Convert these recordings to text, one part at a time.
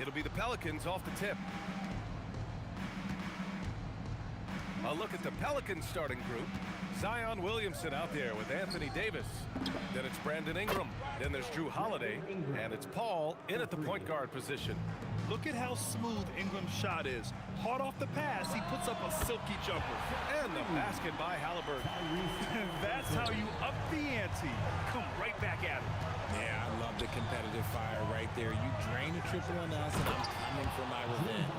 It'll be the Pelicans off the tip. A look at the Pelicans starting group. Zion Williamson out there with Anthony Davis. Then it's Brandon Ingram. Then there's Drew Holiday. And it's Paul in at the point guard position. Look at how smooth Ingram's shot is. Hard off the pass, he puts up a silky jumper. And the basket by Halliburton. That's how you up the ante. Come right back at it. Yeah, I love the competitive fire right there. You drain a triple on us, and I'm coming for my revenge.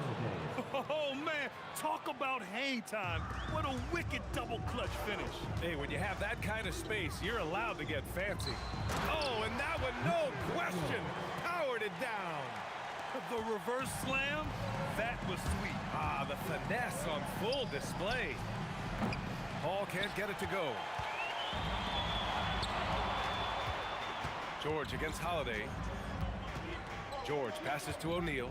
Oh, man, talk about hang time. What a wicked double clutch finish. Hey, when you have that kind of space, you're allowed to get fancy. Oh, and that one, no question, powered it down. The reverse slam, that was sweet. Ah, the finesse on full display. Paul can't get it to go. George against Holiday. George passes to O'Neal.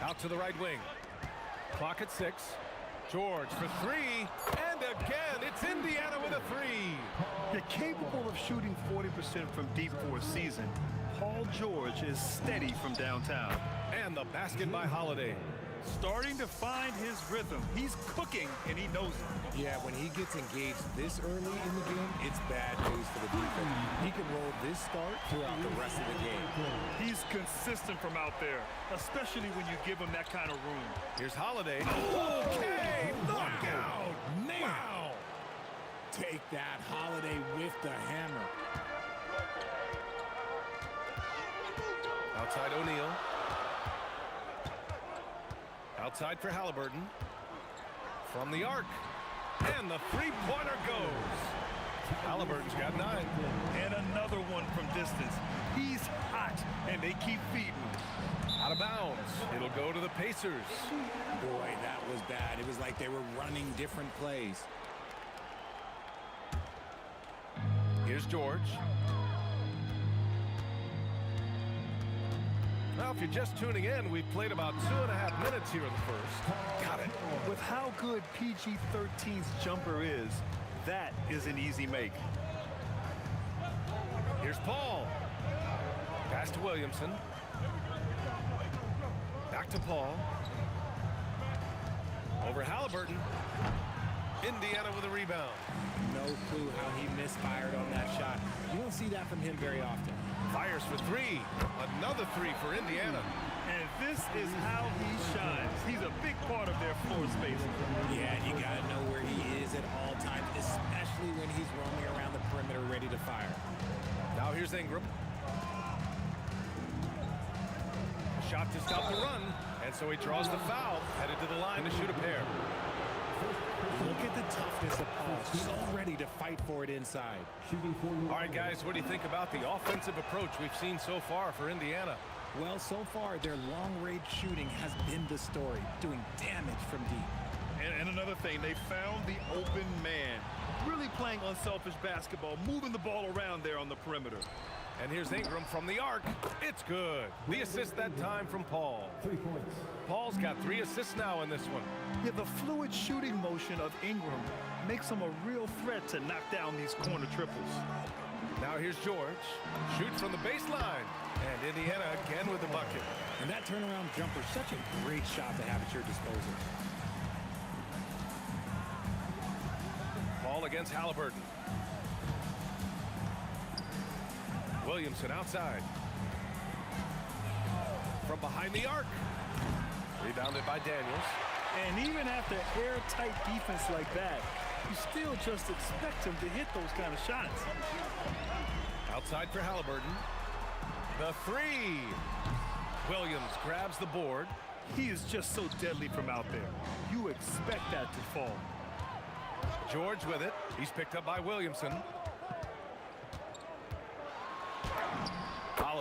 Out to the right wing. Clock at 6. George for 3. And again, it's Indiana with a 3. They're capable of shooting 40% from deep for a season. Paul George is steady from downtown. And the basket by Holiday. Starting to find his rhythm. He's cooking, and he knows it. Yeah, when he gets engaged this early in the game, it's bad news for the defense. He can roll this start throughout the rest of the game. He's consistent from out there, especially when you give him that kind of room. Here's Holiday. Okay, knockout. Wow. Take that, Holiday with the hammer. Outside O'Neal. Outside for Halliburton. From the arc. And the three-pointer goes. Halliburton's got 9. And another one from distance. He's hot, and they keep feeding. Out of bounds. It'll go to the Pacers. Boy, that was bad. It was like they were running different plays. Here's George. Well, if you're just tuning in, we've played about 2.5 minutes here in the first. Got it. With how good PG-13's jumper is, that is an easy make. Here's Paul. Pass to Williamson. Back to Paul. Over Halliburton. Indiana with a rebound. No clue how he misfired on that shot. You don't see that from him very often. Fires for 3. Another 3 for Indiana. And this is how he shines. He's a big part of their floor space. Yeah, you got to know where he is at all times, especially when he's roaming around the perimeter ready to fire. Now here's Ingram. Shot to stop the run, and so he draws the foul, headed to the line to shoot a pair. Look at the toughness of Paul, so ready to fight for it inside. All right, guys, what do you think about the offensive approach we've seen so far for Indiana? Well, so far, their long-range shooting has been the story, doing damage from deep. And another thing, they found the open man. Really playing unselfish basketball, moving the ball around there on the perimeter. And here's Ingram from the arc. It's good. The assist that time from Paul. 3 points. Paul's got 3 assists now in this one. Yeah, the fluid shooting motion of Ingram makes him a real threat to knock down these corner triples. Now here's George. Shoots from the baseline. And Indiana again with the bucket. And that turnaround jumper, such a great shot to have at your disposal. Paul against Halliburton. Williamson outside. From behind the arc. Rebounded by Daniels. And even after airtight defense like that, you still just expect him to hit those kind of shots. Outside for Halliburton. The 3. Williams grabs the board. He is just so deadly from out there. You expect that to fall. George with it. He's picked up by Williamson.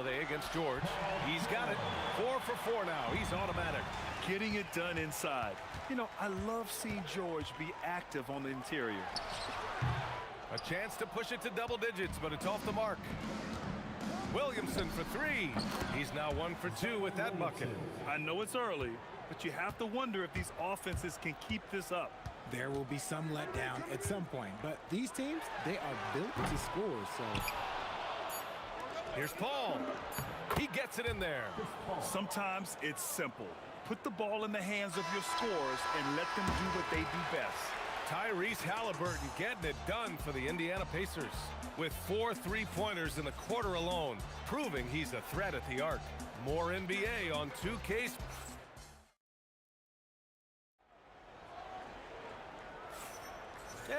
Holiday against George. He's got it. 4 for 4 now. He's automatic. Getting it done inside. You know, I love seeing George be active on the interior. A chance to push it to double digits, but it's off the mark. Williamson for 3. He's now 1 for 2 with that bucket. I know it's early, but you have to wonder if these offenses can keep this up. There will be some letdown at some point, but these teams, they are built to score, so. Here's Paul. He gets it in there. Sometimes it's simple. Put the ball in the hands of your scorers and let them do what they do best. Tyrese Halliburton getting it done for the Indiana Pacers with 4 3-pointers in the quarter alone, proving he's a threat at the arc. More NBA on 2K.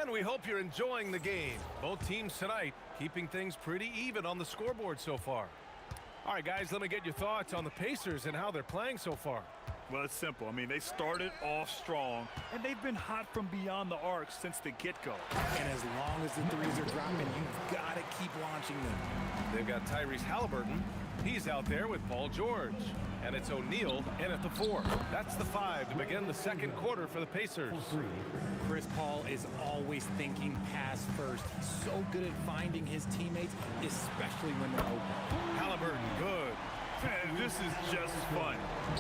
And we hope you're enjoying the game. Both teams tonight keeping things pretty even on the scoreboard so far. All right, guys, let me get your thoughts on the Pacers and how they're playing so far. Well, it's simple. I mean, they started off strong, and they've been hot from beyond the arc since the get-go. And as long as the threes are dropping, you've got to keep launching them. They've got Tyrese Halliburton. He's out there with Paul George. And it's O'Neal in at the 4. That's the 5 to begin the second quarter for the Pacers. Chris Paul is always thinking pass first. He's so good at finding his teammates, especially when they're open. Halliburton, good. Man, this is just fun.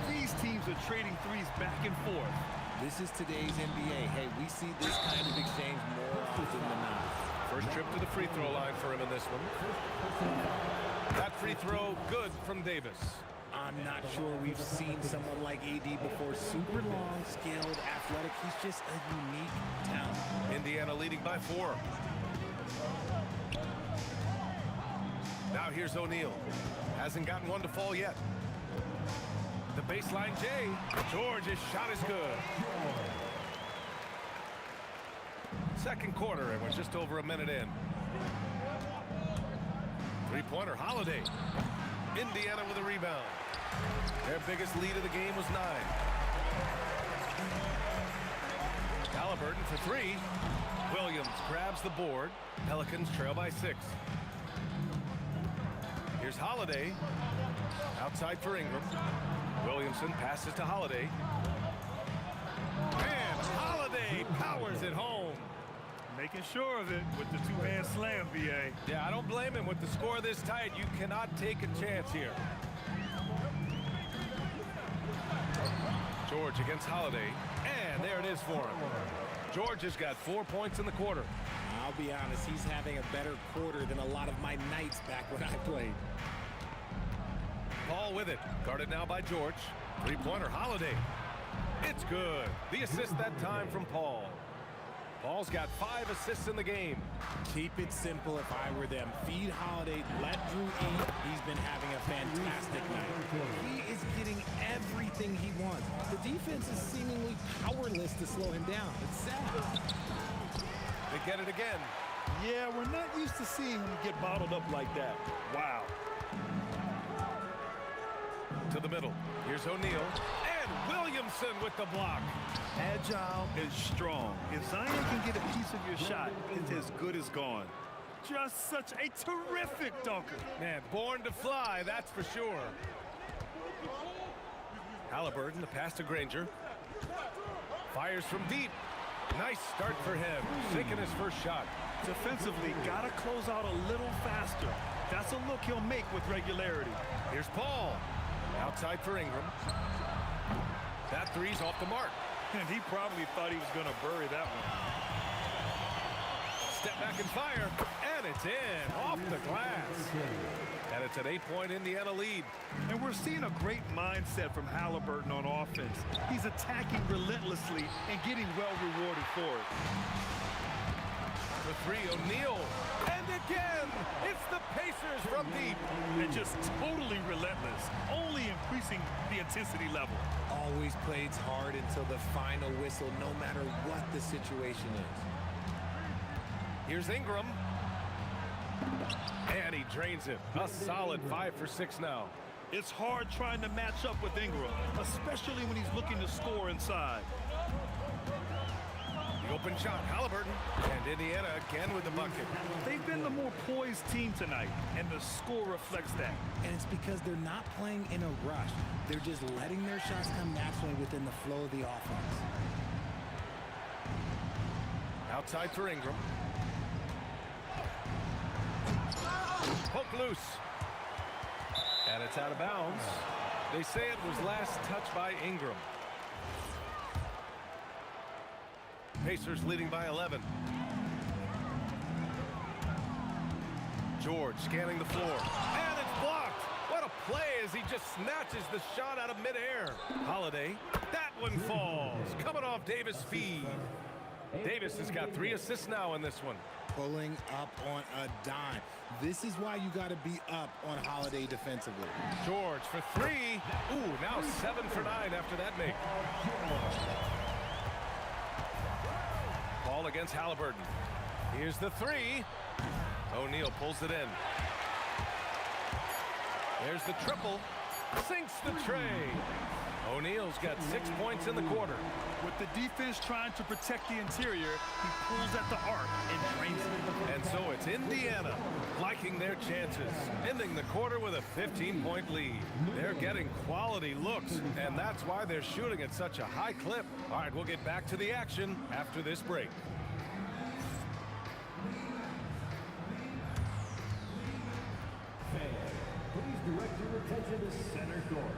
These teams are trading threes back and forth. This is today's NBA. Hey, we see this kind of exchange more often than not. First trip to the free throw line for him in this one. That free throw, good from Davis. I'm not sure we've seen someone like AD before. Super long, skilled, athletic. He's just a unique talent. Indiana leading by 4. Now here's O'Neal. Hasn't gotten one to fall yet. The baseline J. George's shot is good. Second quarter, and we're just over a minute in. Three-pointer Holiday. Indiana with a rebound. Their biggest lead of the game was 9. Halliburton for 3. Williams grabs the board. Pelicans trail by 6. Here's Holiday. Outside for Ingram. Williamson passes to Holiday. And Holiday powers it home. Making sure of it with the two-hand slam, BA. Yeah, I don't blame him. With the score this tight, you cannot take a chance here. George against Holiday. And there it is for him. George has got 4 points in the quarter. I'll be honest, he's having a better quarter than a lot of my nights back when I played. Paul with it. Guarded now by George. Three-pointer Holiday. It's good. The assist that time from Paul. Paul's got 5 assists in the game. Keep it simple if I were them. Feed Holiday, let Drew eat. He's been having a fantastic night. He is getting everything he wants. The defense is seemingly powerless to slow him down. It's sad. They get it again. Yeah, we're not used to seeing him get bottled up like that. Wow. To the middle. Here's O'Neal. And Williamson with the block. Agile and strong. If Zion can get a piece of your shot, it's as good as gone. Just such a terrific dunker. Man, born to fly, that's for sure. Halliburton, the pass to Granger. Fires from deep. Nice start for him. Sinking his first shot. Defensively, gotta close out a little faster. That's a look he'll make with regularity. Here's Paul. Outside for Ingram. That three's off the mark. And he probably thought he was going to bury that one. Step back and fire. And it's in. Off the glass. And it's an 8-point Indiana lead. And we're seeing a great mindset from Halliburton on offense. He's attacking relentlessly and getting well rewarded for it. The 3, O'Neal. And again, it's the Pacers from deep. And just totally relentless, only increasing the intensity level. Always plays hard until the final whistle, no matter what the situation is. Here's Ingram. And he drains it. A solid 5 for 6 now. It's hard trying to match up with Ingram, especially when he's looking to score inside. open shot, Halliburton. And Indiana again with the bucket. They've been the more poised team tonight, and the score reflects that. And it's because they're not playing in a rush. They're just letting their shots come naturally within the flow of the offense. Outside for Ingram. Poke loose. And it's out of bounds. They say it was last touched by Ingram. Pacers leading by 11. George scanning the floor. And it's blocked. What a play as he just snatches the shot out of midair. Holiday. That one falls. Coming off Davis' feed. Davis has got 3 assists now in this one. Pulling up on a dime. This is why you got to be up on Holiday defensively. George for 3. Ooh, now 7 for 9 after that make. Ball against Halliburton. Here's the 3. O'Neal pulls it in. There's the triple. Sinks the tray. O'Neal's got 6 points in the quarter. With the defense trying to protect the interior, he pulls at the arc and drains it. And so it's Indiana liking their chances, ending the quarter with a 15-point lead. They're getting quality looks, and that's why they're shooting at such a high clip. All right, we'll get back to the action after this break. Fans, please direct your attention to center court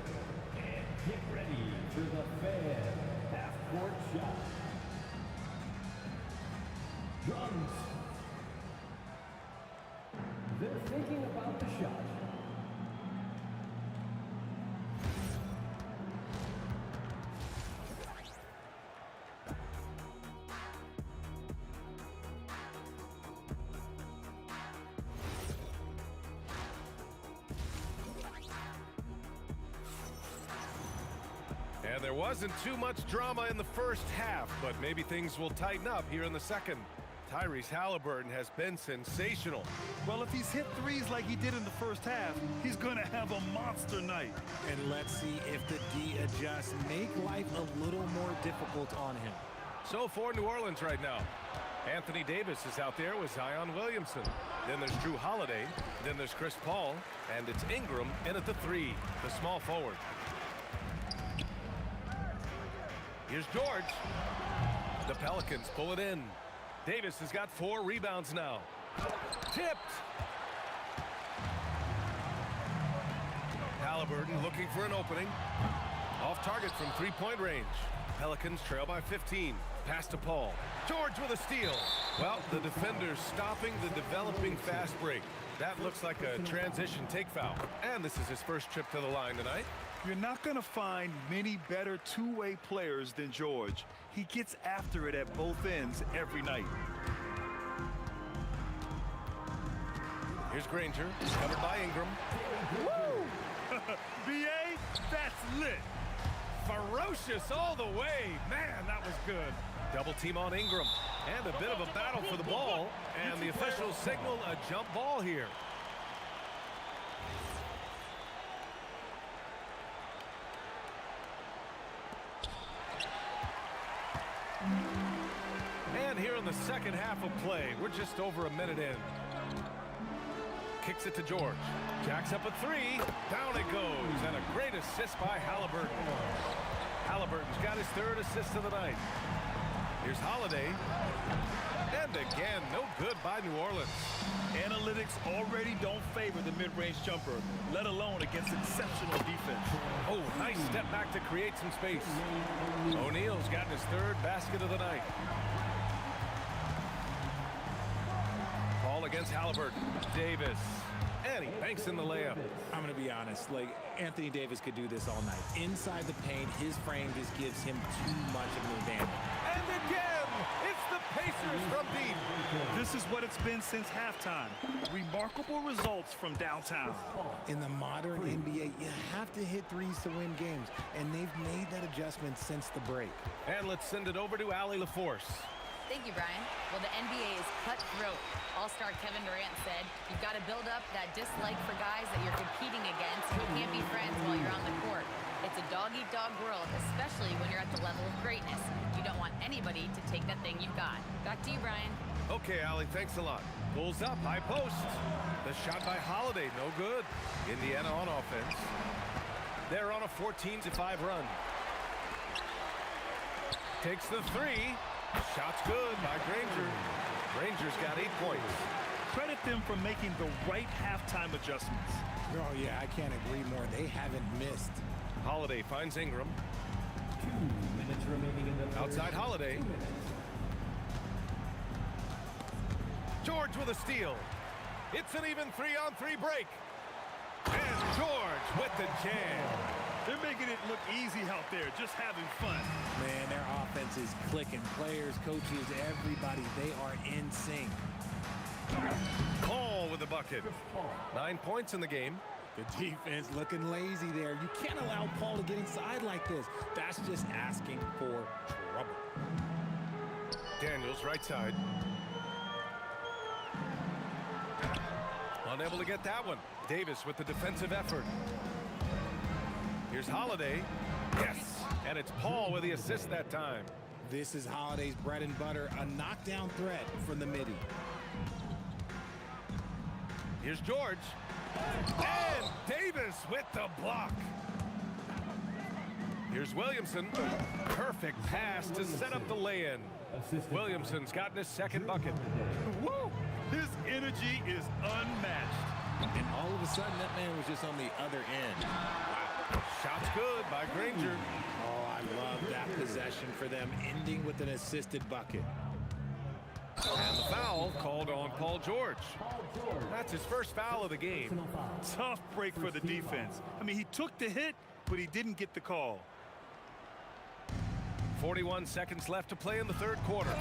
and get ready for the fan half-court shot. Drums. They're thinking about the shot. And there wasn't too much drama in the first half, but maybe things will tighten up here in the second. Tyrese Halliburton has been sensational. Well, if he's hit threes like he did in the first half, he's going to have a monster night. And let's see if the D adjusts, make life a little more difficult on him. So for New Orleans right now, Anthony Davis is out there with Zion Williamson. Then there's Drew Holiday. Then there's Chris Paul. And it's Ingram in at the 3, the small forward. Here's George. The Pelicans pull it in. Davis has got 4 rebounds now. Tipped. Halliburton looking for an opening. Off target from 3-point range. Pelicans trail by 15. Pass to Paul. George with a steal. Well, the defender's stopping the developing fast break. That looks like a transition take foul. And this is his first trip to the line tonight. You're not going to find many better two-way players than George. He gets after it at both ends every night. Here's Granger, covered by Ingram. Woo! B.A., that's lit. Ferocious all the way. Man, that was good. Double team on Ingram. And a bit of a battle for the ball. And the officials signal a jump ball here. And here in the second half of play, we're just over a minute in. Kicks it to George. Jacks up a 3. Down it goes. And a great assist by Halliburton. Halliburton's got his 3rd assist of the night. Here's Holiday. And again, no good by New Orleans. Analytics already don't favor the mid-range jumper, let alone against exceptional defense. Oh, nice step back to create some space. O'Neal's gotten his 3rd basket of the night. Ball against Halliburton. Davis. And he banks in the layup. I'm going to be honest, like Anthony Davis could do this all night. Inside the paint, his frame just gives him too much of an advantage. And again, it's the Pacers from deep. This is what it's been since halftime. Remarkable results from downtown. In the modern NBA, you have to hit threes to win games, and they've made that adjustment since the break. And let's send it over to Allie LaForce. Thank you, Brian. Well, the NBA is cutthroat. All-star Kevin Durant said, you've got to build up that dislike for guys that you're competing against who can't be friends while you're on the court. It's a dog dog-eat-dog world, especially when you're at the level of greatness. You don't want anybody to take that thing you've got. Back to you, Brian. Okay, Allie, thanks a lot. Pulls up, high post. The shot by Holiday, no good. Indiana on offense. They're on a 14-5 run. Takes the three. Shot's good by Granger. Granger's got 8 points. Credit them for making the right halftime adjustments. Oh, yeah, I can't agree more. They haven't missed. Holiday finds Ingram. 2 minutes remaining in the third. Outside Holiday. 2 minutes. George with a steal. It's an even 3-on-3 break. And George with the jam. They're making it look easy out there, just having fun. Man, their offense is clicking. Players, coaches, everybody, they are in sync. Paul with the bucket. 9 points in the game. The defense looking lazy there. You can't allow Paul to get inside like this. That's just asking for trouble. Daniels right side. Unable to get that one. Davis with the defensive effort. Here's Holiday. Yes. And it's Paul with the assist that time. This is Holiday's bread and butter, a knockdown threat from the midi. Here's George. And Davis with the block. Here's Williamson. Perfect pass to set up the lay-in. Williamson's gotten his second bucket. Woo! His energy is unmatched. And all of a sudden, that man was just on the other end. Wow. Shot's good by Granger. Oh, I love that possession for them, ending with an assisted bucket. And the foul called on Paul George. That's his first foul of the game. Tough break for the defense. I mean, he took the hit, but he didn't get the call. 41 seconds left to play in the third quarter.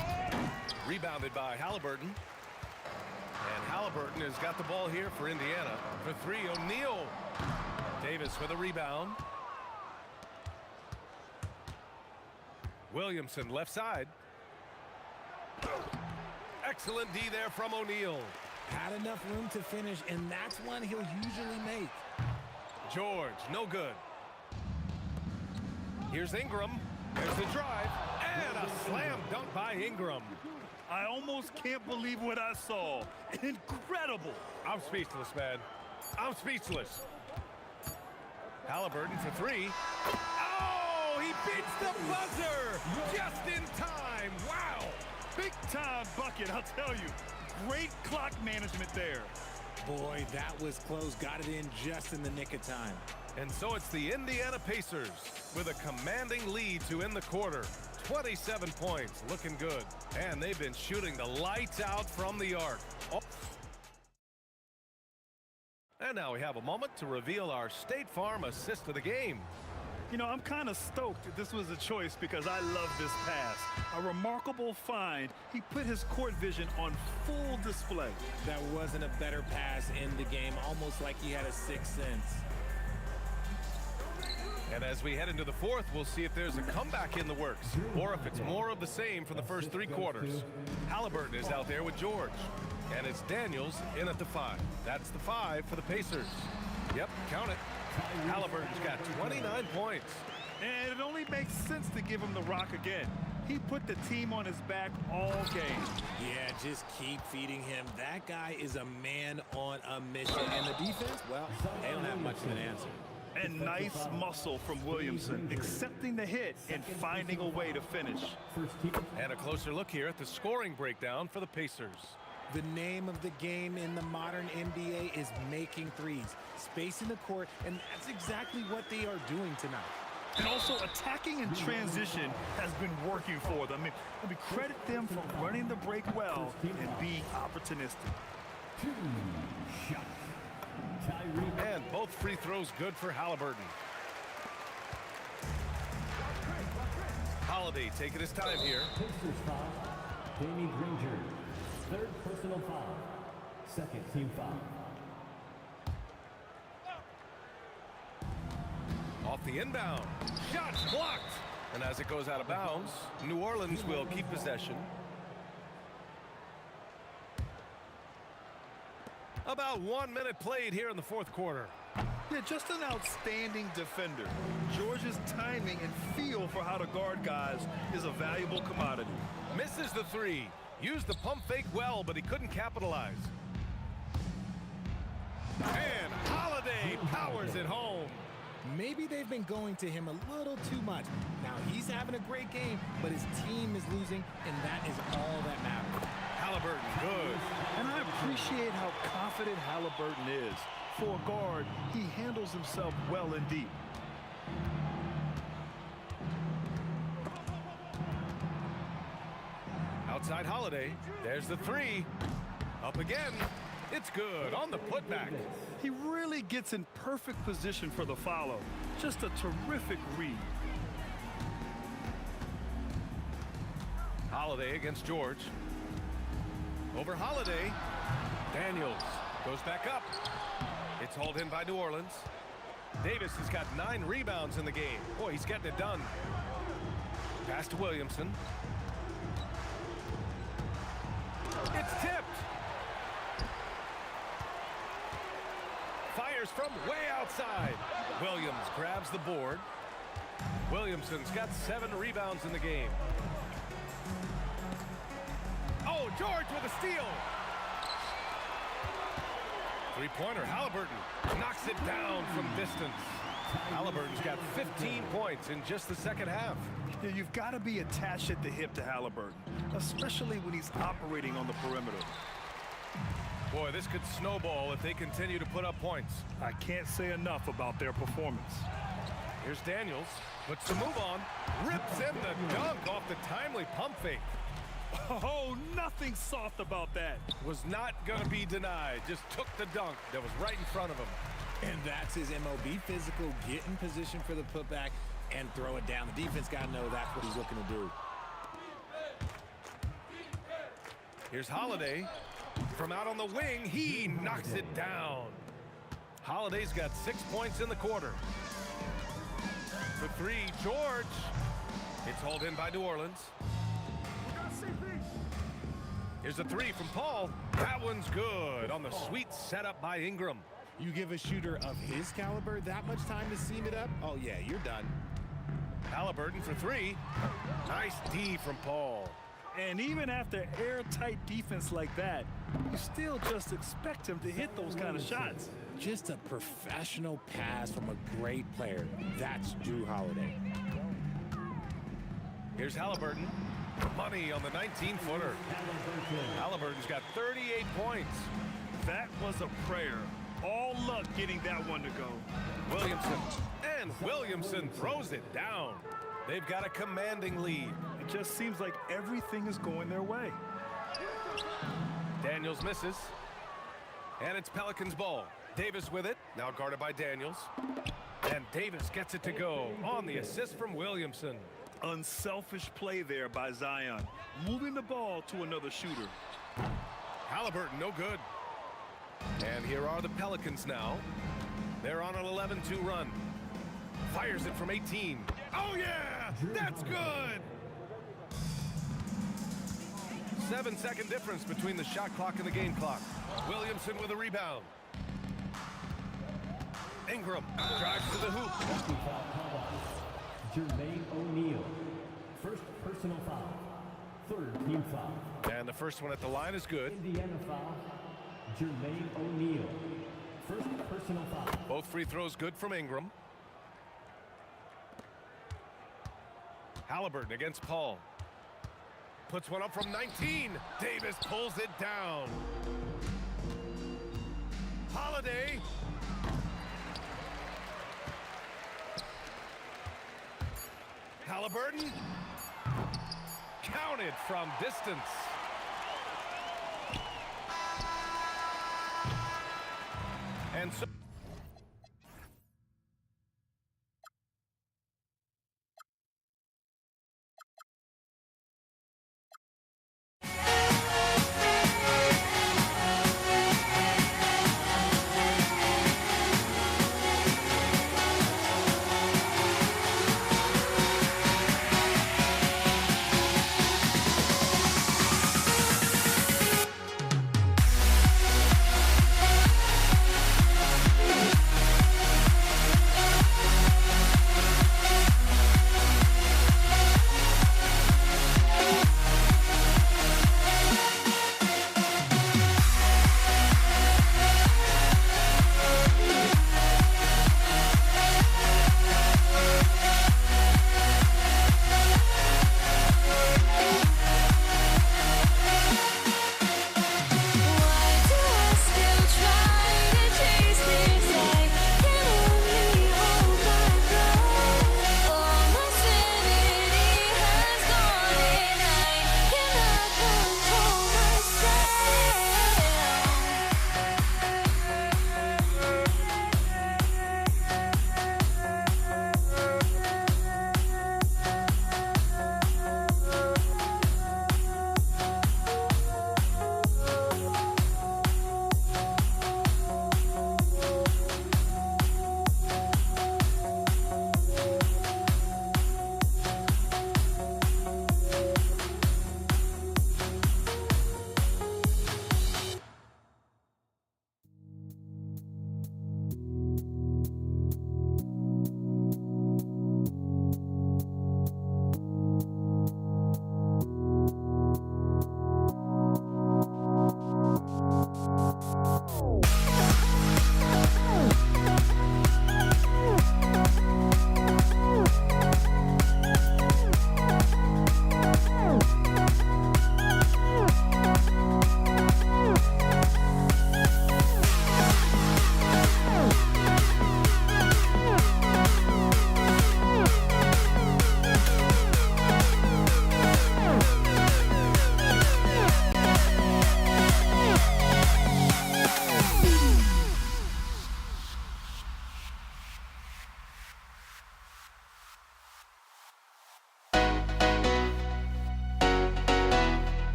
Rebounded by Halliburton. And Halliburton has got the ball here for Indiana. For three, O'Neal. Davis with a rebound. Williamson left side. Excellent D there from O'Neal. Had enough room to finish, and that's one he'll usually make. George, no good. Here's Ingram. There's the drive. And a slam dunk by Ingram. I almost can't believe what I saw. Incredible. I'm speechless, man. I'm speechless. Halliburton for three. Oh, he beats the buzzer just in time. Wow. Big time bucket, I'll tell you. Great clock management there. Boy, that was close. Got it in just in the nick of time. And so it's the Indiana Pacers with a commanding lead to end the quarter. 27 points, looking good. And they've been shooting the lights out from the arc. Oh. And now we have a moment to reveal our State Farm assist of the game. You know, I'm kind of stoked that this was a choice because I love this pass. A remarkable find. He put his court vision on full display. That wasn't a better pass in the game, almost like he had a sixth sense. And as we head into the fourth, we'll see if there's a comeback in the works or if it's more of the same for the first three quarters. Halliburton is out there with George. And it's Daniels in at the 5. That's the 5 for the Pacers. Yep, count it. Halliburton's got 29 points. And it only makes sense to give him the rock again. He put the team on his back all game. Yeah, just keep feeding him. That guy is a man on a mission. And the defense, well, they don't have much of an answer. And nice muscle from Williamson, accepting the hit and finding a way to finish. And a closer look here at the scoring breakdown for the Pacers. The name of the game in the modern NBA is making threes, spacing the court, and that's exactly what they are doing tonight. And also attacking in transition has been working for them. I mean, credit them for running the break well and being opportunistic. 2 shots. Tyree. And both free throws good for Halliburton. Holiday taking his time here. Pacers foul. Danny Granger. 3rd personal foul. 2nd team foul. Off the inbound. Shot blocked. And as it goes out of bounds, New Orleans will keep possession. About 1 minute played here in the fourth quarter. Yeah, just an outstanding defender. George's timing and feel for how to guard guys is a valuable commodity. Misses the three. Used the pump fake well, but he couldn't capitalize. And Holiday powers it home. Maybe they've been going to him a little too much. Now he's having a great game, but his team is losing, and that is all that matters. Halliburton, good. And I appreciate how confident Halliburton is. For a guard, he handles himself well and deep. Outside Holiday. There's the three. Up again. It's good on the putback. He really gets in perfect position for the follow. Just a terrific read. Holiday against George. Over Holiday. Daniels goes back up. It's hauled in by New Orleans. Davis has got 9 rebounds in the game. Boy, he's getting it done. Pass to Williamson. It's tipped. Fires from way outside. Williams grabs the board. Williamson's got 7 rebounds in the game. Oh, George with a steal. Three-pointer, Halliburton knocks it down from distance. Halliburton's got 15 points in just the second half. Yeah, you've got to be attached at the hip to Halliburton, especially when he's operating on the perimeter. Boy, this could snowball if they continue to put up points. I can't say enough about their performance. Here's Daniels, puts the move on, rips in the dunk off the timely pump fake. Oh, nothing soft about that. Was not going to be denied, just took the dunk that was right in front of him. And that's his MO. Be physical, get in position for the putback, and throw it down. The defense got to know that's what he's looking to do. Here's Holiday. From out on the wing, he knocks it down. Holiday's got 6 points in the quarter. For three, George. It's hauled in by New Orleans. Here's a three from Paul. That one's good on the sweet setup by Ingram. You give a shooter of his caliber that much time to seam it up? Oh, yeah, you're done. Halliburton for three. Nice D from Paul. And even after airtight defense like that, you still just expect him to hit those kind of shots. Just a professional pass from a great player. That's Jrue Holiday. Here's Halliburton. Money on the 19-footer. Halliburton's got 38 points. That was a prayer. All luck getting that one to go. Williamson. And Williamson throws it down. They've got a commanding lead. It just seems like everything is going their way. Daniels misses. And it's Pelicans ball. Davis with it. Now guarded by Daniels. And Davis gets it to go on the assist from Williamson. Unselfish play there by Zion. Moving the ball to another shooter. Halliburton, no good. And here are the Pelicans now. They're on an 11-2 run. Fires it from 18. Oh, yeah! That's good! 7-second difference between the shot clock and the game clock. Williamson with a rebound. Ingram drives to the hoop. Jermaine O'Neal. First personal foul. Third team foul. And the first one at the line is good. Indiana foul. Jermaine O'Neal. First personal foul. Both free throws good from Ingram. Halliburton against Paul. Puts one up from 19. Davis pulls it down. Holiday. Halliburton. Counted from distance. And so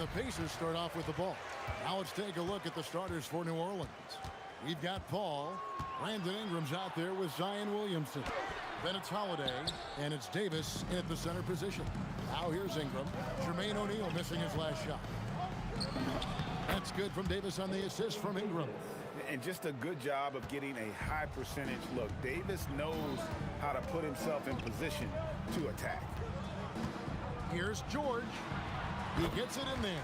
And the Pacers start off with the ball. Now let's take a look at the starters for New Orleans. We've got Paul. Brandon Ingram's out there with Zion Williamson. Then it's Holiday, and it's Davis at the center position. Now here's Ingram. Jermaine O'Neal missing his last shot. That's good from Davis on the assist from Ingram. And just a good job of getting a high percentage look. Davis knows how to put himself in position to attack. Here's George. He gets it in there.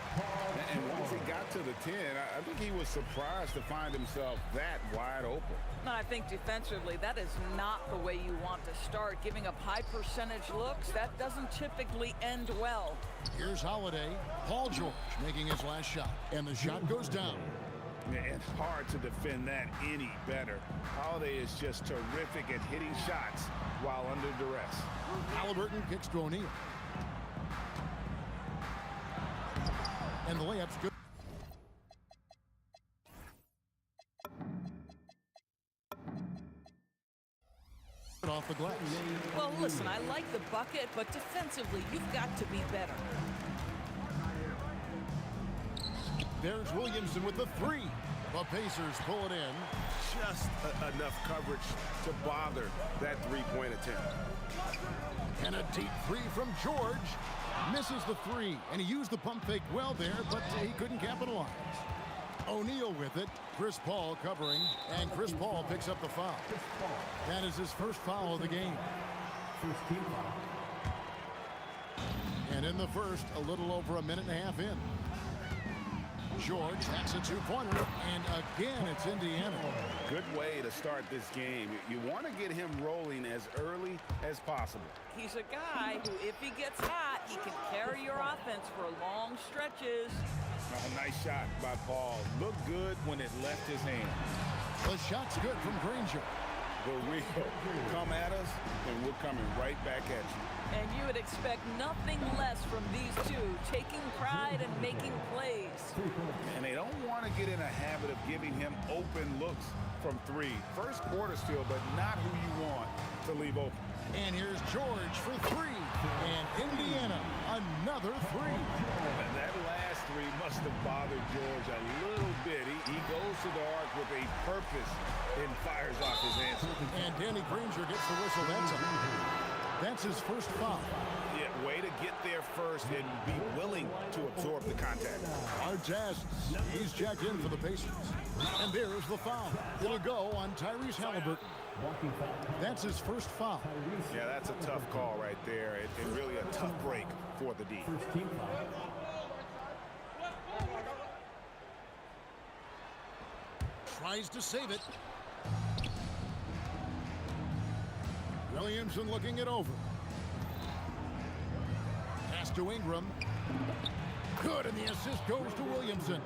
And once he got to the 10, I think he was surprised to find himself that wide open. No, I think defensively, that is not the way you want to start. Giving up high percentage looks, that doesn't typically end well. Here's Holiday. Paul George making his last shot. And the shot goes down. Yeah, it's hard to defend that any better. Holiday is just terrific at hitting shots while under duress. Halliburton kicks to O'Neal. And the layup's good. Off the glass. Well, listen, I like the bucket, but defensively, you've got to be better. There's Williamson with the three. The Pacers pull it in. Just enough coverage to bother that three-point attempt. And a deep three from George. Misses the three, and he used the pump fake well there, but he couldn't capitalize. O'Neal with it. Chris Paul covering, and Chris Paul picks up the foul. That is his first foul of the game. First team foul. And in the first, a little over a minute and a half in. George hacks a two-pointer, and again it's Indiana. Good way to start this game. You want to get him rolling as early as possible. He's a guy who, if he gets hot, he can carry your offense for long stretches. A nice shot by Paul. Looked good when it left his hand. The shot's good from Granger. But we come at us, and we're coming right back at you. And you would expect nothing less from these two, taking pride and making plays. And they don't want to get in a habit of giving him open looks from three. First quarter still, but not who you want to leave open. And here's George for three. And Indiana, another three. And that last three must have bothered George a little bit. He goes to the arc with a purpose and fires off his answer. And Danny Granger gets the whistle that time. That's his first foul. Yeah, way to get there first and be willing to absorb the contact. Artest, he's checked in for the Pacers. And there's the foul. It'll go on Tyrese Halliburton. That's his first foul. Yeah, that's a tough call right there. And really a tough break for the D. First team foul. Tries to save it. Williamson looking it over. Pass to Ingram. Good, and the assist goes to Williamson.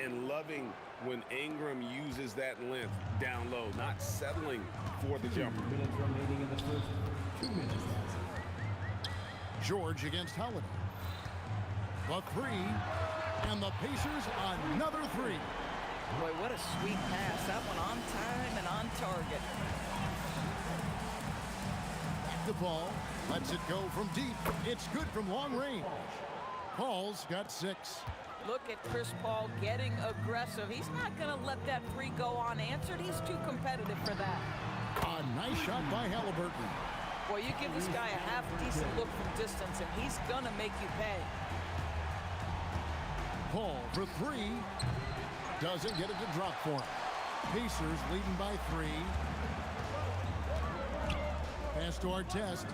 And loving when Ingram uses that length down low, not settling for the jumper. Minutes remaining in the first 2 minutes. George against Holiday. The three, and the Pacers another three. Boy, what a sweet pass. That one on time and on target. The ball lets it go from deep. It's good from long range. Paul's got 6. Look at Chris Paul getting aggressive. He's not going to let that three go unanswered. He's too competitive for that. A nice shot by Halliburton. Boy, you give this guy a half-decent look from distance, and he's going to make you pay. Paul for 3. Doesn't get it to drop for him. Pacers leading by 3. Pass to Artest.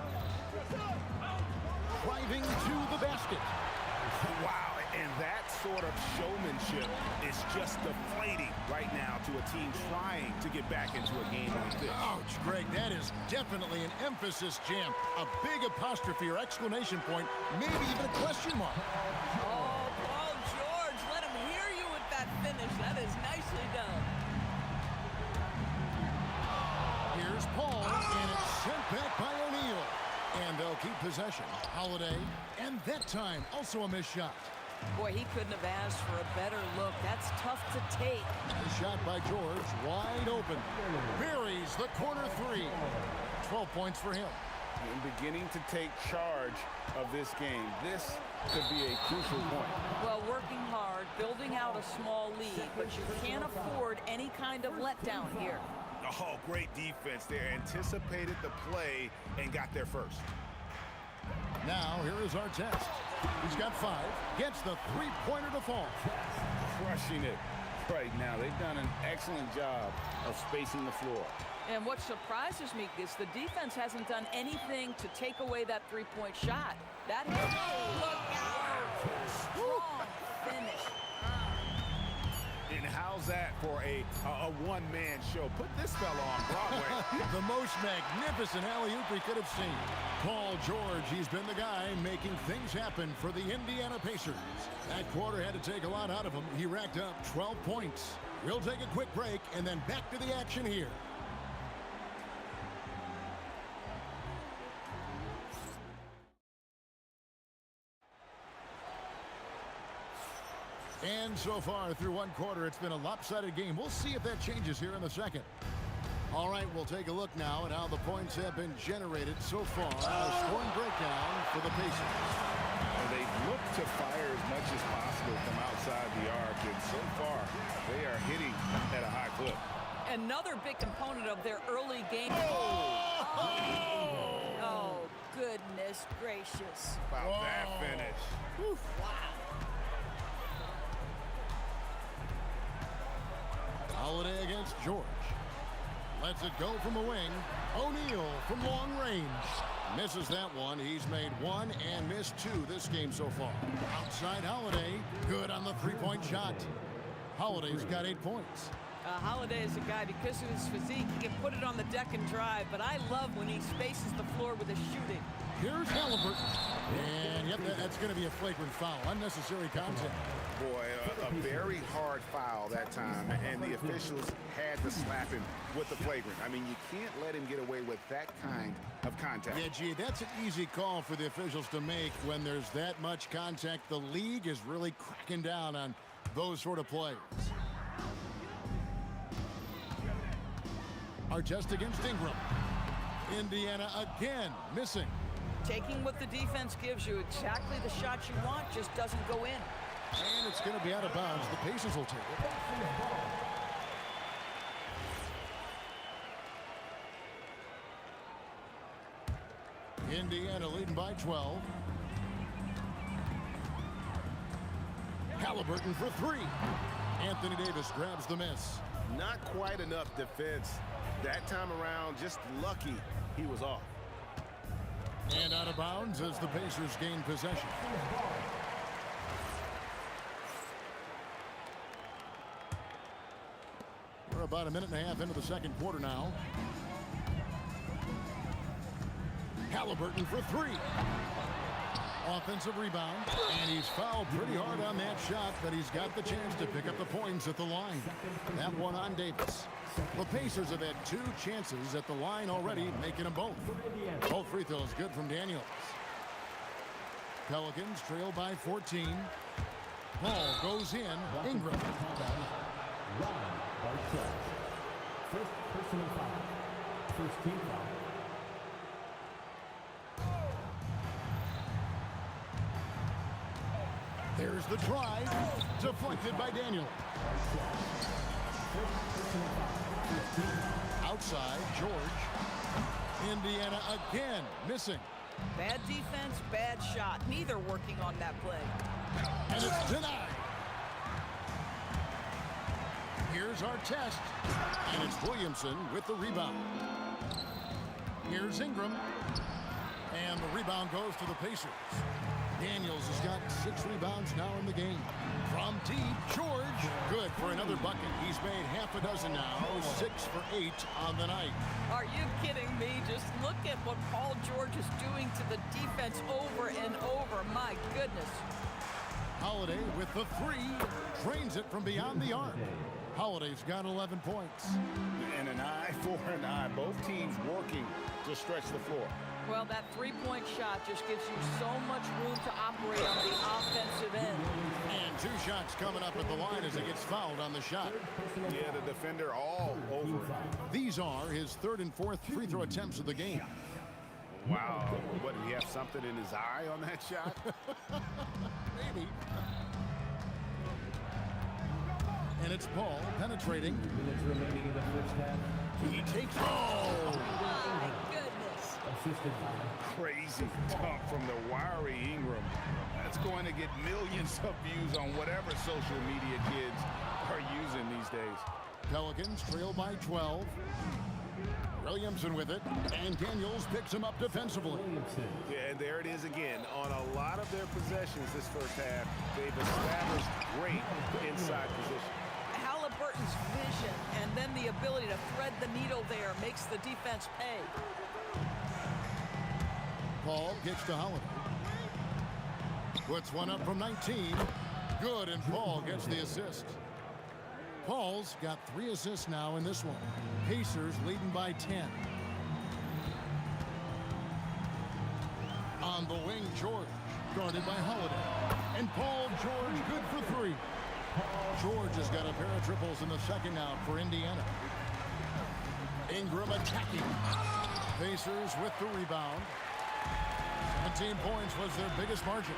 Driving to the basket. Wow, and that sort of showmanship is just deflating right now to a team trying to get back into a game like this. Ouch, Greg, that is definitely an emphasis jam. A big apostrophe or exclamation point, maybe even a question mark. Oh, Paul George, let him hear you with that finish. That is nicely done. Here's Paul, and it's sent back by O'Neal. And they'll keep possession. Holiday, and that time, also a missed shot. Boy, he couldn't have asked for a better look. That's tough to take. The shot by George, wide open. Buries the corner 3. 12 points for him. and beginning to take charge of this game. This could be a crucial point. Well, working hard, building out a small lead, but you can't afford any kind of letdown here. Oh, great defense there. Anticipated the play and got there first. Now, here is our test. He's got 5. Gets the three-pointer to fall. Crushing it right now. They've done an excellent job of spacing the floor. And what surprises me is the defense hasn't done anything to take away that three-point shot. That hit. Look out! Strong finish. And how's that for a one-man show? Put this fella on Broadway. The most magnificent alley-oop we could have seen. Paul George, he's been the guy making things happen for the Indiana Pacers. That quarter had to take a lot out of him. He racked up 12 points. We'll take a quick break and then back to the action here. And so far through one quarter, it's been a lopsided game. We'll see if that changes here in the second. All right, we'll take a look now at how the points have been generated so far. A scoring breakdown for the Pacers. And they look to fire as much as possible from outside the arc, and so far they are hitting at a high clip. Another big component of their early game. Oh, goodness gracious. About that finish. Whew, wow. Holiday against George. Lets it go from the wing. O'Neal from long range. Misses that one. He's made 1 and missed 2 this game so far. Outside Holiday. Good on the three-point shot. Holiday's got 8 points. Holiday is a guy, because of his physique, he can put it on the deck and drive, but I love when he spaces the floor with his shooting. Here's Halliburton. And yep, that's going to be a flagrant foul. Unnecessary contact. Boy, a very hard foul that time, and the officials had to slap him with the flagrant. I mean, you can't let him get away with that kind of contact. Yeah, gee, that's an easy call for the officials to make when there's that much contact. The league is really cracking down on those sort of plays. Our test against Ingram. Indiana again missing. Taking what the defense gives you, exactly the shot you want, just doesn't go in. And it's going to be out of bounds. The Pacers will take it. Indiana leading by 12. Halliburton for 3. Anthony Davis grabs the miss. Not quite enough defense that time around. Just lucky he was off. And out of bounds as the Pacers gain possession. We're about a minute and a half into the second quarter now. Halliburton for 3. Offensive rebound, and he's fouled pretty hard on that shot, but he's got the chance to pick up the points at the line. That one on Davis. The Pacers have had 2 chances at the line already, making them both. Both free throws good from Daniels. Pelicans trail by 14. Ball goes in. Ingram. First personal foul. First team foul. There's the try. Deflected by Daniel. Outside, George. Indiana again missing. Bad defense, bad shot. Neither working on that play. And it's denied. Here's our test. And it's Williamson with the rebound. Here's Ingram. And the rebound goes to the Pacers. Daniels has got 6 rebounds now in the game. From deep, George. Good for another bucket. He's made half a dozen now. 6 for 8 on the night. Are you kidding me? Just look at what Paul George is doing to the defense over and over. My goodness. Holiday with the 3. Drains it from beyond the arc. Holiday's got 11 points. And an eye for an eye. Both teams working to stretch the floor. Well, that three-point shot just gives you so much room to operate on the offensive end. And 2 shots coming up at the line as he gets fouled on the shot. Yeah, the defender all over it. These are his 3rd and 4th free throw attempts of the game. Wow. What, did he have something in his eye on that shot? Maybe. And it's Paul penetrating. Minutes remaining in the first half. He takes. Oh! My goodness. Assisted by Crazy dunk from the wiry Ingram. That's going to get millions of views on whatever social media kids are using these days. Pelicans trail by 12. Williamson with it, and Daniels picks him up defensively. Williamson. Yeah, and there it is again. On a lot of their possessions this first half, they've established great inside position. Halliburton's vision and then the ability to thread the needle there makes the defense pay. Paul gets to Holiday. Puts one up from 19. Good, and Paul gets the assist. Paul's got 3 assists now in this one. Pacers leading by 10. On the wing, George, guarded by Holiday. And Paul George good for 3. George has got a pair of triples in the second now for Indiana. Ingram attacking. Pacers with the rebound. 17 points was their biggest margin.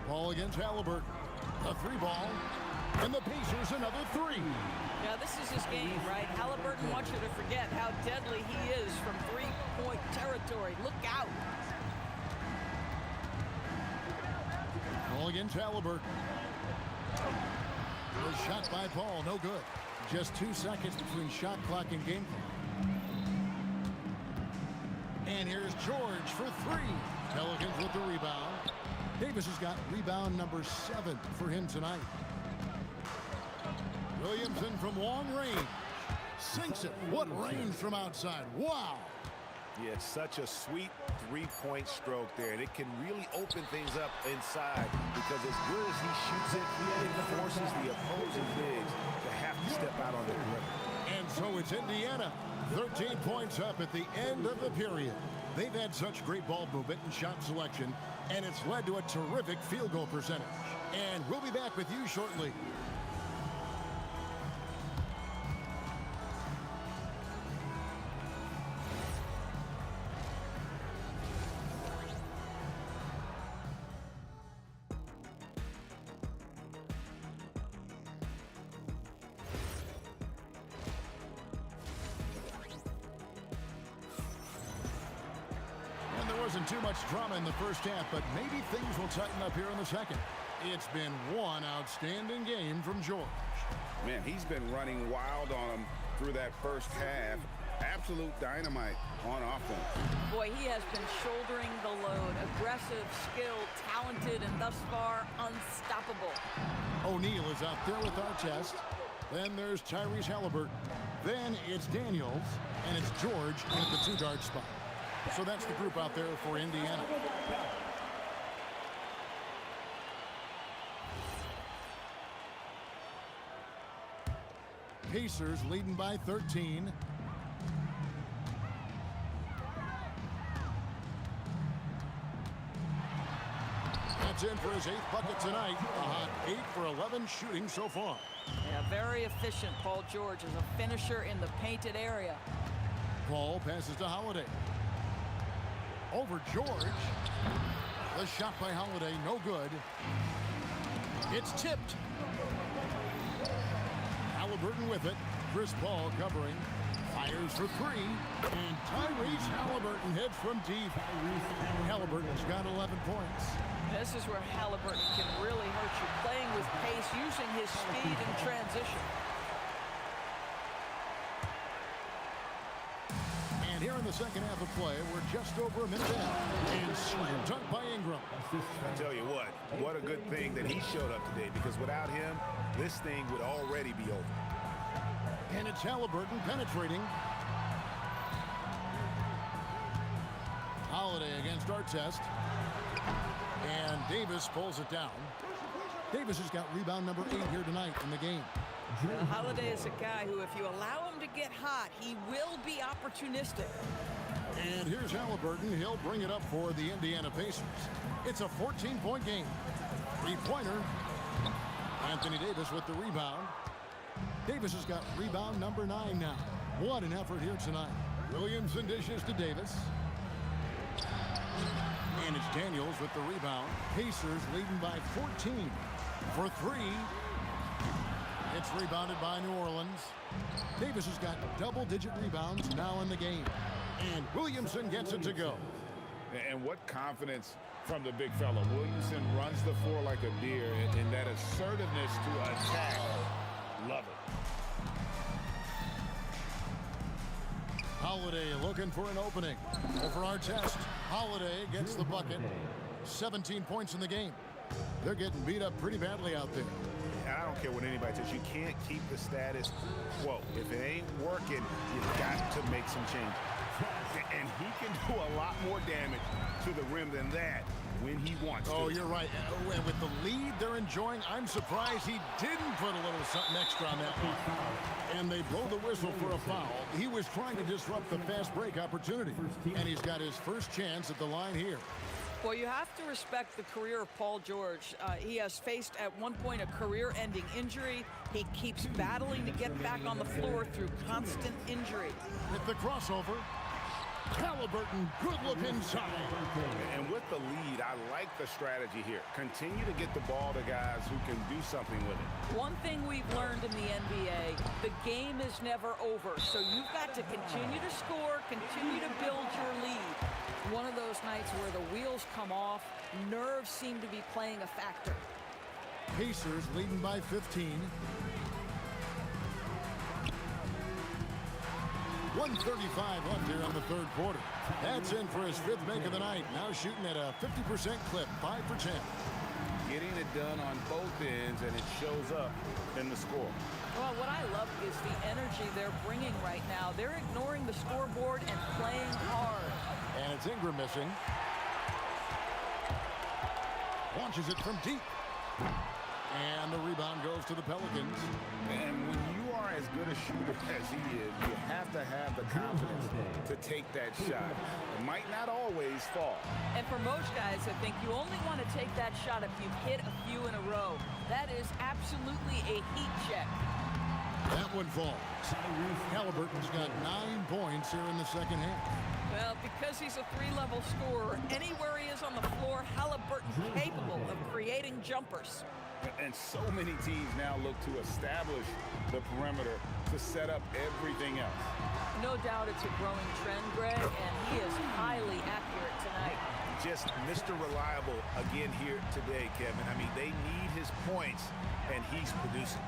Paul against Halliburton. A 3-ball. And the Pacers another 3. Now this is his game, right? Halliburton wants you to forget how deadly he is from 3-point territory. Look out. Paul against Halliburton. The shot by Paul, no good. Just 2 seconds between shot clock and game clock. And here's George for 3. Pelicans with the rebound. Davis has got rebound number 7 for him tonight. Williamson from long range. Sinks it. What range from outside. Wow. Yeah, it's such a sweet 3-point stroke there, and it can really open things up inside because as good as he shoots it, it forces the opposing bigs to have to step out on the perimeter. And so it's Indiana. 13 points up at the end of the period. They've had such great ball movement and shot selection, and it's led to a terrific field goal percentage. And we'll be back with you shortly. Wasn't too much drama in the first half, but maybe things will tighten up here in the second. It's been one outstanding game from George. Man, he's been running wild on him through that first half. Absolute dynamite on offense. Boy, he has been shouldering the load. Aggressive, skilled, talented, and thus far unstoppable. O'Neal is out there with Artest. Then there's Tyrese Halliburton. Then it's Daniels, and it's George at the 2-guard spot. So that's the group out there for Indiana. Pacers leading by 13. That's in for his 8th bucket tonight. A hot 8 for 11 shooting so far. Yeah, very efficient. Paul George is a finisher in the painted area. Paul passes to Holiday. Over George. The shot by Holiday, no good. It's tipped. Halliburton with it. Chris Paul covering. Fires for 3. And Tyrese Halliburton hits from deep. Halliburton's got 11 points. This is where Halliburton can really hurt you. Playing with pace, using his speed in transition. And here in the second half of play, we're just over a minute in. And slam dunk by Ingram. I tell you what a good thing that he showed up today, because without him, this thing would already be over. And it's Halliburton penetrating. Holiday against Artest. And Davis pulls it down. Davis has got rebound number 8 here tonight in the game. Holiday is a guy who, if you allow him to get hot, he will be opportunistic. And here's Halliburton. He'll bring it up for the Indiana Pacers. It's a 14-point game. 3-pointer. Anthony Davis with the rebound. Davis has got rebound number 9 now. What an effort here tonight. Williamson dishes to Davis. And it's Daniels with the rebound. Pacers leading by 14 for three. It's rebounded by New Orleans. Davis has got double-digit rebounds now in the game. And Williamson gets it to go. And what confidence from the big fella. Williamson runs the floor like a deer, and that assertiveness to attack. Love it. Holiday looking for an opening. For our test, Holiday gets the bucket. 17 points in the game. They're getting beat up pretty badly out there. And I don't care what anybody says. You can't keep the status quo. If it ain't working, you've got to make some changes. And he can do a lot more damage to the rim than that when he wants to. Oh, you're right. And with the lead they're enjoying, I'm surprised he didn't put a little something extra on that one. And they blow the whistle for a foul. He was trying to disrupt the fast break opportunity. And he's got his first chance at the line here. Well, you have to respect the career of Paul George. He has faced at one point a career-ending injury. He keeps battling to get back on the floor through constant injury. With the crossover, Halliburton, good look inside. And with the lead, I like the strategy here. Continue to get the ball to guys who can do something with it. One thing we've learned in the NBA, the game is never over. So you've got to continue to score, continue to build your lead. One of those nights where the wheels come off, nerves seem to be playing a factor. Pacers leading by 15. 1:35 left here on the third quarter. That's in for his fifth make of the night. Now shooting at a 50% clip, 5 for 10. Getting it done on both ends, and it shows up in the score. Well, what I love is the energy they're bringing right now. They're ignoring the scoreboard and playing hard. And it's Ingram missing. Launches it from deep. And the rebound goes to the Pelicans. And when you are as good a shooter as he is, you have to have the confidence to take that shot. It might not always fall. And for most guys, I think you only want to take that shot if you've hit a few in a row. That is absolutely a heat check. That one falls. Halliburton's got 9 points here in the second half. Well, because he's a three-level scorer, anywhere he is on the floor, Halliburton's capable of creating jumpers. And so many teams now look to establish the perimeter to set up everything else. No doubt it's a growing trend, Greg, and he is highly accurate tonight. Just Mr. Reliable again here today, Kevin. I mean, they need his points, and he's producing.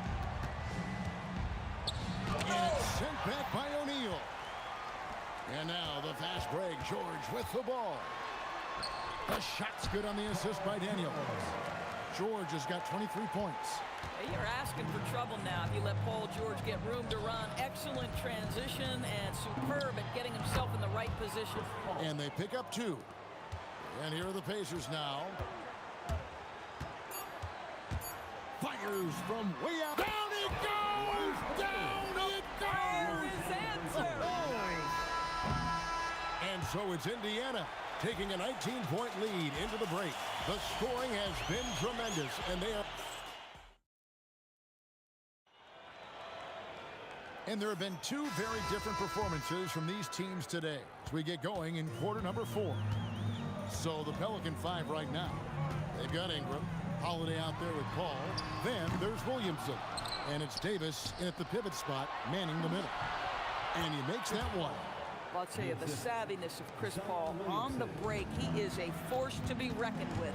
And it's sent back by O'Neal. And now the fast break. George with the ball. The shot's good on the assist by Daniels. George has got 23 points. Hey, you're asking for trouble now if you let Paul George get room to run. Excellent transition and superb at getting himself in the right position. And they pick up 2. And here are the Pacers now. Fires from way out. Down it goes! Down it There goes! is answer! And so it's Indiana taking a 19-point lead into the break. The scoring has been tremendous, and they are... And there have been 2 very different performances from these teams today as we get going in quarter number 4. So the Pelican 5 right now. They've got Ingram, Holiday out there with Paul. Then there's Williamson. And it's Davis at the pivot spot, manning the middle. And he makes that one. I'll tell you, the savviness of Chris Paul on the break, he is a force to be reckoned with.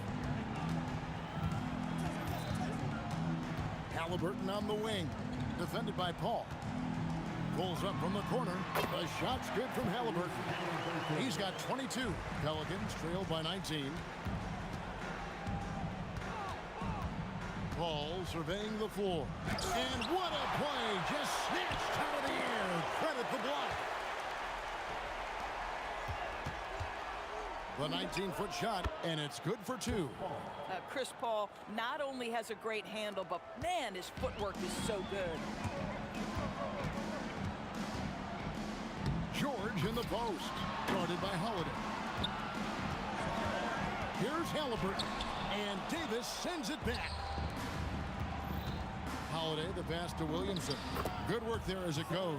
Halliburton on the wing, defended by Paul. Pulls up from the corner. The shot's good from Halliburton. He's got 22. Pelicans trailed by 19. Paul surveying the floor. And what a play! Just snatched out of the air. Credit the block. The 19-foot shot, and it's good for 2. Chris Paul not only has a great handle, but man, his footwork is so good. George in the post, guarded by Holiday. Here's Halliburton, and Davis sends it back. Holiday, the pass to Williamson. Good work there as it goes.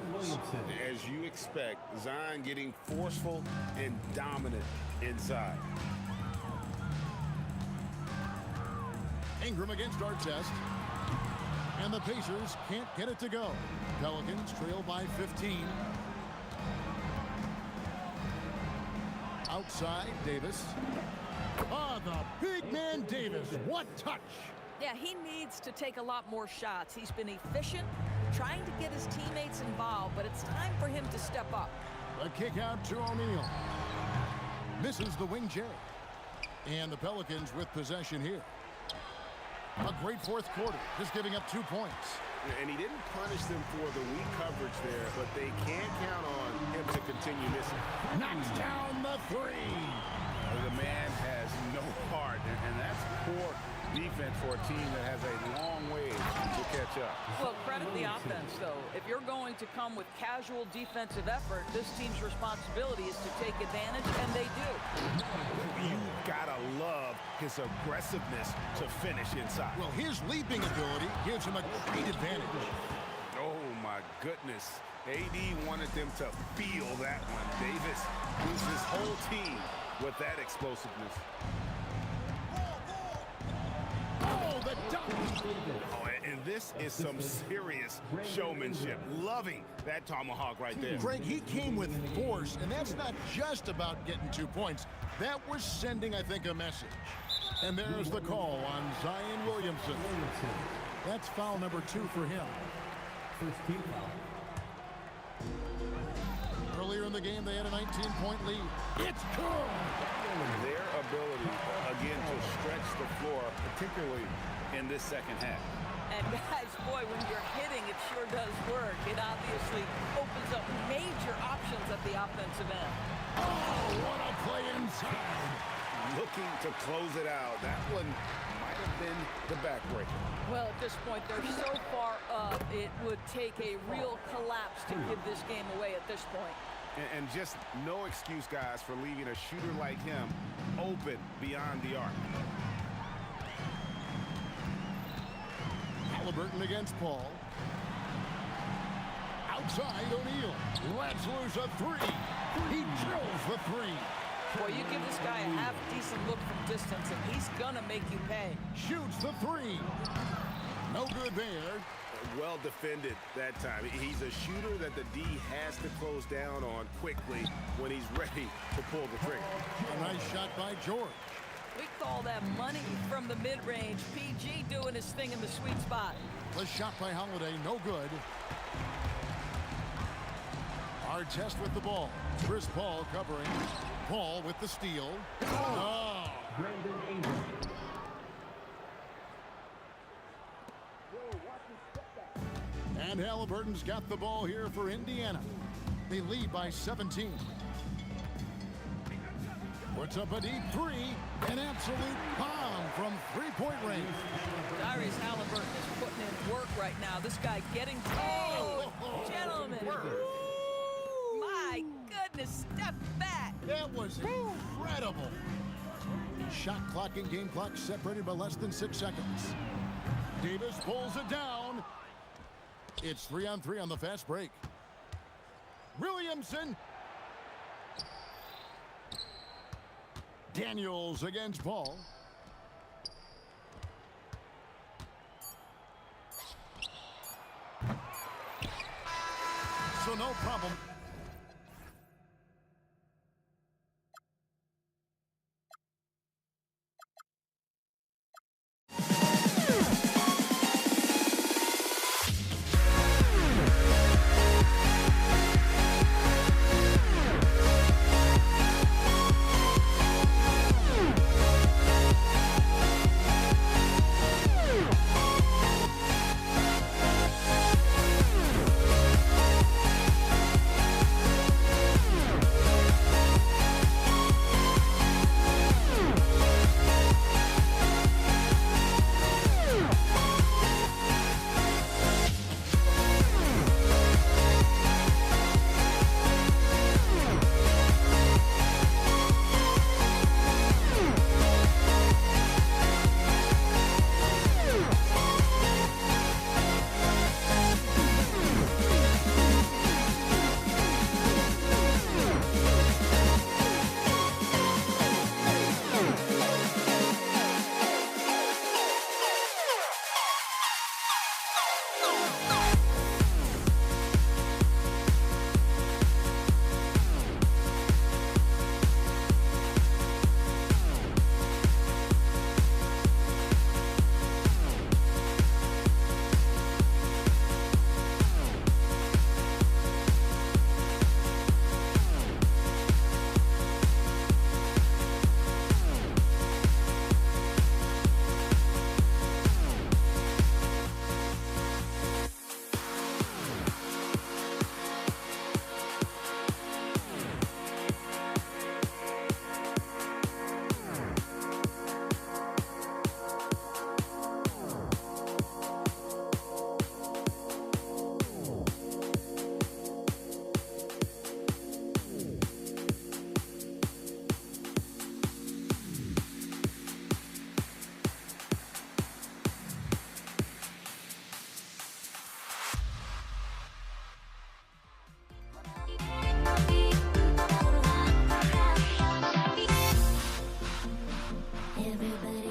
As you expect, Zion getting forceful and dominant inside. Ingram against Artest. And the Pacers can't get it to go. Pelicans trail by 15. Outside, Davis. Ah, the big man Davis. What touch! Yeah, he needs to take a lot more shots. He's been efficient, trying to get his teammates involved, but it's time for him to step up. A kick out to O'Neal. Misses the wing J. And the Pelicans with possession here. A great fourth quarter, just giving up 2 points. And he didn't punish them for the weak coverage there, but they can't count on him to continue missing. Knocks down the three. The man has no heart, and that's poor defense for a team that has a long way to catch up. Well, credit the offense, though. If you're going to come with casual defensive effort, this team's responsibility is to take advantage, and they do. You gotta love his aggressiveness to finish inside. Well, his leaping ability gives him a great advantage. Oh, my goodness. AD wanted them to feel that one. Davis used his whole team with that explosiveness. Oh, the dunk! Oh, and this is some serious showmanship. Loving that tomahawk right there. Greg, he came with force, and that's not just about getting 2 points. That was sending, I think, a message. And there's the call on Zion Williamson. That's foul number 2 for him. First team foul. Earlier in the game, they had a 19-point lead. It's good! Their ability, again, to stretch the floor, particularly in this second half. And guys, boy, when you're hitting, it sure does work. It obviously opens up major options at the offensive end. Oh, what a play inside! Looking to close it out. That one might have been the backbreaker. Well, at this point, they're so far up, it would take a real collapse to give this game away at this point. And just no excuse, guys, for leaving a shooter like him open beyond the arc. Halliburton against Paul. Outside, O'Neal. Lets loose a three. He drills the three. Boy, you give this guy a half-decent look from distance, and he's gonna make you pay. Shoots the three. No good there. Well defended that time. He's a shooter that the D has to close down on quickly when he's ready to pull the trigger. A nice shot by George. We call that money from the mid-range. PG doing his thing in the sweet spot. The shot by Holiday, no good. Artest with the ball. Chris Paul covering. Paul with the steal. Oh! Brandon Ingram. And Halliburton's got the ball here for Indiana. They lead by 17. Puts up a deep three. An absolute bomb from three-point range. Darius Halliburton is putting in work right now. This guy getting... Oh, gentlemen. Woo! My goodness, step back. That was incredible. Shot clock and game clock separated by less than 6 seconds. Davis pulls it down. It's 3-on-3 on the fast break. Williamson. Daniels against Paul. So no problem.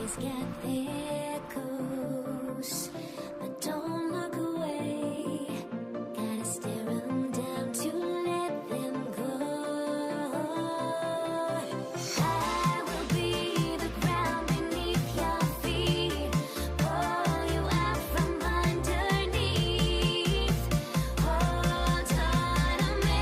Everybody's got their goals, but don't look away. Gotta stare them down to let them go. I will be the ground beneath your feet, pull you out from underneath. Hold on to me.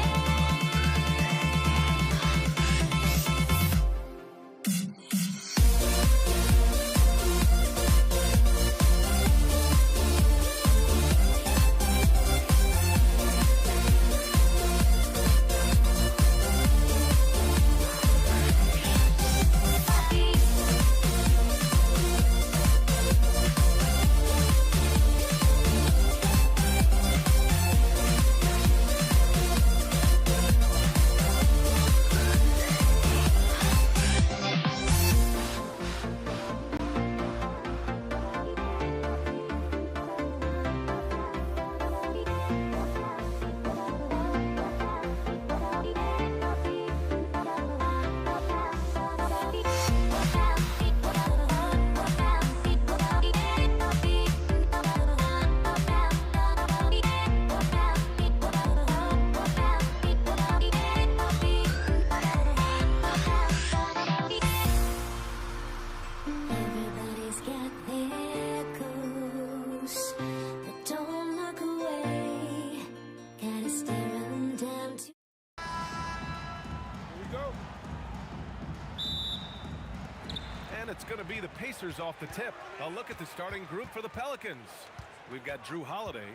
Everybody's got their goals, but don't look away. Gotta stare them down to. Here we go. And it's going to be the Pacers off the tip. A look at the starting group for the Pelicans. We've got Drew Holiday,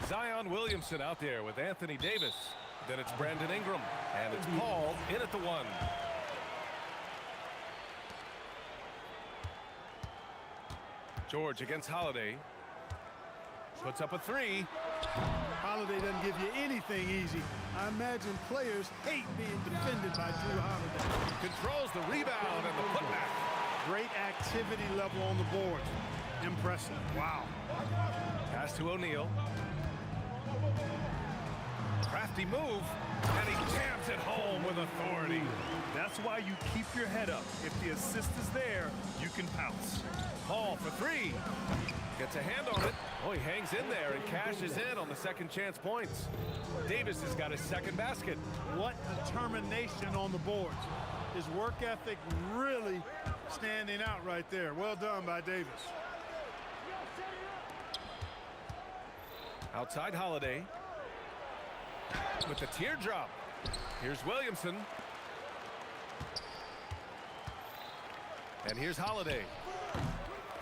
Zion Williamson out there with Anthony Davis. Then it's Brandon Ingram, and it's Paul in at the 1. George against Holiday. Puts up a 3. Holiday doesn't give you anything easy. I imagine players hate being defended by Drew Holiday. Controls the rebound and the putback. Great activity level on the board. Impressive. Wow. Pass to O'Neal. Crafty move, and he jams it home with authority. That's why you keep your head up. If the assist is there, you can pounce. Paul for 3. Gets a hand on it. Oh, he hangs in there and cashes in on the second chance points. Davis has got his second basket. What determination on the boards. His work ethic really standing out right there. Well done by Davis. Outside Holiday. With the teardrop. Here's Williamson. And here's Holiday.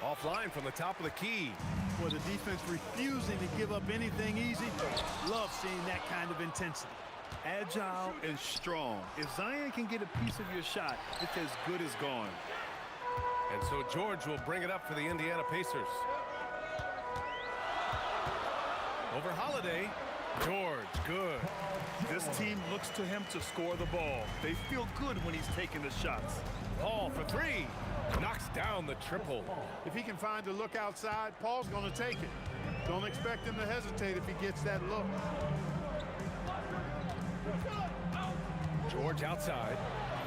Offline from the top of the key. Boy, the defense refusing to give up anything easy. Love seeing that kind of intensity. Agile and strong. If Zion can get a piece of your shot, it's as good as gone. And so George will bring it up for the Indiana Pacers. Over Holiday. George, good. This team looks to him to score the ball. They feel good when he's taking the shots. Paul for 3. Knocks down the triple. If he can find a look outside, Paul's going to take it. Don't expect him to hesitate if he gets that look. George outside.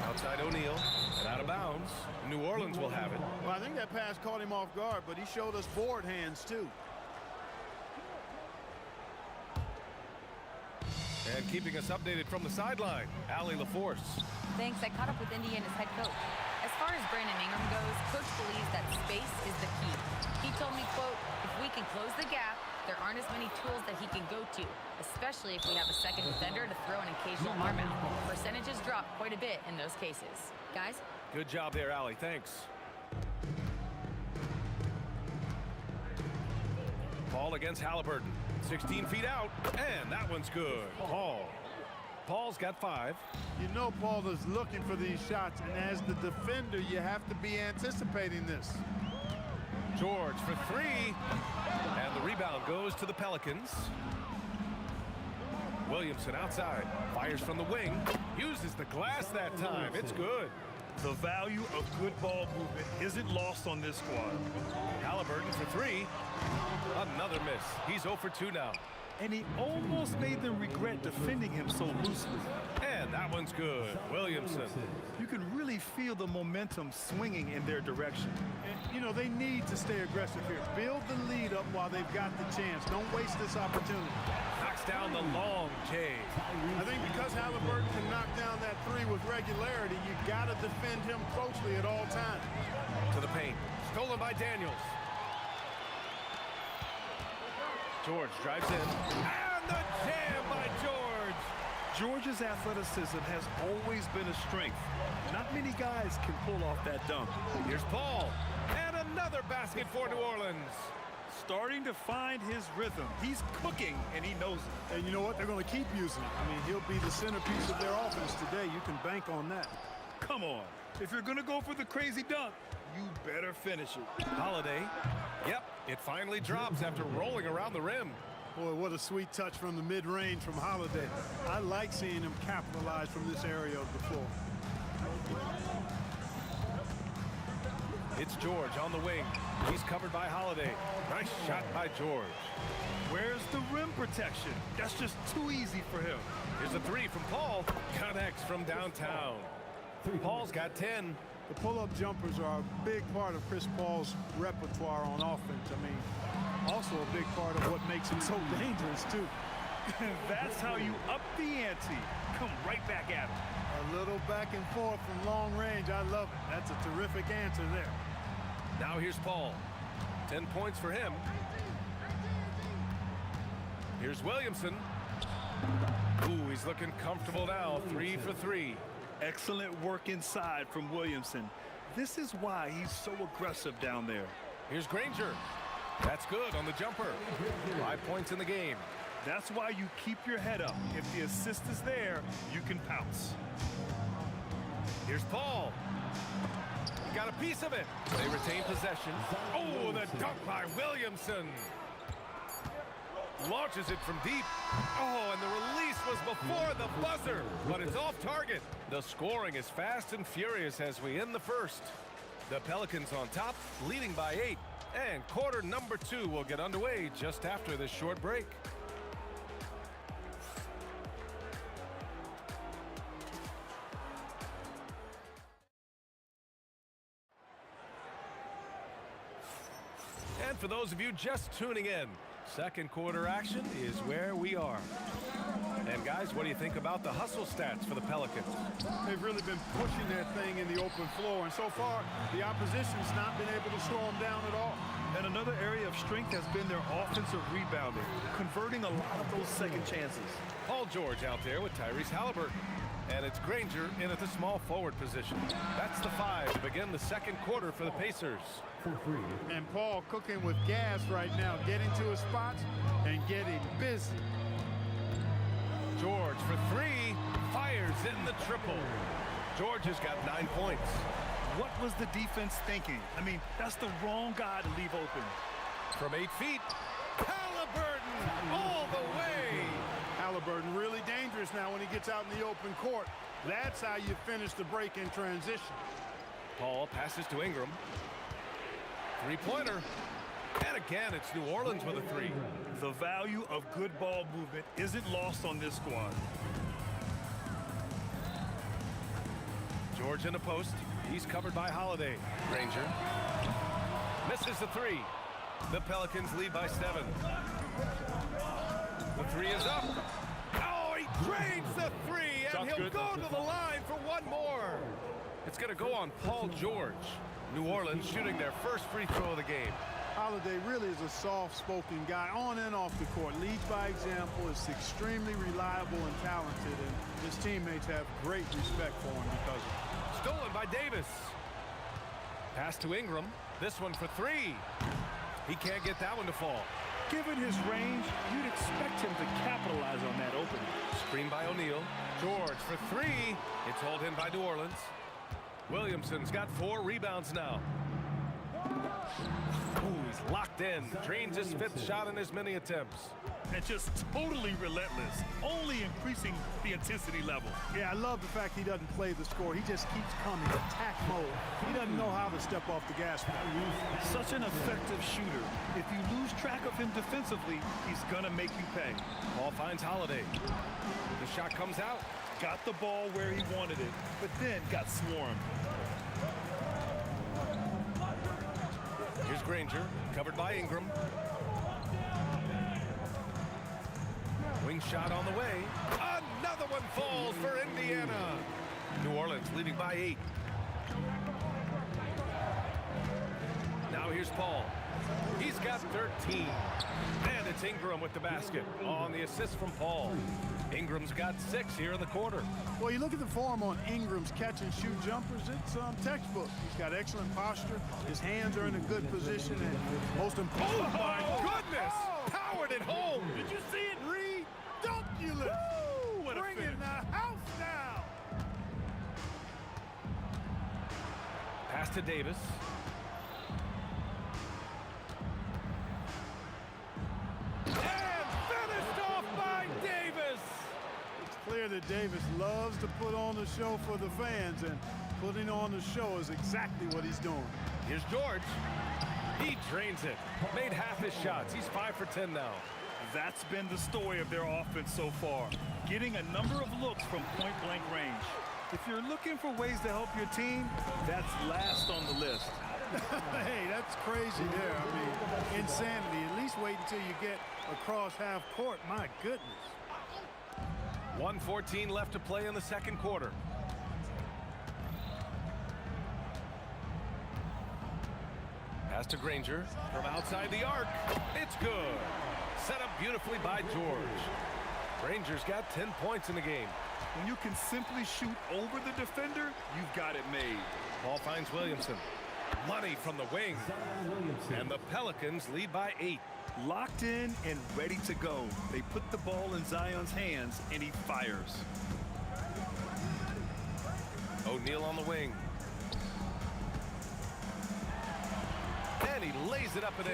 Outside O'Neal. And out of bounds. New Orleans will have it. Well, I think that pass caught him off guard, but he showed us board hands too. And keeping us updated from the sideline, Allie LaForce. Thanks. I caught up with Indiana's head coach. As far as Brandon Ingram goes, coach believes that space is the key. He told me, quote, if we can close the gap, there aren't as many tools that he can go to, especially if we have a second defender to throw an occasional arm out. Percentages drop quite a bit in those cases. Guys? Good job there, Allie. Thanks. Paul against Halliburton. 16 feet out, and that one's good. Paul's got 5. You know Paul is looking for these shots, and as the defender, you have to be anticipating this. George for 3, and the rebound goes to the Pelicans. Williamson outside, fires from the wing, uses the glass that time. It's good. The value of good ball movement isn't lost on this squad. Halliburton for 3. Another miss. He's 0 for 2 now. And he almost made them regret defending him so loosely. And that one's good. Williamson. You can really feel the momentum swinging in their direction. And, you know, they need to stay aggressive here. Build the lead up while they've got the chance. Don't waste this opportunity. Knocks down the long J. I think because Halliburton can knock down that three with regularity, you got to defend him closely at all times. To the paint. Stolen by Daniels. George drives in. And the jam by George. George's athleticism has always been a strength. Not many guys can pull off that dunk. Here's Paul. And another basket for New Orleans. Starting to find his rhythm. He's cooking, and he knows it. And you know what? They're going to keep using it. I mean, he'll be the centerpiece of their offense today. You can bank on that. Come on. If you're going to go for the crazy dunk, you better finish it. Holiday. Yep, it finally drops after rolling around the rim. Boy, what a sweet touch from the mid-range from Holiday. I like seeing him capitalize from this area of the floor. It's George on the wing. He's covered by Holiday. Nice shot by George. Where's the rim protection? That's just too easy for him. Here's a three from Paul. Connects from downtown. Paul's got 10. The pull-up jumpers are a big part of Chris Paul's repertoire on offense. I mean, also a big part of what makes him so dangerous, too. That's how you up the ante. Come right back at him. A little back and forth from long range. I love it. That's a terrific answer there. Now here's Paul. 10 points for him. Here's Williamson. Ooh, he's looking comfortable now. 3 for 3. Excellent work inside from Williamson. This is why he's so aggressive down there. Here's Granger. That's good on the jumper. 5 points in the game. That's why you keep your head up. If the assist is there, you can pounce. Here's Paul. He got a piece of it. They retain possession. Oh, the dunk by Williamson. Launches it from deep. Oh, and the release was before the buzzer, but it's off target. The scoring is fast and furious as we end the first. The Pelicans on top, leading by 8. And quarter number 2 will get underway just after this short break. And for those of you just tuning in, second quarter action is where we are. And guys, what do you think about the hustle stats for the Pelicans? They've really been pushing their thing in the open floor, and so far the opposition's not been able to slow them down at all. And another area of strength has been their offensive rebounding, converting a lot of those second chances. Paul George out there with Tyrese Halliburton. And it's Granger in at the small forward position. That's the 5 to begin the second quarter for the Pacers. And Paul cooking with gas right now, getting to his spots and getting busy. George for 3, fires in the triple. George has got 9 points. What was the defense thinking? I mean, that's the wrong guy to leave open. From 8 feet, Halliburton all the way. Halliburton really dangerous now when he gets out in the open court. That's how you finish the break in transition. Paul passes to Ingram. Three-pointer. And again, it's New Orleans with a 3. The value of good ball movement isn't lost on this squad. George in the post. He's covered by Holiday. Granger misses the 3. The Pelicans lead by 7. The 3 is up. Oh, he drains the 3, and he'll go to the line for one more. It's going to go on Paul George. New Orleans shooting their first free throw of the game. Holiday really is a soft-spoken guy on and off the court. Leads by example, is extremely reliable and talented, and his teammates have great respect for him because of it. Stolen by Davis. Pass to Ingram. This one for 3. He can't get that one to fall. Given his range, you'd expect him to capitalize on that opening. Screen by O'Neal. George for 3. It's hauled in by New Orleans. Williamson's got 4 rebounds now. Ooh, he's locked in. Drains his 5th shot in as many attempts. And just totally relentless, only increasing the intensity level. Yeah, I love the fact he doesn't play the score. He just keeps coming, attack mode. He doesn't know how to step off the gas pedal. Such an effective shooter. If you lose track of him defensively, he's gonna make you pay. Ball finds Holiday. The shot comes out. got the ball where he wanted it, but then got swarmed. Here's Granger, covered by Ingram. Wing shot on the way. Another one falls for Indiana. New Orleans leading by 8. Now here's Paul. He's got 13. And it's Ingram with the basket on the assist from Paul. Ingram's got 6 here in the quarter. Well, you look at the form on Ingram's catch-and-shoot jumpers, it's textbook. He's got excellent posture. His hands are in a good position. And most important, Oh, my goodness! Powered it home! Did you see it? Redunculous! What a Bringing finish. the house down! Pass to Davis. And finished off by Davis! It's clear that Davis loves to put on the show for the fans, and putting on the show is exactly what he's doing. Here's George. He drains it. Made half his shots. He's 5 for 10 now. That's been the story of their offense so far, getting a number of looks from point-blank range. If you're looking for ways to help your team, that's last on the list. Hey, that's crazy there. I mean, insanity. At least wait until you get across half court. My goodness. 1:14 left to play in the second quarter. Pass to Granger from outside the arc. It's good. Set up beautifully by George. Granger's got 10 points in the game. When you can simply shoot over the defender, you've got it made. Ball finds Williamson. Money from the wing. And the Pelicans lead by 8. Locked in and ready to go. They put the ball in Zion's hands, and he fires. O'Neal on the wing. And he lays it up and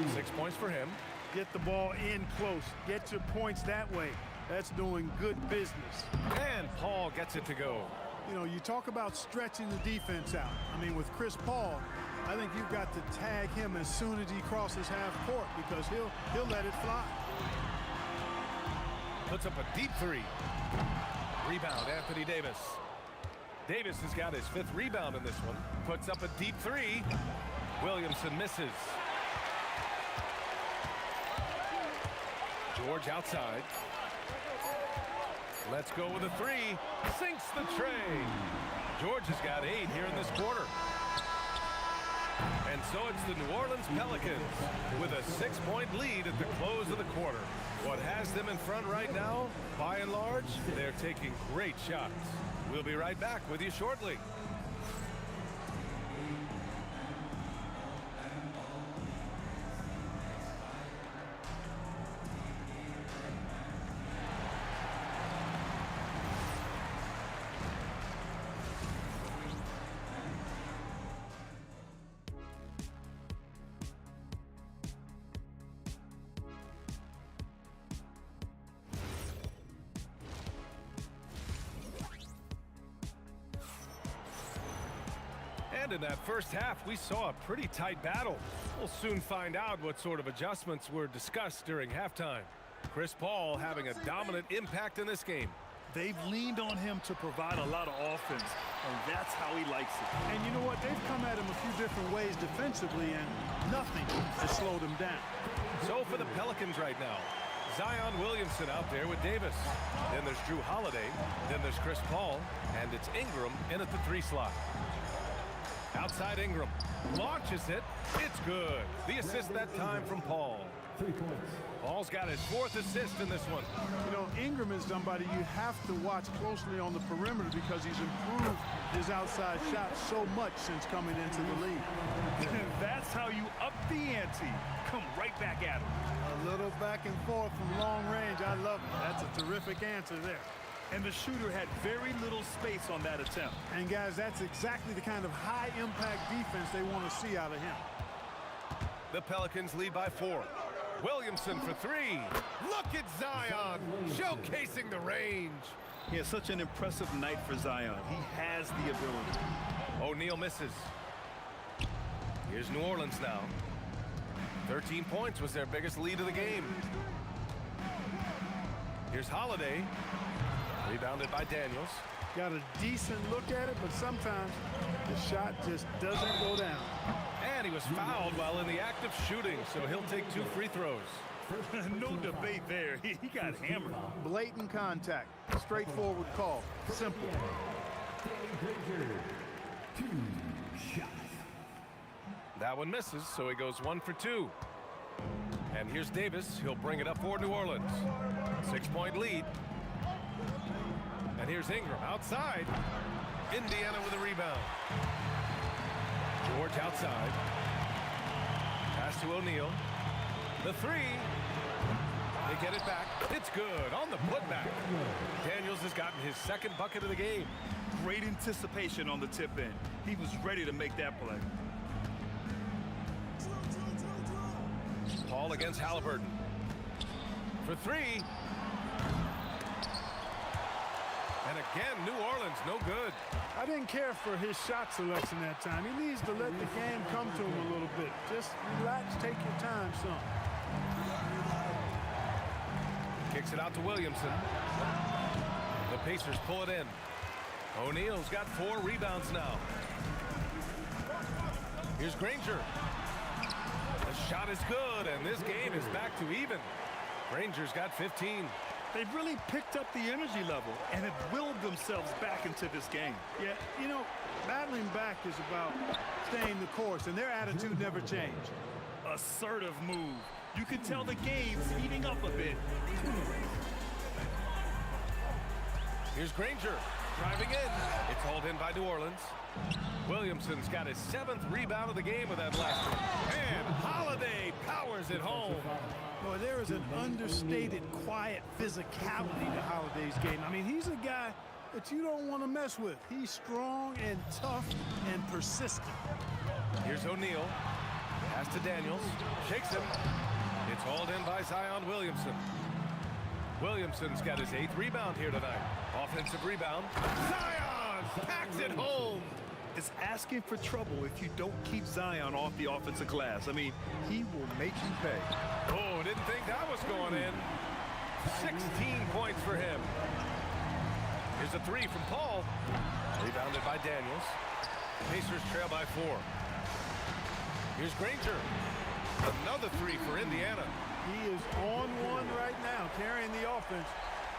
in. 6 points for him. Get the ball in close. Get your points that way. That's doing good business. And Paul gets it to go. You know, you talk about stretching the defense out. I mean, with Chris Paul, I think you've got to tag him as soon as he crosses half court because he'll let it fly. Puts up a deep 3. Rebound, Anthony Davis. Davis has got his 5th rebound in this one. Puts up a deep 3. Williamson misses. George outside. Let's go with a 3. Sinks the tray. George has got 8 here in this quarter. And so it's the New Orleans Pelicans with a 6-point lead at the close of the quarter. What has them in front right now, by and large, they're taking great shots. We'll be right back with you shortly. And in that first half, we saw a pretty tight battle. We'll soon find out what sort of adjustments were discussed during halftime. Chris Paul having a dominant impact in this game. They've leaned on him to provide a lot of offense, and that's how he likes it. And you know what? They've come at him a few different ways defensively, and nothing has slowed him down. So for the Pelicans right now, Zion Williamson out there with Davis. Then there's Drew Holiday. Then there's Chris Paul. And it's Ingram in at the 3 slot. Outside Ingram. Launches it. It's good. The assist that time from Paul. 3 points. Paul's got his 4th assist in this one. You know, Ingram is somebody you have to watch closely on the perimeter because he's improved his outside shot so much since coming into the league. That's how you up the ante. Come right back at him. A little back and forth from long range. I love it. That's a terrific answer there. And the shooter had very little space on that attempt. And guys, that's exactly the kind of high-impact defense they want to see out of him. The Pelicans lead by 4. Williamson for 3. Look at Zion showcasing the range. He has such an impressive night for Zion. He has the ability. O'Neal misses. Here's New Orleans now. 13 points was their biggest lead of the game. Here's Holiday. Rebounded by Daniels. Got a decent look at it, but sometimes the shot just doesn't go down. And he was fouled while in the act of shooting, so he'll take 2 free throws. No debate there. He got hammered. Blatant contact. Straightforward call. Simple. That one misses, so he goes 1 for 2. And here's Davis. He'll bring it up for New Orleans. 6-point lead. And here's Ingram outside. Indiana with a rebound. George outside. Pass to O'Neal. The 3. They get it back. It's good on the putback. Daniels has gotten his 2nd bucket of the game. Great anticipation on the tip in. He was ready to make that play. Paul against Halliburton. For 3. And again, New Orleans, no good. I didn't care for his shot selection that time. He needs to let the game come to him a little bit. Just relax, take your time, son. Kicks it out to Williamson. The Pacers pull it in. O'Neal's got 4 rebounds now. Here's Granger. The shot is good, and this game is back to even. Granger's got 15. They've really picked up the energy level and have willed themselves back into this game. Yeah, you know, battling back is about staying the course, and their attitude never changed. Assertive move. You can tell the game's heating up a bit. Here's Granger driving in. It's hauled in by New Orleans. Williamson's got his 7th rebound of the game with that last one. And Holiday powers it home. Boy, there is an understated, quiet physicality to Holiday's game. I mean, he's a guy that you don't want to mess with. He's strong and tough and persistent. Here's O'Neal. Pass to Daniels. Shakes him. It's hauled in by Zion Williamson. Williamson's got his 8th rebound here tonight. Offensive rebound. Zion packs it home. It's asking for trouble if you don't keep Zion off the offensive glass. I mean, he will make you pay. Oh, didn't think that was going in. 16 points for him. Here's a 3 from Paul. Rebounded by Daniels. Pacers trail by 4. Here's Granger. Another 3 for Indiana. He is on one right now, carrying the offense.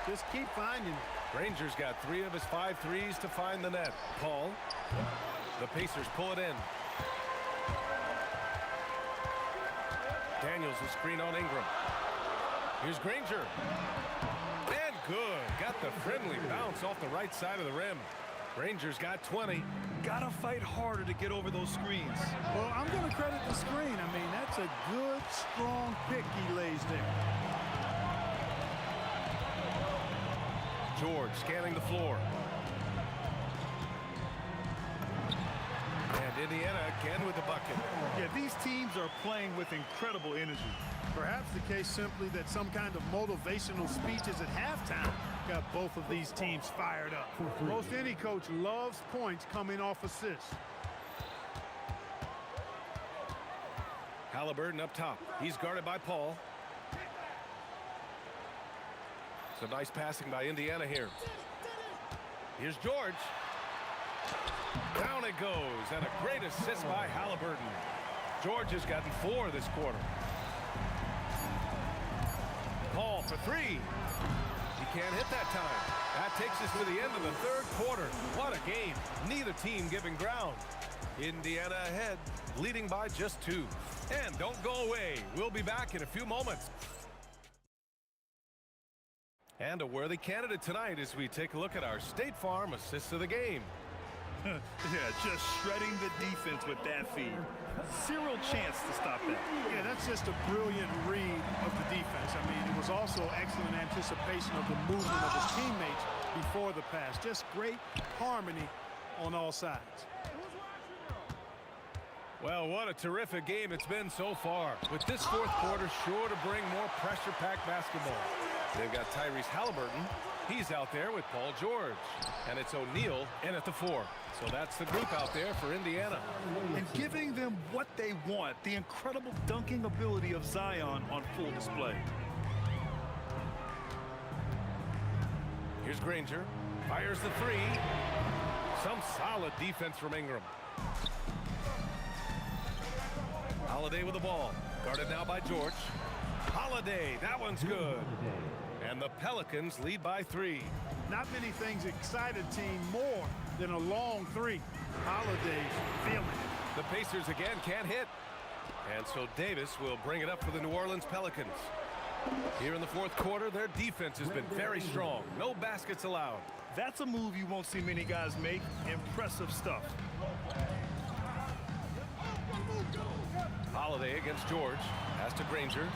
Just keep finding it. Granger's got 3 of his 5 threes to find the net. Paul. The Pacers pull it in. Daniels will screen on Ingram. Here's Granger. And good. Got the friendly bounce off the right side of the rim. Granger's got 20. Gotta fight harder to get over those screens. Well, I'm gonna credit the screen. I mean, that's a good, strong pick he lays there. George scanning the floor. And Indiana again with the bucket. Yeah, these teams are playing with incredible energy. Perhaps the case simply that some kind of motivational speeches at halftime got both of these teams fired up. Most any coach loves points coming off assists. Halliburton up top. He's guarded by Paul. Some nice passing by Indiana here. Here's George. Down it goes, and a great assist by Halliburton. George has gotten 4 this quarter. Paul for 3. He can't hit that time. That takes us to the end of the 3rd quarter. What a game. Neither team giving ground. Indiana ahead, leading by just 2. And don't go away. We'll be back in a few moments. And a worthy candidate tonight as we take a look at our State Farm assists of the game. Yeah, just shredding the defense with that feed. Zero chance to stop that. Yeah, that's just a brilliant read of the defense. I mean, it was also excellent anticipation of the movement of his teammates before the pass. Just great harmony on all sides. Well, what a terrific game it's been so far. With this 4th quarter sure to bring more pressure-packed basketball. They've got Tyrese Halliburton. He's out there with Paul George. And it's O'Neal in at the 4. So that's the group out there for Indiana. And giving them what they want, the incredible dunking ability of Zion on full display. Here's Granger. Fires the three. Some solid defense from Ingram. Holiday with the ball. Guarded now by George. Holiday, that one's good. And the Pelicans lead by 3. Not many things excite a team more than a long three. Holiday's feeling it. The Pacers again can't hit. And so Davis will bring it up for the New Orleans Pelicans. Here in the fourth quarter, their defense has been very strong. No baskets allowed. That's a move you won't see many guys make. Impressive stuff. Holiday against George. Pass to Granger.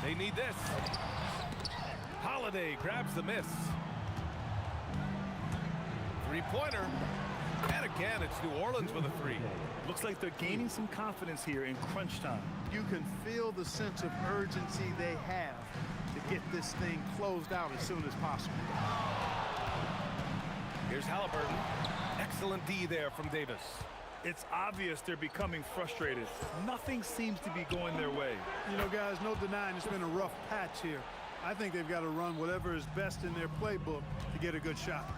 They need this. Holiday grabs the miss. Three-pointer. And again, it's New Orleans with a 3. Looks like they're gaining some confidence here in crunch time. You can feel the sense of urgency they have to get this thing closed out as soon as possible. Here's Halliburton. Excellent D there from Davis. It's obvious they're becoming frustrated. Nothing seems to be going their way. You know, guys, no denying it's been a rough patch here. I think they've got to run whatever is best in their playbook to get a good shot.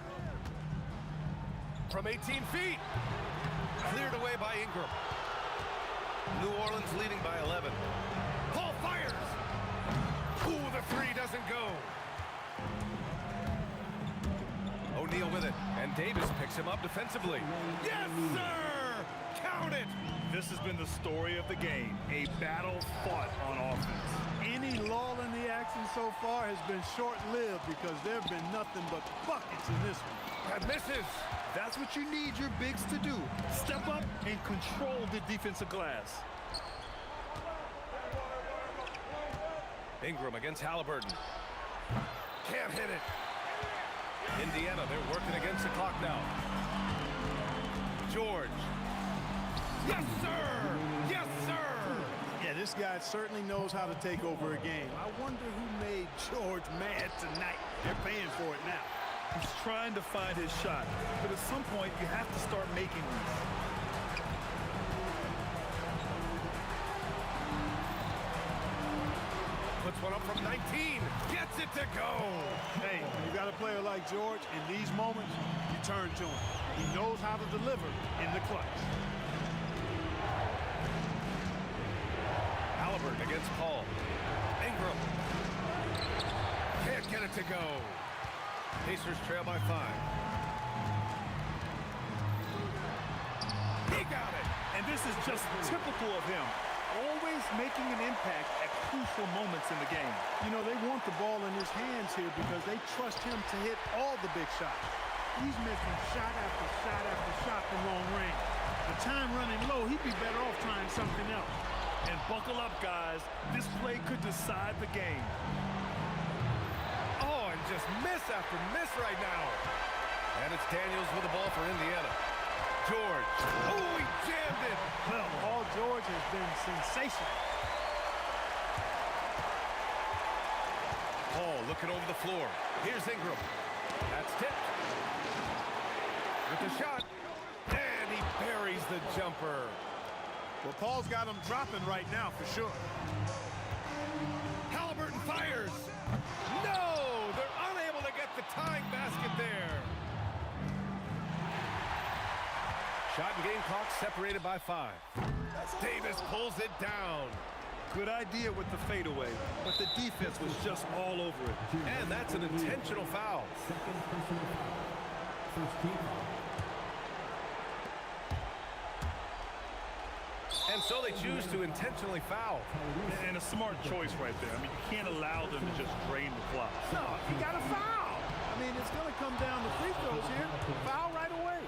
From 18 feet. Cleared away by Ingram. New Orleans leading by 11. Paul fires. Ooh, the 3 doesn't go. O'Neal with it. And Davis picks him up defensively. Yes, sir! Count it! This has been the story of the game. A battle fought on offense. Any lull in the action so far has been short-lived because there have been nothing but buckets in this one. That misses. That's what you need your bigs to do. Step up and control the defensive glass. Ingram against Halliburton. Can't hit it. Indiana, they're working against the clock now. George. Yes, sir! Yes, sir! Yeah, this guy certainly knows how to take over a game. I wonder who made George mad tonight. They're paying for it now. He's trying to find his shot, but at some point you have to start making these. Puts one up from 19. Gets it to go. Hey, you got a player like George, in these moments, you turn to him. He knows how to deliver in the clutch. Halliburton against Paul. Ingram. Can't get it to go. Pacers trail by 5. He got it. And this is just typical of him. Always making an impact at crucial moments in the game. You know, they want the ball in his hands here because they trust him to hit all the big shots. He's missing shot after shot after shot from long range. The time running low, he'd be better off trying something else. And buckle up, guys. This play could decide the game. Oh, and just miss after miss right now. And it's Daniels with the ball for Indiana. George. Oh, he jammed it. Well, Paul George has been sensational. Paul looking over the floor. Here's Ingram. That's tipped. With the shot. And he buries the jumper. Well, Paul's got him dropping right now for sure. Halliburton fires. No! They're unable to get the tying basket there. Shot and game clock separated by 5. Davis pulls it down. Good idea with the fadeaway, but the defense was just all over it. And that's an intentional foul. Second personal foul. First team foul. And so they choose to intentionally foul. And a smart choice right there. I mean, you can't allow them to just drain the clock. No, you got to foul. I mean, it's going to come down to free throws here. Foul right away.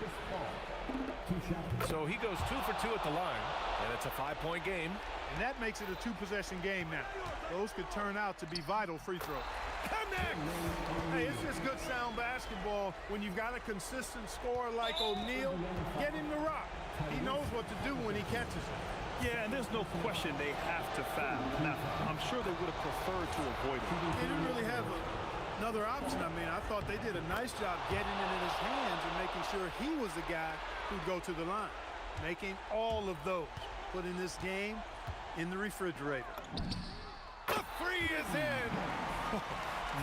So he goes 2 for 2 at the line, and it's a 5-point game. And that makes it a 2-possession game now. Those could turn out to be vital free throws. Connect! Hey, it's just good sound basketball when you've got a consistent scorer like O'Neal. Get him the rock. He knows what to do when he catches it. Yeah, and there's no question they have to foul. Now, I'm sure they would have preferred to avoid it. They didn't really have another option. I mean, I thought they did a nice job getting it in his hands and making sure he was the guy who'd go to the line. Making all of those. Putting this game in the refrigerator. The 3 is in!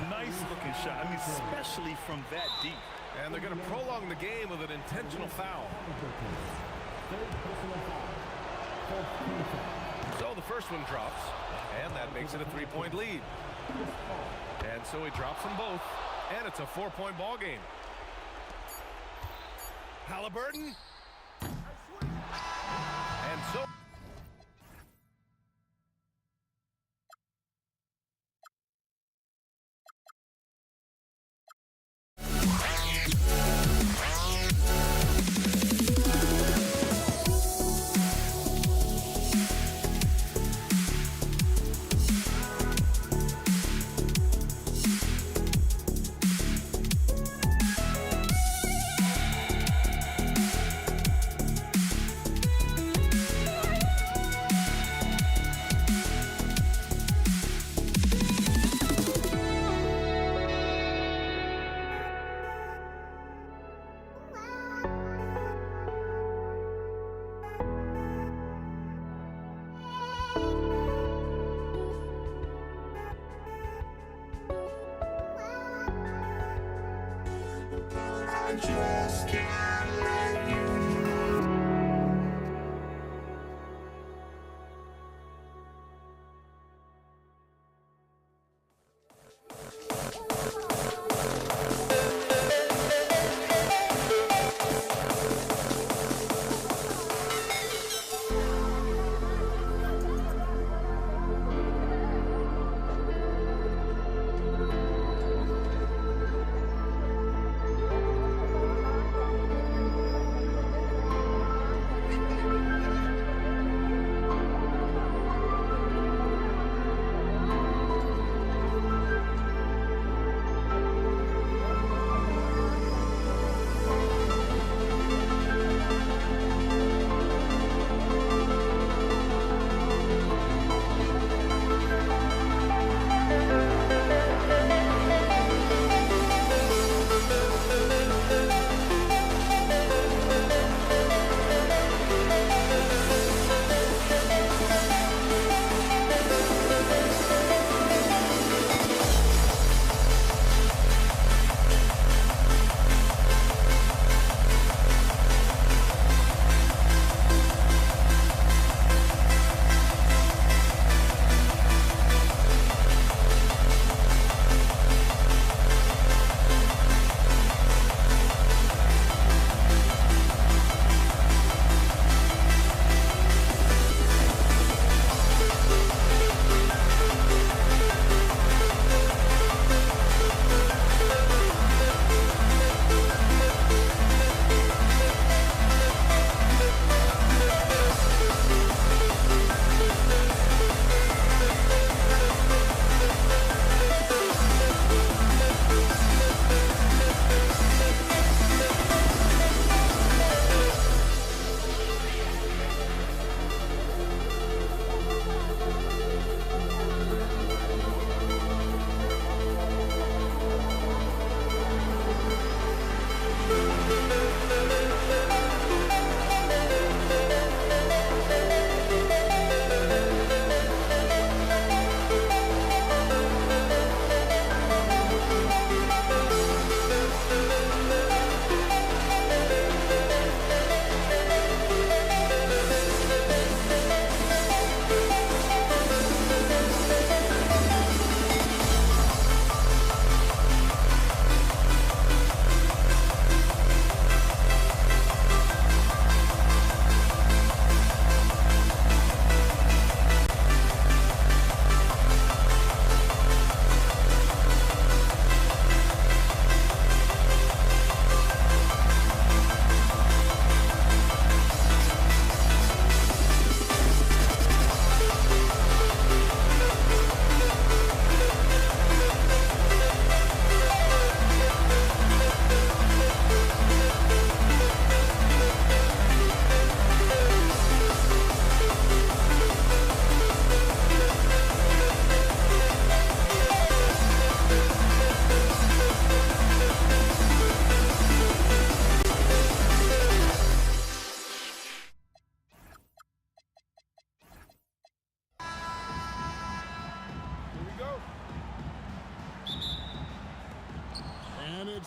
Nice looking shot. I mean, especially from that deep. And they're going to prolong the game with an intentional foul. So the first one drops, and that makes it a 3-point lead. And so he drops them both, and it's a 4-point ball game. Halliburton. And so...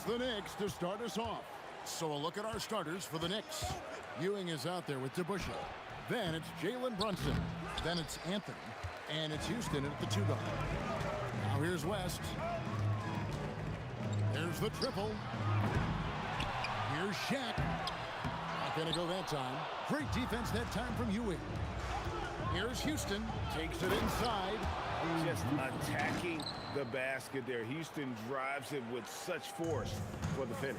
the Knicks to start us off. So a look at our starters for the Knicks. Ewing is out there with DeBusschere. Then it's Jalen Brunson. Then it's Anthony. And it's Houston at the 2 guard. Now here's West. There's the triple. Here's Shaq. Not going to go that time. Great defense that time from Ewing. Here's Houston. Takes it inside. Just attacking the basket there. Houston drives it with such force for the finish.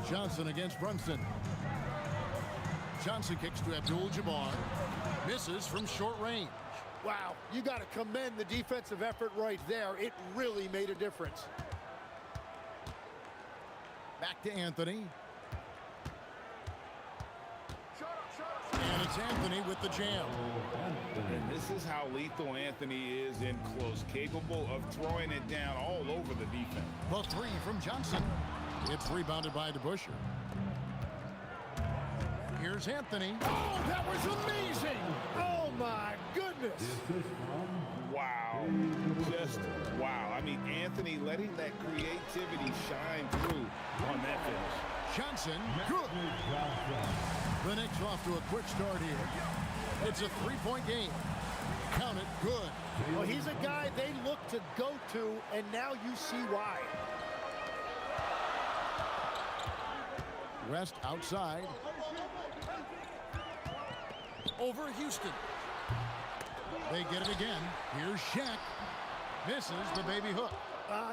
Johnson against Brunson. Johnson kicks to Abdul-Jabbar. Misses from short range. Wow, you got to commend the defensive effort right there. It really made a difference. Back to Anthony. And it's Anthony with the jam. And this is how lethal Anthony is in close, capable of throwing it down all over the defense. The 3 from Johnson. It's rebounded by DeBusschere. Here's Anthony. Oh, that was amazing! Oh, my goodness! Wow. Just wow. I mean, Anthony letting that creativity shine through on that finish. Johnson, good. The Knicks off to a quick start here. It's a 3-point game. Count it, good. Well, he's a guy they look to go to, and now you see why. West outside. Over Houston. They get it again. Here's Shaq. Misses the baby hook.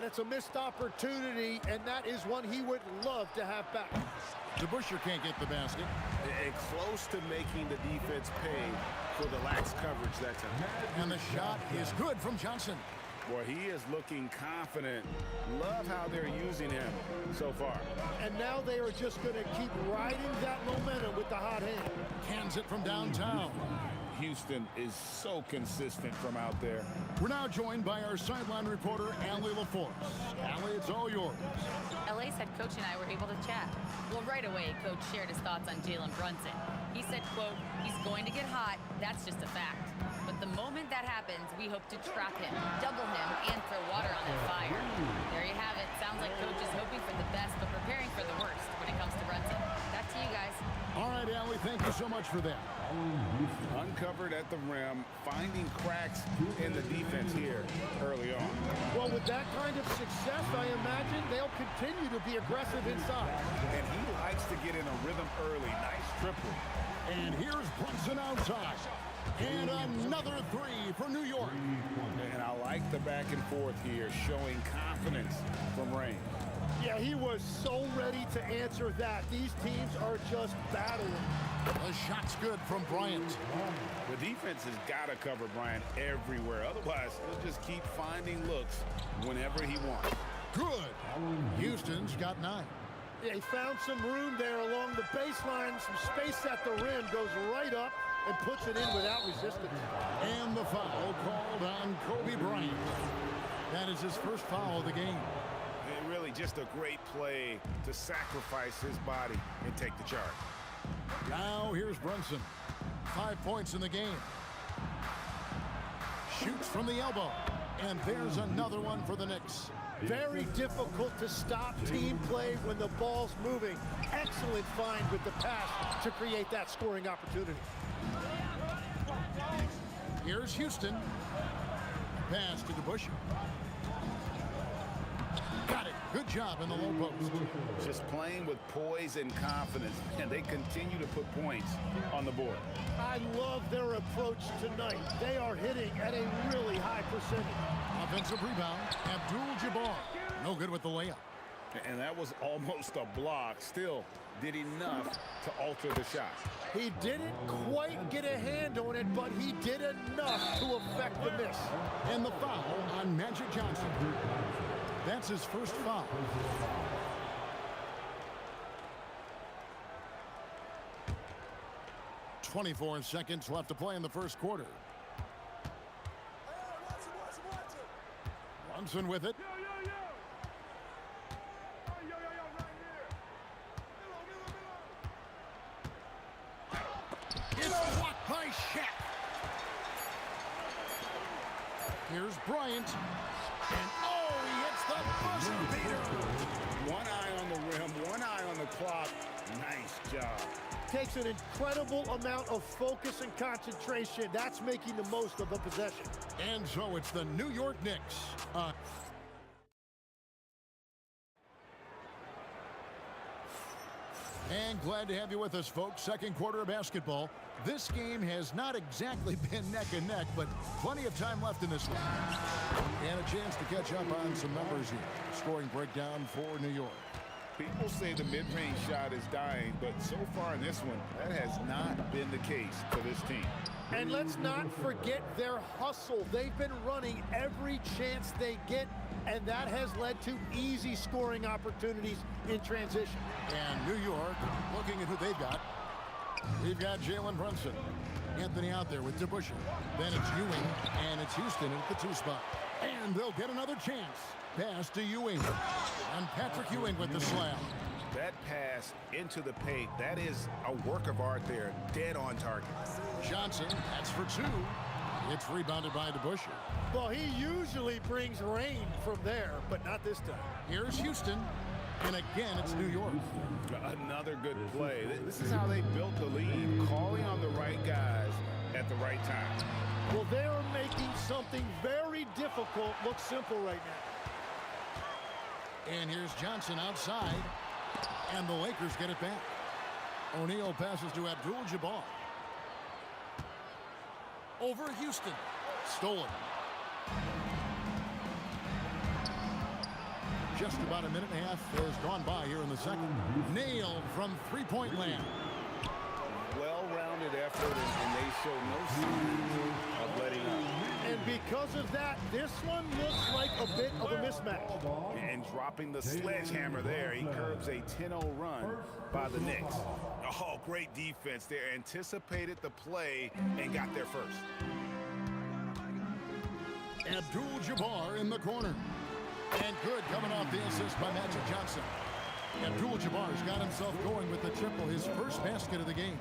That's a missed opportunity, and that is one he would love to have back. DeBusschere can't get the basket. And close to making the defense pay for the lax coverage that time. And the shot is good from Johnson. Boy, he is looking confident. Love how they're using him so far. And now they are just going to keep riding that momentum with the hot hand. Cans it from downtown. Houston is so consistent from out there. We're now joined by our sideline reporter, Allie LaForce. Allie, it's all yours. LA's head coach and I were able to chat. Well, right away, Coach shared his thoughts on Jalen Brunson. He said, quote, he's going to get hot. That's just a fact. But the moment that happens, we hope to trap him, double him, and throw water on that fire. There you have it. Sounds like Coach is hoping for the best, but preparing for the worst when it comes to Brunson. Back to you guys. All right, Allie, thank you so much for that. Uncovered at the rim, finding cracks in the defense here early on. Well, with that kind of success, I imagine they'll continue to be aggressive inside. And he likes to get in a rhythm early. Nice triple. And here's Brunson outside. And another 3 for New York. And I like the back and forth here, showing confidence from Rain. Yeah, he was so ready to answer that. These teams are just battling. The shot's good from Bryant. The defense has got to cover Bryant everywhere. Otherwise, he'll just keep finding looks whenever he wants. Good. Houston's got 9. Yeah, he found some room there along the baseline. Some space at the rim, goes right up and puts it in without resistance. And the foul called on Kobe Bryant. That is his first foul of the game. And really just a great play to sacrifice his body and take the charge. Now here's Brunson. 5 points in the game. Shoots from the elbow. And there's another one for the Knicks. Very difficult to stop team play when the ball's moving. Excellent find with the pass to create that scoring opportunity. Here's Houston. Pass to DeBusschere. Got it. Good job in the low post. Just playing with poise and confidence, and they continue to put points on the board. I love their approach tonight. They are hitting at a really high percentage. Offensive rebound. Abdul-Jabbar. No good with the layup. And that was almost a block. Still did enough to alter the shot. He didn't quite get a hand on it, but he did enough to affect the miss. And the foul on Magic Johnson. That's his first foul. "24 seconds left to play in the first quarter. Brunson with it. It's blocked by Shaq. Here's Bryant. And the buzzer beater. One eye on the rim, one eye on the clock. Nice job. Takes an incredible amount of focus and concentration. That's making the most of the possession. And so it's the New York Knicks. And glad to have you with us, folks. Second quarter of basketball. This game has not exactly been neck and neck, but plenty of time left in this one. And a chance to catch up on some numbers here. Scoring breakdown for New York. People say the mid-range shot is dying, but so far in this one, that has not been the case for this team. And let's not forget their hustle. They've been running every chance they get, and that has led to easy scoring opportunities in transition. And New York, looking at who they've got. We've got Jalen Brunson. Anthony out there with DeBusschere. Then it's Ewing, and it's Houston at the 2 spot. And they'll get another chance. Pass to Ewing. And Patrick Ewing with the slam. That pass into the paint, that is a work of art there. Dead on target. Johnson, that's for 2. It's rebounded by DeBusschere. Well, he usually brings rain from there, but not this time. Here's Houston. And again, it's New York. Another good play. This is how they built the lead, calling on the right guys at the right time. Well, they are making something very difficult look simple right now. And here's Johnson outside. And the Lakers get it back. O'Neal passes to Abdul-Jabbar. Over Houston. Stolen. Just about a minute and a half has gone by here in the second. Nailed from three-point land. Well-rounded effort, and they show no signs of letting up. And because of that, this one looks like a bit of a mismatch. And dropping the sledgehammer there, he curbs a 10-0 run by the Knicks. Oh, great defense there. Anticipated the play and got there first. Abdul-Jabbar in the corner. And good coming off the assist by Magic Johnson. Abdul-Jabbar's got himself going with the triple, his first basket of the game.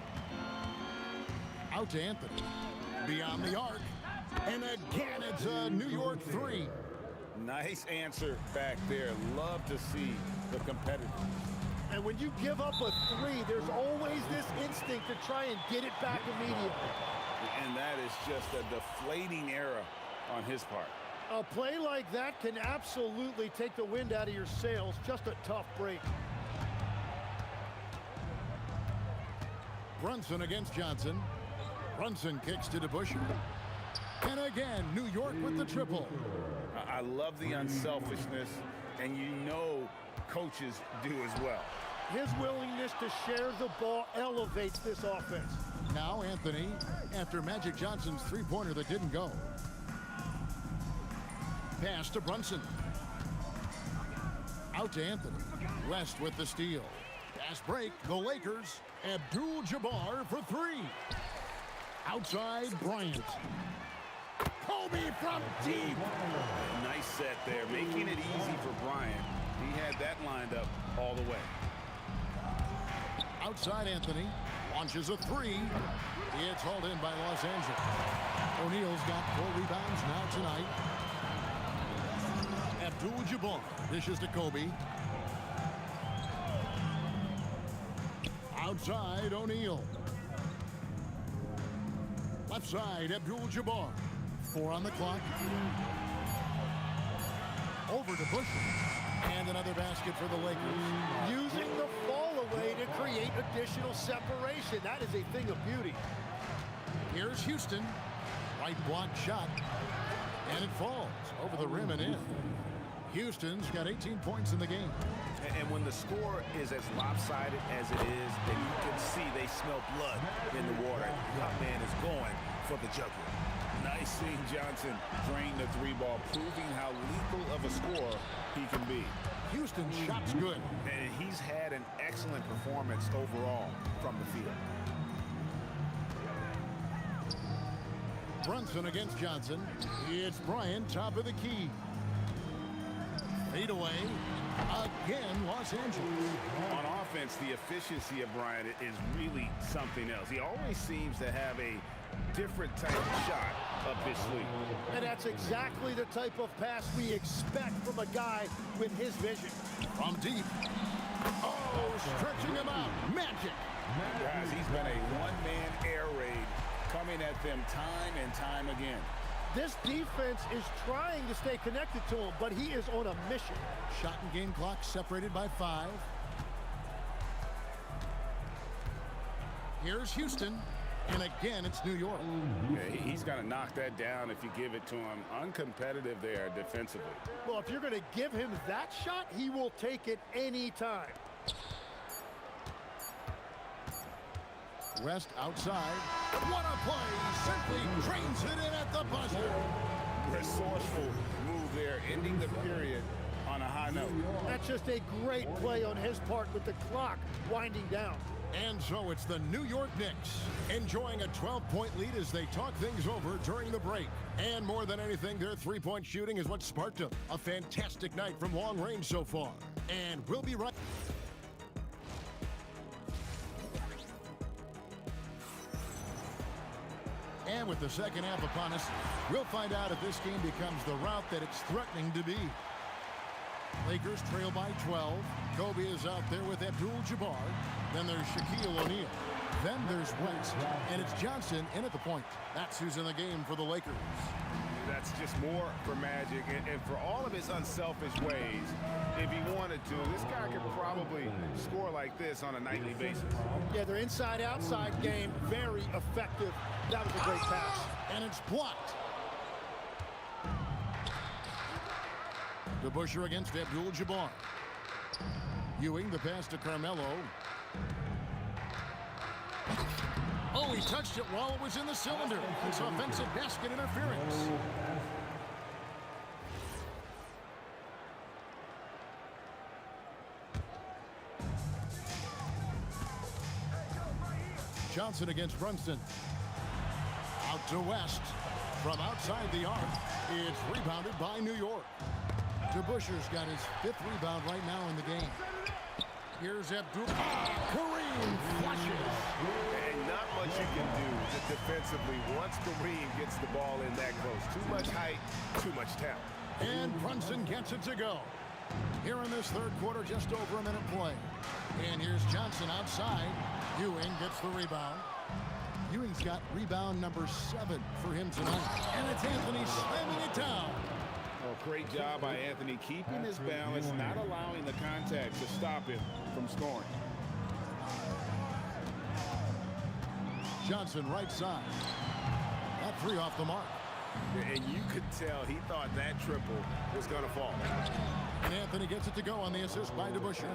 Out to Anthony. Beyond the arc. And again, it's a New York 3. Nice answer back there. Love to see the competitors. And when you give up a 3, there's always this instinct to try and get it back immediately. And that is just a deflating error on his part. A play like that can absolutely take the wind out of your sails. Just a tough break. Brunson against Johnson. Brunson kicks to DeBusschere. And again, New York with the triple. I love the unselfishness, and you know coaches do as well. His willingness to share the ball elevates this offense. Now Anthony, after Magic Johnson's three-pointer that didn't go. Pass to Brunson. Out to Anthony. West with the steal. Fast break, the Lakers. Abdul-Jabbar for 3. Outside, Bryant. Kobe from deep. Nice set there, making it easy for Bryant. He had that lined up all the way. Outside, Anthony. Launches a 3. It's hauled in by Los Angeles. O'Neal's got 4 rebounds now tonight. Abdul-Jabbar dishes to Kobe. Outside, O'Neal. Left side, Abdul-Jabbar. 4 on the clock. Over to Bush. And another basket for the Lakers. Using the fall away to create additional separation. That is a thing of beauty. Here's Houston. Right block shot. And it falls over the rim and in. Houston's got 18 points in the game. And when the score is as lopsided as it is, then you can see they smell blood in the water. That man is going for the jugular. Nice seeing Johnson drain the 3-ball, proving how lethal of a scorer he can be. Houston's shot's good. And he's had an excellent performance overall from the field. Brunson against Johnson. It's Bryant, top of the key. Fade away. Again, Los Angeles. On offense, the efficiency of Bryant is really something else. He always seems to have a different type of shot up his sleeve. And that's exactly the type of pass we expect from a guy with his vision. From deep. Oh, stretching him out. Magic. Guys, he's been a one-man air raid coming at them time and time again. This defense is trying to stay connected to him, but he is on a mission. Shot and game clock separated by 5. Here's Houston. And again, it's New York. Yeah, he's going to knock that down if you give it to him. Uncompetitive there defensively. Well, if you're going to give him that shot, he will take it any time. West outside. What a play. Simply drains it in at the buzzer. Resourceful move there, ending the period on a high note. That's just a great play on his part with the clock winding down. And so it's the New York Knicks enjoying a 12-point lead as they talk things over during the break. And more than anything, their three-point shooting is what sparked them. A fantastic night from long range so far. And we'll be right. And with the second half upon us, we'll find out if this game becomes the route that it's threatening to be. Lakers trail by 12. Kobe is out there with Abdul-Jabbar. Then there's Shaquille O'Neal. Then there's West. And it's Johnson in at the point. That's who's in the game for the Lakers. That's just more for Magic. And for all of his unselfish ways, if he wanted to, this guy could probably score like this on a nightly basis. Yeah, their inside-outside game, very effective. That was a great pass. And it's blocked. DeBusschere against Abdul-Jabbar. Ewing, the pass to Carmelo. Oh, he touched it while it was in the cylinder. It's offensive basket interference. Johnson against Brunson. Out to West. From outside the arc, it's rebounded by New York. DeBusschere's got his 5th rebound right now in the game. Here's Abdul. Kareem flushes. And not much you can do defensively once Kareem gets the ball in that close. Too much height, too much talent. And Brunson gets it to go. Here in this third quarter, just over a minute play. And here's Johnson outside. Ewing gets the rebound. Ewing's got rebound number 7 for him tonight. And it's Anthony slamming it down. Oh, great job by Anthony keeping his balance, not allowing the contact to stop him from scoring. Johnson right side. That 3 off the mark. And you could tell he thought that triple was going to fall. And Anthony gets it to go on the assist by DeBusschere.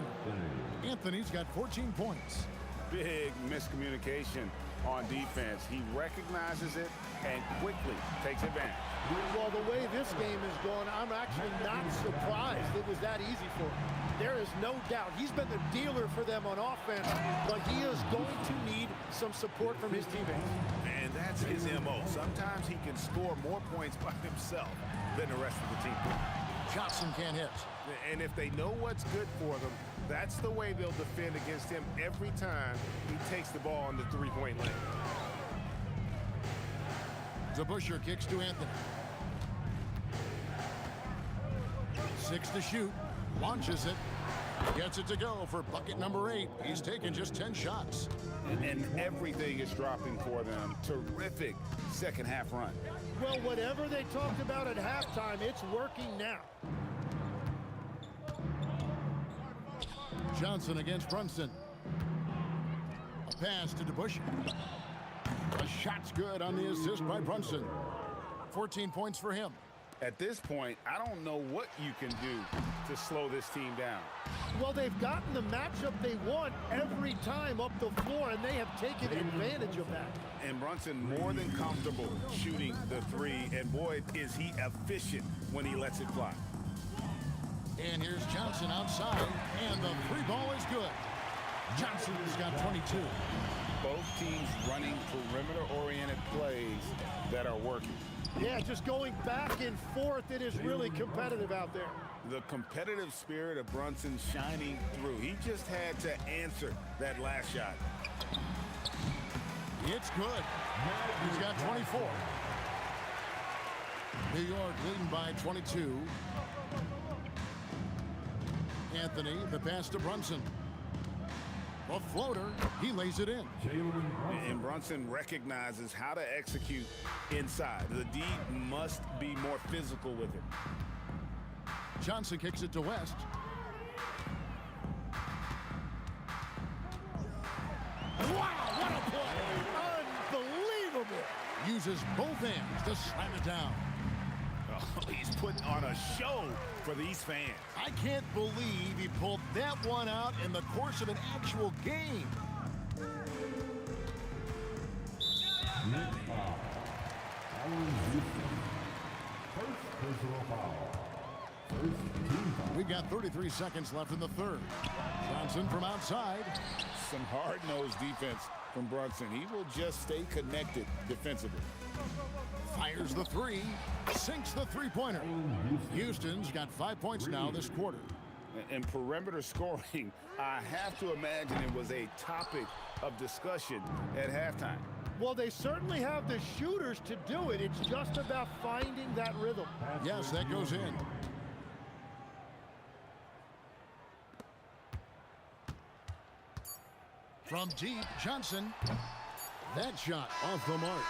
Anthony's got 14 points. Big miscommunication on defense. He recognizes it and quickly takes advantage. Well, the way this game is going, I'm actually not surprised it was that easy for him. There is no doubt he's been the dealer for them on offense, but he is going to need some support from his teammates. And that's his MO. Sometimes he can score more points by himself than the rest of the team. Johnson can't hit. And if they know what's good for them, that's the way they'll defend against him every time he takes the ball in the three-point lane. DeBusschere kicks to Anthony. 6 to shoot. Launches it. Gets it to go for bucket number 8. He's taken just 10 shots. And everything is dropping for them. Terrific second half run. Well, whatever they talked about at halftime, it's working now. Johnson against Brunson. A pass to DeBusschere. A shot's good on the assist by Brunson. 14 points for him. At this point, I don't know what you can do to slow this team down. Well, they've gotten the matchup they want every time up the floor, and they have taken advantage of that. And Brunson more than comfortable shooting the 3, and boy, is he efficient when he lets it fly. And here's Johnson outside, and the 3 ball is good. Johnson's got 22. Both teams running perimeter-oriented plays that are working. Yeah, just going back and forth, it is really competitive out there. The competitive spirit of Brunson shining through. He just had to answer that last shot. It's good. He's got 24. New York leading by 22. Anthony, the pass to Brunson. A floater, he lays it in. And Brunson recognizes how to execute inside. The D must be more physical with it. Johnson kicks it to West. Wow, what a play! Unbelievable! Uses both hands to slam it down. Oh, he's putting on a show for these fans. I can't believe he pulled that one out in the course of an actual game. Next foul. Allen Houston. First personal foul. First team foul. We've got 33 seconds left in the third. Johnson from outside. Some hard-nosed defense from Brunson. He will just stay connected defensively. Fires the three. Sinks the three-pointer. Houston's got 5 points now this quarter. And perimeter scoring, I have to imagine it was a topic of discussion at halftime. Well, they certainly have the shooters to do it. It's just about finding that rhythm. Yes, that goes in. From deep, Johnson. That shot off the mark.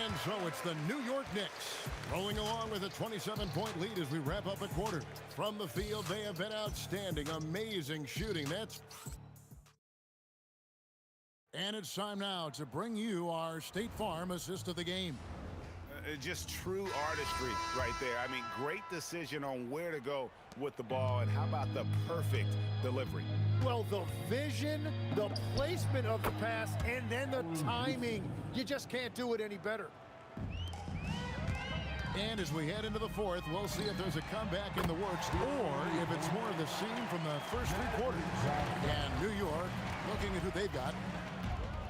And so it's the New York Knicks rolling along with a 27-point lead as we wrap up a quarter. From the field, they have been outstanding. Amazing shooting. And it's time now to bring you our State Farm assist of the game. Just true artistry right there. I mean, great decision on where to go with the ball, and how about the perfect delivery? Well, the vision, the placement of the pass, and then the timing. You just can't do it any better. And as we head into the fourth, we'll see if there's a comeback in the works or if it's more of the same from the first three quarters. And New York looking at who they've got.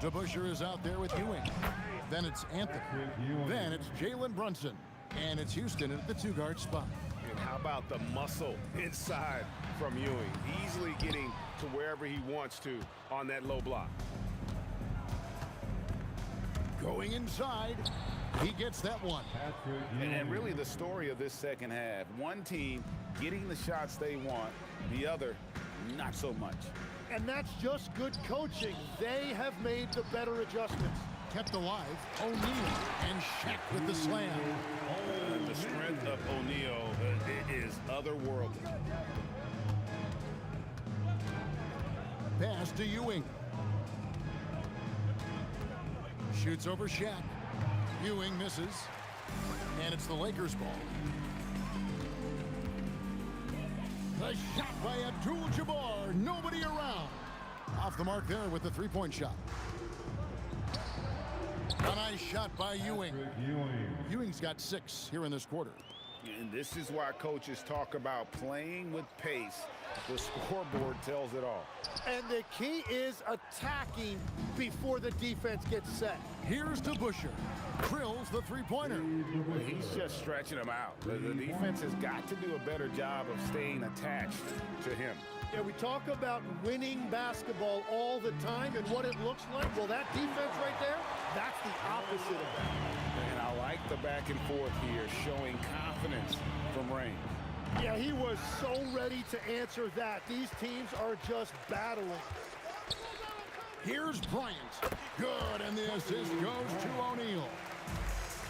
DeBusschere is out there with Ewing. Then it's Anthony. Then it's Jalen Brunson. And it's Houston at the two-guard spot. And how about the muscle inside from Ewing? Easily getting to wherever he wants to on that low block. Going inside, he gets that one. And really the story of this second half, one team getting the shots they want, the other not so much. And that's just good coaching. They have made the better adjustments. Kept alive, O'Neal, and Shaq with the slam. The strength of O'Neal is otherworldly. Pass to Ewing. Shoots over Shaq. Ewing misses. And it's the Lakers' ball. The shot by Abdul-Jabbar. Nobody around. Off the mark there with the three-point shot. A nice shot by Ewing. Ewing's got 6 here in this quarter. And this is why coaches talk about playing with pace. The scoreboard tells it all. And the key is attacking before the defense gets set. Here's DeBusschere. Drills the three-pointer. He's just stretching them out. The defense has got to do a better job of staying attached to him. Yeah, we talk about winning basketball all the time and what it looks like. Well, that defense right there, that's the opposite of that. And I like the back and forth here, showing confidence from range. Yeah, he was so ready to answer that. These teams are just battling. Here's Bryant. Good, and the assist goes to O'Neal.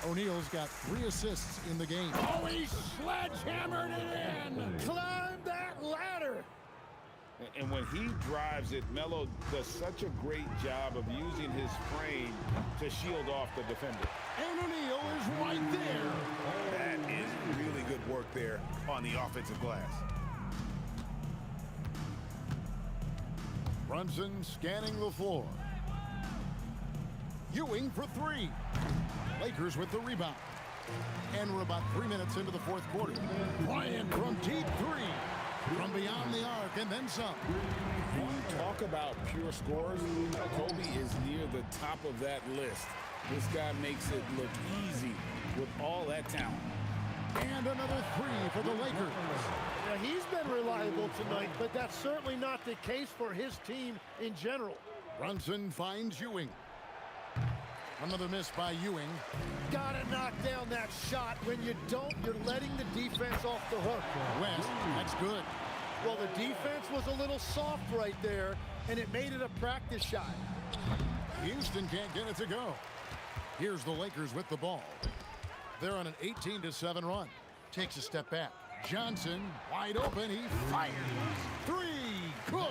O'Neal's got 3 assists in the game. Oh, he sledgehammered it in! Climb that ladder! And when he drives it, Melo does such a great job of using his frame to shield off the defender. And O'Neal is right there. That is really good work there on the offensive glass. Brunson scanning the floor. Ewing for 3. Lakers with the rebound. And we're about 3 minutes into the fourth quarter. Bryant from deep 3. From beyond the arc and then some. When you talk about pure scores, Kobe is near the top of that list. This guy makes it look easy with all that talent. And another 3 for the Lakers. Yeah, he's been reliable tonight, but that's certainly not the case for his team in general. Brunson finds Ewing. Another miss by Ewing. Gotta knock down that shot. When you don't, you're letting the defense off the hook. West, that's good. Well, the defense was a little soft right there, and it made it a practice shot. Houston can't get it to go. Here's the Lakers with the ball. They're on an 18-7 run. Takes a step back. Johnson, wide open. He fires. Three. Good.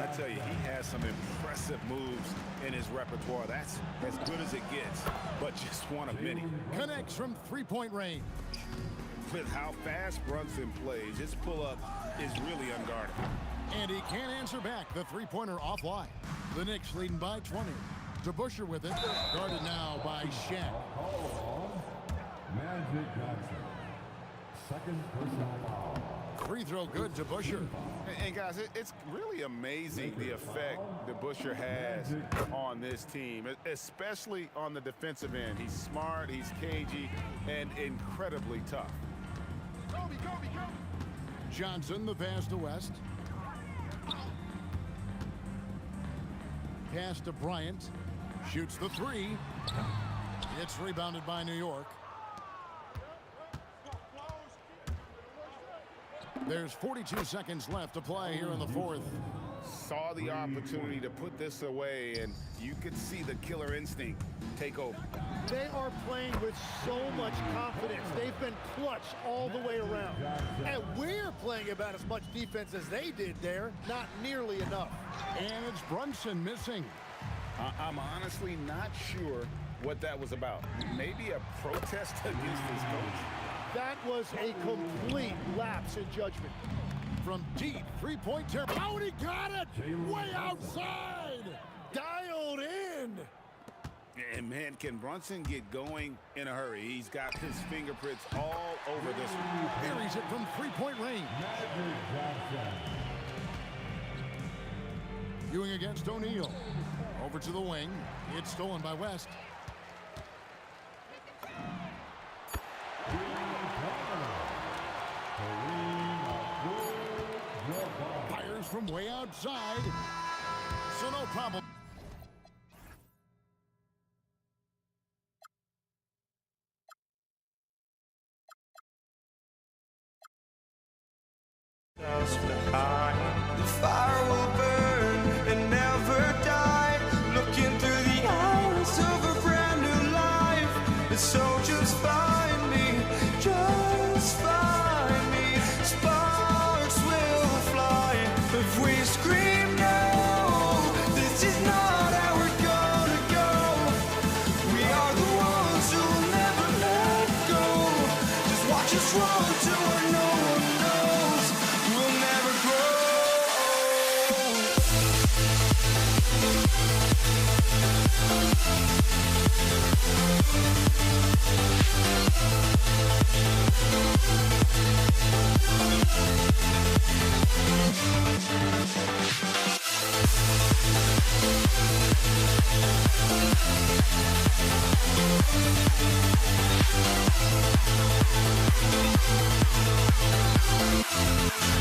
I tell you, he has some impressive moves in his repertoire. That's as good as it gets, but just one of many. Connects from three-point range. With how fast Brunson plays, his pull-up is really unguarded. And he can't answer back. The three-pointer offline. The Knicks leading by 20. DeBusschere with it. Guarded now by Shaq. Magic Johnson. Second personal foul. Free throw good to DeBusschere. And guys, it's really amazing the effect DeBusschere has on this team, especially on the defensive end. He's smart, he's cagey, and incredibly tough. Johnson, the pass to West. Pass to Bryant. Shoots the three. It's rebounded by New York. There's 42 seconds left to play here in the fourth. Saw the opportunity to put this away, and you could see the killer instinct take over. They are playing with so much confidence. They've been clutch all the way around. And we're playing about as much defense as they did there. Not nearly enough. And it's Brunson missing. I'm honestly not sure what that was about. Maybe a protest against his coach. That was a complete lapse in judgment. From deep, three-point turn. Oh, he got it! Way outside! Dialed in! And man, can Brunson get going in a hurry? He's got his fingerprints all over this one. Buries it from three-point range. Ewing against O'Neal. Over to the wing. It's stolen by West. Fires from way outside. So no problem. The fire will burn and never die. Looking through the eyes of a brand new life. And so just find me, just find me. Sparks will fly if we scream no. This is not how we're gonna go. We are the ones who will never let go. Just watch us run to where no one knows. We'll never grow.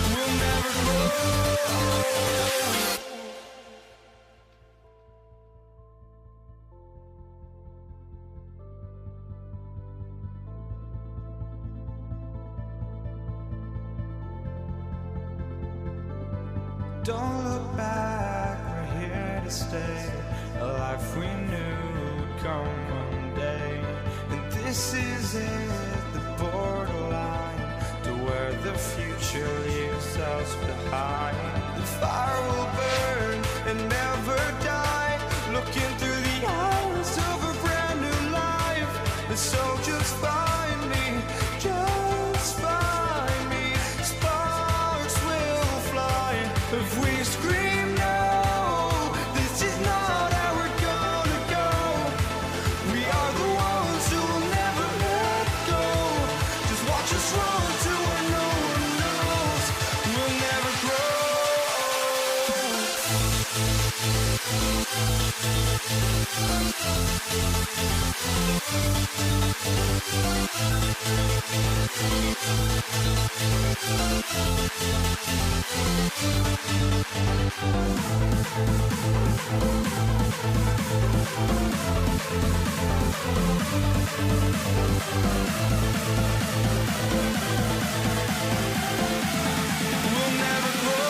We'll never grow. Don't look back, we're here to stay. A life we knew would come one day. And this is it, the borderline to where the future leaves us behind. The fire will burn and never die. Looking through the eyes of a brand new life. And so just find me, just find me. Sparks will fly if we scream no. This is not how we're gonna go. We are the ones who will never let go. Just watch us run to where no one knows. We'll never grow. We'll never grow. We'll never grow.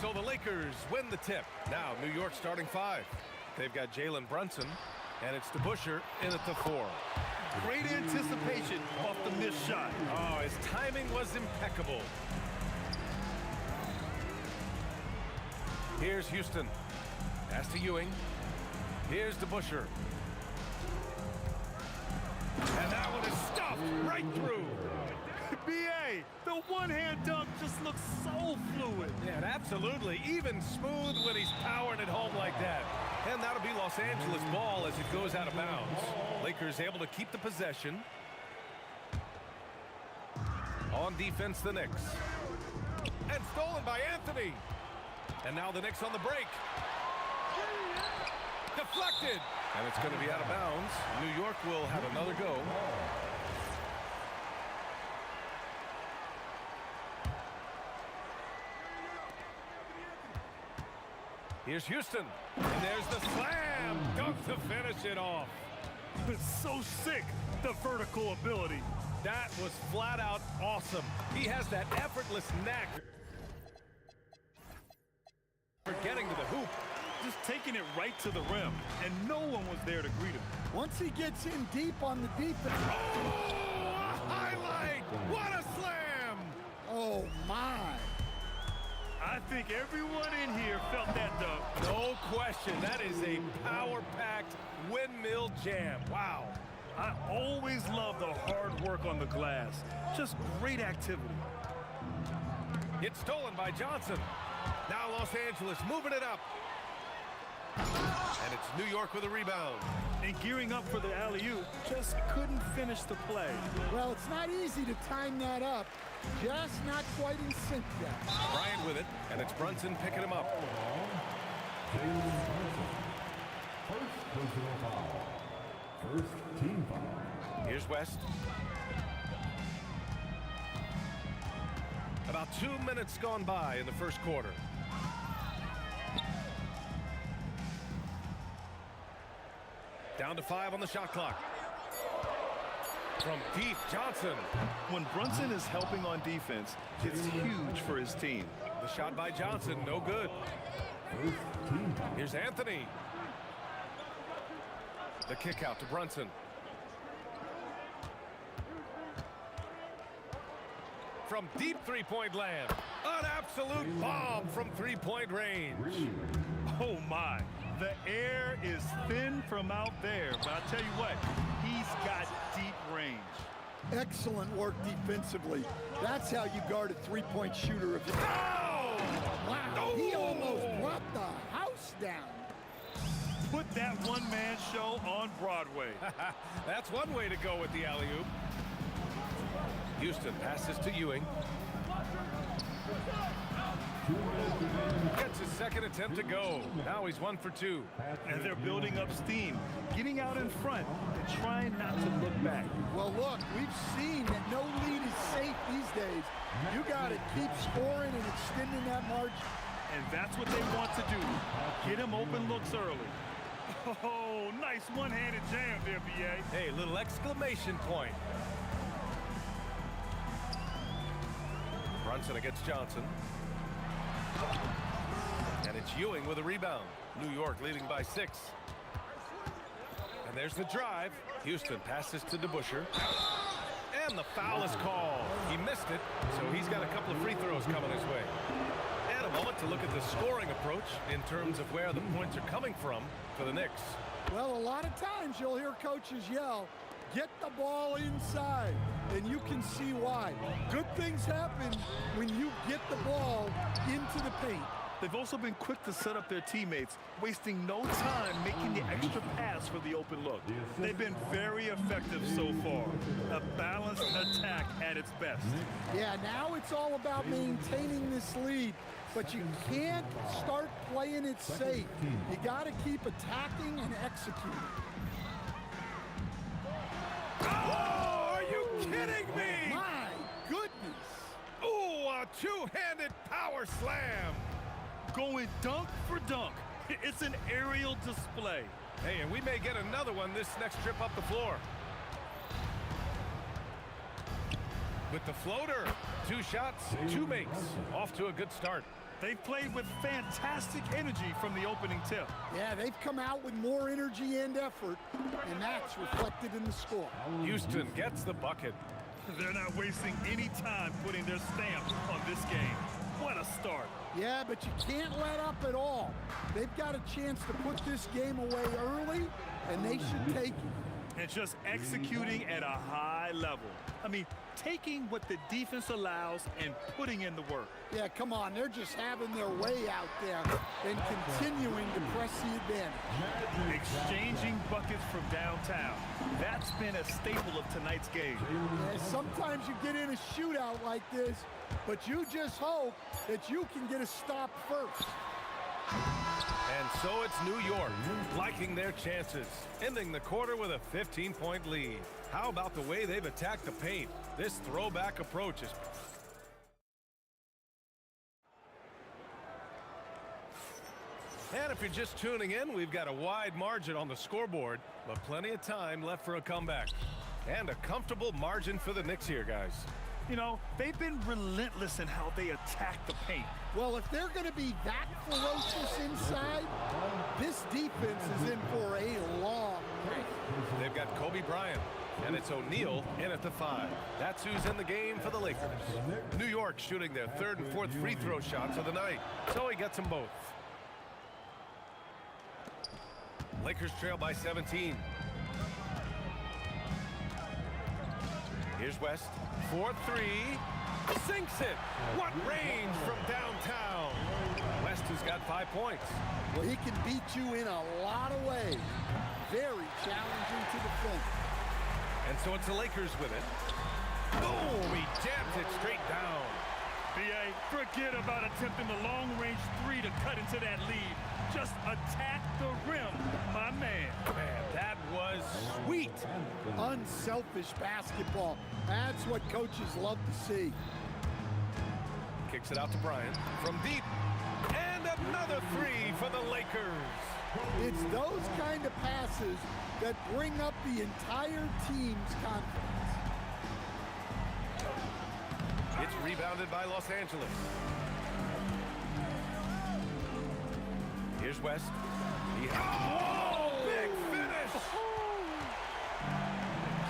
So the Lakers win the tip. Now New York starting five. They've got Jalen Brunson, and it's DeBusschere in at the 4. Great anticipation off the missed shot. Oh, his timing was impeccable. Here's Houston. Pass to Ewing. Here's DeBusschere. And that one is stuffed right through. B.A., the one-hand dunk just looks so fluid. Yeah, absolutely. Even smooth when he's powering it home like that. And that'll be Los Angeles ball as it goes out of bounds. Lakers able to keep the possession. On defense, the Knicks. And stolen by Anthony. And now the Knicks on the break. Deflected. And it's going to be out of bounds. New York will have another go. Here's Houston. And there's the slam dunk to finish it off. It's so sick, the vertical ability. That was flat out awesome. He has that effortless knack for getting to the hoop. Just taking it right to the rim, and no one was there to greet him. Once he gets in deep on the defense. Oh, a highlight! What a slam! Oh, my. I think everyone in here felt that dunk. No question. That is a power-packed windmill jam. Wow. I always love the hard work on the glass. Just great activity. It's stolen by Johnson. Now Los Angeles moving it up. And it's New York with a rebound. And gearing up for the alley-oop, just couldn't finish the play. Well, it's not easy to time that up. Just not quite in sync yet. Brian wide with it, and it's Brunson picking him up. First personal foul. First team foul. Here's West. About 2 minutes gone by in the first quarter. Down to 5 on the shot clock. From deep, Johnson. When Brunson is helping on defense, it's huge for his team. The shot by Johnson, no good. Here's Anthony. The kick out to Brunson. From deep three-point land. An absolute bomb from three-point range. Oh, my. The air is thin from out there, but I'll tell you what, he's got deep range. Excellent work defensively. That's how you guard a three-point shooter. Of Oh! Wow, he almost brought the house down. Put that one-man show on Broadway. That's one way to go with the alley-oop. Houston passes to Ewing. Gets his second attempt to go. Now he's 1 for 2. And they're building up steam, getting out in front and trying not to look back. Well, look, we've seen that no lead is safe these days. You got to keep scoring and extending that margin. And that's what they want to do. Get him open looks early. Oh, nice one-handed jam there, B.A. Hey, little exclamation point. Brunson against Johnson. And it's Ewing with a rebound. New York leading by 6. And there's the drive. Houston passes to DeBusschere. And the foul is called. He missed it, so he's got a couple of free throws coming his way. And a moment to look at the scoring approach in terms of where the points are coming from for the Knicks. Well, a lot of times you'll hear coaches yell, get the ball inside, and you can see why. Good things happen when you get the ball into the paint. They've also been quick to set up their teammates, wasting no time making the extra pass for the open look. They've been very effective so far. A balanced attack at its best. Yeah, now it's all about maintaining this lead, but you can't start playing it safe. You got to keep attacking and executing. Oh, are you kidding me? My goodness. Oh, a two-handed power slam. Going dunk for dunk. It's an aerial display. Hey, and we may get another one this next trip up the floor. With the floater, 2 shots, 2 makes. Off to a good start. They've played with fantastic energy from the opening tip. Yeah, they've come out with more energy and effort, and that's reflected in the score. Houston gets the bucket. They're not wasting any time putting their stamp on this game. What a start. Yeah, but you can't let up at all. They've got a chance to put this game away early, and they should take it. And just executing at a high level. I mean, taking what the defense allows and putting in the work. Yeah, come on. They're just having their way out there and continuing to press the advantage. Exchanging buckets from downtown. That's been a staple of tonight's game. Yeah, sometimes you get in a shootout like this, but you just hope that you can get a stop first. And so it's New York liking their chances, ending the quarter with a 15-point lead. How about the way they've attacked the paint? This throwback approach is... And if you're just tuning in, we've got a wide margin on the scoreboard, but plenty of time left for a comeback. And a comfortable margin for the Knicks here, guys. You know, they've been relentless in how they attack the paint. Well, if they're going to be that ferocious inside, this defense is in for a long break. They've got Kobe Bryant, and it's O'Neal in at the 5. That's who's in the game for the Lakers. New York shooting their 3rd and 4th free throw shots of the night, so he gets them both. Lakers trail by 17. Here's West. 4-3. Sinks it. What range from downtown. West has got 5 points. Well, he can beat you in a lot of ways. Very challenging to defend. And so it's the Lakers with it. Boom! He jams it straight down. B.A., forget about attempting the long-range three to cut into that lead. Just attack the rim, my man. Man, that was sweet. Unselfish basketball. That's what coaches love to see. Kicks it out to Bryant from deep. And another three for the Lakers. It's those kind of passes that bring up the entire team's confidence. It's rebounded by Los Angeles. Here's West. Oh, big finish!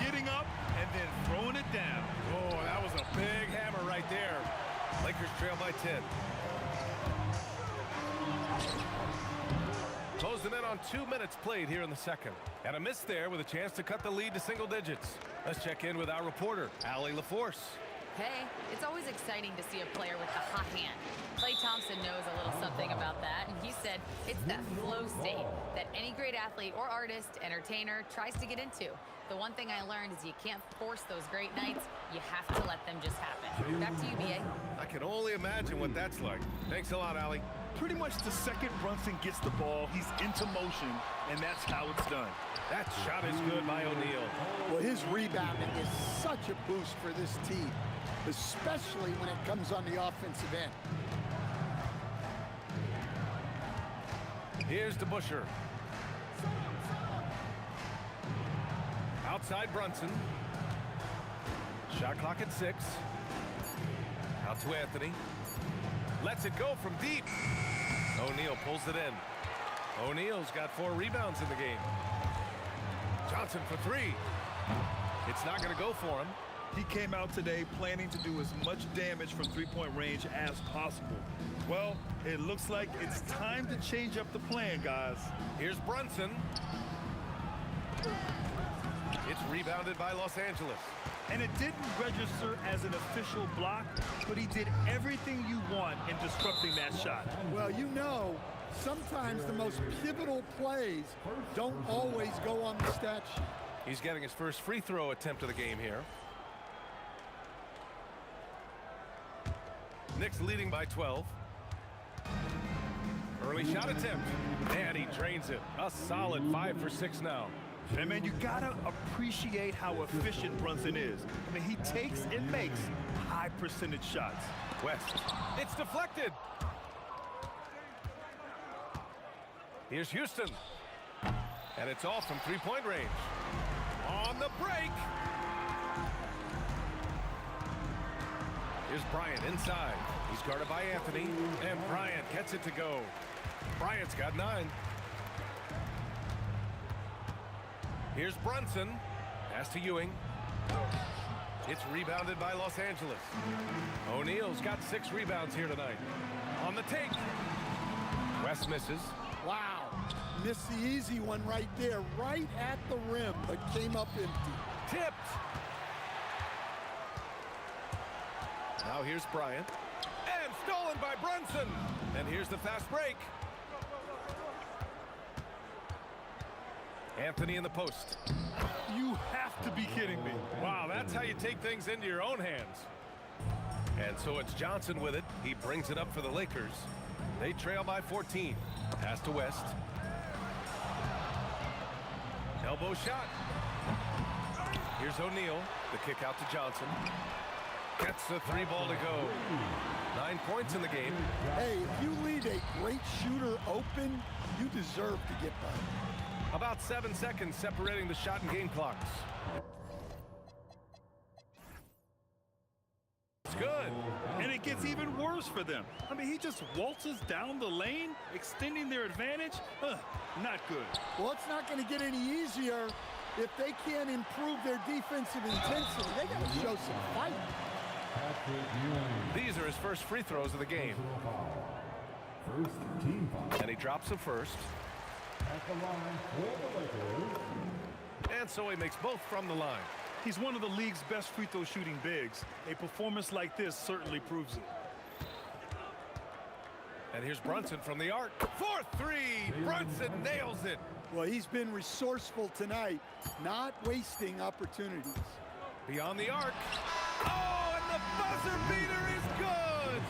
Getting up and then throwing it down. Oh, that was a big hammer right there. Lakers trail by 10. Closing in on 2 minutes played here in the second. And a miss there with a chance to cut the lead to single digits. Let's check in with our reporter, Allie LaForce. Hey, it's always exciting to see a player with the hot hand. Klay Thompson knows a little something about that, and he said it's that flow state that any great athlete or artist, entertainer, tries to get into. The one thing I learned is you can't force those great nights. You have to let them just happen. Back to you, B.A. I can only imagine what that's like. Thanks a lot, Allie. Pretty much the second Brunson gets the ball, he's into motion, and that's how it's done. That shot is good by O'Neal. Well, his rebounding is such a boost for this team, especially when it comes on the offensive end. Here's to Busher. Outside Brunson. Shot clock at 6. Out to Anthony. Lets it go from deep. O'Neal pulls it in. O'Neal's got 4 rebounds in the game. Johnson for 3. It's not going to go for him. He came out today planning to do as much damage from three-point range as possible. Well, it looks like it's time to change up the plan, guys. Here's Brunson. It's rebounded by Los Angeles. And it didn't register as an official block, but he did everything you want in disrupting that shot. Well, you know, sometimes the most pivotal plays don't always go on the stat sheet. He's getting his first free throw attempt of the game here. Knicks leading by 12. Early shot attempt. And he drains it. A solid 5 for 6 now. And man, you gotta appreciate how efficient Brunson is. I mean, he takes and makes high percentage shots. West. It's deflected. Here's Houston. And it's off from three-point range. On the break. Here's Bryant inside. He's guarded by Anthony. And Bryant gets it to go. Bryant's got 9. Here's Brunson. Pass to Ewing. It's rebounded by Los Angeles. O'Neal's got 6 rebounds here tonight. On the take. West misses. Wow. Missed the easy one right there, right at the rim, but came up empty. Tipped. Now here's Bryant. And stolen by Brunson. And here's the fast break. Anthony in the post. You have to be kidding me. Wow, that's how you take things into your own hands. And so it's Johnson with it. He brings it up for the Lakers. They trail by 14. Pass to West. Elbow shot. Here's O'Neal. The kick out to Johnson. Gets the 3 ball to go. 9 points in the game. Hey, if you leave a great shooter open, you deserve to get better. About 7 seconds separating the shot and game clocks. It's good. And it gets even worse for them. I mean, he just waltzes down the lane, extending their advantage. Not good. Well, it's not going to get any easier if they can't improve their defensive intensity. They got to show some fight. These are his first free throws of the game. And he drops them first. And so he makes both from the line. He's one of the league's best free throw shooting bigs. A performance like this certainly proves it. And here's Brunson from the arc. 4-3. Brunson nails it. Well, he's been resourceful tonight, not wasting opportunities. Beyond the arc. Oh, and the buzzer beater is good.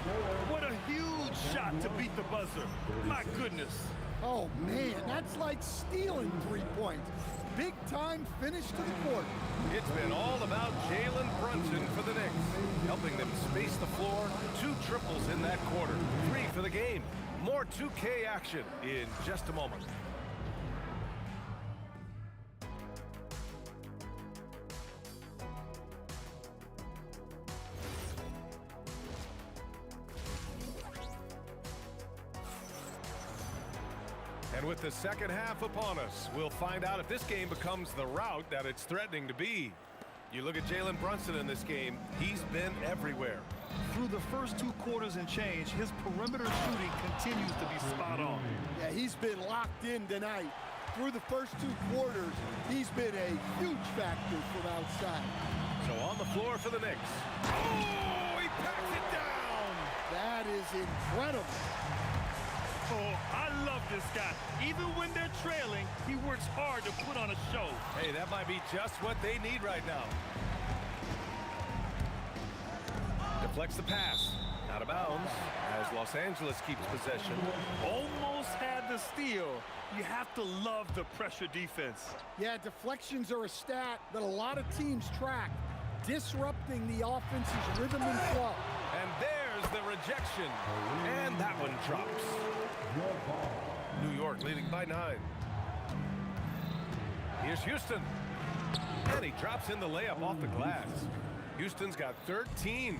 What a huge shot to beat the buzzer. My goodness. Oh, man, that's like stealing 3 points. Big time finish to the court. It's been all about Jalen Brunson for the Knicks, helping them space the floor. 2 triples in that quarter, 3 for the game. More 2K action in just a moment. And with the second half upon us, we'll find out if this game becomes the rout that it's threatening to be. You look at Jalen Brunson in this game, he's been everywhere. Through the first 2 quarters and change, his perimeter shooting continues to be spot on. Yeah, he's been locked in tonight. Through the first 2 quarters, he's been a huge factor from outside. So on the floor for the Knicks. Oh, he packs it down! That is incredible. Oh, I love this guy. Even when they're trailing, he works hard to put on a show. Hey, that might be just what they need right now. Deflects the pass. Out of bounds as Los Angeles keeps possession. Almost had the steal. You have to love the pressure defense. Yeah, deflections are a stat that a lot of teams track, disrupting the offense's rhythm and flow. And there's the rejection. And that one drops. New York leading by 9. Here's Houston. And he drops in the layup off the glass. Houston's got 13.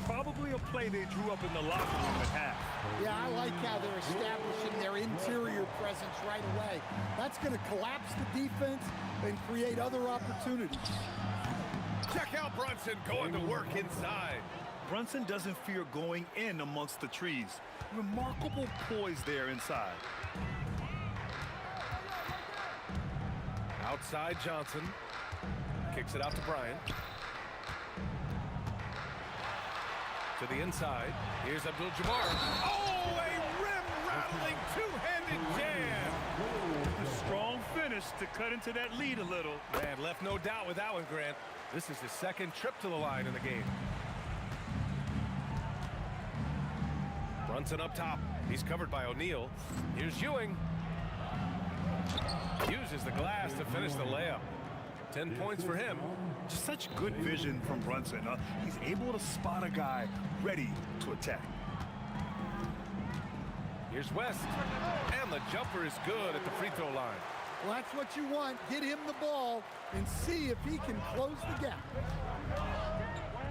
Probably a play they drew up in the locker room at half. Yeah, I like how they're establishing their interior presence right away. That's going to collapse the defense and create other opportunities. Check out Brunson going to work inside. Brunson doesn't fear going in amongst the trees. Remarkable poise there inside. Outside Johnson. Kicks it out to Bryant. To the inside. Here's Abdul-Jabbar. Oh, a rim-rattling two-handed jam. A strong finish to cut into that lead a little. Man, left no doubt with that one, Grant. This is his second trip to the line in the game. Brunson up top. He's covered by O'Neal. Here's Ewing. Uses the glass to finish the layup. 10 points for him. Just such good vision from Brunson. He's able to spot a guy ready to attack. Here's West. And the jumper is good at the free throw line. Well, that's what you want. Get him the ball and see if he can close the gap.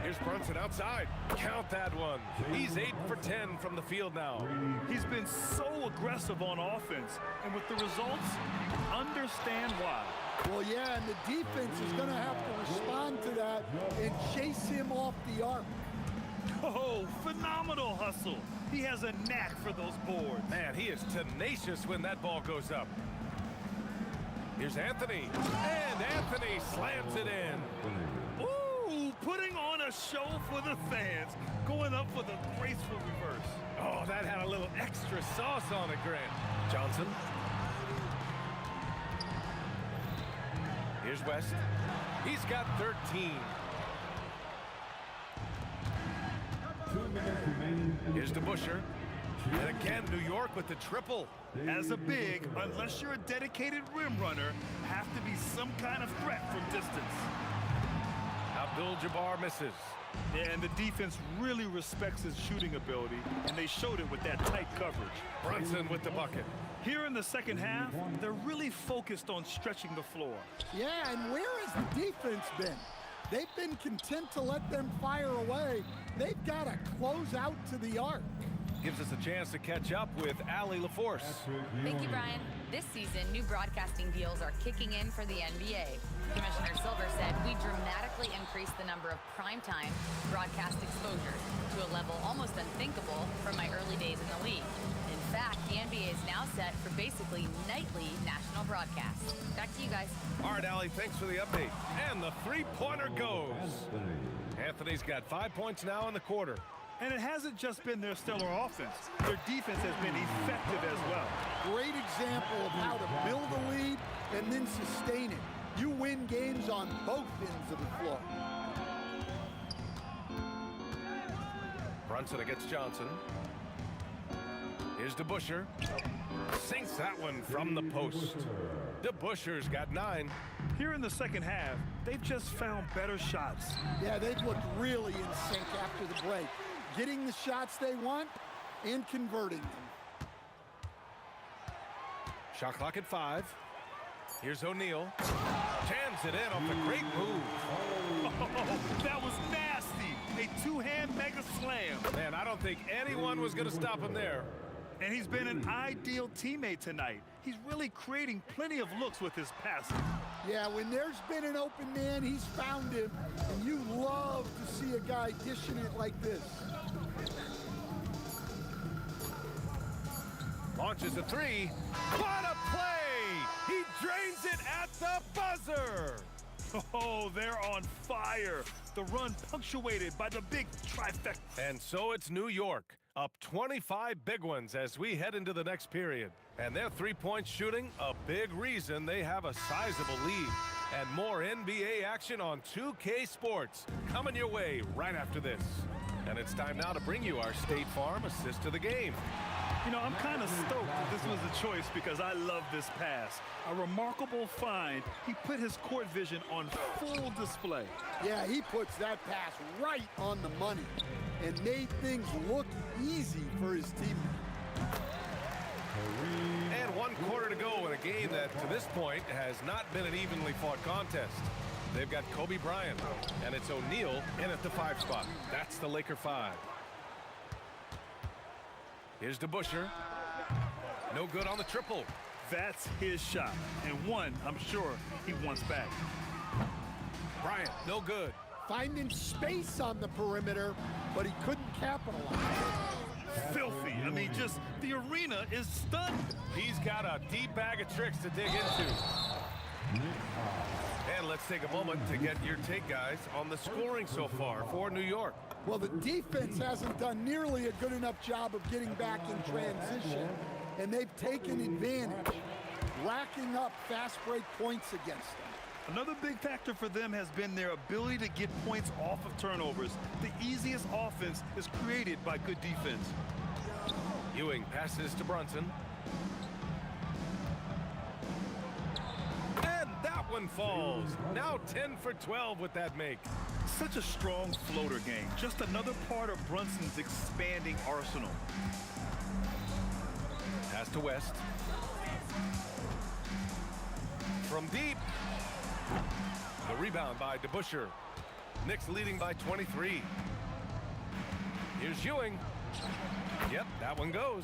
Here's Brunson outside. Count that one. He's 8 for 10 from the field now. He's been so aggressive on offense, and with the results, you understand why. Well, yeah, and the defense is going to have to respond to that and chase him off the arc. Oh, phenomenal hustle. He has a knack for those boards. Man, he is tenacious when that ball goes up. Here's Anthony. And Anthony slams it in. Ooh, putting on a show for the fans. Going up with a graceful reverse. Oh, that had a little extra sauce on it, Grant. Johnson. Here's West. He's got 13. Here's DeBusschere. And again, New York with the triple. As a big, unless you're a dedicated rim runner, have to be some kind of threat from distance. Abdul-Jabbar misses. Yeah, and the defense really respects his shooting ability, and they showed it with that tight coverage. Brunson with the bucket. Here in the second half, they're really focused on stretching the floor. Yeah, and where has the defense been? They've been content to let them fire away. They've got to close out to the arc. Gives us a chance to catch up with Allie LaForce. Thank you, Brian. This season, new broadcasting deals are kicking in for the NBA. Commissioner Silver said we dramatically increased the number of primetime broadcast exposures to a level almost unthinkable from my early days in the league. In fact, the NBA is now set for basically nightly national broadcasts. Back to you guys. All right, Allie, thanks for the update. And the three-pointer goes. Anthony's got 5 points now in the quarter. And it hasn't just been their stellar offense. Their defense has been effective as well. Great example of how to build a lead and then sustain it. You win games on both ends of the floor. Brunson against Johnson. Here's DeBuscher. Sinks that one from the post. DeBuscher's got 9. Here in the second half, they've just found better shots. Yeah, they've looked really in sync after the break. Getting the shots they want and converting them. Shot clock at 5. Here's O'Neal. Jams it in off a great move. Oh, that was nasty. A two-hand mega slam. Man, I don't think anyone was going to stop him there. And he's been an ideal teammate tonight. He's really creating plenty of looks with his passing. Yeah, when there's been an open man, he's found him. And you love to see a guy dishing it like this. Launches a 3. What a play! He drains it at the buzzer. Oh, they're on fire. The run punctuated by the big trifecta. And so it's New York, up 25 big ones as we head into the next period. And their three-point shooting, a big reason they have a sizable lead. And more NBA action on 2K Sports coming your way right after this. And it's time now to bring you our State Farm assist to the game. You know, I'm kind of stoked that this was a choice because I love this pass. A remarkable find. He put his court vision on full display. Yeah, he puts that pass right on the money and made things look easy for his teammate. And 1 quarter to go in a game that, to this point, has not been an evenly fought contest. They've got Kobe Bryant, and it's O'Neal in at the 5 spot. That's the Laker 5. Here's DeBuscher. No good on the triple. That's his shot, and one I'm sure he wants back. Bryant, no good. Finding space on the perimeter, but he couldn't capitalize. Filthy. I mean, just the arena is stunned. He's got a deep bag of tricks to dig into. And let's take a moment to get your take, guys, on the scoring so far for New York. Well, the defense hasn't done nearly a good enough job of getting back in transition, and they've taken advantage, racking up fast break points against them. Another big factor for them has been their ability to get points off of turnovers. The easiest offense is created by good defense. Ewing passes to Brunson. And that one falls. Now 10 for 12 with that make. Such a strong floater game. Just another part of Brunson's expanding arsenal. Pass to West. From deep. The rebound by DeBuscher. Knicks leading by 23. Here's Ewing. Yep, that one goes.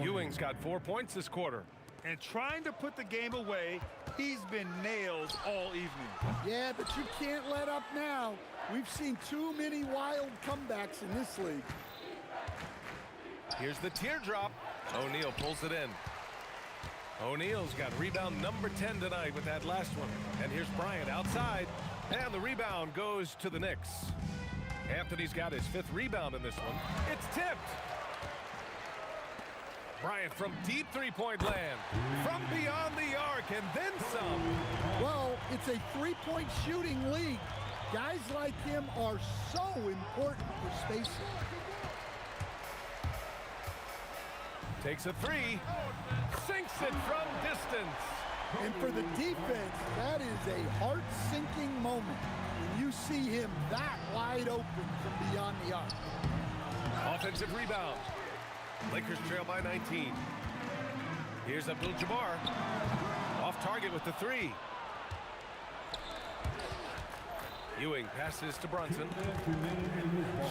Ewing's got 4 points this quarter. And trying to put the game away, he's been nails all evening. Yeah, but you can't let up now. We've seen too many wild comebacks in this league. Here's the teardrop. O'Neal pulls it in. O'Neal's got rebound number 10 tonight with that last one. And here's Bryant outside. And the rebound goes to the Knicks. Anthony's got his 5th rebound in this one. It's tipped. Bryant from deep three-point land. From beyond the arc and then some. Well, it's a three-point shooting league. Guys like him are so important for spacing. Takes a 3. Sinks it from distance. And for the defense, that is a heart-sinking moment when you see him that wide open from beyond the arc. Offensive rebound. Lakers trail by 19. Here's Abdul-Jabbar. Off target with the 3. Ewing passes to Brunson.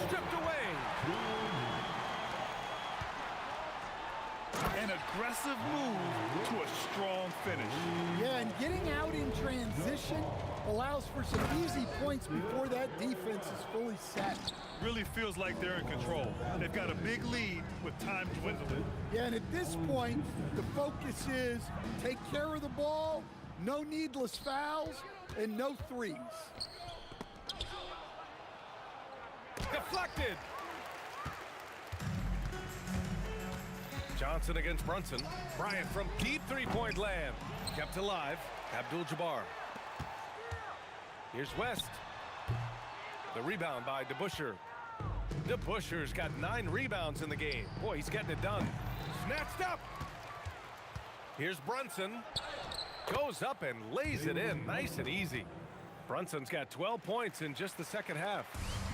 Stripped away. An aggressive move to a strong finish. Yeah, and getting out in transition allows for some easy points before that defense is fully set. Really feels like they're in control. They've got a big lead with time dwindling. Yeah, and at this point, the focus is take care of the ball, no needless fouls, and no threes. Deflected. Johnson against Brunson. Bryant from deep three-point land. Kept alive. Abdul-Jabbar. Here's West. The rebound by DeBuscher. DeBuscher's got 9 rebounds in the game. Boy, he's getting it done. Snatched up. Here's Brunson. Goes up and lays it in nice and easy. Brunson's got 12 points in just the second half.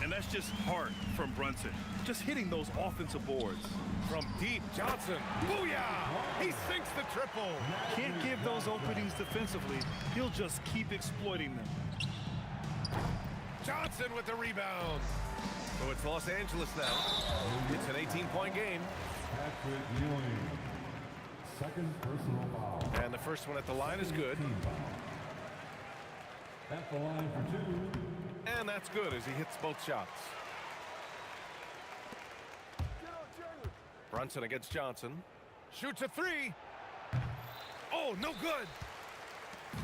And that's just heart from Brunson. Just hitting those offensive boards. From deep, Johnson. Booyah! He sinks the triple. Can't give those openings defensively. He'll just keep exploiting them. Johnson with the rebound. So it's Los Angeles now. It's an 18-point game. Patrick Ewing. Second personal foul. And the first one at the line is good. At the line for 2. And that's good as he hits both shots. Brunson against Johnson. Shoots a 3. Oh, no good.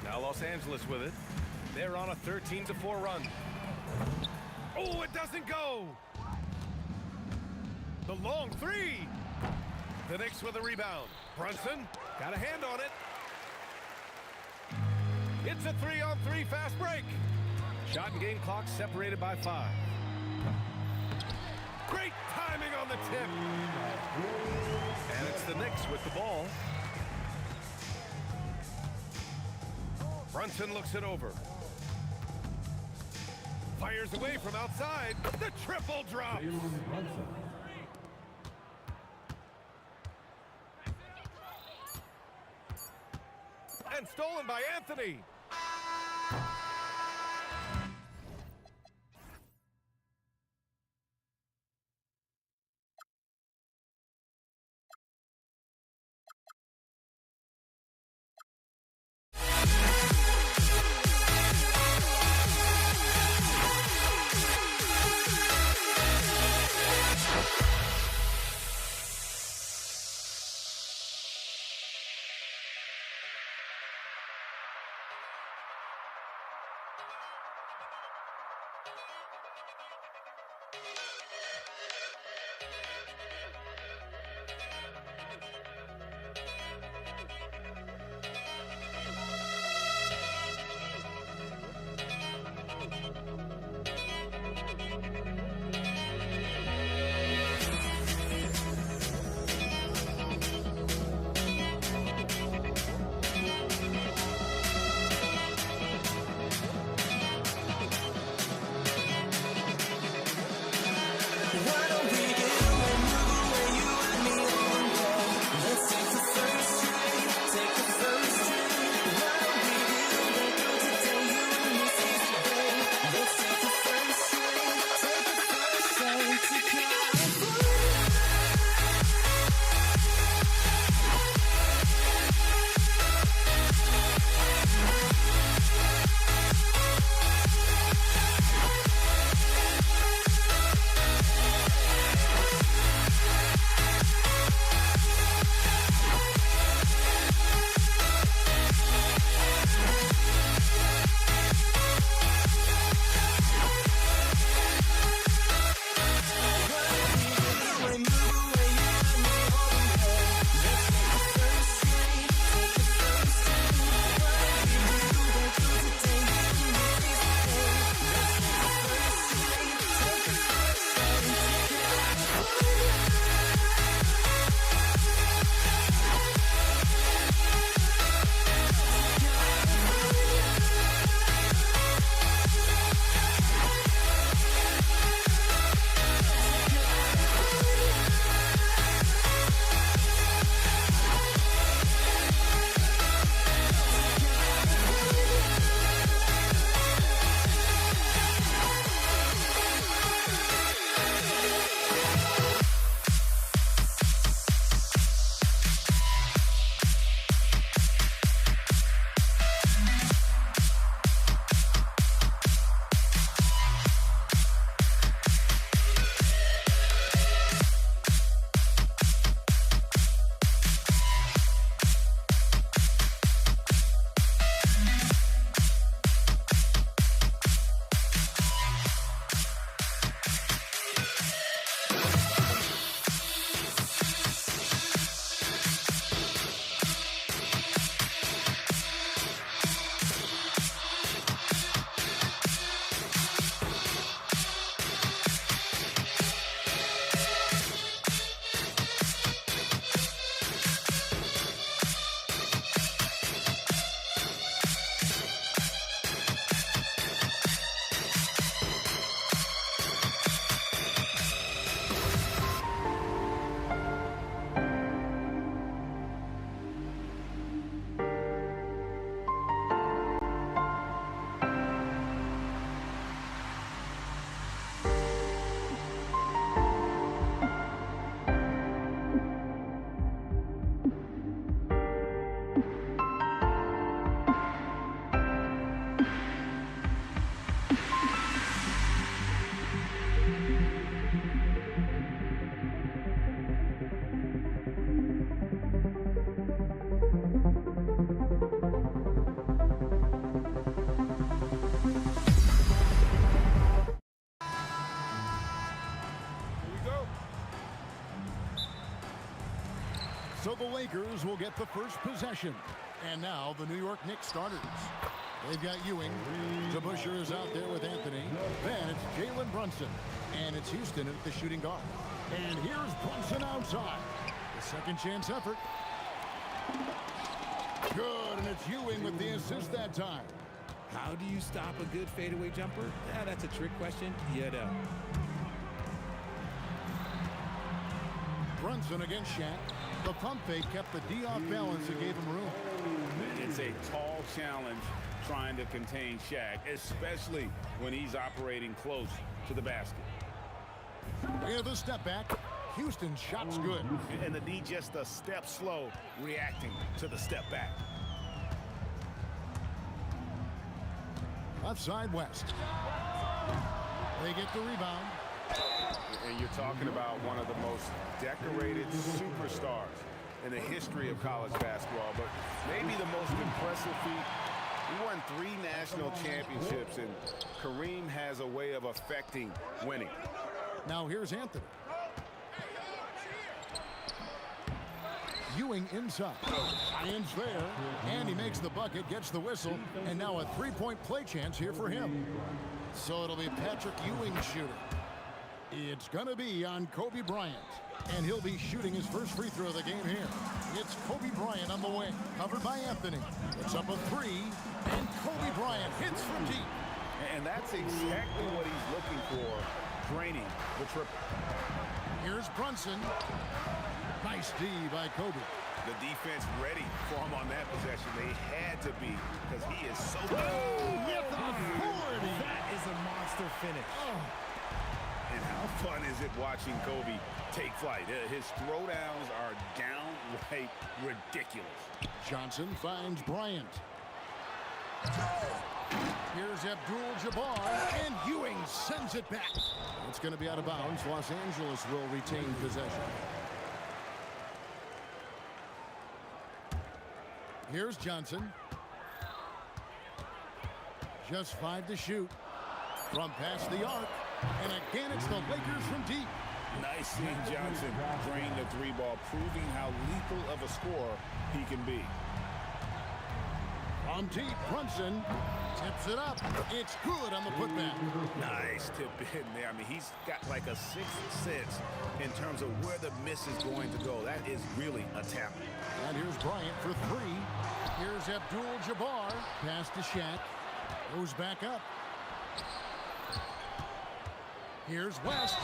Now Los Angeles with it. They're on a 13-4 run. Oh, it doesn't go. The long 3. The Knicks with a rebound. Brunson got a hand on it. It's a 3-on-3 fast break. Shot and game clock separated by 5. Great timing on the tip. And it's the Knicks with the ball. Brunson looks it over. Fires away from outside. The triple drop. And stolen by Anthony. So the Lakers will get the first possession. And now the New York Knicks starters. They've got Ewing. DeBusschere is out there with Anthony. Then it's Jalen Brunson. And it's Houston at the shooting guard. And here's Brunson outside. The second chance effort. Good, and it's Ewing with the assist that time. How do you stop a good fadeaway jumper? Yeah, that's a trick question. You know. Brunson against Shaq. The pump fake kept the D off balance and gave him room. It's a tall challenge trying to contain Shaq, especially when he's operating close to the basket. With a step back, Houston's shot's good. And the D just a step slow, reacting to the step back. Left side, West. They get the rebound. And you're talking about one of the most decorated superstars in the history of college basketball, but maybe the most impressive feat. He won 3 national championships, and Kareem has a way of affecting winning. Now here's Anthony. Ewing inside. Hands there, and he makes the bucket, gets the whistle, and now a three-point play chance here for him. So it'll be Patrick Ewing shooting. It's going to be on Kobe Bryant, and he'll be shooting his first free throw of the game here. It's Kobe Bryant on the wing, covered by Anthony. It's up a 3, and Kobe Bryant hits from deep. And that's exactly what he's looking for, draining the triple. Here's Brunson. Nice D by Kobe. The defense ready for him on that possession. They had to be, because he is so good. With authority. That is a monster finish. And how fun is it watching Kobe take flight? His throwdowns are downright ridiculous. Johnson finds Bryant. Here's Abdul-Jabbar, and Ewing sends it back. It's going to be out of bounds. Los Angeles will retain possession. Here's Johnson. Just 5 to shoot. From past the arc. And again, it's the Lakers from deep. Nice seeing Johnson drain the 3-ball, proving how lethal of a scorer he can be. From deep, Brunson tips it up. It's good on the putback. Nice tip in there. I mean, he's got like a sixth sense in terms of where the miss is going to go. That is really a tap. And here's Bryant for 3. Here's Abdul-Jabbar. Pass to Shaq. Goes back up. Here's West.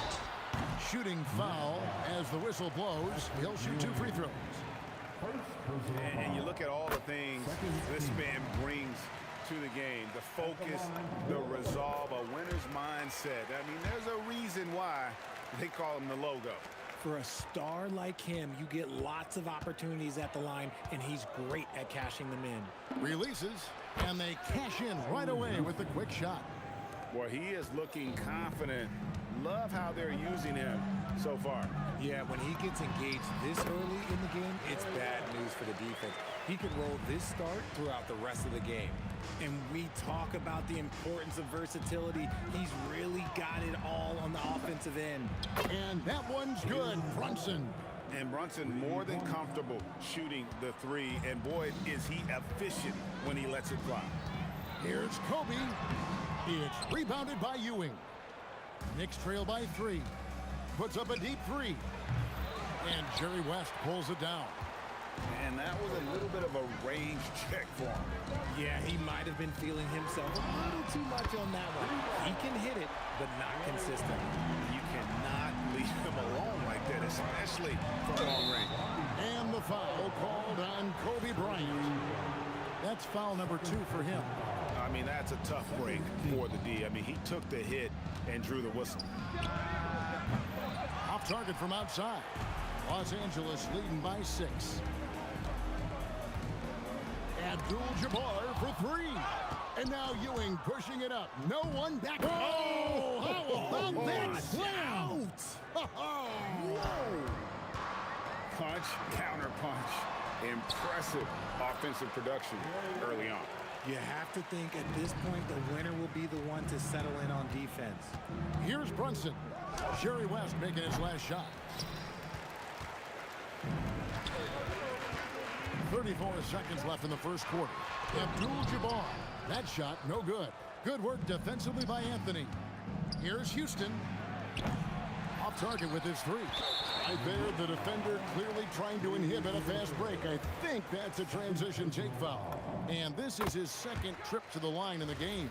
Shooting foul as the whistle blows. He'll shoot 2 free throws. And you look at all the things this man brings to the game. The focus, the resolve, a winner's mindset. I mean, there's a reason why they call him the logo. For a star like him, you get lots of opportunities at the line, and he's great at cashing them in. Releases, and they cash in right away with the quick shot. Boy, he is looking confident. Love how they're using him so far. Yeah, when he gets engaged this early in the game, it's bad news for the defense. He could roll this start throughout the rest of the game. And we talk about the importance of versatility. He's really got it all on the offensive end. And that one's good, Brunson. And Brunson more than comfortable shooting the 3. And boy, is he efficient when he lets it fly. Here's Kobe. It's rebounded by Ewing. Knicks trail by 3. Puts up a deep 3. And Jerry West pulls it down. And that was a little bit of a range check for him. Yeah, he might have been feeling himself a little too much on that one. He can hit it, but not consistent. You cannot leave him alone like that, especially from long range. And the foul called on Kobe Bryant. That's foul number 2 for him. I mean, that's a tough break for the D. I mean, he took the hit and drew the whistle. Off target from outside. Los Angeles leading by 6. Abdul-Jabbar for 3. And now Ewing pushing it up. No one back. Oh, how about that slam? Whoa. Punch, counter punch. Impressive offensive production early on. You have to think at this point the winner will be the one to settle in on defense. Here's Brunson. Jerry West making his last shot. 34 seconds left in the first quarter. Abdul-Jabbar. That shot, no good. Good work defensively by Anthony. Here's Houston. Off target with his three. Right there, the defender clearly trying to inhibit a fast break. I think that's a transition take foul. And this is his second trip to the line in the game.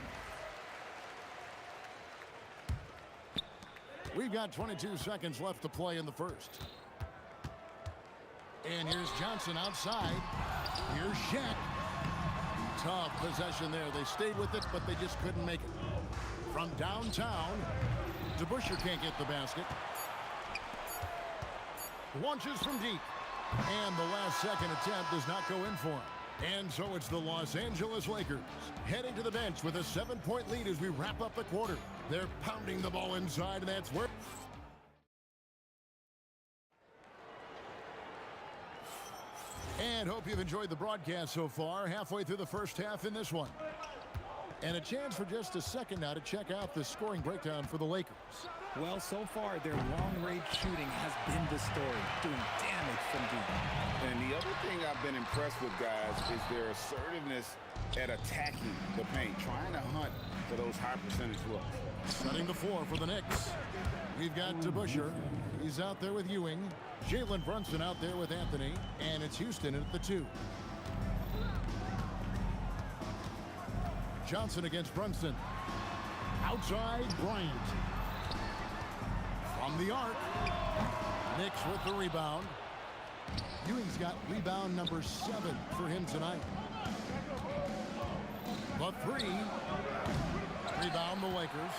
We've got 22 seconds left to play in the first. And here's Johnson outside. Here's Shaq. Tough possession there. They stayed with it, but they just couldn't make it. From downtown, DeBusschere can't get the basket. Launches from deep. And the last second attempt does not go in for him. And so it's the Los Angeles Lakers heading to the bench with a 7-point lead as we wrap up the quarter. They're pounding the ball inside, and that's where... And hope you've enjoyed the broadcast so far. Halfway through the first half in this one. And a chance for just a second now to check out the scoring breakdown for the Lakers. Well, so far, their long-range shooting has been the story, doing damage from deep. And the other thing I've been impressed with, guys, is their assertiveness at attacking the paint, trying to hunt for those high percentage looks. Setting the floor for the Knicks. We've got DeBusschere. He's out there with Ewing. Jalen Brunson out there with Anthony. And it's Houston at the 2. Johnson against Brunson. Outside, Bryant. From the arc. Knicks with the rebound. Ewing's got rebound number 7 for him tonight. The 3. Rebound the Lakers.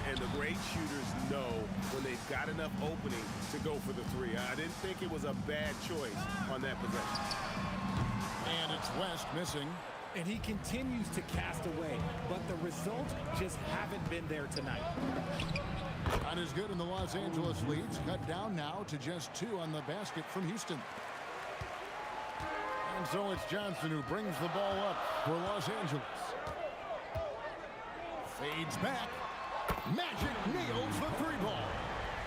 And the great shooters know when they've got enough opening to go for the 3. I didn't think it was a bad choice on that possession. And it's West missing. And he continues to cast away, but the results just haven't been there tonight. Shot is good, and the Los Angeles leads cut down now to just 2 on the basket from Houston. And so it's Johnson who brings the ball up for Los Angeles. Fades back. Magic nails the 3-ball.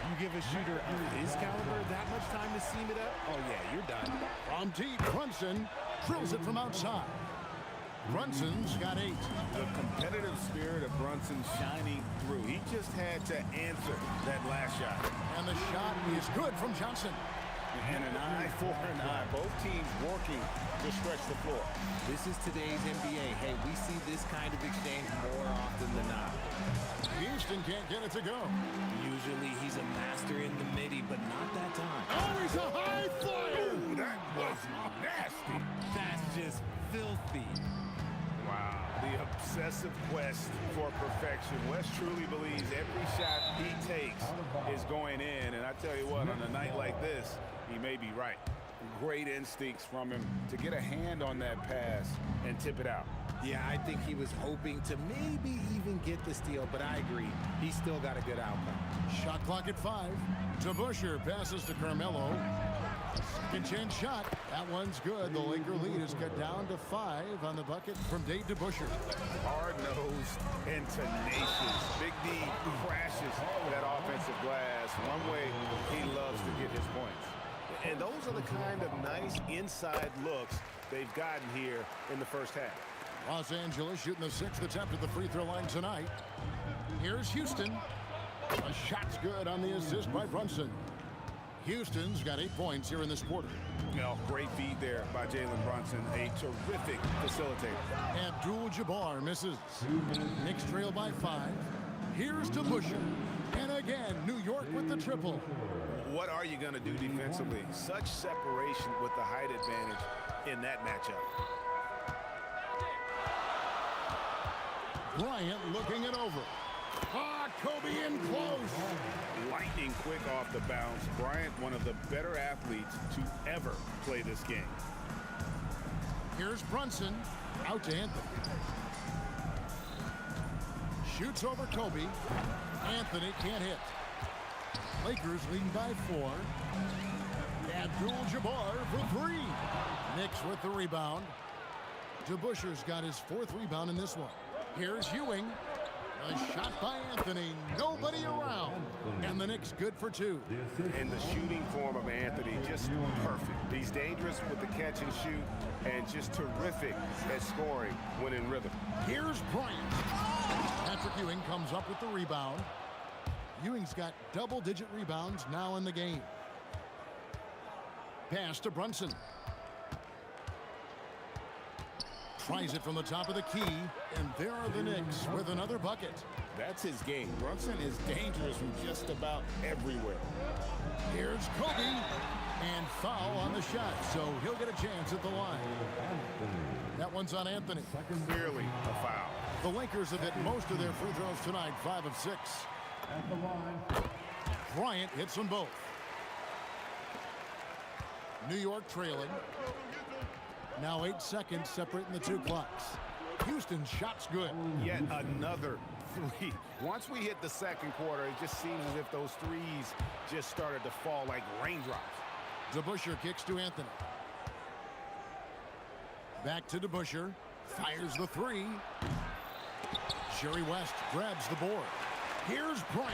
You give a shooter of his caliber that much time to seam it up? Oh, yeah, you're done. From deep, Brunson drills it from outside. Brunson's got 8. The competitive spirit of Brunson shining through. He just had to answer that last shot. And the shot is good from Johnson. And an eye for an eye. Both teams working to stretch the floor. This is today's NBA. Hey, we see this kind of exchange more often than not. Houston can't get it to go. Usually he's a master in the midi, but not that time. Oh, he's a high flyer! Ooh, that was nasty. That's just filthy. Wow. The obsessive quest for perfection. West truly believes every shot he takes is going in. And I tell you what, on a night like this, he may be right. Great instincts from him to get a hand on that pass and tip it out. Yeah, I think he was hoping to maybe even get the steal, but I agree. He still got a good outcome. Shot clock at 5. DeBusschere passes to Carmelo. Second chance shot. That one's good. The Laker lead is cut down to 5 on the bucket from Dave DeBusschere. Hard-nosed and tenacious. Big D crashes that offensive glass. One way he loves to get his points. And those are the kind of nice inside looks they've gotten here in the first half. Los Angeles shooting the 6th attempt at the free throw line tonight. Here's Houston. A shot's good on the assist by Brunson. Houston's got 8 points here in this quarter. Great feed there by Jalen Brunson. A terrific facilitator. Abdul-Jabbar misses. Knicks trail by 5. Here's DeBusschere. And again, New York with the triple. What are you going to do defensively? Such separation with the height advantage in that matchup. Bryant looking it over. Kobe in close. Lightning quick off the bounce. Bryant, one of the better athletes to ever play this game. Here's Brunson. Out to Anthony. Shoots over Kobe. Anthony can't hit. Lakers leading by 4. Abdul-Jabbar for 3. Knicks with the rebound. DeBusschere's got his 4th rebound in this one. Here's Ewing. A shot by Anthony. Nobody around. And the Knicks good for 2. And the shooting form of Anthony, just perfect. He's dangerous with the catch and shoot and just terrific at scoring when in rhythm. Here's Bryant. Patrick Ewing comes up with the rebound. Ewing's got double-digit rebounds now in the game. Pass to Brunson. Tries it from the top of the key, and there are the Knicks with another bucket. That's his game. Brunson is dangerous from just about everywhere. Here's Kobe, and foul on the shot, so he'll get a chance at the line. That one's on Anthony. Clearly a foul. The Lakers have hit most of their free throws tonight, 5 of 6. Bryant hits them both. New York trailing. Now 8 seconds separating the 2 clocks. Houston shot's good. Yet another 3. Once we hit the second quarter, it just seems as if those threes just started to fall like raindrops. DeBusschere kicks to Anthony. Back to DeBusschere. Fires the 3. Jerry West grabs the board. Here's Bryant.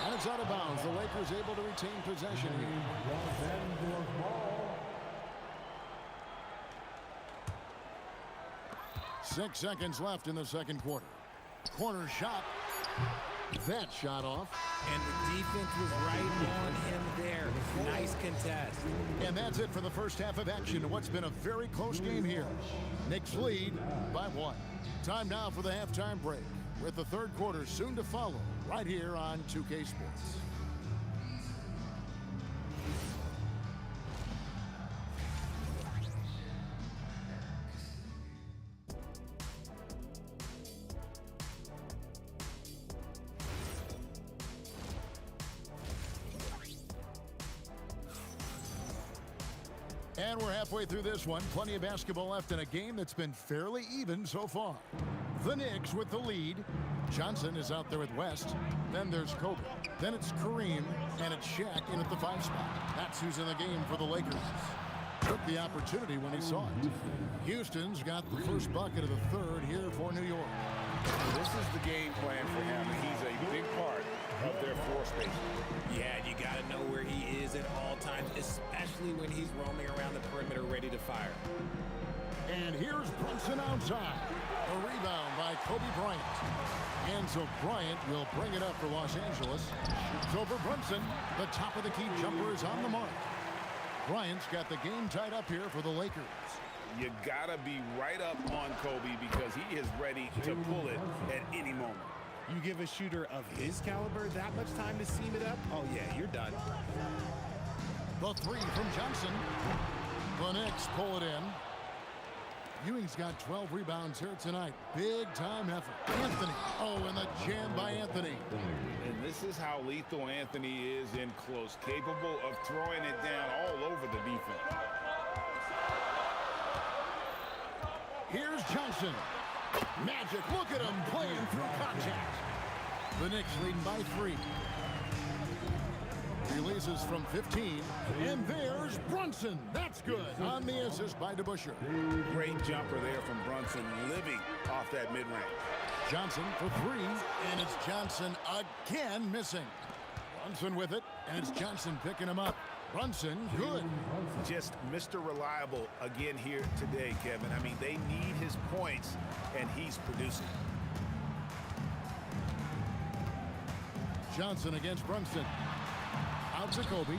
And it's out of bounds. The Lakers able to retain possession here. 6 seconds left in the second quarter. Corner shot. That shot off. And the defense was right on him there. Nice contest. And that's it for the first half of action. What's been a very close game here. Knicks lead by 1. Time now for the halftime break, with the third quarter soon to follow right here on 2K Sports. And we're halfway through this one. Plenty of basketball left in a game that's been fairly even so far. The Knicks with the lead. Johnson is out there with West. Then there's Kobe. Then it's Kareem, and it's Shaq in at the 5 spot. That's who's in the game for the Lakers. Took the opportunity when he saw it. Houston's got the first bucket of the third here for New York. This is the game plan for him. He's a big part of their floor space. Yeah, you got to know where he is at all times, especially when he's roaming around the perimeter ready to fire. And here's Brunson outside. A rebound by Kobe Bryant. And so Bryant will bring it up for Los Angeles. Shoots over Brunson. The top of the key jumper is on the mark. Bryant's got the game tied up here for the Lakers. You gotta be right up on Kobe because he is ready to pull it at any moment. You give a shooter of his caliber that much time to seam it up? Oh, yeah, you're done. The 3 from Johnson. The Knicks pull it in. Ewing's got 12 rebounds here tonight. Big time effort. Anthony. Oh, and the jam by Anthony. And this is how lethal Anthony is in close, capable of throwing it down all over the defense. Here's Johnson. Magic. Look at him playing through contact. The Knicks leading by 3. Releases from 15. And there's Brunson. That's good. On the assist by DeBusschere. Great jumper there from Brunson, living off that mid-range. Johnson for 3. And it's Johnson again missing. Brunson with it. And it's Johnson picking him up. Brunson, good. Just Mr. Reliable again here today, Kevin. I mean, they need his points, and he's producing. Johnson against Brunson. Out to Kobe.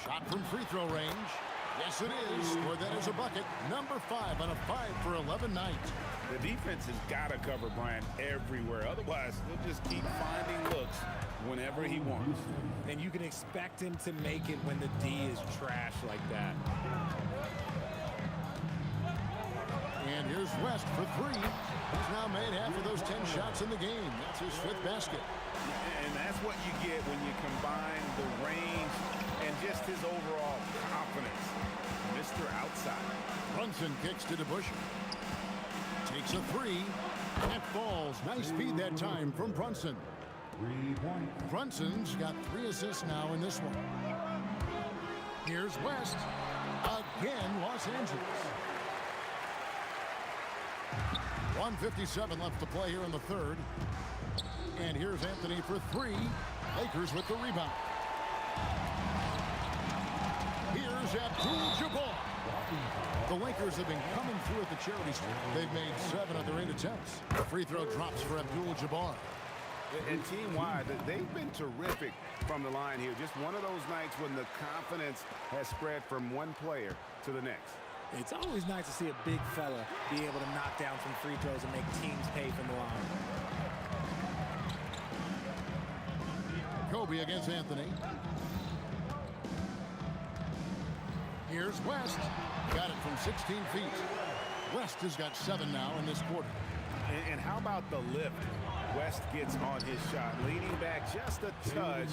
Shot from free throw range. Yes, it is. Or that is a bucket. Number 5 on a 5 for 11 night. The defense has got to cover Bryant everywhere. Otherwise, he'll just keep finding looks whenever he wants. And you can expect him to make it when the D is trash like that. And here's West for 3. He's now made half of those 10 shots in the game. That's his 5th basket. And that's what you get when you combine the range and just his overall confidence. Mr. Outside. Brunson kicks to DeBusschere. Takes a 3. That falls. Nice feed that time from Brunson. Brunson's got 3 assists now in this one. Here's West. Again, Los Angeles. 1:57 left to play here in the third. And here's Anthony for three. Lakers with the rebound. Here's Abdul-Jabbar. The Lakers have been coming through at the charity stripe. They've made 7 of their 8 attempts. The free throw drops for Abdul-Jabbar. And team-wide, they've been terrific from the line here. Just one of those nights when the confidence has spread from one player to the next. It's always nice to see a big fella be able to knock down some free throws and make teams pay from the line. Kobe against Anthony. Here's West. Got it from 16 feet. West has got 7 now in this quarter. And how about the lift West gets on his shot? Leaning back just a touch.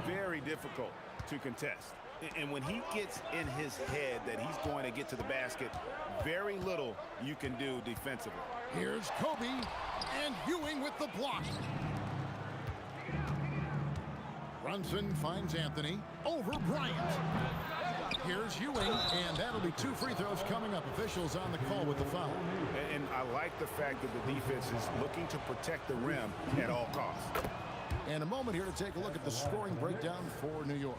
Very difficult to contest. And when he gets in his head that he's going to get to the basket, very little you can do defensively. Here's Kobe and Ewing with the block. Brunson finds Anthony over Bryant. Here's Ewing, and that'll be 2 free throws coming up. Officials on the call with the foul. And I like the fact that the defense is looking to protect the rim at all costs. And a moment here to take a look at the scoring breakdown for New York.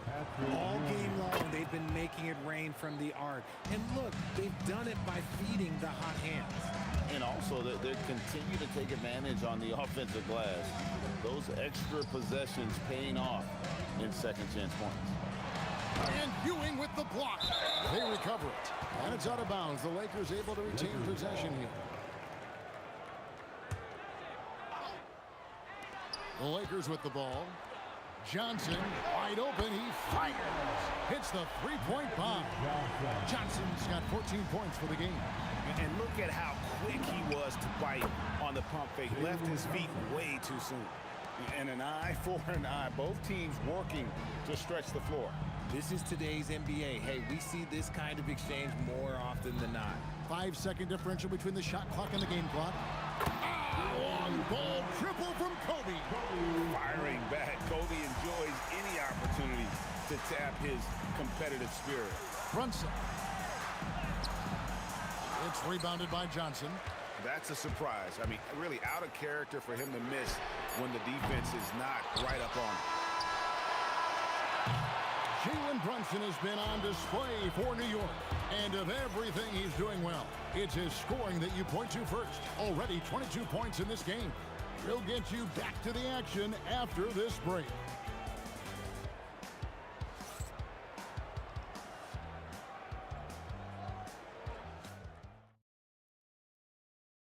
All game long, they've been making it rain from the arc. And look, they've done it by feeding the hot hands. And also, they continue to take advantage on the offensive glass. Those extra possessions paying off in second chance points. And Ewing with the block. They recover it. And it's out of bounds. The Lakers able to retain possession here. The Lakers with the ball. Johnson wide open. He fires. Hits the three-point bomb. Johnson's got 14 points for the game. And look at how quick he was to bite on the pump fake. Left his feet way too soon. And an eye for an eye. Both teams working to stretch the floor. This is today's NBA. Hey, we see this kind of exchange more often than not. 5-second differential between the shot clock and the game clock. Long ball triple from Kobe. Firing back. Kobe enjoys any opportunity to tap his competitive spirit. Brunson. It's rebounded by Johnson. That's a surprise. I mean, really out of character for him to miss when the defense is not right up on him. Jalen Brunson has been on display for New York. And of everything he's doing well, it's his scoring that you point to first. Already 22 points in this game. We'll get you back to the action after this break.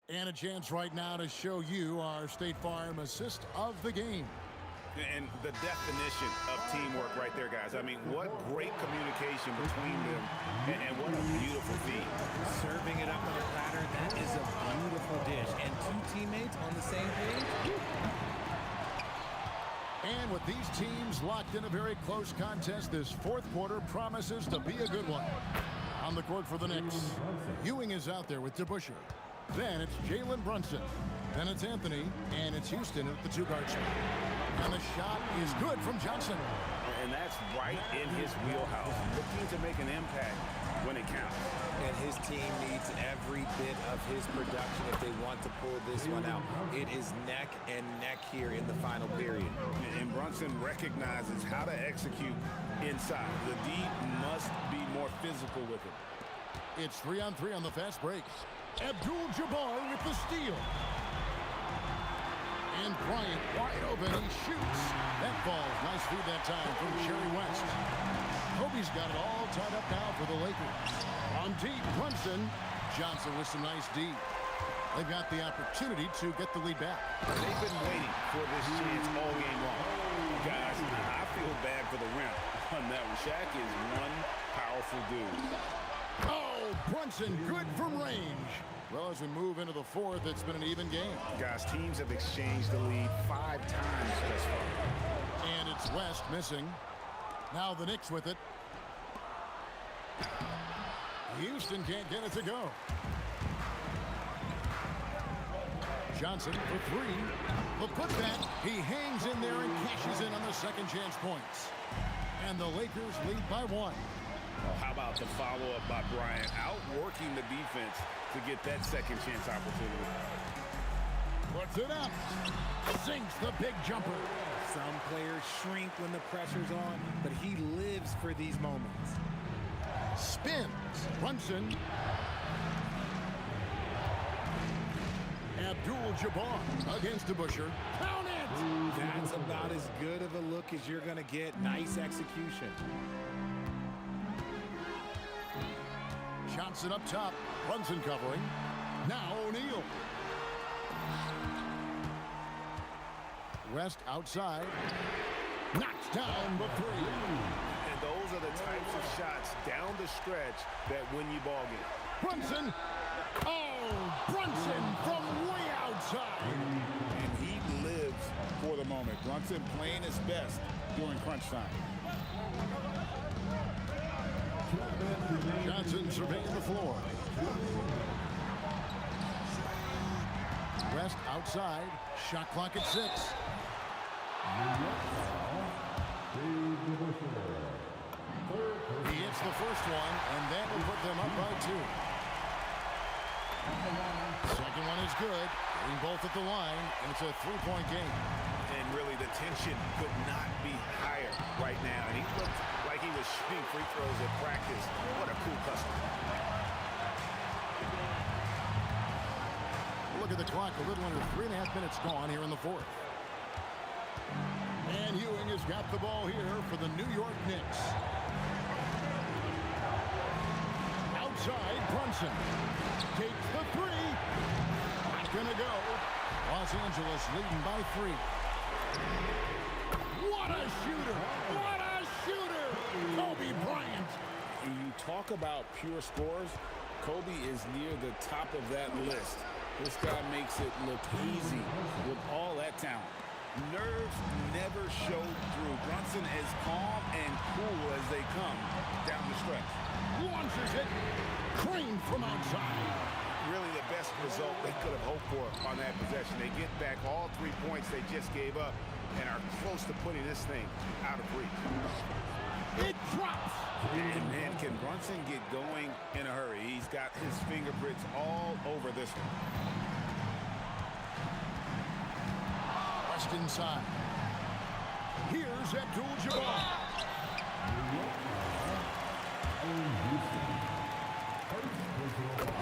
And a chance right now to show you our State Farm assist of the game. And the definition of teamwork right there, guys. I mean, what great communication between them, and what a beautiful feed. Serving it up on a platter, that is a beautiful dish. And 2 teammates on the same page. And with these teams locked in a very close contest, this fourth quarter promises to be a good one. On the court for the Knicks, Ewing is out there with DeBusschere. Then it's Jalen Brunson. Then it's Anthony, and it's Houston at the 2-guard spot. And the shot is good from Johnson. And that's right in his wheelhouse. Looking to make an impact when it counts. And his team needs every bit of his production if they want to pull this one out. It is neck and neck here in the final period. And Brunson recognizes how to execute inside. The D must be more physical with it. It's 3-on-3 on the fast break. Abdul-Jabbar with the steal. And Bryant wide open. He shoots. That falls. Nice feed that time from Jerry West. Kobe's got it all tied up now for the Lakers. On deep, Brunson. Johnson with some nice D. They've got the opportunity to get the lead back. They've been waiting for this chance all game long. Guys, I feel bad for the rim on that one. Shaq is one powerful dude. Oh, Brunson good from range. Well, as we move into the fourth, it's been an even game. Guys, teams have exchanged the lead 5 times thus far. And it's West missing. Now the Knicks with it. Houston can't get it to go. Johnson for 3. The putback. He hangs in there and cashes in on the second chance points. And the Lakers lead by 1. How about the follow-up by Bryant, outworking the defense to get that second chance opportunity. Puts it up. Sinks the big jumper. Some players shrink when the pressure's on, but he lives for these moments. Spins. Brunson. Abdul-Jabbar against DeBusschere. Count it! That's about as good of a look as you're going to get. Nice execution. Johnson up top. Brunson covering. Now O'Neal. West outside. Knocks down the three. And those are the types of shots down the stretch that win you ball game. Brunson. Oh, Brunson from way outside. And he lives for the moment. Brunson playing his best during crunch time. Johnson surveying the floor. West outside. Shot clock at 6. He hits the first one, and that will put them up by 2. Second one is good. Getting both at the line, and it's a 3-point game. And really, the tension could not be higher right now. And he looked like he was shooting free throws at practice. What a cool customer. Look at the clock. A little under 3.5 minutes gone here in the fourth. And Ewing has got the ball here for the New York Knicks. Outside, Brunson takes the three. Not gonna go. Los Angeles leading by 3. What a shooter! What a shooter! Kobe Bryant. When you talk about pure scores, Kobe is near the top of that list. This guy makes it look easy with all that talent. Nerves never showed through. Brunson as calm and cool as they come down the stretch. Launches it. Crane from outside. Really the best result they could have hoped for on that possession. They get back all 3 points they just gave up and are close to putting this thing out of reach. It drops. And then can Brunson get going in a hurry? He's got his fingerprints all over this one. West inside. Here's Abdul-Jabbar.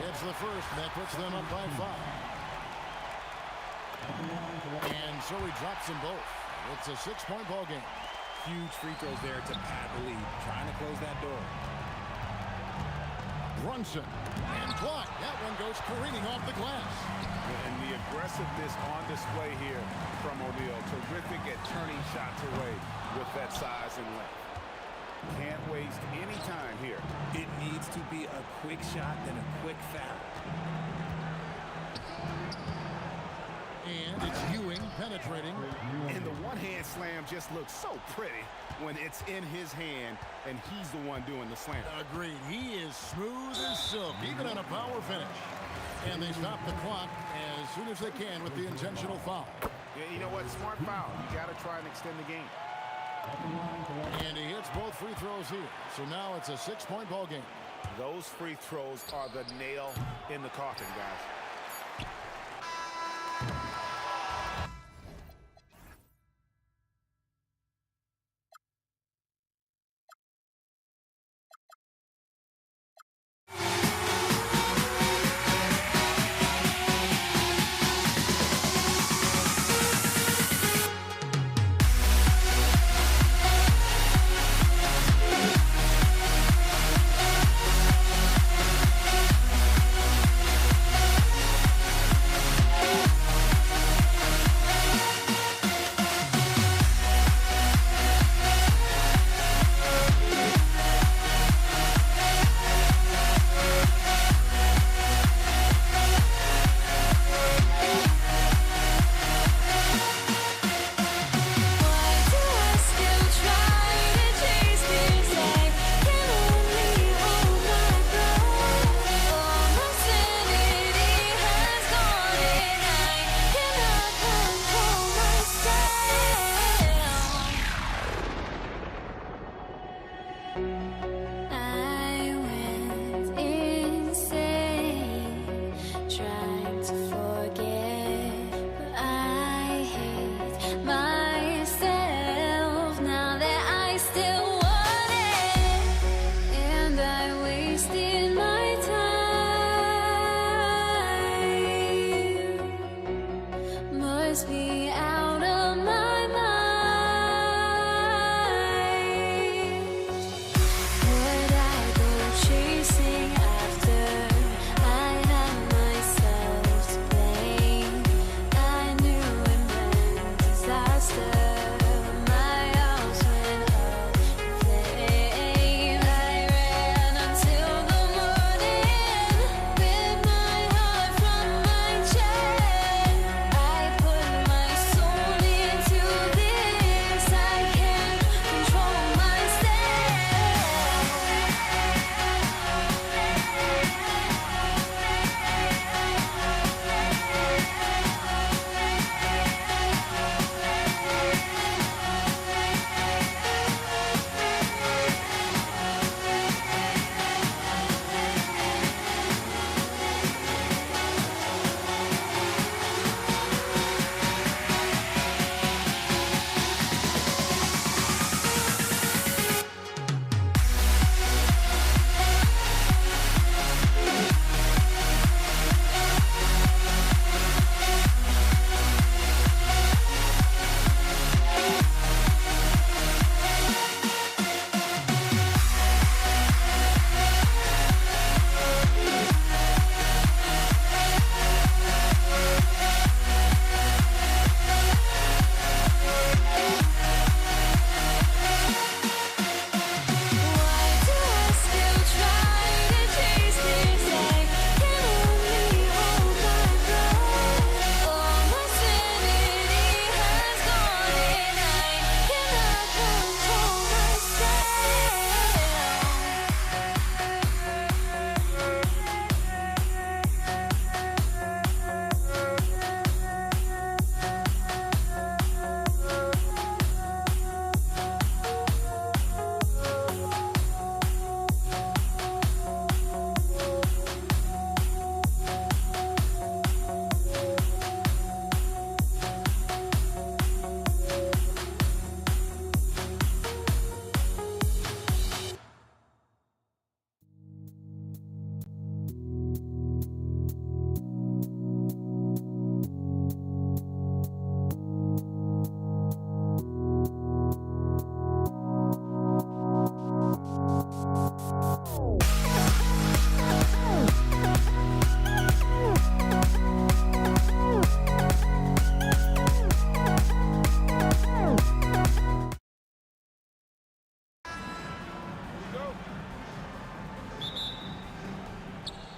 Gets the first, and that puts them up by 5. And so he drops them both. It's a 6-point ball game. Huge free throws there to pad the lead. Trying to close that door. Brunson. And blocked. That one goes careening off the glass. And the aggressiveness on display here from O'Neal. Terrific at turning shots away with that size and length. Can't waste any time here. It needs to be a quick shot and a quick foul. And it's Ewing penetrating. And the one-hand slam just looks so pretty when it's in his hand and he's the one doing the slam. Agreed. He is smooth as silk, even on a power finish. And they stop the clock as soon as they can with the intentional foul. Yeah, you know what? Smart foul. You got to try and extend the game. And he hits both free throws here. So now it's a 6-point ball game. Those free throws are the nail in the coffin, guys. I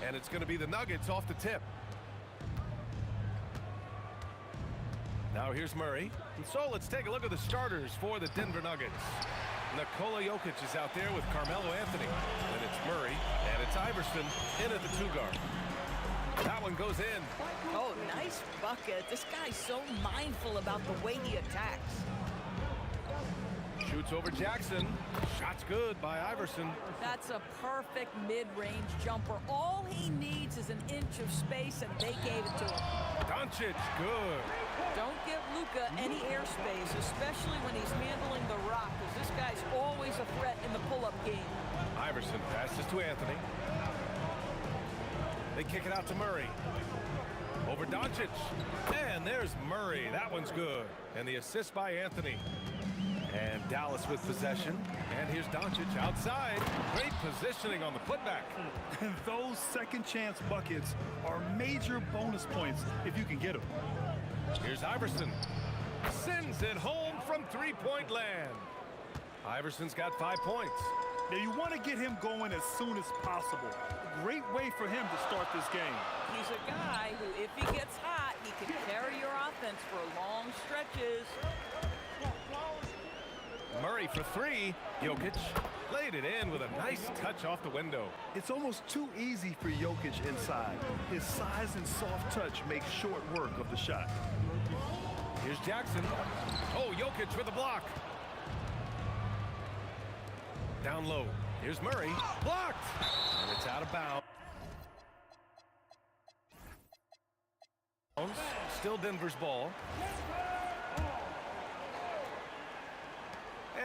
And it's going to be the Nuggets off the tip. Now here's Murray. And so let's take a look at the starters for the Denver Nuggets. Nikola Jokic is out there with Carmelo Anthony. Then it's Murray, and it's Iverson in at the 2-guard. That one goes in. Oh, nice bucket. This guy's so mindful about the way he attacks. Shoots over Jackson. Shot's good by Iverson. That's a perfect mid-range jumper. All he needs is an inch of space, and they gave it to him. Doncic, good. Don't give Luka any airspace, especially when he's handling the rock, because this guy's always a threat in the pull-up game. Iverson passes to Anthony. They kick it out to Murray. Over Doncic. And there's Murray. That one's good. And the assist by Anthony. And Dallas with possession. And here's Doncic outside. Great positioning on the putback. Those second chance buckets are major bonus points if you can get them. Here's Iverson. Sends it home from three-point land. Iverson's got 5 points. Now you want to get him going as soon as possible. Great way for him to start this game. He's a guy who, if he gets hot, he can carry your offense for long stretches. Murray for 3. Jokic laid it in with a nice touch off the window. It's almost too easy for Jokic inside. His size and soft touch make short work of the shot. Here's Jackson. Oh, Jokic with a block. Down low. Here's Murray. Blocked. And it's out of bounds. Still Denver's ball.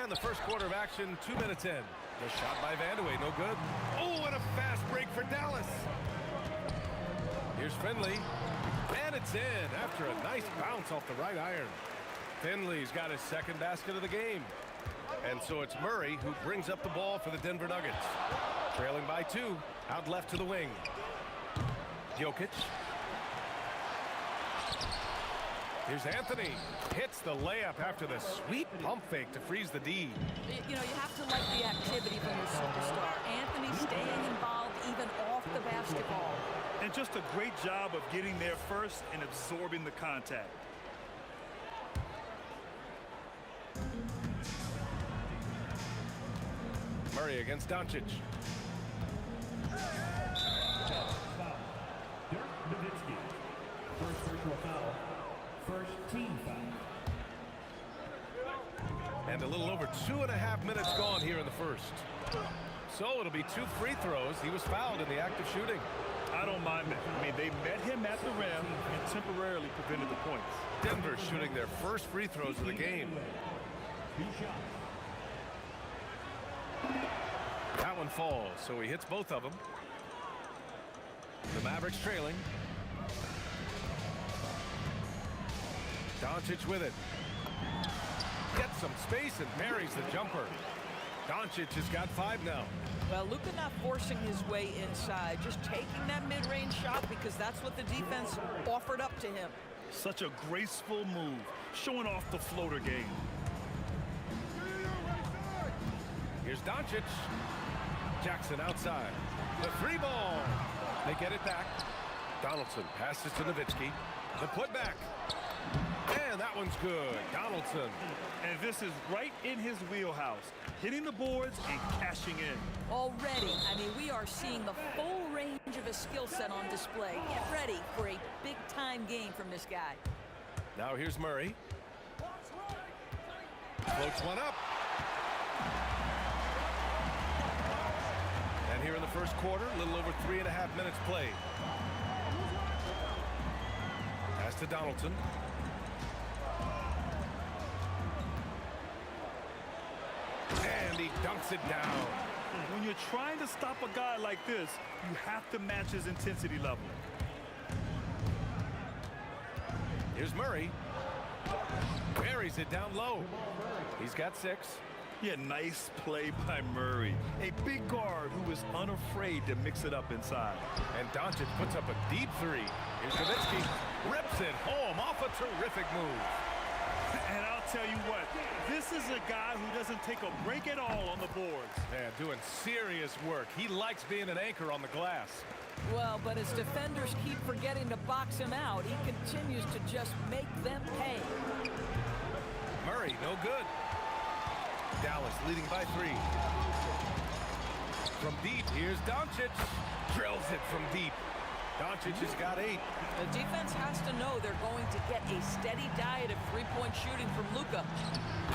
And the first quarter of action, 2 minutes in. The shot by Vandeweghe, no good. Oh, and a fast break for Dallas. Here's Finley. And it's in after a nice bounce off the right iron. Finley's got his second basket of the game. And so it's Murray who brings up the ball for the Denver Nuggets. Trailing by 2, out left to the wing. Jokic. Here's Anthony. Hits the layup after the sweet pump fake to freeze the D. You know, you have to like the activity from your superstar. Anthony staying involved even off the basketball. And just a great job of getting there first and absorbing the contact. Murray against Doncic. First personal foul. First team foul. And a little over 2.5 minutes gone here in the first. So it'll be 2 free throws. He was fouled in the act of shooting. I don't mind that. I mean, they met him at the rim and temporarily prevented the points. Denver shooting their first free throws of the game. That one falls, so he hits both of them. The Mavericks trailing. Doncic with it. Gets some space and buries the jumper. Doncic has got 5 now. Well, Luka not forcing his way inside, just taking that mid-range shot because that's what the defense offered up to him. Such a graceful move, showing off the floater game. Here's Doncic. Jackson outside. The 3 ball. They get it back. Donaldson passes to Nowitzki. The putback. And that one's good. Donaldson. And this is right in his wheelhouse, hitting the boards and cashing in. Already, I mean, we are seeing the full range of his skill set on display. Get ready for a big-time game from this guy. Now here's Murray. Floats one up. And here in the first quarter, a little over 3.5 minutes played. Pass to Donaldson. And he dunks it down. When you're trying to stop a guy like this, you have to match his intensity level. Here's Murray. Buries it down low. He's got 6. Yeah, nice play by Murray. A big guard who is unafraid to mix it up inside. And Doncic puts up a deep 3. Here's Nowitzki. Rips it home off a terrific move. And I'll tell you what, this is a guy who doesn't take a break at all on the boards. Man, doing serious work. He likes being an anchor on the glass. Well, but as defenders keep forgetting to box him out, he continues to just make them pay. Murray, no good. Dallas leading by 3. From deep, here's Doncic. Drills it from deep. Doncic has got 8. The defense has to know they're going to get a steady diet of three-point shooting from Luka.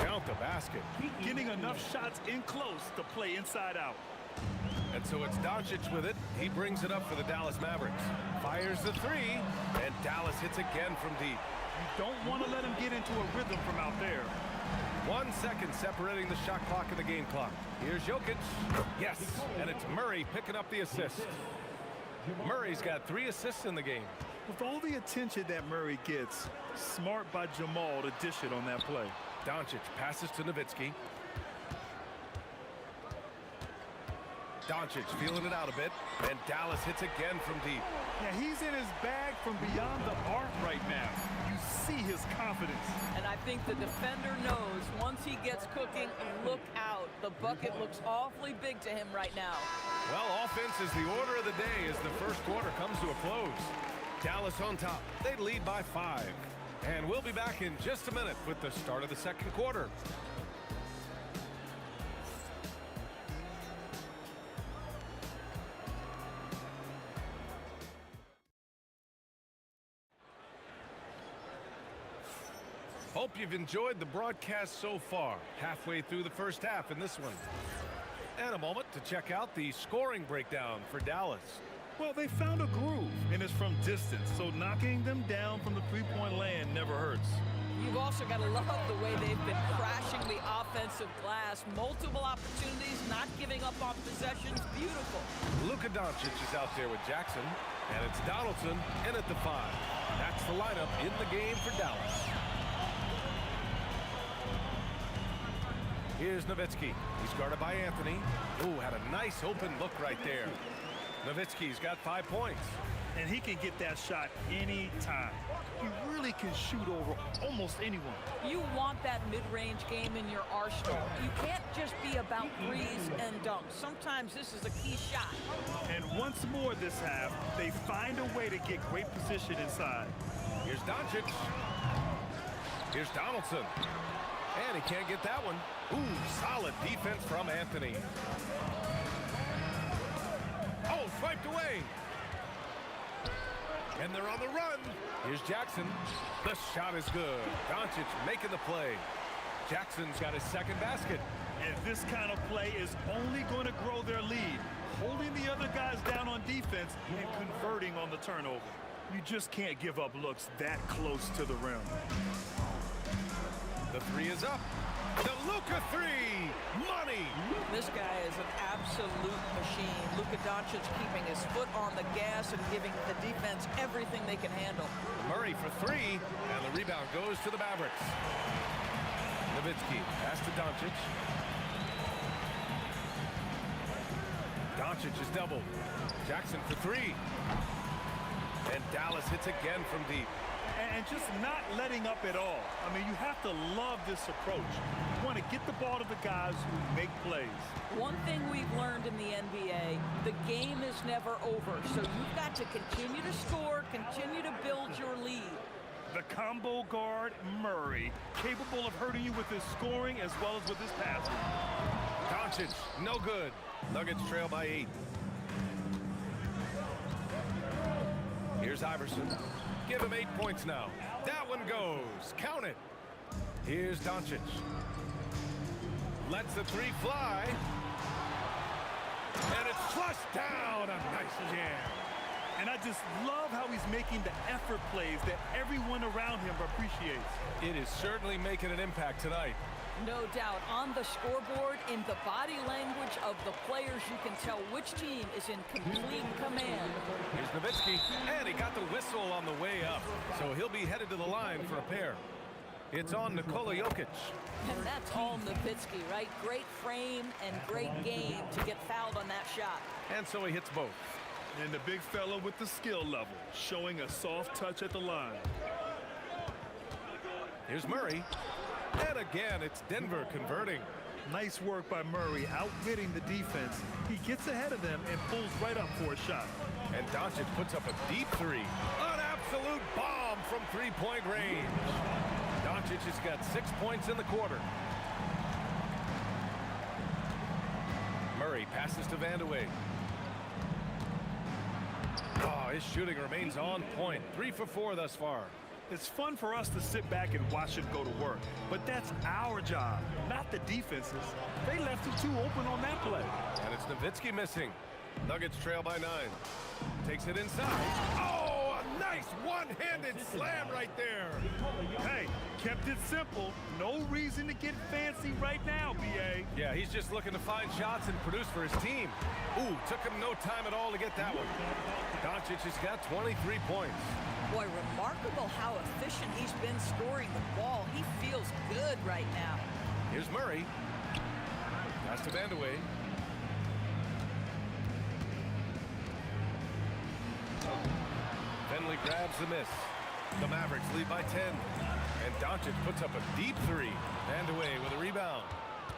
Count the basket. Getting enough shots in close to play inside out. And so it's Doncic with it. He brings it up for the Dallas Mavericks. Fires the 3, and Dallas hits again from deep. You don't want to let him get into a rhythm from out there. 1 second separating the shot clock and the game clock. Here's Jokic. Yes, and it's Murray picking up the assist. Murray's got 3 assists in the game. With all the attention that Murray gets, smart by Jamal to dish it on that play. Doncic passes to Nowitzki. Doncic feeling it out a bit, and Dallas hits again from deep. Yeah, he's in his bag from beyond the arc right now. You see his confidence. And I think the defender knows once he gets cooking, look out. The bucket looks awfully big to him right now. Well, offense is the order of the day as the first quarter comes to a close. Dallas on top. They lead by 5. And we'll be back in just a minute with the start of the second quarter. Hope you've enjoyed the broadcast so far. Halfway through the first half in this one. And a moment to check out the scoring breakdown for Dallas. Well, they found a groove, and it's from distance, so knocking them down from the three-point land never hurts. You've also got to love the way they've been crashing the offensive glass. Multiple opportunities, not giving up on possessions. Beautiful. Luka Doncic is out there with Jackson, and it's Donaldson in at the 5. That's the lineup in the game for Dallas. Here's Nowitzki. He's guarded by Anthony. Ooh, had a nice open look right there. Nowitzki's got 5 points. And he can get that shot anytime. He really can shoot over almost anyone. You want that mid-range game in your arsenal. You can't just be about threes and dunks. Sometimes this is a key shot. And once more this half, they find a way to get great position inside. Here's Doncic. Here's Donaldson. And he can't get that one. Ooh, solid defense from Anthony. Oh, swiped away. And they're on the run. Here's Jackson. The shot is good. Doncic making the play. Jackson's got his second basket. And this kind of play is only going to grow their lead. Holding the other guys down on defense and converting on the turnover. You just can't give up looks that close to the rim. The 3 is up. The Luka 3, money. This guy is an absolute machine. Luka Doncic keeping his foot on the gas and giving the defense everything they can handle. Murray for 3, and the rebound goes to the Mavericks. Nowitzki pass to Doncic. Doncic is doubled. Jackson for 3. And Dallas hits again from deep. And just not letting up at all. I mean, you have to love this approach. You want to get the ball to the guys who make plays. One thing we've learned in the NBA, the game is never over. So you've got to continue to score, continue to build your lead. The combo guard, Murray, capable of hurting you with his scoring as well as with his passing. Doncic, no good. Nuggets trail by 8. Here's Iverson. Give him 8 points now. That one goes. Count it. Here's Doncic. Lets the 3 fly. And it's flushed down. A nice jam. And I just love how he's making the effort plays that everyone around him appreciates. It is certainly making an impact tonight. No doubt. On the scoreboard, in the body language of the players, you can tell which team is in complete command. Here's Nowitzki, and he got the whistle on the way up. So he'll be headed to the line for a pair. It's on Nikola Jokic. And that's all Nowitzki, right? Great frame and great game to get fouled on that shot. And so he hits both. And the big fella with the skill level, showing a soft touch at the line. Here's Murray. And again, it's Denver converting. Nice work by Murray, outwitting the defense. He gets ahead of them and pulls right up for a shot. And Doncic puts up a deep three. An absolute bomb from three-point range. Doncic has got 6 points in the quarter. Murray passes to Vandeweghe. Oh, his shooting remains on point. 3 for 4 thus far. It's fun for us to sit back and watch him go to work, but that's our job, not the defense's. They left it too open on that play. And it's Nowitzki missing. Nuggets trail by 9. Takes it inside. Oh, a nice one-handed slam right there. Hey, kept it simple. No reason to get fancy right now, B.A. Yeah, he's just looking to find shots and produce for his team. Ooh, took him no time at all to get that one. Doncic has got 23 points. Boy, remarkable how efficient he's been scoring the ball. He feels good right now. Here's Murray. Pass to Vandeweghe. Finley grabs the miss. The Mavericks lead by 10. And Doncic puts up a deep three. Vandeweghe with a rebound.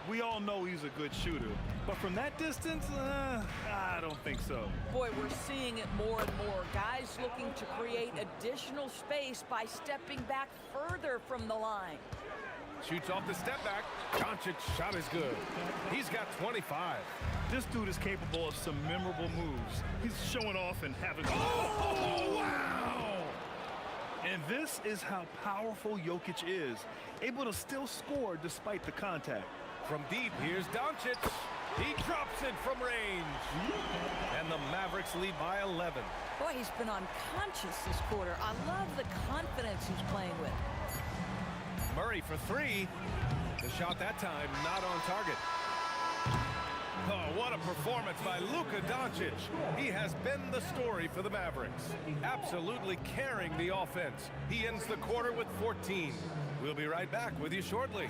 We all know he's a good shooter, but from that distance, I don't think so. Boy, we're seeing it more and more. Guys looking to create additional space by stepping back further from the line. Shoots off the step back. Doncic's shot is good. He's got 25. This dude is capable of some memorable moves. He's showing off and having... Oh, wow! And this is how powerful Jokic is, able to still score despite the contact. From deep, here's Doncic. He drops it from range. And the Mavericks lead by 11. Boy, he's been unconscious this quarter. I love the confidence he's playing with. Murray for 3. The shot that time not on target. Oh, what a performance by Luka Doncic. He has been the story for the Mavericks. Absolutely carrying the offense. He ends the quarter with 14. We'll be right back with you shortly.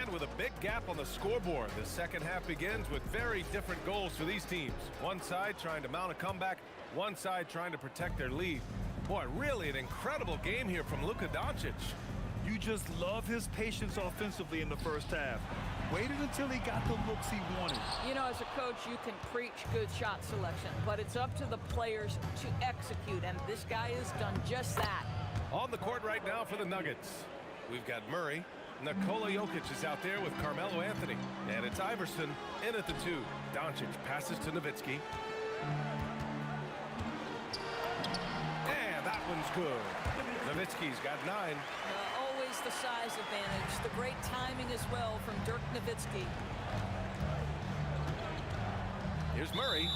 And with a big gap on the scoreboard, the second half begins with very different goals for these teams. One side trying to mount a comeback, one side trying to protect their lead. Boy, really an incredible game here from Luka Doncic. You just love his patience offensively in the first half. Waited until he got the looks he wanted. You know, as a coach, you can preach good shot selection, but it's up to the players to execute, and this guy has done just that. On the court right now for the Nuggets, we've got Murray. Nikola Jokic is out there with Carmelo Anthony. And it's Iverson in at the 2. Doncic passes to Nowitzki. And that one's good. Nowitzki's got 9. Always the size advantage. The great timing as well from Dirk Nowitzki. Here's Murray.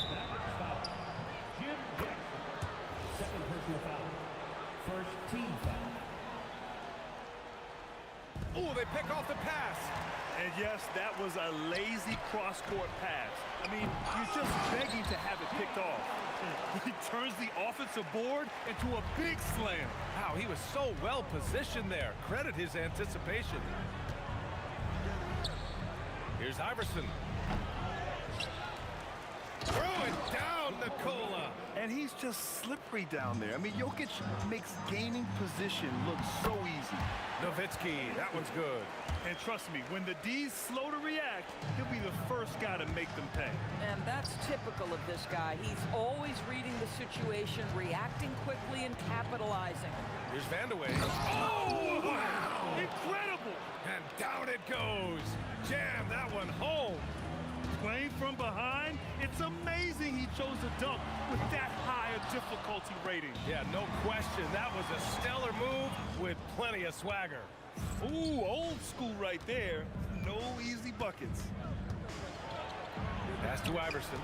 Second personal foul. First team foul. Oh, they pick off the pass. And yes, that was a lazy cross-court pass. I mean, you're just begging to have it picked off. He turns the offensive board into a big slam. Wow, he was so well positioned there. Credit his anticipation. Here's Iverson. Throw it down, Nikola. And he's just slippery down there. I mean, Jokic makes gaining position look so easy. Nowitzki, that one's good. And trust me, when the D's slow to react, he'll be the first guy to make them pay. And that's typical of this guy. He's always reading the situation, reacting quickly, and capitalizing. Here's Vandeweghe. Oh, wow! Incredible! And down it goes. Jam that one home. Playing from behind, it's amazing he chose to dunk with that high a difficulty rating. Yeah, no question. That was a stellar move with plenty of swagger. Ooh, old school right there. No easy buckets. Pass to Iverson.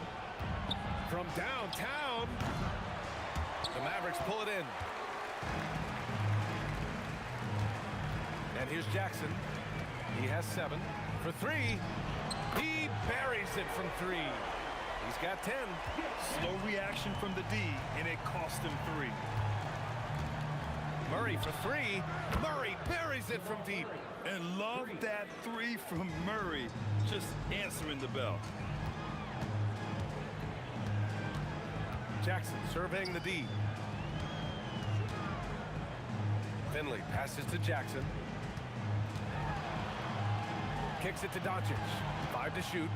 From downtown. The Mavericks pull it in. And here's Jackson. He has 7. For 3. He buries it from 3. He's got 10. Slow reaction from the D, and it cost him 3. Murray for 3. Murray buries it from deep. And love that 3 from Murray, just answering the bell. Jackson surveying the D. Finley passes to Jackson. Kicks it to Doncic. 5 to shoot.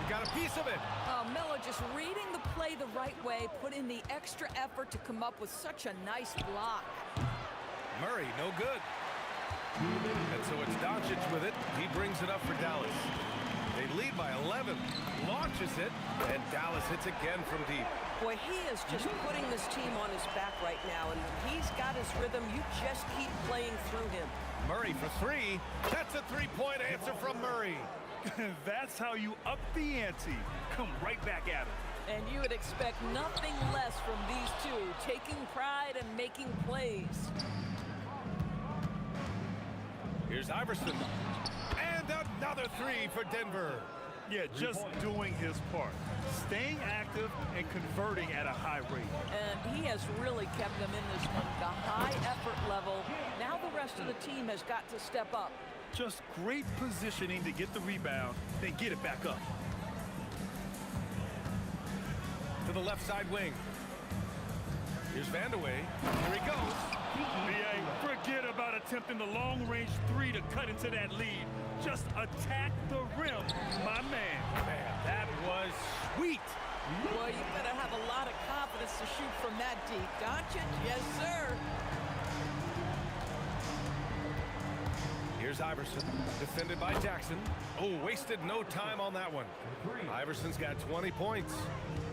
Got a piece of it. Oh, Melo just reading the play the right way, put in the extra effort to come up with such a nice block. Murray, no good. And so it's Doncic with it. He brings it up for Dallas. They lead by 11. Launches it, and Dallas hits again from deep. Boy, he is just putting this team on his back right now, and when he's got his rhythm, you just keep playing through him. Murray for 3. That's a three-point answer from Murray. That's how you up the ante. Come right back at it. And you would expect nothing less from these two, taking pride and making plays. Here's Iverson. And another 3 for Denver. Yeah, just doing his part. Staying active and converting at a high rate. And he has really kept them in this one, the high effort level. Now the rest of the team has got to step up. Just great positioning to get the rebound, then get it back up. To the left side wing. Here's Vandeweghe. Here he goes. BA, forget about attempting the long-range 3 to cut into that lead. Just attack the rim, my man. Man, that was sweet. Well, you better have a lot of confidence to shoot from that deep. Doncic, yes, sir. Here's Iverson, defended by Jackson. Oh, wasted no time on that one. Iverson's got 20 points.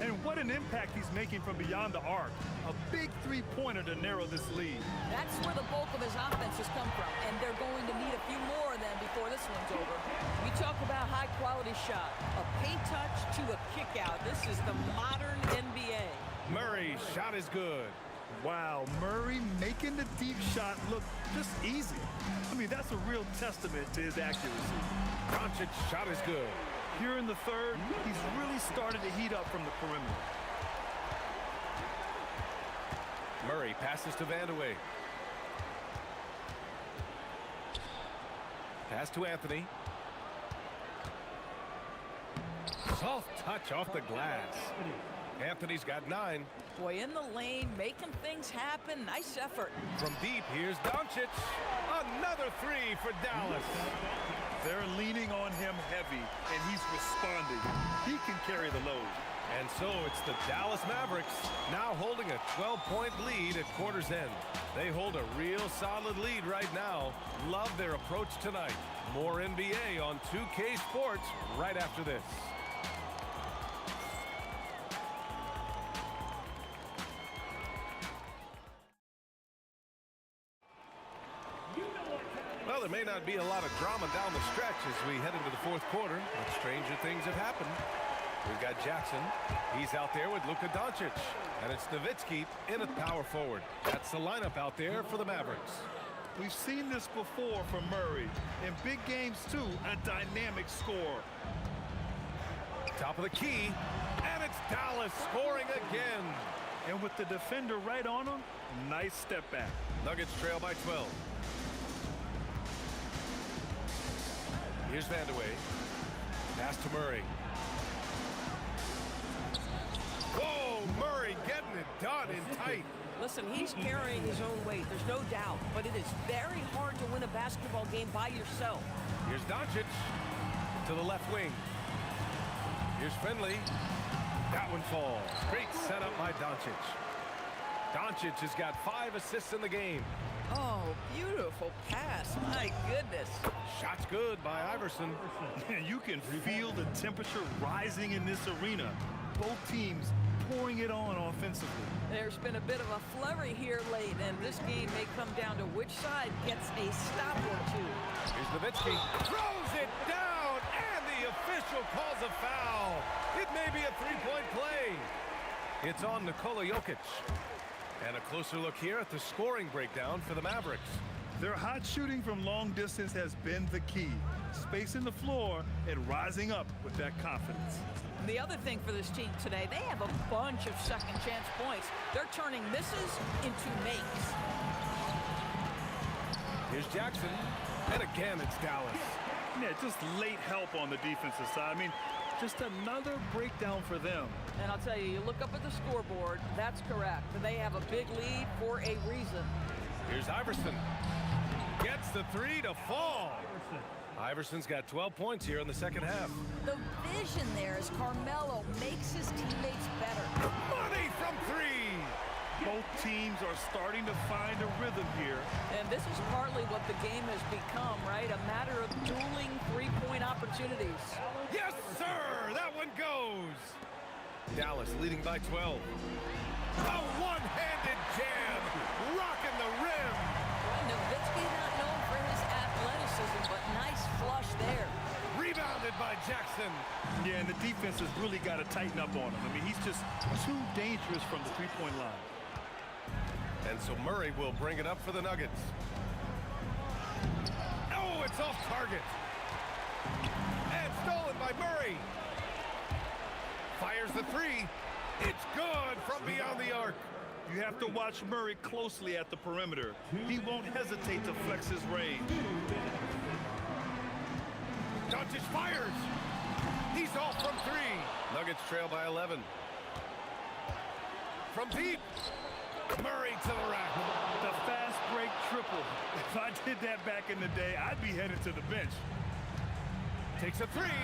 And what an impact he's making from beyond the arc. A big three-pointer to narrow this lead. That's where the bulk of his offense has come from, and they're going to need a few more of them before this one's over. We talk about high-quality shot, a pay touch to a kick-out. This is the modern NBA. Murray's shot is good. Wow, Murray making the deep shot look just easy. I mean, that's a real testament to his accuracy. Doncic's shot is good. Here in the third, he's really started to heat up from the perimeter. Murray passes to Vandeweghe. Pass to Anthony. Soft touch off the glass. Anthony's got 9. Boy, in the lane, making things happen. Nice effort. From deep, here's Doncic. Another 3 for Dallas. They're leaning on him heavy, and he's responding. He can carry the load. And so it's the Dallas Mavericks now holding a 12-point lead at quarter's end. They hold a real solid lead right now. Love their approach tonight. More NBA on 2K Sports right after this. Well, there may not be a lot of drama down the stretch as we head into the fourth quarter, but stranger things have happened. We've got Jackson. He's out there with Luka Doncic. And it's Nowitzki in at power forward. That's the lineup out there for the Mavericks. We've seen this before from Murray. In big games, too, a dynamic score. Top of the key. And it's Dallas scoring again. And with the defender right on him, nice step back. Nuggets trail by 12. Here's Vandeweghe. Pass to Murray. Whoa, Murray getting it done in tight. Listen, he's carrying his own weight, there's no doubt, but it is very hard to win a basketball game by yourself. Here's Doncic to the left wing. Here's Finley. That one falls. Great setup by Doncic. Doncic has got 5 assists in the game. Oh, beautiful pass. My goodness. Shot's good by Iverson. You can feel the temperature rising in this arena. Both teams pouring it on offensively. There's been a bit of a flurry here late, and this game may come down to which side gets a stop or two. Here's Nowitzki. Throws it down, and the official calls a foul. It may be a 3-point play. It's on Nikola Jokic. And a closer look here at the scoring breakdown for the Mavericks. Their hot shooting from long distance has been the key. Spacing the floor and rising up with that confidence. The other thing for this team today, they have a bunch of second chance points. They're turning misses into makes. Here's Jackson. And again, it's Dallas. Yeah, just late help on the defensive side. I mean, just another breakdown for them. And I'll tell you, you look up at the scoreboard, that's correct. They have a big lead for a reason. Here's Iverson. Gets the three to fall. Iverson's got 12 points here in the second half. The vision there as Carmelo makes his teammates better. Money from three. Both teams are starting to find a rhythm here. And this is partly what the game has become, right? A matter of dueling three-point opportunities. Yes, sir! That one goes. Dallas leading by 12. A one-handed jam, rocking the rim. Nowitzki not known for his athleticism, but nice flush there. Rebounded by Jackson. Yeah, and the defense has really got to tighten up on him. I mean, he's just too dangerous from the three-point line. And so Murray will bring it up for the Nuggets. Oh, it's off target. And stolen by Murray. Fires the three. It's good from beyond the arc. You have to watch Murray closely at the perimeter. He won't hesitate to flex his range. Doncic fires. He's off from three. Nuggets trail by 11. From deep. Murray to the rack. The fast break triple. If I did that back in the day, I'd be headed to the bench. Takes a three.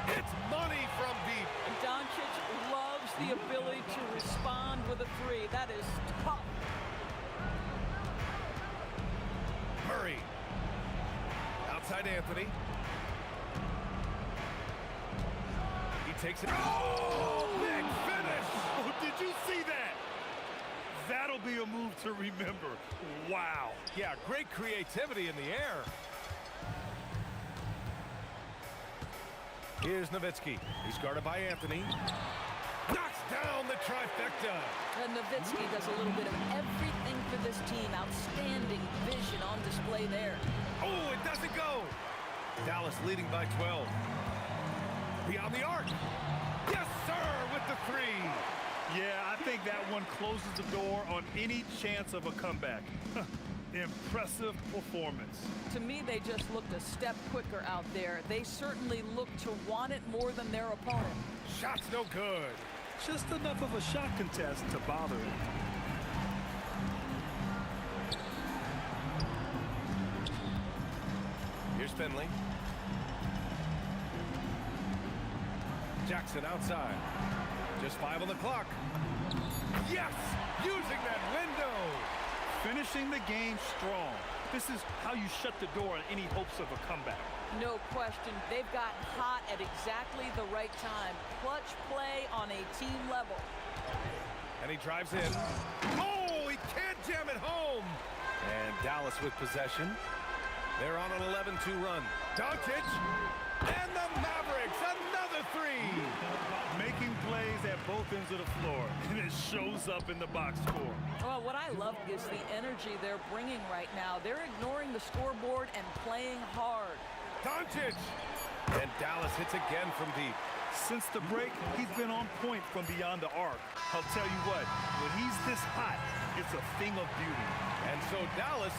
It's money from deep. Doncic loves the ability to respond with a three. That is tough. Murray. Outside Anthony. He takes it. Oh, big finish. Oh, did you see that? That'll be a move to remember. Wow. Yeah, great creativity in the air. Here's Nowitzki. He's guarded by Anthony. Knocks down the trifecta. And Nowitzki does a little bit of everything for this team. Outstanding vision on display there. Oh, it doesn't go. Dallas leading by 12. Beyond the arc. Yes, sir, with the three. Yeah, I think that one closes the door on any chance of a comeback. Impressive performance. To me, they just looked a step quicker out there. They certainly look to want it more than their opponent. Shot's no good. Just enough of a shot contest to bother him. Here's Finley. Jackson outside. Just 5 on the clock. Yes! Using that window! Finishing the game strong. This is how you shut the door on any hopes of a comeback. No question. They've gotten hot at exactly the right time. Clutch play on a team level. And he drives in. Oh, he can't jam it home! And Dallas with possession. They're on an 11-2 run. Doncic! And the Mavericks, another three! Making plays at both ends of the floor, and it shows up in the box score. Well, what I love is the energy they're bringing right now. They're ignoring the scoreboard and playing hard. Doncic! And Dallas hits again from deep. Since the break, he's been on point from beyond the arc. I'll tell you what, when he's this hot, it's a thing of beauty. And so Dallas...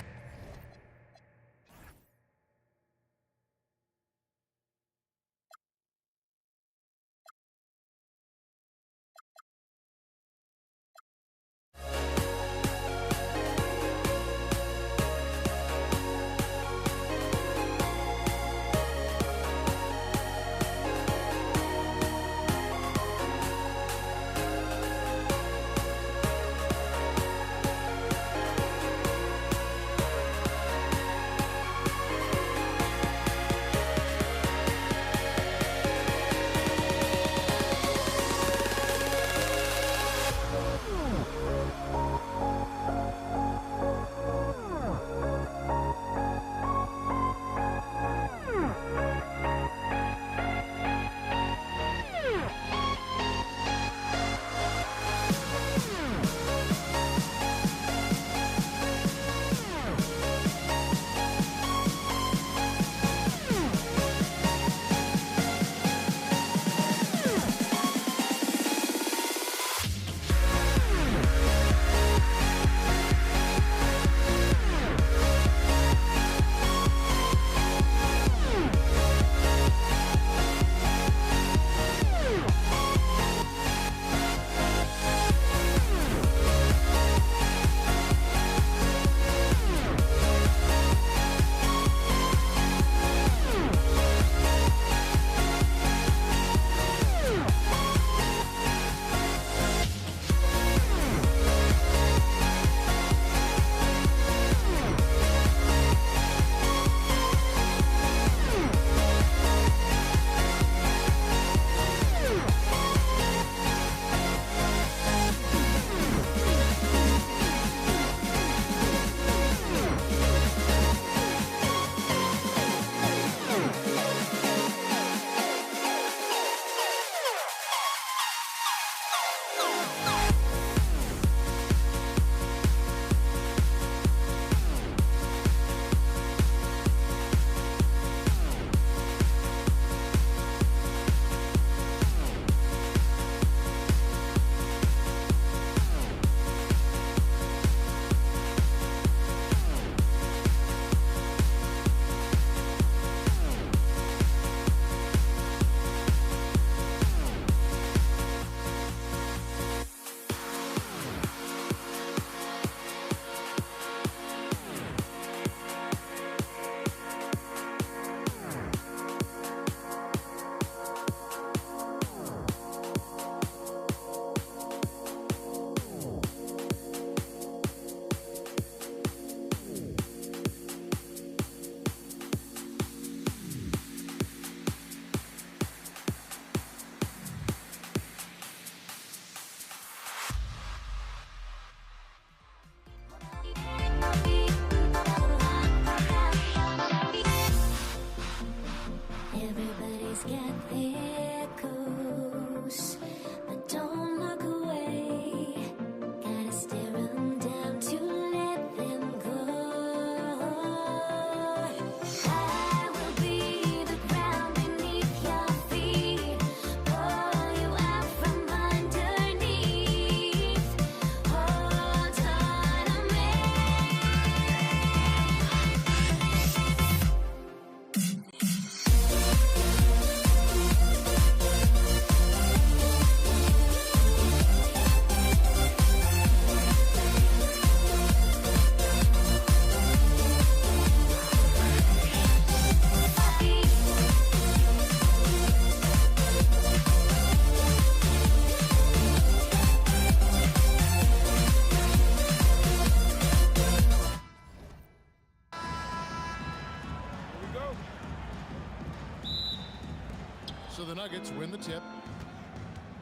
So the Nuggets win the tip.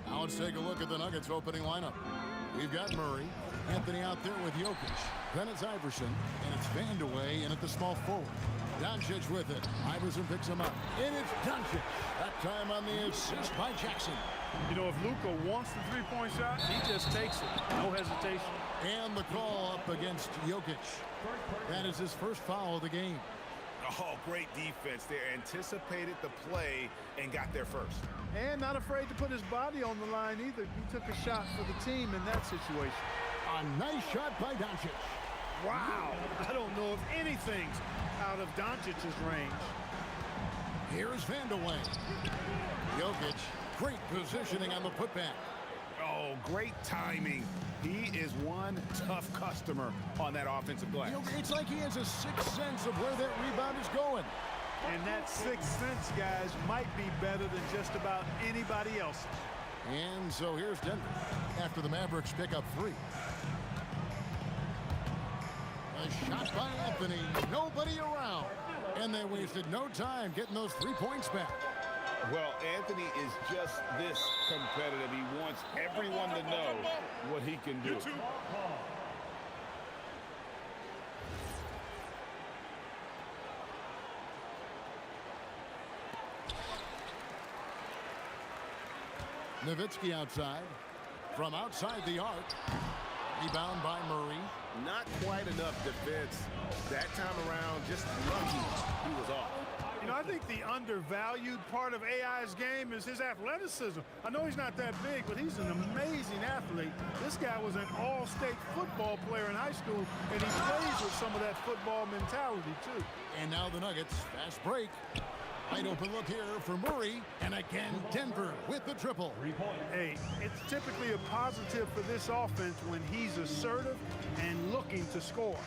Now let's take a look at the Nuggets opening lineup. We've got Murray, Anthony out there with Jokic. Then it's Iverson, and it's Vandeweghe in at the small forward. Doncic with it. Iverson picks him up. And it's Doncic. That time on the assist by Jackson. You know, if Luka wants the three-point shot, he just takes it. No hesitation. And the call up against Jokic. That is his first foul of the game. Oh, great defense there. Anticipated the play and got there first. And not afraid to put his body on the line either. He took a shot for the team in that situation. A nice shot by Doncic. Wow. I don't know if anything's out of Doncic's range. Here's Vandeweghe. Jokic, great positioning on the putback. Oh, great timing. He is one tough customer on that offensive glass. You know, it's like he has a sixth sense of where that rebound is going. And that sixth sense, guys, might be better than just about anybody else. And so here's Denver after the Mavericks pick up 3. A shot by Anthony. Nobody around. And they wasted no time getting those 3 points back. Well, Anthony is just this competitive. He wants everyone to know what he can do. Nowitzki outside. From outside the arc. Rebound by Murray. Not quite enough defense that time around. Just lucky he was off. You know, I think the undervalued part of AI's game is his athleticism. I know he's not that big, but he's an amazing athlete. This guy was an all-state football player in high school, and he plays with some of that football mentality, too. And now the Nuggets, fast break. Wide open look here for Murray, and again Denver with the triple. Hey, it's typically a positive for this offense when he's assertive and looking to score.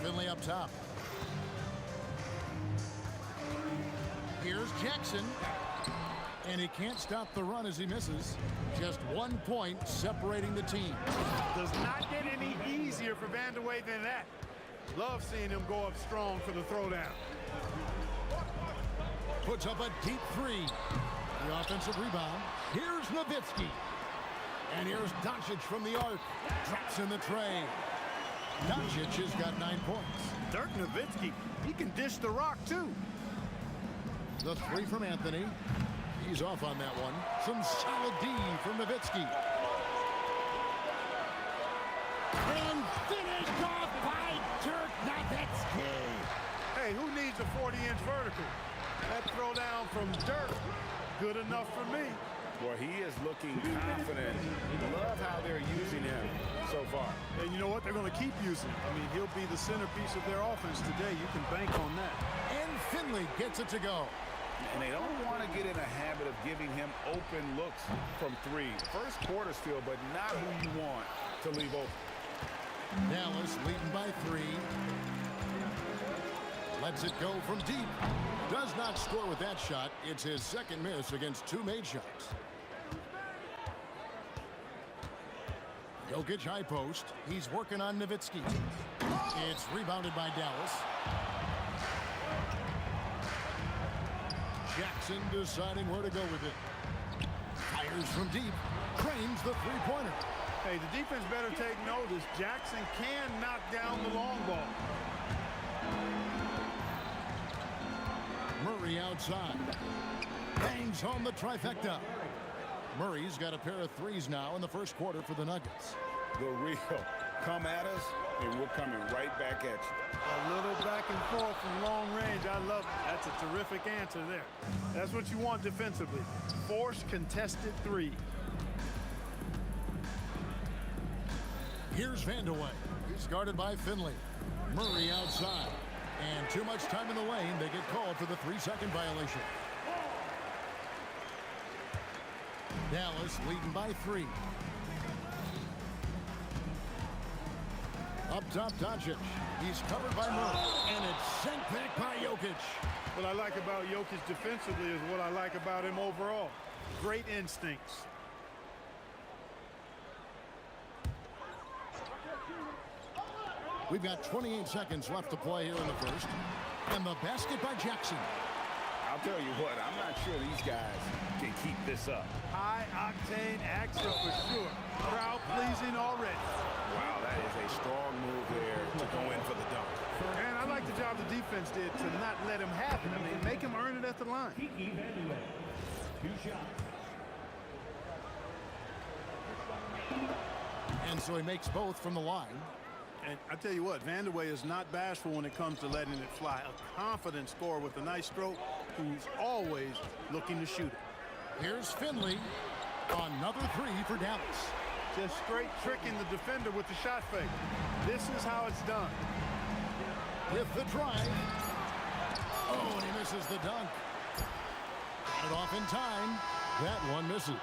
Finley up top. Here's Jackson. And he can't stop the run as he misses. Just 1 point separating the team. Does not get any easier for Vandeweghe than that. Love seeing him go up strong for the throwdown. Puts up a deep 3. The offensive rebound. Here's Nowitzki. And here's Doncic from the arc. Drops in the tray. Doncic has got 9 points. Dirk Nowitzki, he can dish the rock too. The 3 from Anthony. He's off on that one. Some solid D from Nowitzki. And finished off by Dirk Nowitzki. Hey, who needs a 40-inch vertical? That throwdown from Dirk, good enough for me. Well, he is looking confident. Love how they're using him so far. And you know what? They're going to keep using him. I mean, he'll be the centerpiece of their offense today. You can bank on that. And Finley gets it to go. And they don't want to get in a habit of giving him open looks from 3. First quarter still, but not who you want to leave open. Dallas leading by 3. Lets it go from deep. Does not score with that shot. It's his second miss against 2 made shots. Jokic high post. He's working on Nowitzki. It's rebounded by Dallas. Jackson deciding where to go with it. Fires from deep. Cranes the 3-pointer. Hey, the defense better take notice. Jackson can knock down the long ball. Murray outside. Bangs home the trifecta. Murray's got a pair of 3s now in the first quarter for the Nuggets. The real come at us, and we're coming right back at you. A little back and forth from long range. I love it. That's a terrific answer there. That's what you want defensively. Force contested 3. Here's Vandeweghe. He's guarded by Finley. Murray outside. And too much time in the lane. They get called for the 3-second violation. Dallas leading by 3. Up top, Doncic. He's covered by Murray. And it's sent back by Jokic. What I like about Jokic defensively is what I like about him overall. Great instincts. We've got 28 seconds left to play here in the first. And the basket by Jackson. I'll tell you what, I'm not sure these guys can keep this up. High-octane action for sure. Crowd pleasing already. Wow, that is a strong move there to go in for the dunk. And I like the job the defense did to not let him have it. I mean, make him earn it at the line. 2 shots. And so he makes both from the line. And I tell you what, Vandeweghe is not bashful when it comes to letting it fly. A confident scorer with a nice stroke who's always looking to shoot it. Here's Finley. Another 3 for Dallas. Just straight tricking the defender with the shot fake. This is how it's done. With the drive. Oh, and he misses the dunk. Got it off in time. That one misses.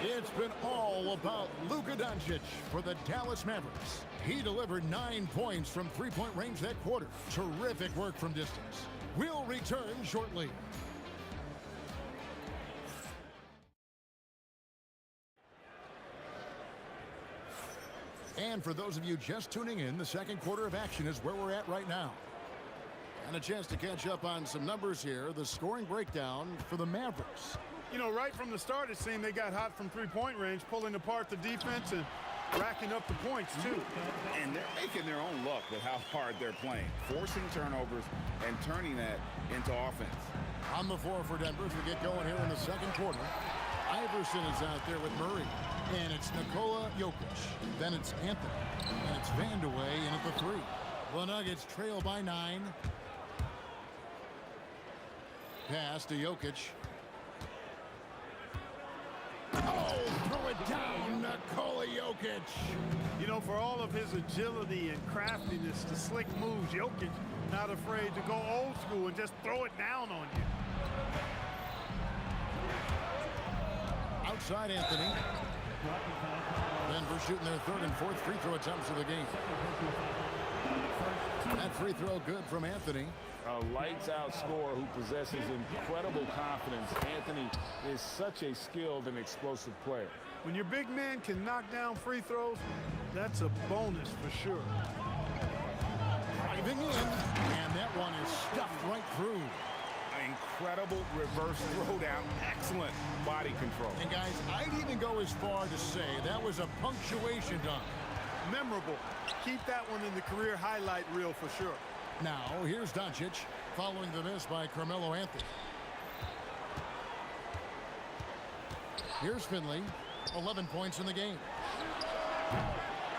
It's been all about Luka Doncic for the Dallas Mavericks. He delivered 9 points from three-point range that quarter. Terrific work from distance. We'll return shortly. And for those of you just tuning in, the second quarter of action is where we're at right now. And a chance to catch up on some numbers here. The scoring breakdown for the Mavericks. You know, right from the start, it seemed they got hot from three-point range, pulling apart the defense and racking up the points, too. And they're making their own luck with how hard they're playing, forcing turnovers and turning that into offense. On the floor for Denver as we get going here in the second quarter. Iverson is out there with Murray. And it's Nikola Jokic. Then it's Anthony. And it's Vandeweghe in at the 3. The Nuggets trail by 9. Pass to Jokic. Oh, throw it down, Nikola Jokic. You know, for all of his agility and craftiness, the slick moves, Jokic not afraid to go old school and just throw it down on you. Outside Anthony. Denver shooting their 3rd and 4th free throw attempts of the game. That free throw good from Anthony. A lights-out scorer who possesses incredible confidence. Anthony is such a skilled and explosive player. When your big man can knock down free throws, that's a bonus for sure. Driving in, and that one is stuffed right through. Incredible reverse throwdown. Excellent body control. And guys, I'd even go as far to say that was a punctuation dunk. Memorable. Keep that one in the career highlight reel for sure. Now, here's Doncic following the miss by Carmelo Anthony. Here's Finley, 11 points in the game.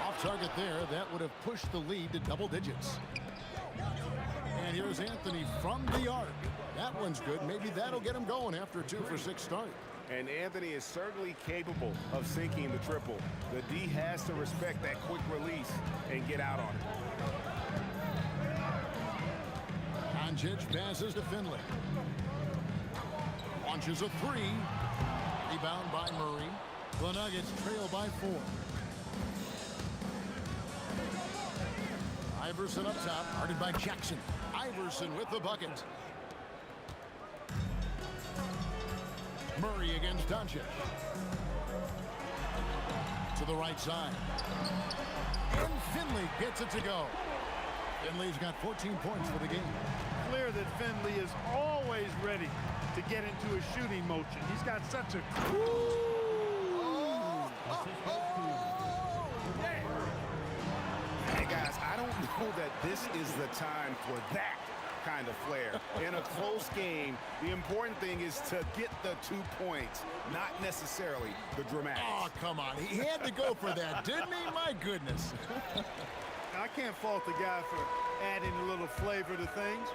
Off target there, that would have pushed the lead to double digits. And here's Anthony from the arc. That one's good. Maybe that'll get him going after a 2-for-6 start. And Anthony is certainly capable of sinking the triple. The D has to respect that quick release and get out on it. Doncic passes to Finley. Launches a 3. Rebound by Murray. The Nuggets trail by 4. Iverson up top, guarded by Jackson. Iverson with the bucket. Murray against Doncic. To the right side. And Finley gets it to go. Finley's got 14 points for the game. Clear that Finley is always ready to get into a shooting motion. He's got such a... Hey, guys, I don't know that this is the time for that kind of flair. In a close game, the important thing is to get the 2 points, not necessarily the dramatics. Oh, come on. He had to go for that, didn't he? My goodness. I can't fault the guy for adding a little flavor to things.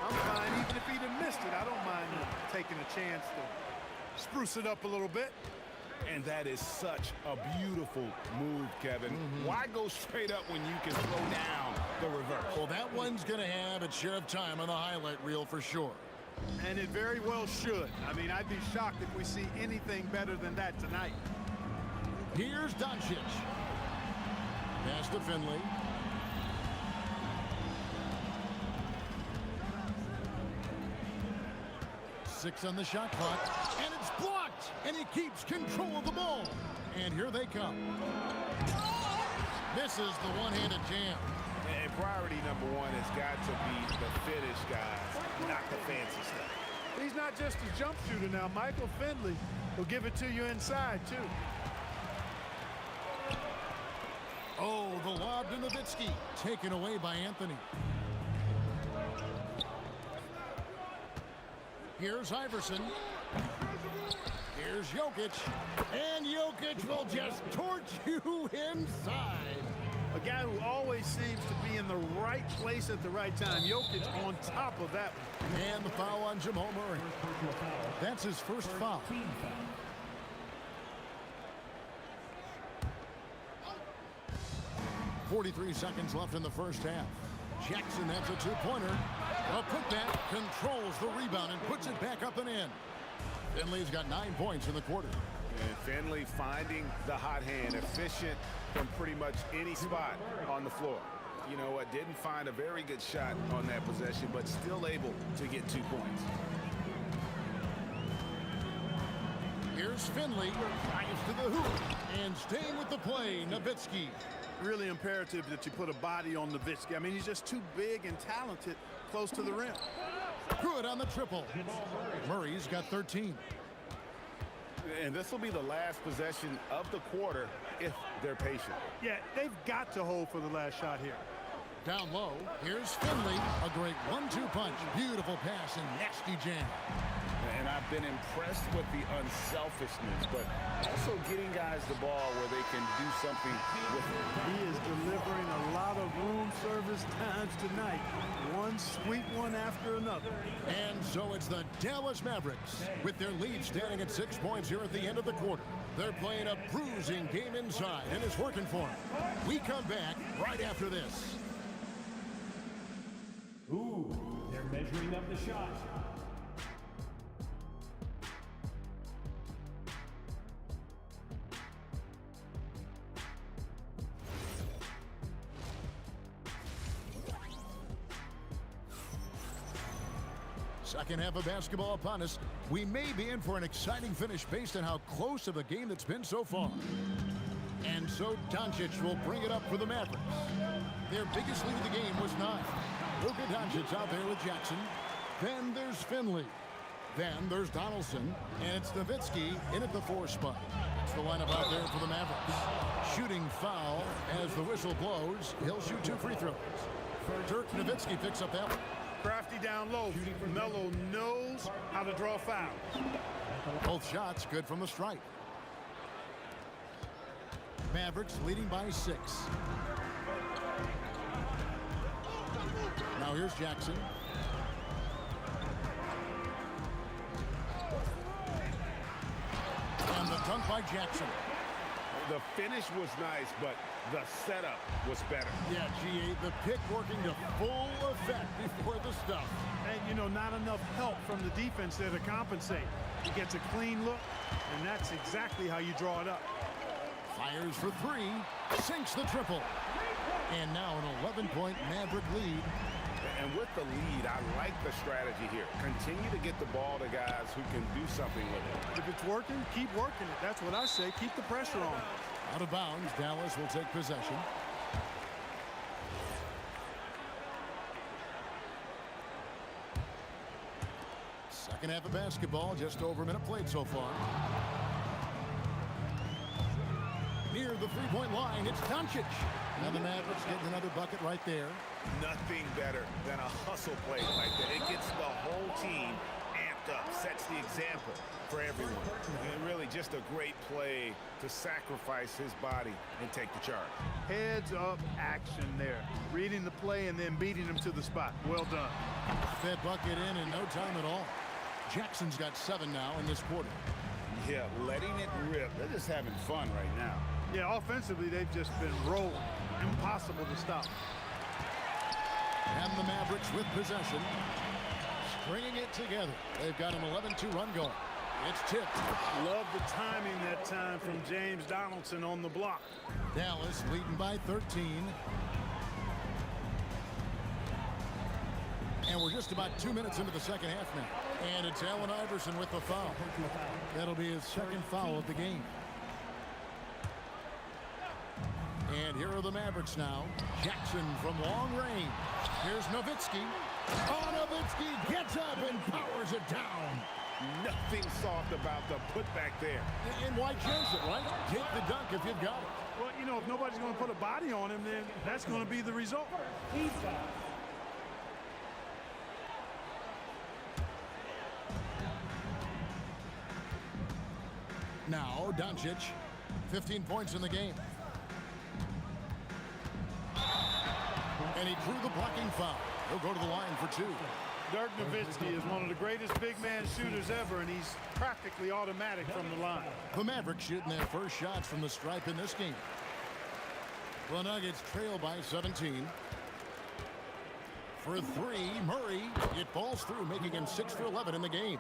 I'm fine. Even if he'd have missed it, I don't mind taking a chance to spruce it up a little bit. And that is such a beautiful move, Kevin. Why go straight up when you can throw down the reverse? Well, that one's going to have its share of time on the highlight reel for sure. And it very well should. I mean, I'd be shocked if we see anything better than that tonight. Here's Doncic. Pass to Finley. Six on the shot clock, and it's blocked, and he keeps control of the ball. And here they come. Misses the one-handed jam. And priority number one has got to be the finish, guys, not the fancy stuff. He's not just a jump shooter now. Michael Finley will give it to you inside, too. Oh, the lob to Nowitzki. Taken away by Anthony. Here's Iverson. Here's Jokic. And Jokic will just torch you inside. A guy who always seems to be in the right place at the right time. Jokic on top of that one. And the foul on Jamal Murray. That's his first foul. 43 seconds left in the first half. Jackson, that's a two-pointer. A putback, controls the rebound and puts it back up and in. Finley's got 9 points in the quarter. And Finley finding the hot hand, efficient from pretty much any spot on the floor. You know what, didn't find a very good shot on that possession, but still able to get 2 points. Here's Finley, drives to the hoop, and staying with the play, Nowitzki. Really imperative that you put a body on Nowitzki. I mean, he's just too big and talented close to the rim. Good on the triple. Murray's got 13. And this will be the last possession of the quarter if they're patient. Yeah, they've got to hold for the last shot here. Down low, here's Finley. A great 1-2 punch. Beautiful pass and nasty jam. And I've been impressed with the unselfishness, but also getting guys the ball where they can do something with it. He is delivering a lot of room service times tonight. One sweet one after another. And so it's the Dallas Mavericks with their lead standing at 6 points here at the end of the quarter. They're playing a bruising game inside, and it's working for them. We come back right after this. Ooh, they're measuring up the shot. Second half of basketball upon us. We may be in for an exciting finish based on how close of a game that's been so far. And so Doncic will bring it up for the Mavericks. Their biggest lead of the game was 9. Luka Doncic out there with Jackson. Then there's Finley. Then there's Donaldson. And it's Nowitzki in at the 4 spot. It's the lineup out there for the Mavericks. Shooting foul as the whistle blows. He'll shoot 2 free throws. Dirk Nowitzki picks up that one. Crafty down low. Melo knows how to draw fouls. Both shots good from the stripe. Mavericks leading by 6. Now here's Jackson. And the dunk by Jackson. The finish was nice, but the setup was better. Yeah, G8, the pick working to full effect before the stuff. And, you know, not enough help from the defense there to compensate. He gets a clean look, and that's exactly how you draw it up. Fires for 3, sinks the triple. And now an 11-point Maverick lead. And with the lead, I like the strategy here. Continue to get the ball to guys who can do something with it. If it's working, keep working it. That's what I say. Keep the pressure on. Out of bounds, Dallas will take possession. Second half of basketball, just over a minute played so far. Near the three-point line, it's Doncic. Now the Mavericks getting another bucket right there. Nothing better than a hustle play like that. It gets the whole team amped up, sets the example for everyone. And really just a great play to sacrifice his body and take the charge. Heads up action there. Reading the play and then beating him to the spot. Well done. That bucket in no time at all. Jackson's got 7 now in this quarter. Yeah, letting it rip. They're just having fun right now. Yeah, offensively, they've just been rolling. Impossible to stop. And the Mavericks with possession. Stringing it together. They've got an 11-2 run going. It's tipped. Love the timing that time from James Donaldson on the block. Dallas leading by 13. And we're just about 2 minutes into the second half now. And it's Allen Iverson with the foul. That'll be his second foul of the game. And here are the Mavericks now. Jackson from long range. Here's Nowitzki. Oh, Nowitzki gets up and powers it down. Nothing soft about the putback there. And why chance it, right? Take the dunk if you've got it. Well, you know, if nobody's going to put a body on him, then that's going to be the result. Now, Doncic, 15 points in the game. And he drew the blocking foul. He'll go to the line for two. Dirk Nowitzki is one of the greatest big man shooters ever, and he's practically automatic from the line. The Mavericks shooting their first shots from the stripe in this game. The Nuggets trail by 17. For three, Murray. It falls through, making him 6 for 11 in the game.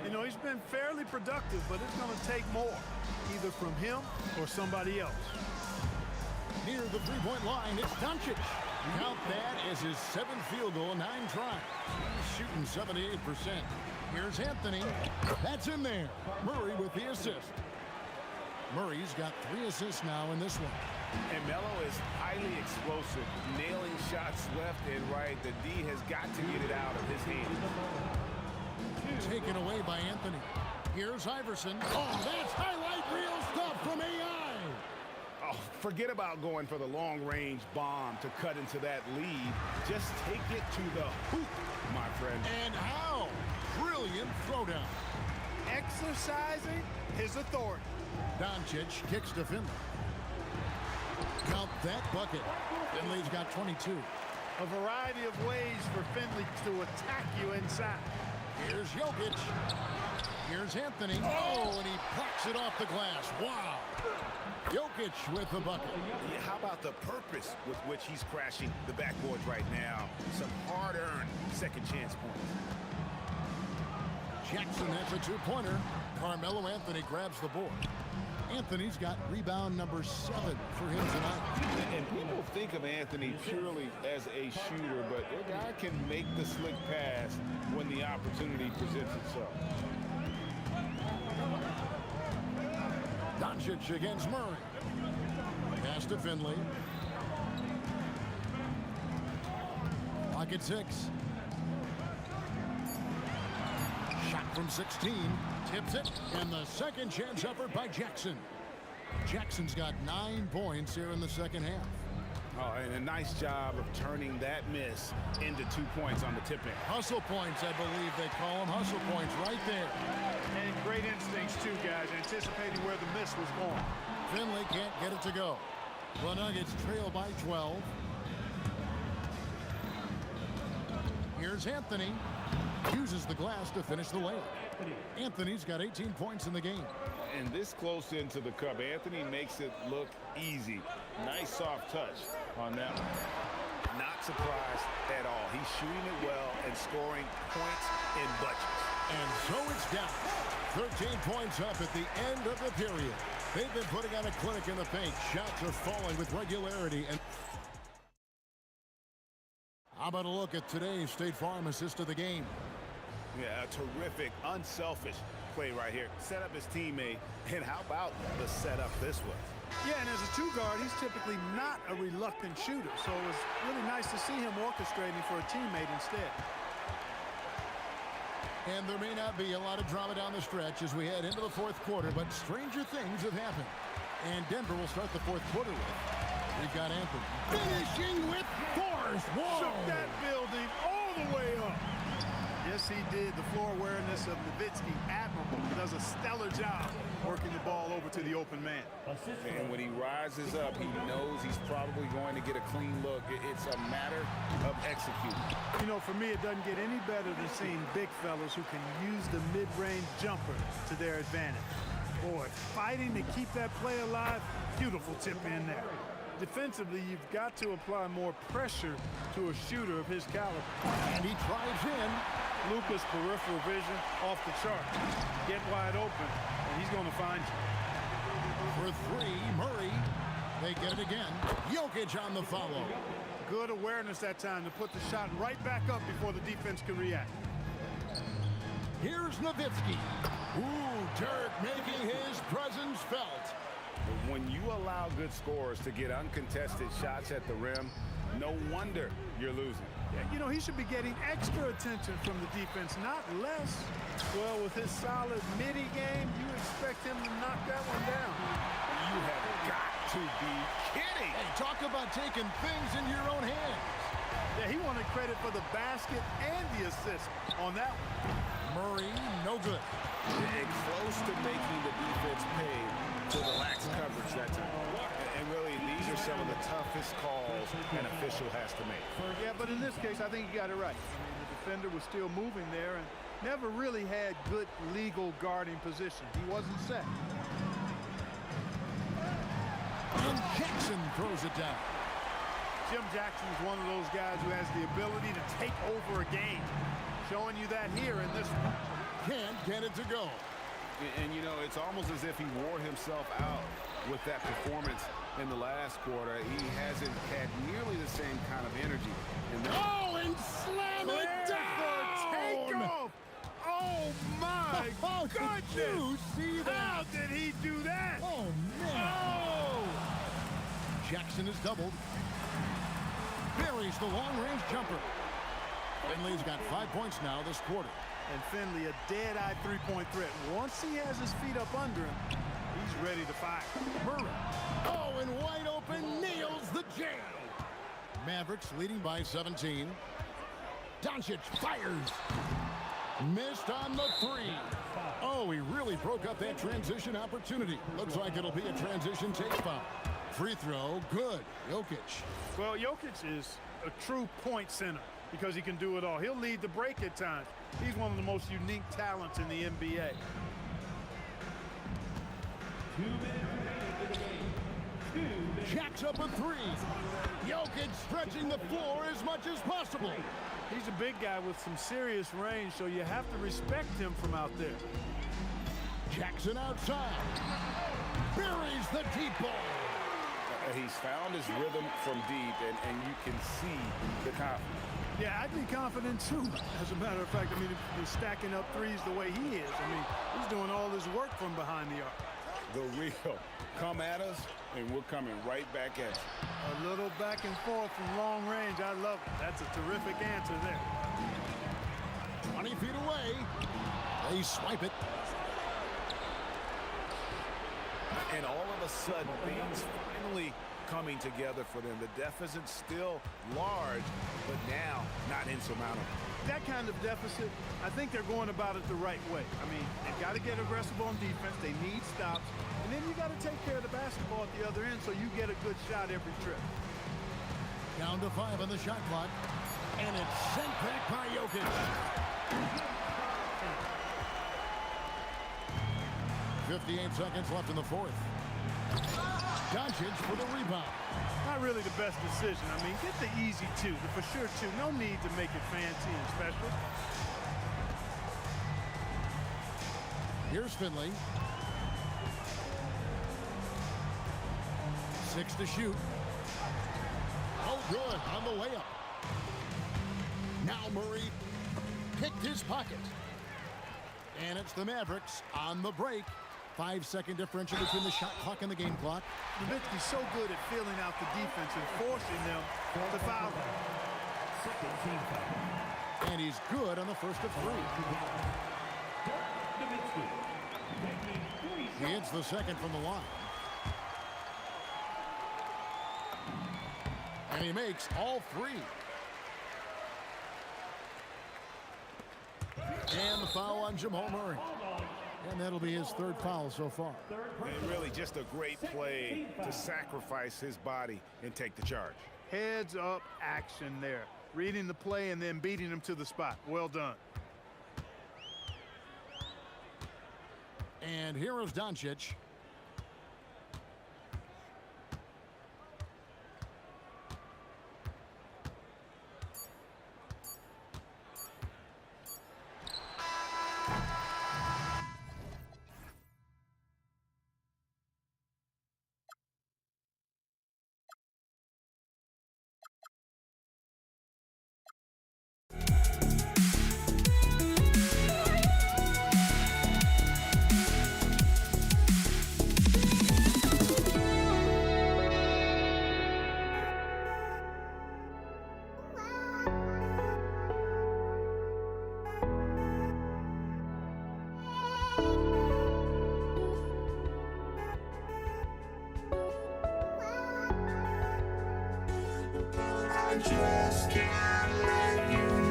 You know, he's been fairly productive, but it's going to take more, either from him or somebody else. Near the three-point line, it's Doncic. Count that as his 7th field goal in 9 tries. He's shooting 78%. Here's Anthony. That's in there. Murray with the assist. Murray's got 3 assists now in this one. And Melo is highly explosive, nailing shots left and right. The D has got to get it out of his hands. Taken away by Anthony. Here's Iverson. Oh, that's highlight reel stuff from AI. Oh, forget about going for the long-range bomb to cut into that lead. Just take it to the hoop, my friend. And how? Brilliant throwdown. Exercising his authority. Doncic kicks to Finley. Count that bucket. Finley's got 22. A variety of ways for Finley to attack you inside. Here's Jokic. Here's Anthony. Oh, and he plucks it off the glass. Wow. Jokic with the bucket. Yeah, how about the purpose with which he's crashing the backboards right now? Some hard-earned second chance points. Jackson, that's a two-pointer. Carmelo Anthony grabs the board. Anthony's got rebound number 7 for him tonight. And people think of Anthony purely as a shooter, but a guy can make the slick pass when the opportunity presents itself. Doncic against Murray. Pass to Finley. Lock at 6. Shot from 16. Tips it. And the second chance effort by Jackson. Jackson's got 9 points here in the second half. Oh, and a nice job of turning that miss into 2 points on the tip-in. Hustle points, I believe they call them. Hustle points right there. And great instincts, too, guys, anticipating where the miss was going. Finley can't get it to go. The Nuggets trail by 12. Here's Anthony. Uses the glass to finish the layup. Anthony's got 18 points in the game. And this close into the cup, Anthony makes it look easy. Nice soft touch on that one. Not surprised at all. He's shooting it well and scoring points in bunches. And so it's down. 13 points up at the end of the period. They've been putting on a clinic in the paint. Shots are falling with regularity. And how about a look at today's State Farm assist of the game? Yeah, a terrific, unselfish play right here. Set up his teammate. And how about the setup this way? Yeah, and as a 2-guard, he's typically not a reluctant shooter. So it was really nice to see him orchestrating for a teammate instead. And there may not be a lot of drama down the stretch as we head into the fourth quarter, but stranger things have happened. And Denver will start the fourth quarter with. We've got Anthony finishing with force. Whoa! Shook that building all the way up. Yes, he did. The floor awareness of Nowitzki, admirable. He does a stellar job working the ball over to the open man. And when he rises up, he knows he's probably going to get a clean look. It's a matter of executing. You know, for me, it doesn't get any better than seeing big fellas who can use the mid-range jumper to their advantage. Boy, fighting to keep that play alive, beautiful tip in there. Defensively, you've got to apply more pressure to a shooter of his caliber. And he drives in. Luka's peripheral vision off the chart. Get wide open, and he's going to find you. For 3, Murray. They get it again. Jokic on the follow. Good awareness that time to put the shot right back up before the defense can react. Here's Nowitzki. Ooh, Dirk making his presence felt. When you allow good scorers to get uncontested shots at the rim, no wonder you're losing. Yeah, you know, he should be getting extra attention from the defense, not less. Well, with his solid midi game, you expect him to knock that one down. You have got to be kidding. Hey, talk about taking things in your own hands. Yeah, he wanted credit for the basket and the assist on that one. Murray, no good. And close to making the defense pay for the lax coverage that time. And really, these are some of the toughest calls an official has to make. Yeah, but in this case, I think he got it right. I mean, the defender was still moving there and never really had good legal guarding position. He wasn't set. And Jackson throws it down. Jim Jackson is one of those guys who has the ability to take over a game. Showing you that here in this one. Can't get it to go. And, you know, it's almost as if he wore himself out with that performance in the last quarter. He hasn't had nearly the same kind of energy. And slam it down! Takeoff! Oh, my goodness! Did you see that? How did he do that? Oh, man. Oh! Jackson is doubled. Buries the long-range jumper. Finley's got 5 points now this quarter. And Finley, a dead-eye three-point threat. Once he has his feet up under him, he's ready to fire. Murray. Oh, and wide open, nails the jam. Mavericks leading by 17. Doncic fires. Missed on the three. Oh, he really broke up that transition opportunity. Looks like it'll be a transition take foul. Free throw, good. Jokic. Well, Jokic is a true point center because he can do it all. He'll lead the break at times. He's one of the most unique talents in the NBA. 2 minutes remaining in the game. 2 minutes. Jacks up a three. Jokic stretching the floor as much as possible. He's a big guy with some serious range, so you have to respect him from out there. Jackson outside. Buries the deep ball. He's found his rhythm from deep, and you can see the confidence. Yeah, I'd be confident too. As a matter of fact, I mean, if he's stacking up threes the way he is. I mean, he's doing all his work from behind the arc. The real come at us, and we're coming right back at you. A little back and forth from long range. I love it. That's a terrific answer there. 20 feet away. They swipe it. And all of a sudden, things finally coming together for them. The deficit's still large, but now not insurmountable. That kind of deficit, I think they're going about it the right way. I mean, they've got to get aggressive on defense. They need stops. And then you got to take care of the basketball at the other end so you get a good shot every trip. Down to 5 on the shot clock. And it's sent back by Jokic. 58 seconds left in the fourth. Doncic for the rebound. Not really the best decision. I mean, get the easy two, the for sure two. No need to make it fancy and special. Here's Finley. 6 to shoot. Oh, good on the layup. Now Murray picked his pocket. And it's the Mavericks on the break. 5-second differential between the shot clock and the game clock. Nowitzki's so good at filling out the defense and forcing them to foul. Second team foul. And he's good on the first of 3. Nowitzki. He hits the second from the line. And he makes all 3. And the foul on Jamal Murray. And that'll be his 3rd foul so far. And really just a great play to sacrifice his body and take the charge. Heads up action there. Reading the play and then beating him to the spot. Well done. And here is Doncic. I just can't let you.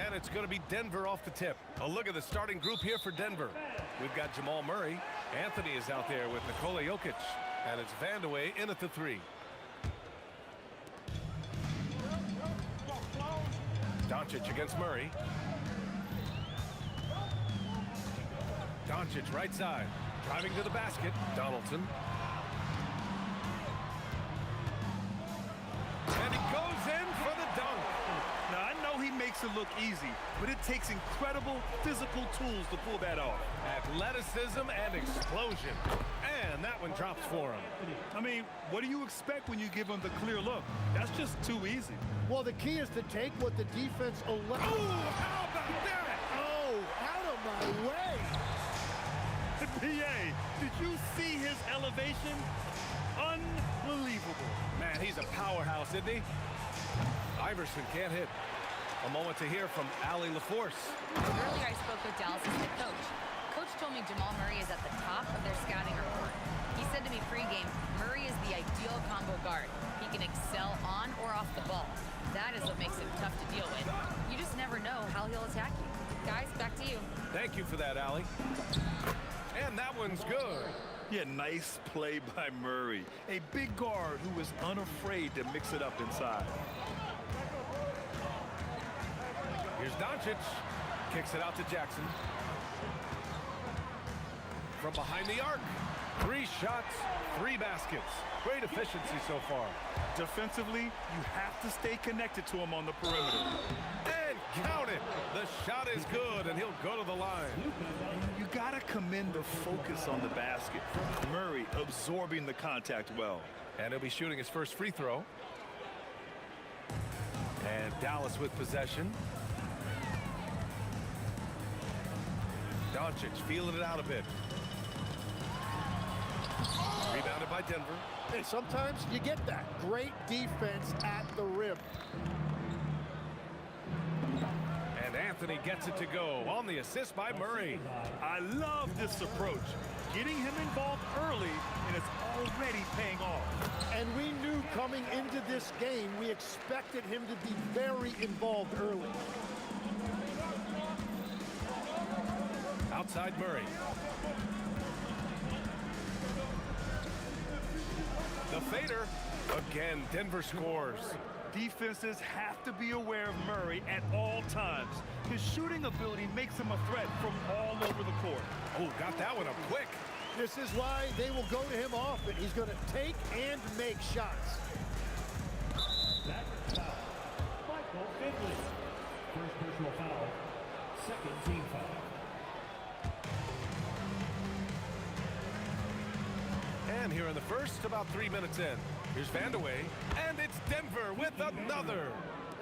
And it's going to be Denver off the tip. A look at the starting group here for Denver. We've got Jamal Murray. Anthony is out there with Nikola Jokic. And it's Vandeweghe in at the 3. Doncic against Murray. Doncic right side. Driving to the basket. Donaldson. And he goes in for the dunk. Now, I know he makes it look easy, but it takes incredible physical tools to pull that off. Athleticism and explosion. And that one drops for him. I mean, what do you expect when you give him the clear look? That's just too easy. Well, the key is to take what the defense allows. Oh, how about that? Oh, out of my way. PA, did you see his elevation? Unbelievable. Man, he's a powerhouse, isn't he? Iverson can't hit. A moment to hear from Allie LaForce. Earlier I spoke with Dallas' head coach. Coach told me Jamal Murray is at the top of their scouting report. He said to me pregame, Murray is the ideal combo guard. He can excel on or off the ball. That is what makes him tough to deal with. You just never know how he'll attack you. Guys, back to you. Thank you for that, Allie. And that one's good. Yeah, nice play by Murray. A big guard who is unafraid to mix it up inside. Here's Doncic. Kicks it out to Jackson. From behind the arc. 3 shots, 3 baskets. Great efficiency so far. Defensively, you have to stay connected to him on the perimeter. And count it. The shot is good, and he'll go to the line. You got to commend the focus on the basket. Murray absorbing the contact well. And he'll be shooting his first free throw. And Dallas with possession. Doncic feeling it out a bit. Rebounded by Denver. And sometimes you get that. Great defense at the rim. Anthony gets it to go on the assist by Murray. I love this approach. Getting him involved early, and it's already paying off. And we knew coming into this game, we expected him to be very involved early. Outside Murray. The fader. Again, Denver scores. Defenses have to be aware of Murray at all times. His shooting ability makes him a threat from all over the court. Oh, got that one up quick. This is why they will go to him often. He's going to take and make shots. That's foul. Michael Finley. First personal foul. Second team foul. And here in the first, about 3 minutes in. Here's Vandeweghe, and it's Denver with another.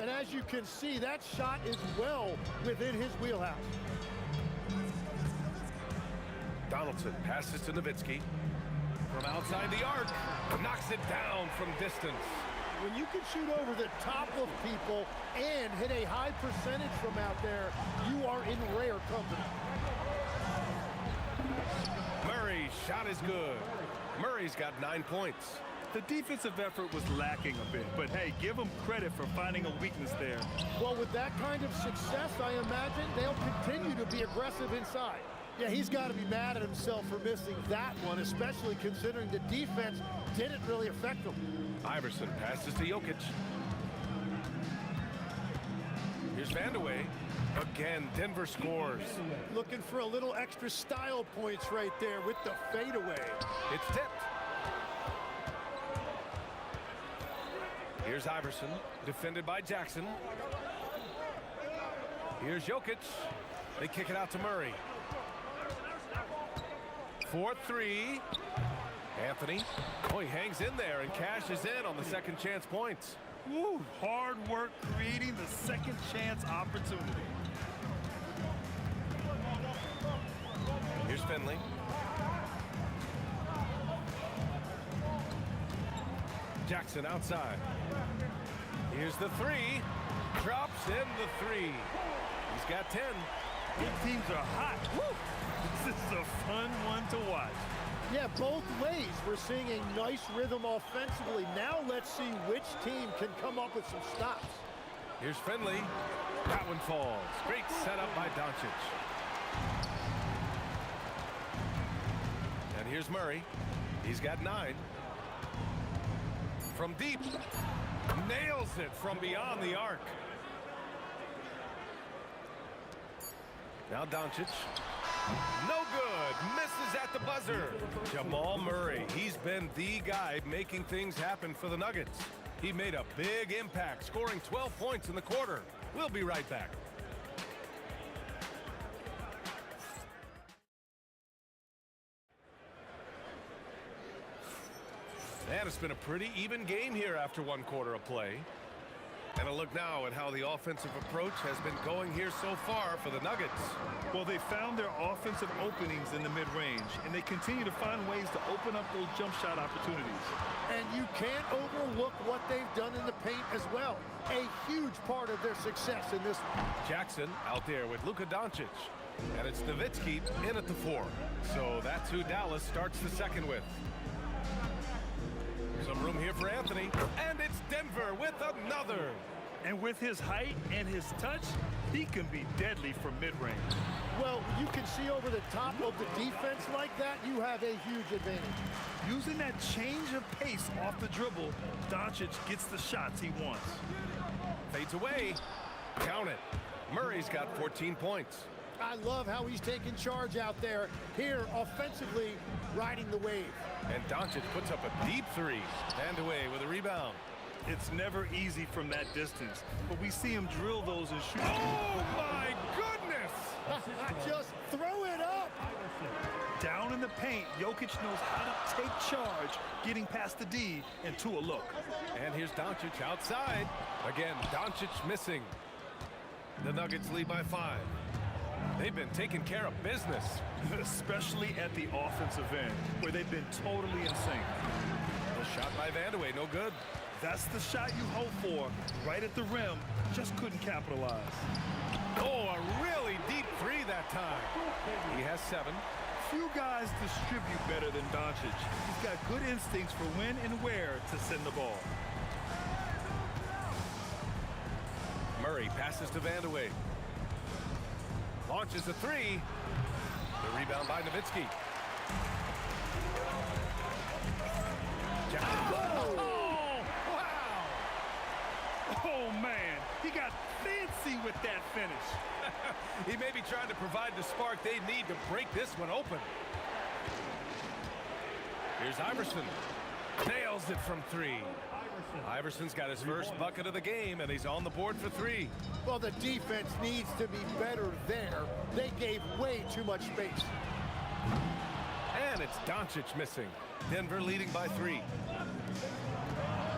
And as you can see, that shot is well within his wheelhouse. Donaldson passes to Nowitzki. From outside the arc, knocks it down from distance. When you can shoot over the top of people and hit a high percentage from out there, you are in rare company. Murray's shot is good. Murray's got 9 points. The defensive effort was lacking a bit, but hey, give him credit for finding a weakness there. Well, with that kind of success, I imagine they'll continue to be aggressive inside. Yeah, he's got to be mad at himself for missing that one, especially considering the defense didn't really affect him. Iverson passes to Jokic. Here's Vandeweghe. Again, Denver scores. Looking for a little extra style points right there with the fadeaway. It's tipped. Here's Iverson, defended by Jackson. Here's Jokic. They kick it out to Murray. 4-3. Anthony. Oh, he hangs in there and cashes in on the second chance points. Woo, hard work creating the second chance opportunity. Here's Finley. Jackson outside. Here's the three. Drops in the three. He's got 10. Both teams are hot. Woo. This is a fun one to watch. Yeah, both ways. We're seeing a nice rhythm offensively. Now let's see which team can come up with some stops. Here's Finley. That one falls. Great setup by Doncic. And here's Murray. He's got 9. From deep. Nails it from beyond the arc. Now Doncic. No good. Misses at the buzzer. Jamal Murray. He's been the guy making things happen for the Nuggets. He made a big impact, scoring 12 points in the quarter. We'll be right back. And it's been a pretty even game here after 1 quarter of play. And a look now at how the offensive approach has been going here so far for the Nuggets. Well, they found their offensive openings in the mid-range, and they continue to find ways to open up those jump shot opportunities. And you can't overlook what they've done in the paint as well. A huge part of their success in this one. Jackson out there with Luka Doncic. And it's Nowitzki in at the 4. So that's who Dallas starts the second with. Some room here for Anthony. And it's Denver with another. And with his height and his touch, he can be deadly from mid-range. Well, you can see over the top of the defense like that, you have a huge advantage. Using that change of pace off the dribble, Doncic gets the shots he wants. Fades away. Count it. Murray's got 14 points. I love how he's taking charge out there. Here, offensively, riding the wave. And Doncic puts up a deep 3. Vandeweghe with a rebound. It's never easy from that distance, but we see him drill those and shoot. Oh, my goodness! Just throw it up! Down in the paint, Jokic knows how to take charge, getting past the D and to a look. And here's Doncic outside. Again, Doncic missing. The Nuggets lead by 5. They've been taking care of business. Especially at the offensive end, where they've been totally insane. The shot by Vandeweghe, no good. That's the shot you hope for. Right at the rim, just couldn't capitalize. Oh, a really deep three that time. He has 7. Few guys distribute better than Doncic. He's got good instincts for when and where to send the ball. Murray passes to Vandeweghe. Launches a 3. The rebound by Nowitzki. Oh, wow! Oh, man. He got fancy with that finish. He may be trying to provide the spark they need to break this one open. Here's Iverson. Nails it from 3. Iverson's got his first bucket of the game, and he's on the board for 3. Well, the defense needs to be better there. They gave way too much space. And it's Doncic missing. Denver leading by 3.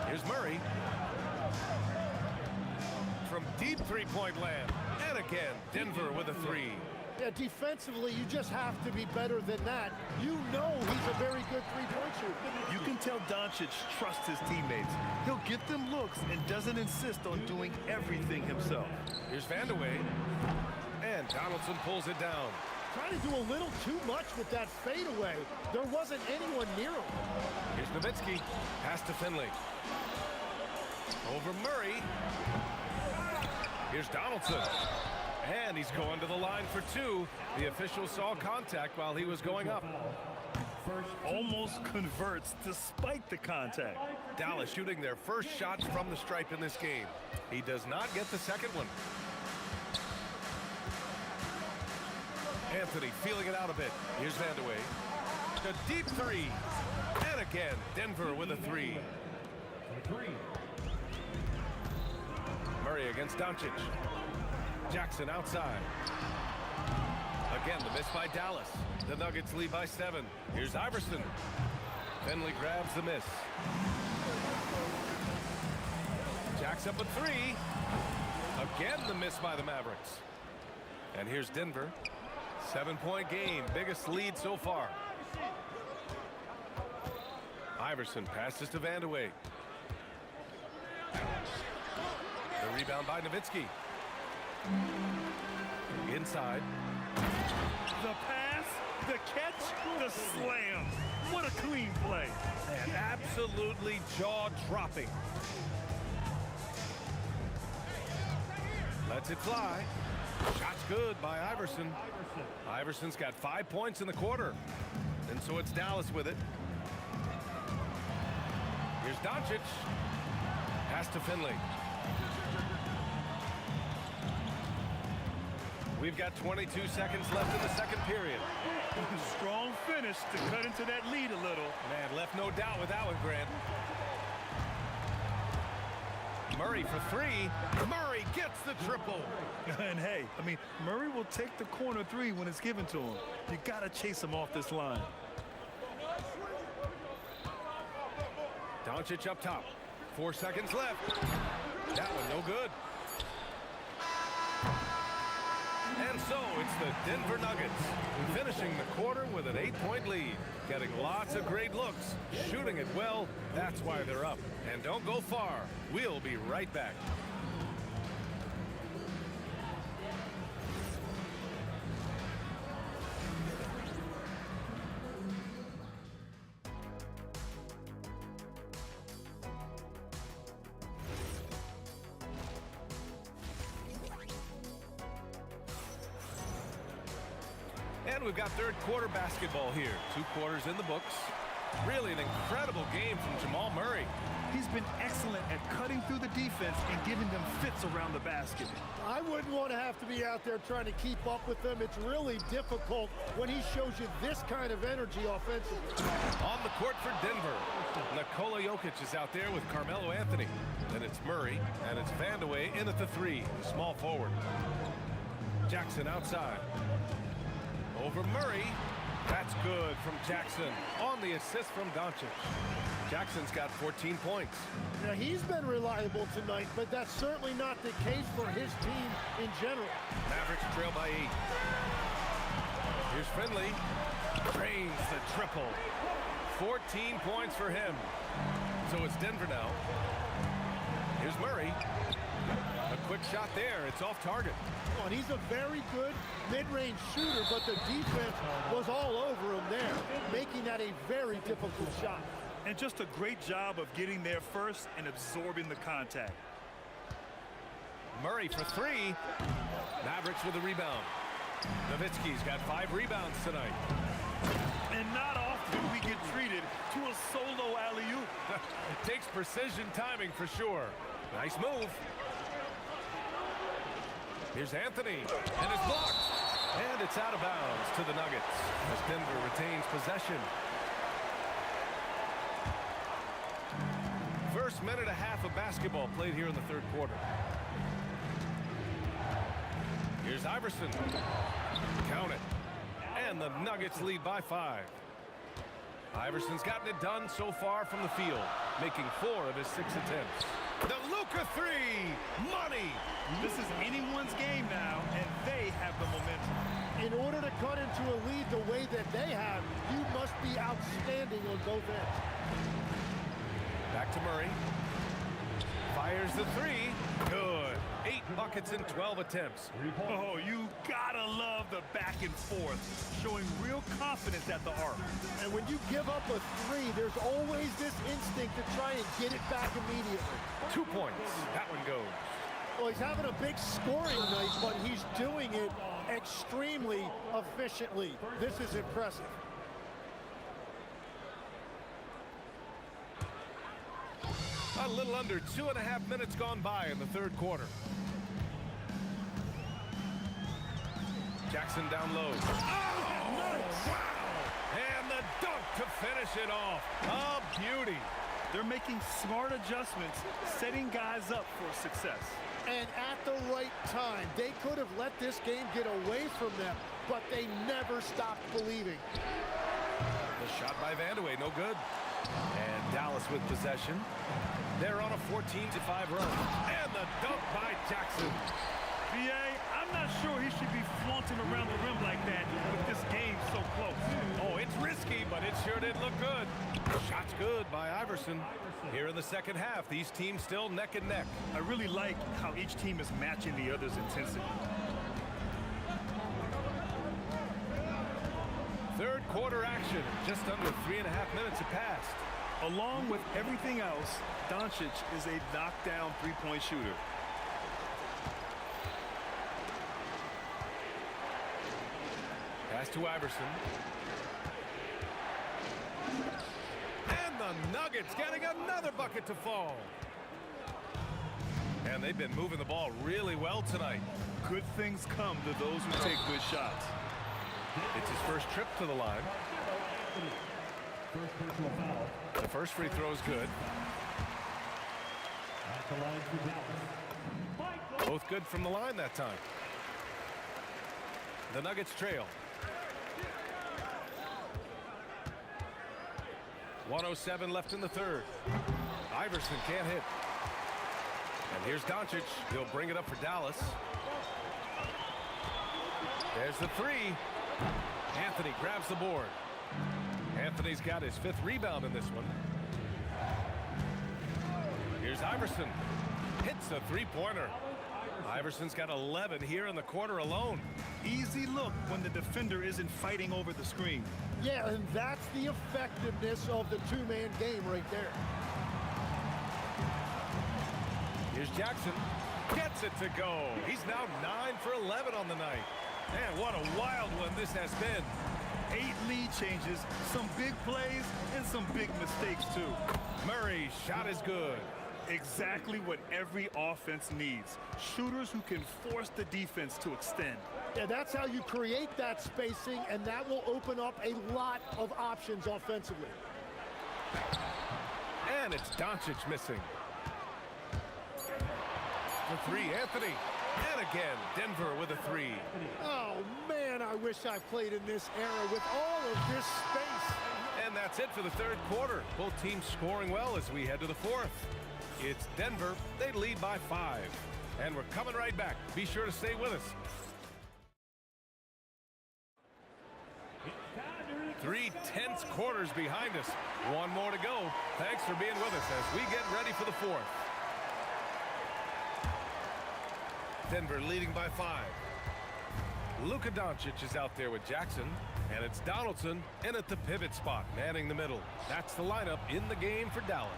Here's Murray. From deep three-point land. And again, Denver with a 3. Yeah, defensively, you just have to be better than that. You know he's a very good three-point shooter. You can tell Doncic trusts his teammates. He'll get them looks and doesn't insist on doing everything himself. Here's Vandeweghe. And Donaldson pulls it down. Trying to do a little too much with that fadeaway. There wasn't anyone near him. Here's Nowitzki. Pass to Finley. Over Murray. Here's Donaldson. And he's going to the line for 2. The official saw contact while he was going up. Almost converts despite the contact. Dallas shooting their first shots from the stripe in this game. He does not get the second one. Anthony feeling it out a bit. Here's Vandeweghe. The deep 3. And again, Denver with a 3. Murray against Doncic. Jackson outside. Again, the miss by Dallas. The Nuggets lead by 7. Here's Iverson. Finley grabs the miss. Jack's up a 3. Again, the miss by the Mavericks. And here's Denver. 7-point game. Biggest lead so far. Iverson passes to Vandeweghe. The rebound by Nowitzki. Inside. The pass, the catch, the slam. What a clean play. And absolutely jaw-dropping. Lets it fly. Shot's good by Iverson. Iverson's got 5 points in the quarter. And so it's Dallas with it. Here's Doncic. Pass to Finley. We've got 22 seconds left in the second period. Strong finish to cut into that lead a little. Man, left no doubt with that one, Grant. Murray for 3. Murray gets the triple. And hey, I mean, Murray will take the corner 3 when it's given to him. You got to chase him off this line. Doncic up top. 4 seconds left. That one no good. And so it's the Denver Nuggets finishing the quarter with an 8-point lead. Getting lots of great looks. Shooting it well. That's why they're up. And don't go far. We'll be right back. And we've got third quarter basketball here. 2 quarters in the books. Really an incredible game from Jamal Murray. He's been excellent at cutting through the defense and giving them fits around the basket. I wouldn't want to have to be out there trying to keep up with him. It's really difficult when he shows you this kind of energy offensively. On the court for Denver, Nikola Jokic is out there with Carmelo Anthony. Then it's Murray, and it's Vandeweghe in at the 3, the small forward. Jackson outside. Over Murray. That's good from Jackson on the assist from Doncic. Jackson's got 14 points. Now, he's been reliable tonight, but that's certainly not the case for his team in general. Mavericks trail by 8. Here's Finley. Drains the triple. 14 points for him. So it's Denver now. Here's Murray. A quick shot there. It's off target. Oh, and he's a very good mid-range shooter, but the defense was all over him there, making that a very difficult shot. And just a great job of getting there first and absorbing the contact. Murray for three. Mavericks with a rebound. Nowitzki's got 5 rebounds tonight. And not often we get treated to a solo alley-oop. Takes precision timing for sure. Nice move. Here's Anthony, and it's blocked. And it's out of bounds to the Nuggets as Denver retains possession. First minute and a half of basketball played here in the third quarter. Here's Iverson. Count it. And the Nuggets lead by 5. Iverson's gotten it done so far from the field, making 4 of his 6 attempts. The Luka 3, money. This is anyone's game now, and they have the momentum. In order to cut into a lead the way that they have, you must be outstanding on both ends. Back to Murray. Fires the 3. Good. 8 buckets in 12 attempts. Oh, you gotta love the back and forth, showing real confidence at the arc. And when you give up a 3, there's always this instinct to try and get it back immediately. 2 points. That one goes. Well, he's having a big scoring night, but he's doing it extremely efficiently. This is impressive. A little under 2.5 minutes gone by in the third quarter. Jackson down low. Oh, wow! And the dunk to finish it off. A beauty. They're making smart adjustments, setting guys up for success. And at the right time, they could have let this game get away from them, but they never stopped believing. The shot by Vandeweghe, no good. And Dallas with possession. They're on a 14-5 run. And the dunk by Jackson. VA, I'm not sure he should be flaunting around the rim like that with this game so close. Oh, it's risky, but it sure did look good. Shot's good by Iverson. Here in the second half, these teams still neck and neck. I really like how each team is matching the other's intensity. Third quarter action. Just under 3.5 minutes have passed. Along with everything else, Doncic is a knockdown three-point shooter. Pass to Iverson. And the Nuggets getting another bucket to fall. And they've been moving the ball really well tonight. Good things come to those who take good shots. It's his first trip to the line. The first free throw is good. Both good from the line that time. The Nuggets trail. 1:07 left in the third. Iverson can't hit. And here's Doncic. He'll bring it up for Dallas. There's the 3. Anthony grabs the board. Anthony's got his 5th rebound in this one. Here's Iverson. Hits a 3-pointer. Iverson's got 11 here in the quarter alone. Easy look when the defender isn't fighting over the screen. Yeah, and that's the effectiveness of the two-man game right there. Here's Jackson. Gets it to go. He's now 9 for 11 on the night. Man, what a wild one this has been. 8 lead changes, some big plays, and some big mistakes, too. Murray's shot is good. Exactly what every offense needs. Shooters who can force the defense to extend. Yeah, that's how you create that spacing, and that will open up a lot of options offensively. And it's Doncic missing. The 3, Anthony. And again, Denver with a 3. Oh, man, I wish I played in this era with all of this space. And that's it for the third quarter. Both teams scoring well as we head to the fourth. It's Denver. They lead by 5. And we're coming right back. Be sure to stay with us. 3 tense quarters behind us. One more to go. Thanks for being with us as we get ready for the fourth. Denver leading by 5. Luka Doncic is out there with Jackson, and it's Donaldson in at the pivot spot, manning the middle. That's the lineup in the game for Dallas.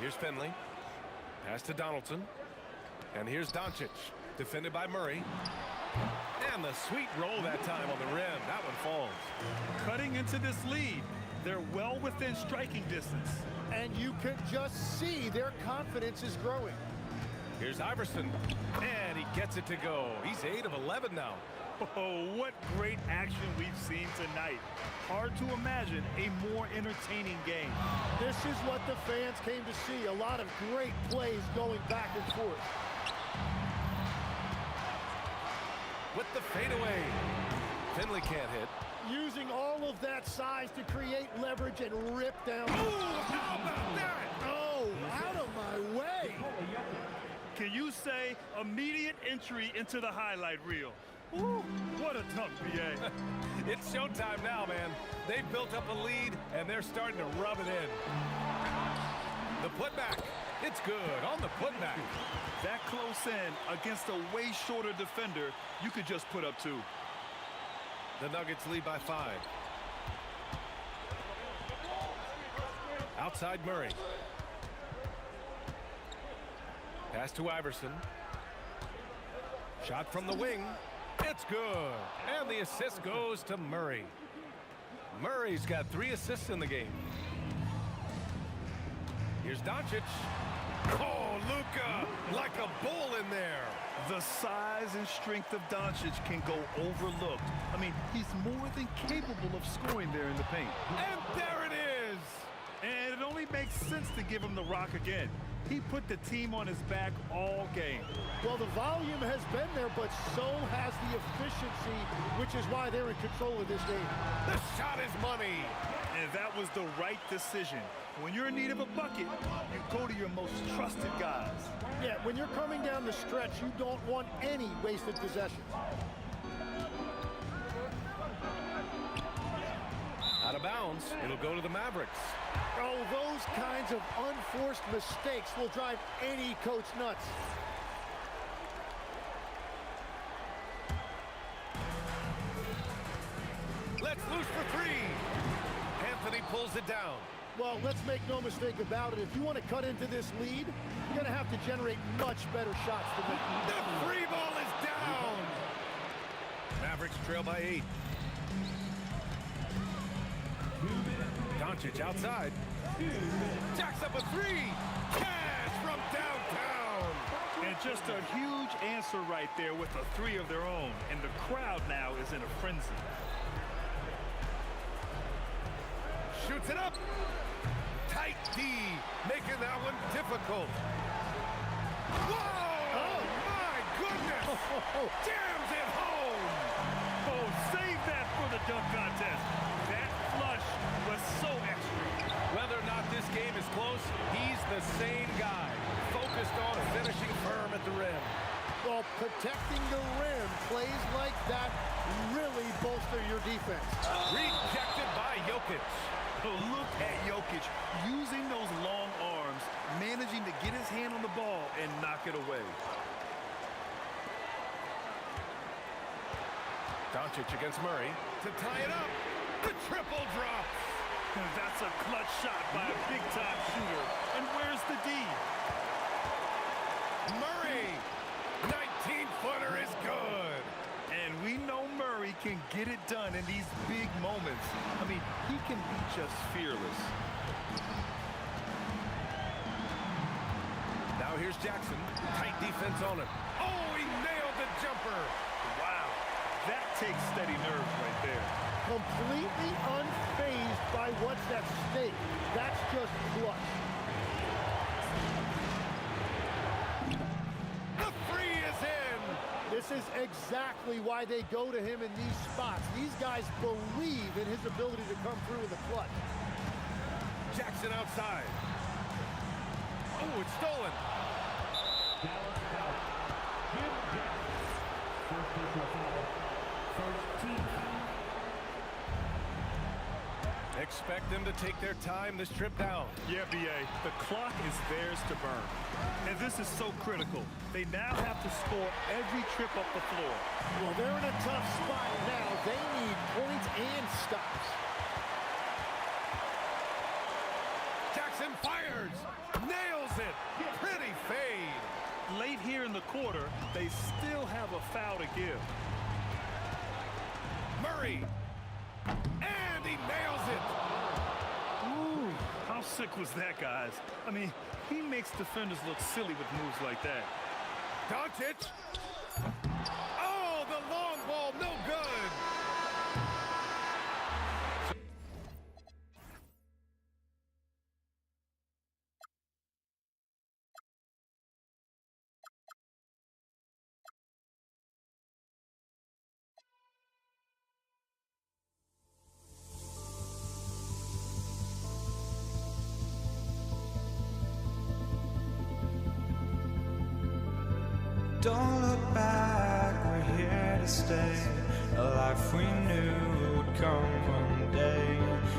Here's Finley. Pass to Donaldson. And here's Doncic, defended by Murray. And the sweet roll that time on the rim. That one falls. Cutting into this lead. They're well within striking distance. And you can just see their confidence is growing. Here's Iverson. And he gets it to go. He's 8 of 11 now. Oh, what great action we've seen tonight. Hard to imagine a more entertaining game. This is what the fans came to see. A lot of great plays going back and forth. With the fadeaway. Finley can't hit. Using all of that size to create leverage and rip down. Ooh, how about that? Oh, out of my way. Can you say immediate entry into the highlight reel? Ooh, what a dunk, BA. It's showtime now, man. They've built up a lead, and they're starting to rub it in. The putback. It's good on the putback. That close in against a way shorter defender, you could just put up 2. The Nuggets lead by 5. Outside Murray. Pass to Iverson. Shot from the wing. It's good. And the assist goes to Murray. Murray's got 3 assists in the game. Here's Doncic. Oh, Luka, like a bull in there. The size and strength of Doncic can go overlooked. I mean, he's more than capable of scoring there in the paint. And there it is. And it only makes sense to give him the rock again. He put the team on his back all game. Well, the volume has been there, but so has the efficiency, which is why they're in control of this game. The shot is money. And that was the right decision. When you're in need of a bucket, you go to your most trusted guys. Yeah, when you're coming down the stretch, you don't want any wasted possession. Out of bounds, it'll go to the Mavericks. Oh, those kinds of unforced mistakes will drive any coach nuts. Let's loose for 3. Anthony pulls it down. Well, let's make no mistake about it. If you want to cut into this lead, you're going to have to generate much better shots to make. The free ball is down. Mavericks trail by 8. Doncic outside. Jacks up a 3. Cash from downtown. And just a huge answer right there with a 3 of their own. And the crowd now is in a frenzy. Shoots it up. Tight D, making that one difficult. Whoa! Oh, my goodness! Jams it home! Oh, save that for the dunk contest. That flush was so extra. Whether or not this game is close, he's the same guy. Focused on finishing firm at the rim. Well, protecting the rim, plays like that really bolster your defense. Rejected by Jokic. Look at Jokic using those long arms, managing to get his hand on the ball and knock it away. Doncic against Murray to tie it up. The triple drop. That's a clutch shot by a big-time shooter. And where's the D? Murray, 19-footer is good. And we know Murray can get it done in these big moments. I mean, he can be just fearless. Now here's Jackson. Tight defense on him. Oh, he nailed the jumper. Wow, that takes steady nerves right there. Completely unfazed by what's at stake. That's just clutch. The 3 is in. This is exactly why they go to him in these spots. These guys believe in his ability to come through in the clutch. Jackson outside. Oh, it's stolen. Expect them to take their time this trip down. Yeah, B.A., the clock is theirs to burn. And this is so critical. They now have to score every trip up the floor. Well, they're in a tough spot now. They need points and stops. Jackson fires. Nails it. Pretty fade. Late here in the quarter, they still have a foul to give. Murray. And he nails it. Ooh, how sick was that, guys? I mean, he makes defenders look silly with moves like that. Doncic. Oh, the long ball, no good. Don't look back, we're here to stay. A life we knew would come one day.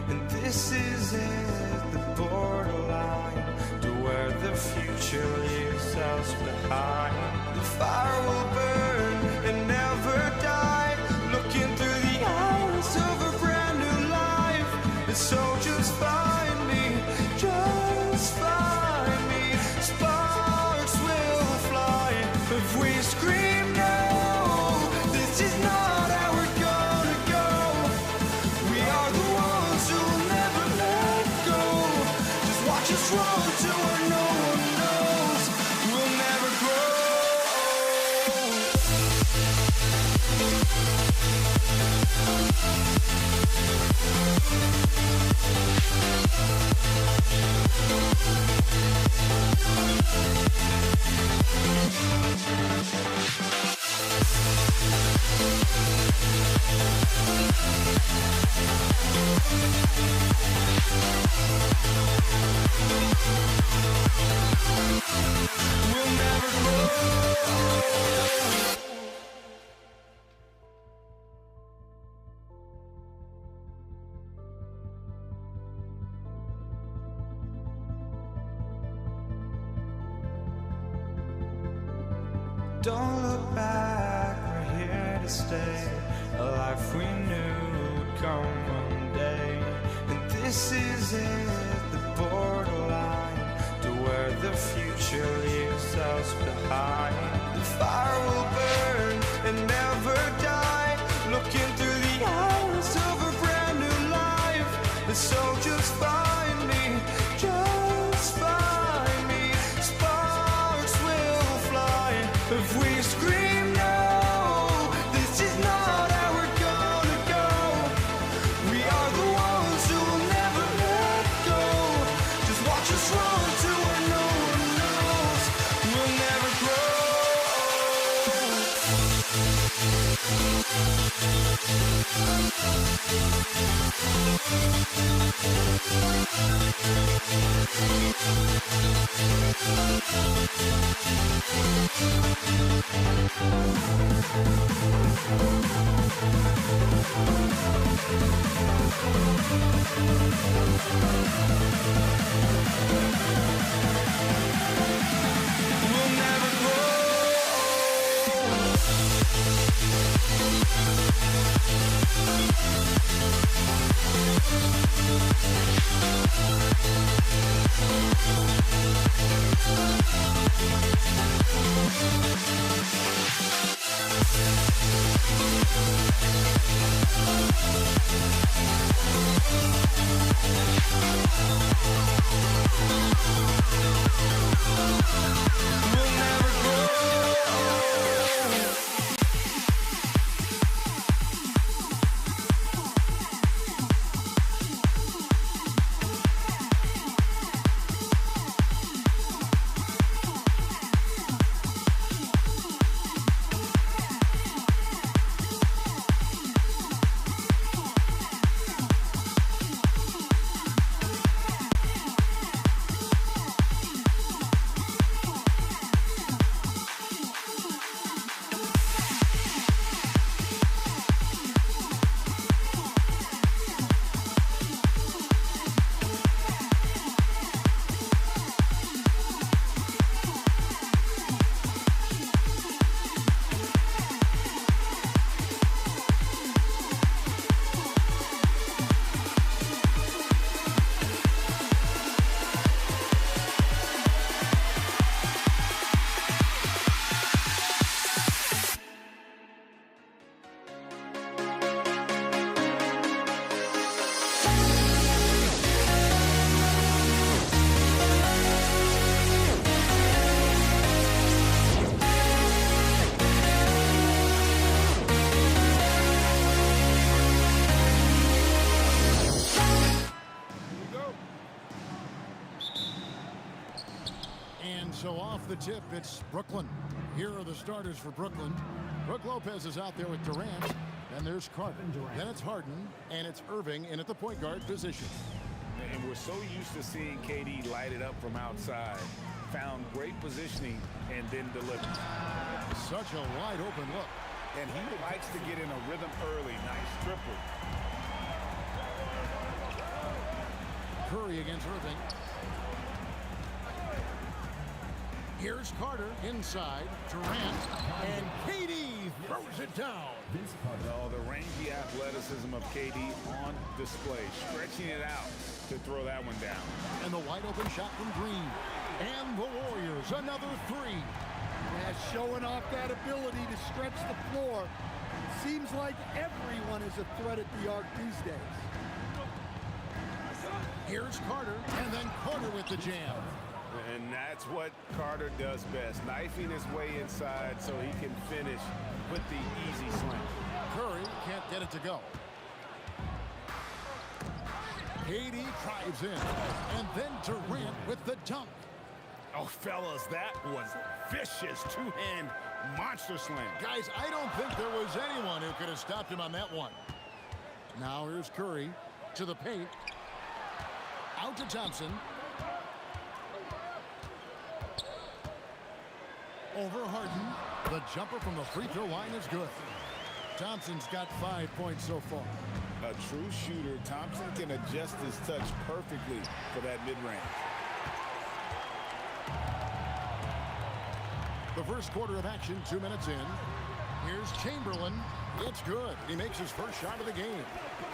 And this is it, the borderline to where the future leaves us behind. The fire will burn and never die. Looking through the eyes of a brand new life. And so just find me, just find me. Sparks will fly if we scream no. This is not how we're gonna go. We are the ones who'll never let go. Just watch us run to where no one knows. We'll never grow. We'll never grow. Don't look back, we're here to stay. A life we knew would come one day. And this is it, the borderline to where the future leaves us behind. The fire will burn and never die. Looking through the eyes of a brand new life. And so just find me, just find me. Sparks will fly if we scream no. This is not how we're gonna go. We are the ones who will never let go. Just watch us run to where no one knows. We'll never grow. We'll never grow. Off the tip, it's Brooklyn. Here are the starters for Brooklyn. Brook Lopez is out there with Durant. And there's Carter. Then it's Harden, and it's Irving in at the point guard position. And we're so used to seeing KD light it up from outside. Found great positioning and then delivered. Such a wide open look. And he likes to get in a rhythm early. Nice triple. Curry against Irving. Here's Carter inside. Durant. And KD throws it down. Oh, the rangy athleticism of KD on display. Stretching it out to throw that one down. And the wide open shot from Green. And the Warriors, another three. Yeah, showing off that ability to stretch the floor. Seems like everyone is a threat at the arc these days. Here's Carter, and then Carter with the jam. And that's what Carter does best, knifing his way inside so he can finish with the easy slam. Curry can't get it to go. KD drives in, and then Durant with the dunk. Oh, fellas, that was vicious two-hand monster slam. Guys, I don't think there was anyone who could have stopped him on that one. Now here's Curry to the paint. Out to Thompson. Over Harden. The jumper from the free throw line is good. Thompson's got 5 points so far. A true shooter, Thompson can adjust his touch perfectly for that mid-range. The first quarter of action, 2 minutes in. Here's Chamberlain. It's good. He makes his first shot of the game.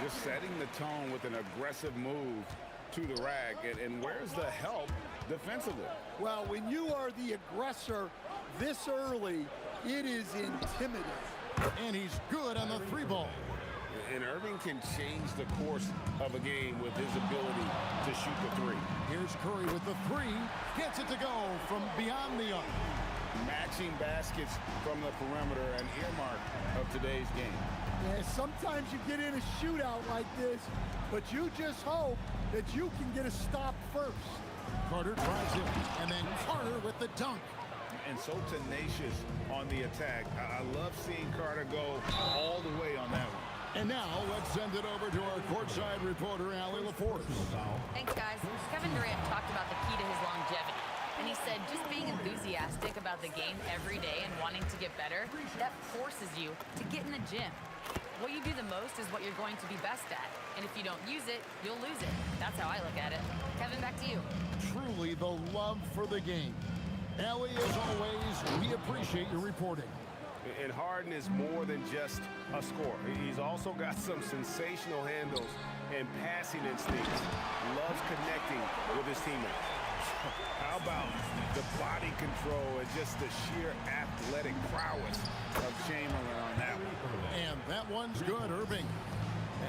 Just setting the tone with an aggressive move to the rack. And where's the help defensively? Well, when you are the aggressor this early, it is intimidating. And he's good on the three ball. And Irving can change the course of a game with his ability to shoot the three. Here's Curry with the three. Gets it to go from beyond the arc. Matching baskets from the perimeter, an earmark of today's game. Yeah, sometimes you get in a shootout like this, but you just hope that you can get a stop first. Carter drives it, and then Carter with the dunk. And so tenacious on the attack. I love seeing Carter go all the way on that one. And now let's send it over to our courtside reporter, Allie LaForce. Thanks, guys. Kevin Durant talked about the key to his longevity. And he said just being enthusiastic about the game every day and wanting to get better, that forces you to get in the gym. What you do the most is what you're going to be best at. And if you don't use it, you'll lose it. That's how I look at it. Kevin, back to you. Truly the love for the game. Allie, as always, we appreciate your reporting. And Harden is more than just a scorer. He's also got some sensational handles and passing instincts. Loves connecting with his teammates. How about the body control and just the sheer athletic prowess of Chamberlain on that one? And that one's good, Irving.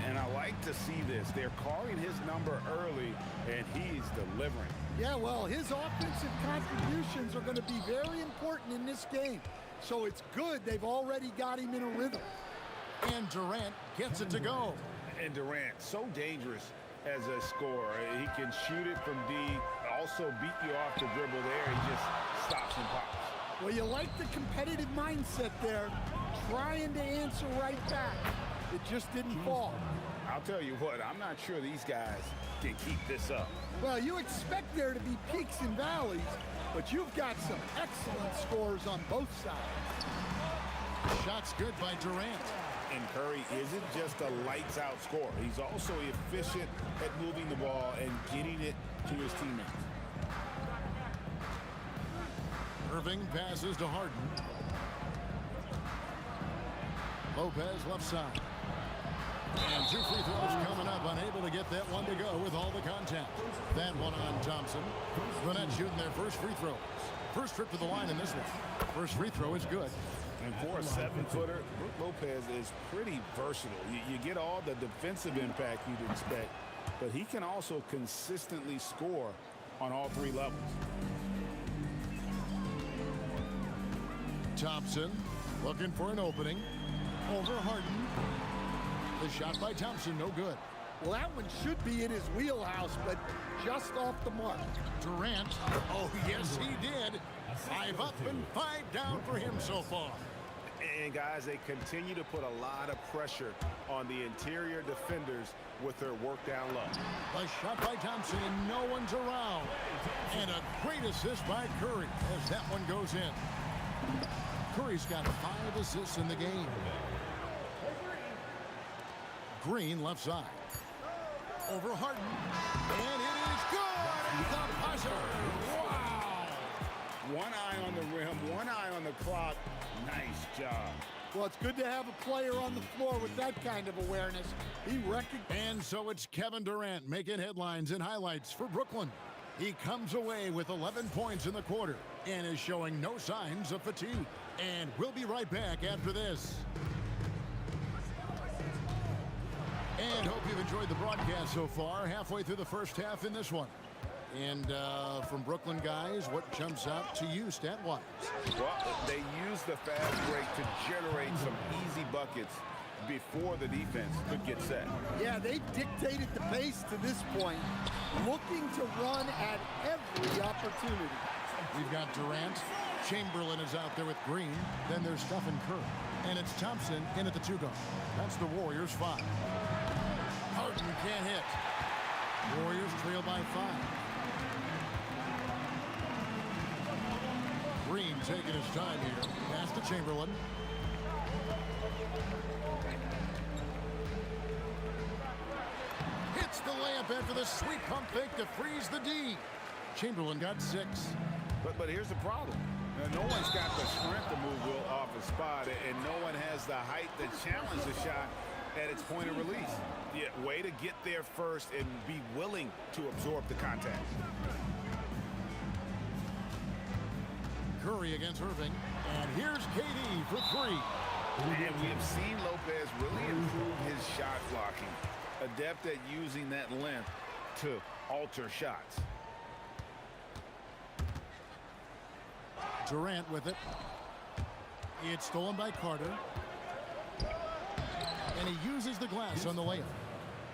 And I like to see this. They're calling his number early, and he's delivering. Yeah, well, his offensive contributions are going to be very important in this game. So it's good they've already got him in a rhythm. And Durant gets it to go. And Durant, so dangerous as a scorer. He can shoot it from D, also beat you off the dribble there. He just stops and pops. Well, you like the competitive mindset there, trying to answer right back. It just didn't fall. I'll tell you what, I'm not sure these guys can keep this up. Well, you expect there to be peaks and valleys, but you've got some excellent scores on both sides. Shot's good by Durant. And Curry isn't just a lights-out scorer. He's also efficient at moving the ball and getting it to his teammates. Irving passes to Harden. Lopez left side. And 2 free throws coming up, unable to get that one to go with all the contact. That one on Thompson. The Nets shooting their first free throws. First trip to the line in this one. First free throw is good. And for a 7-footer, Brook Lopez is pretty versatile. You get all the defensive impact you'd expect, but he can also consistently score on all 3 levels. Thompson looking for an opening. Over Harden. The shot by Thompson, no good. Well, that one should be in his wheelhouse, but just off the mark. Durant, oh yes he did. 5 up and 5 down for him so far. And guys, they continue to put a lot of pressure on the interior defenders with their work down low. A shot by Thompson and no one's around. And a great assist by Curry as that one goes in. Curry's got 5 assists in the game. Green left side. Over Harden. And it is good! The buzzer! Wow! One eye on the rim, one eye on the clock. Nice job. Well, it's good to have a player on the floor with that kind of awareness. He recognized. And so it's Kevin Durant making headlines and highlights for Brooklyn. He comes away with 11 points in the quarter and is showing no signs of fatigue. And we'll be right back after this. And hope you've enjoyed the broadcast so far. Halfway through the first half in this one. And from Brooklyn guys, what jumps out to you stat-wise? Well, they use the fast break to generate some easy buckets before the defense could get set. Yeah, they dictated the pace to this point, looking to run at every opportunity. We've got Durant. Chamberlain is out there with Green. Then there's Stephen Curry. And it's Thompson in at the 2 guard. That's the Warriors 5. Harden can't hit. Warriors trail by 5. Green taking his time here. Pass to Chamberlain. Hits the layup after the sweet pump fake to freeze the D. Chamberlain got 6. But here's the problem. No one's got the strength to move Will off a spot, and no one has the height to challenge the shot at its point of release. Yeah, way to get there first and be willing to absorb the contact. Curry against Irving. And here's KD for 3. And we have seen Lopez really improve his shot blocking. Adept at using that length to alter shots. Durant with it. It's stolen by Carter. And he uses the glass on the layup.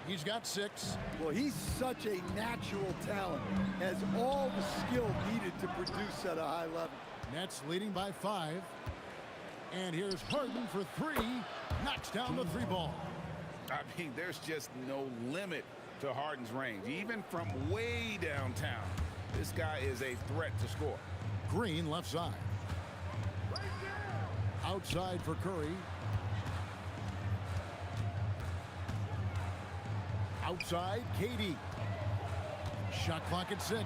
He's got 6. Well, he's such a natural talent. Has all the skill needed to produce at a high level. Nets leading by 5. And here's Harden for 3. Knocks down the 3 ball. I mean, there's just no limit to Harden's range. Even from way downtown, this guy is a threat to score. Green left side. Outside for Curry. Outside, KD. Shot clock at 6.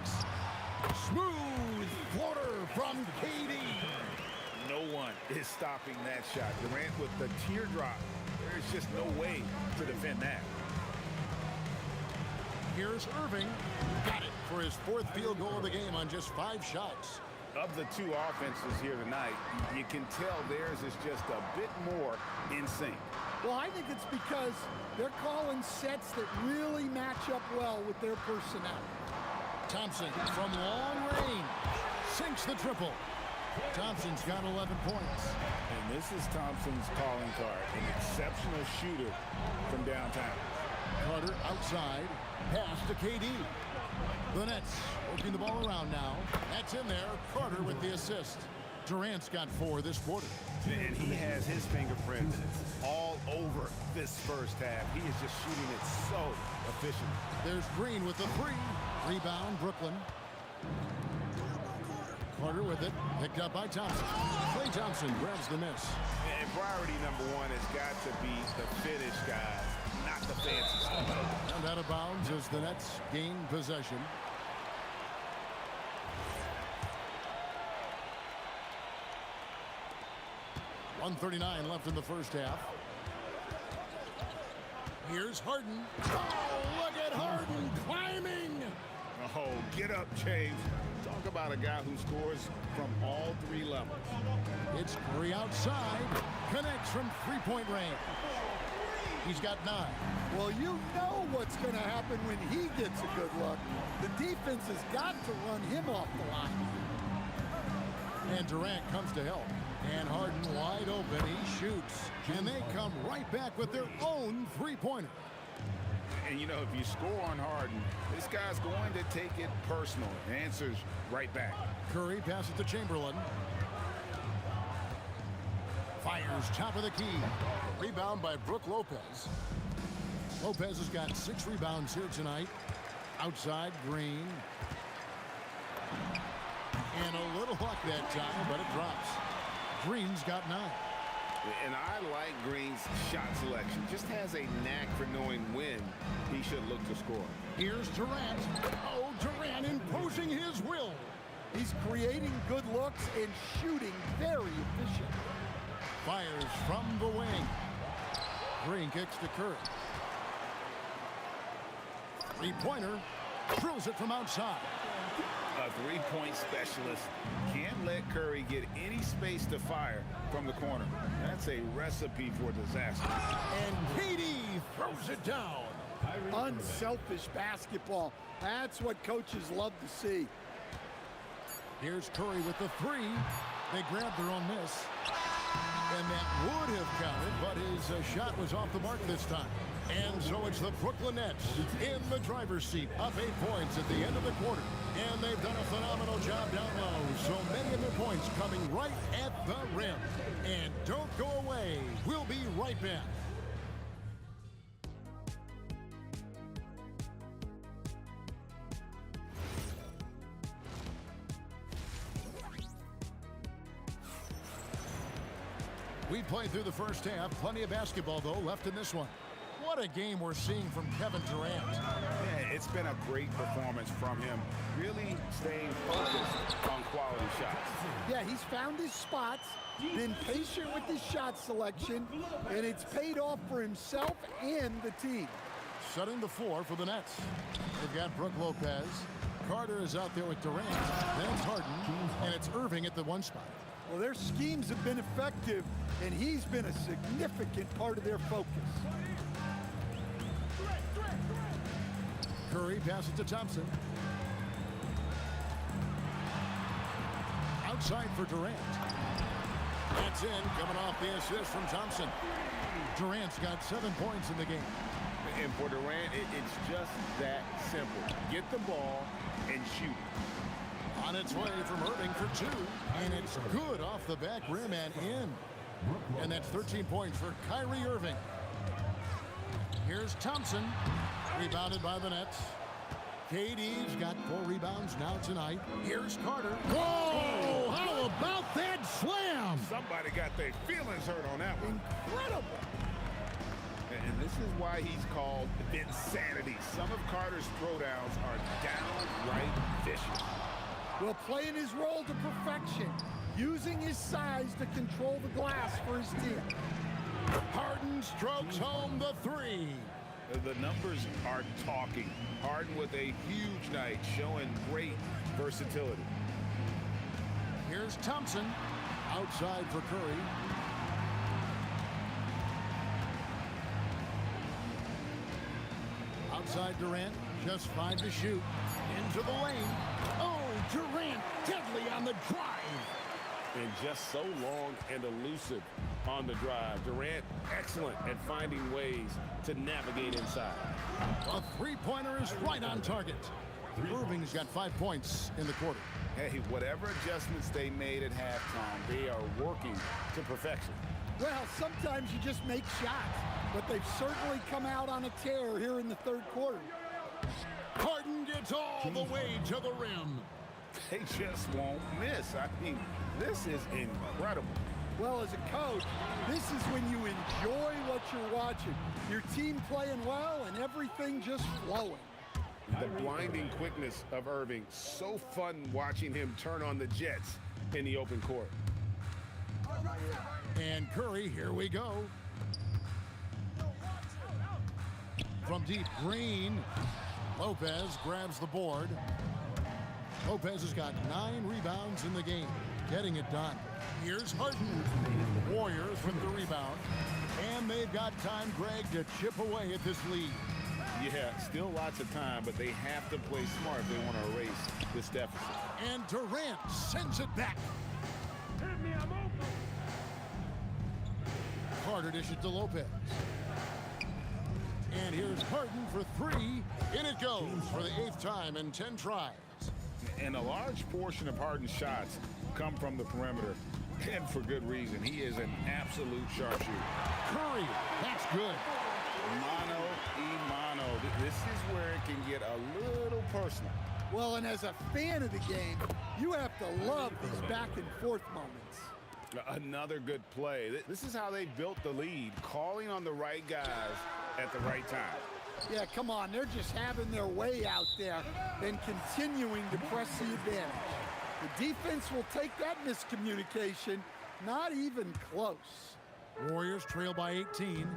Smooth floater from KD. No one is stopping that shot. Durant with the teardrop. There's just no way to defend that. Here's Irving. Got it for his 4th field goal of the game on just 5 shots. Of the 2 offenses here tonight, you can tell theirs is just a bit more in sync. Well, I think it's because they're calling sets that really match up well with their personnel. Thompson from long range sinks the triple. Thompson's got 11 points. And this is Thompson's calling card, an exceptional shooter from downtown. Carter outside, pass to KD. The Nets working the ball around now. That's in there. Carter with the assist. Durant's got 4 this quarter. And he has his fingerprints all over this first half. He is just shooting it so efficient. There's Green with the 3. Rebound, Brooklyn. Carter with it. Picked up by Thompson. Klay Thompson grabs the miss. And priority number 1 has got to be the finish, guys, not the fancy stuff. And out of bounds as the Nets gain possession. .139 left in the first half. Here's Harden. Oh, look at Harden climbing. Oh, get up, James. Talk about a guy who scores from all 3 levels. It's Curry outside. Connects from 3-point range. He's got 9. Well, you know what's going to happen when he gets a good look. The defense has got to run him off the line. And Durant comes to help. And Harden wide open. He shoots. And they come right back with their own 3-pointer. And, you know, if you score on Harden, this guy's going to take it personal. Answers right back. Curry passes to Chamberlain. Fires top of the key. Rebound by Brook Lopez. Lopez has got 6 rebounds here tonight. Outside, Green. And a little luck that time, but it drops. Green's got 9. And I like Green's shot selection. Just has a knack for knowing when he should look to score. Here's Durant. Oh, Durant imposing his will. He's creating good looks and shooting very efficient. Fires from the wing. Green kicks to Curry. Three-pointer. Drills it from outside. A three-point specialist can't let Curry get any space to fire from the corner. That's a recipe for disaster. And KD throws it down. Unselfish basketball. That's what coaches love to see. Here's Curry with the 3. They grabbed their own miss. And that would have counted, but his shot was off the mark this time. And so it's the Brooklyn Nets in the driver's seat, up 8 points at the end of the quarter. And they've done a phenomenal job down low. So many of their points coming right at the rim. And don't go away. We'll be right back. We played through the first half. Plenty of basketball, though, left in this one. What a game we're seeing from Kevin Durant. Yeah, it's been a great performance from him. Really staying focused on quality shots. Yeah, he's found his spots, been patient with his shot selection, and it's paid off for himself and the team. Setting the 4 for the Nets. They've got Brook Lopez. Carter is out there with Durant. Then it's Harden, and it's Irving at the 1 spot. Well, their schemes have been effective, and he's been a significant part of their focus. Curry passes to Thompson. Outside for Durant. That's in, coming off the assist from Thompson. Durant's got 7 points in the game. And for Durant, it's just that simple. Get the ball and shoot. On its way from Irving for 2. And it's good off the back rim and in. And that's 13 points for Kyrie Irving. Here's Thompson. Rebounded by the Nets. KD's got 4 rebounds now tonight. Here's Carter. Whoa! How about that slam? Somebody got their feelings hurt on that one. Incredible. And this is why he's called Vinsanity. Some of Carter's throwdowns are downright vicious. Well, playing his role to perfection, using his size to control the glass for his team. Harden strokes home the 3. The numbers are talking. Harden with a huge night, showing great versatility. Here's Thompson. Outside for Curry. Outside Durant. Just 5 to shoot. Into the lane. Oh, Durant deadly on the drive. And just so long and elusive on the drive. Durant excellent at finding ways to navigate inside. A 3-pointer is right on target. Irving's got 5 points in the quarter. Hey, whatever adjustments they made at halftime, they are working to perfection. Well, sometimes you just make shots, but they've certainly come out on a tear here in the 3rd quarter. Harden gets all the way to the rim. They just won't miss. I mean, this is incredible. Well, as a coach, this is when you enjoy what you're watching. Your team playing well and everything just flowing. The blinding quickness of Irving. So fun watching him turn on the Jets in the open court. And Curry, here we go. From deep, Green. Lopez grabs the board. Lopez has got 9 rebounds in the game, getting it done. Here's Harden. Warriors with the rebound. And they've got time, Greg, to chip away at this lead. Yeah, still lots of time, but they have to play smart if they want to erase this deficit. And Durant sends it back. Hit me, I'm open. Carter dishes to Lopez. And And here's Harden for three. In it goes for the 8th time in 10 tries. And a large portion of Harden's shots come from the perimeter, and for good reason. He is an absolute sharpshooter. Curry, that's good. Mano y mano. This is where it can get a little personal. Well, and as a fan of the game, you have to love these back-and-forth moments. Another good play. This is how they built the lead, calling on the right guys at the right time. Yeah, come on. They're just having their way out there and continuing to press the advantage. The defense will take that miscommunication. Not even close. Warriors trail by 18.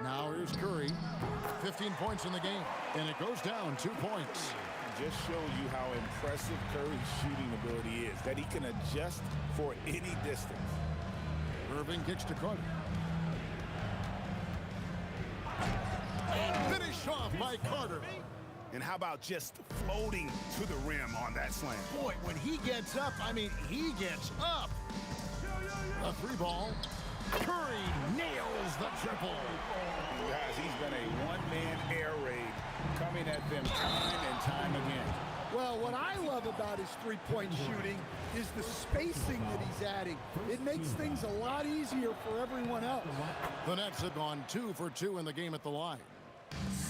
Now here's Curry. 15 points in the game, and it goes down 2 points. Just shows you how impressive Curry's shooting ability is, that he can adjust for any distance. Irving kicks to Carter. Finish off by Carter. And how about just floating to the rim on that slam? Boy, when he gets up, I mean, he gets up. A 3-ball. Curry nails the triple. Guys, he's been a one-man air raid coming at them time and time again. Well, what I love about his three-point shooting is the spacing that he's adding. It makes things a lot easier for everyone else. The Nets have gone 2 for 2 in the game at the line.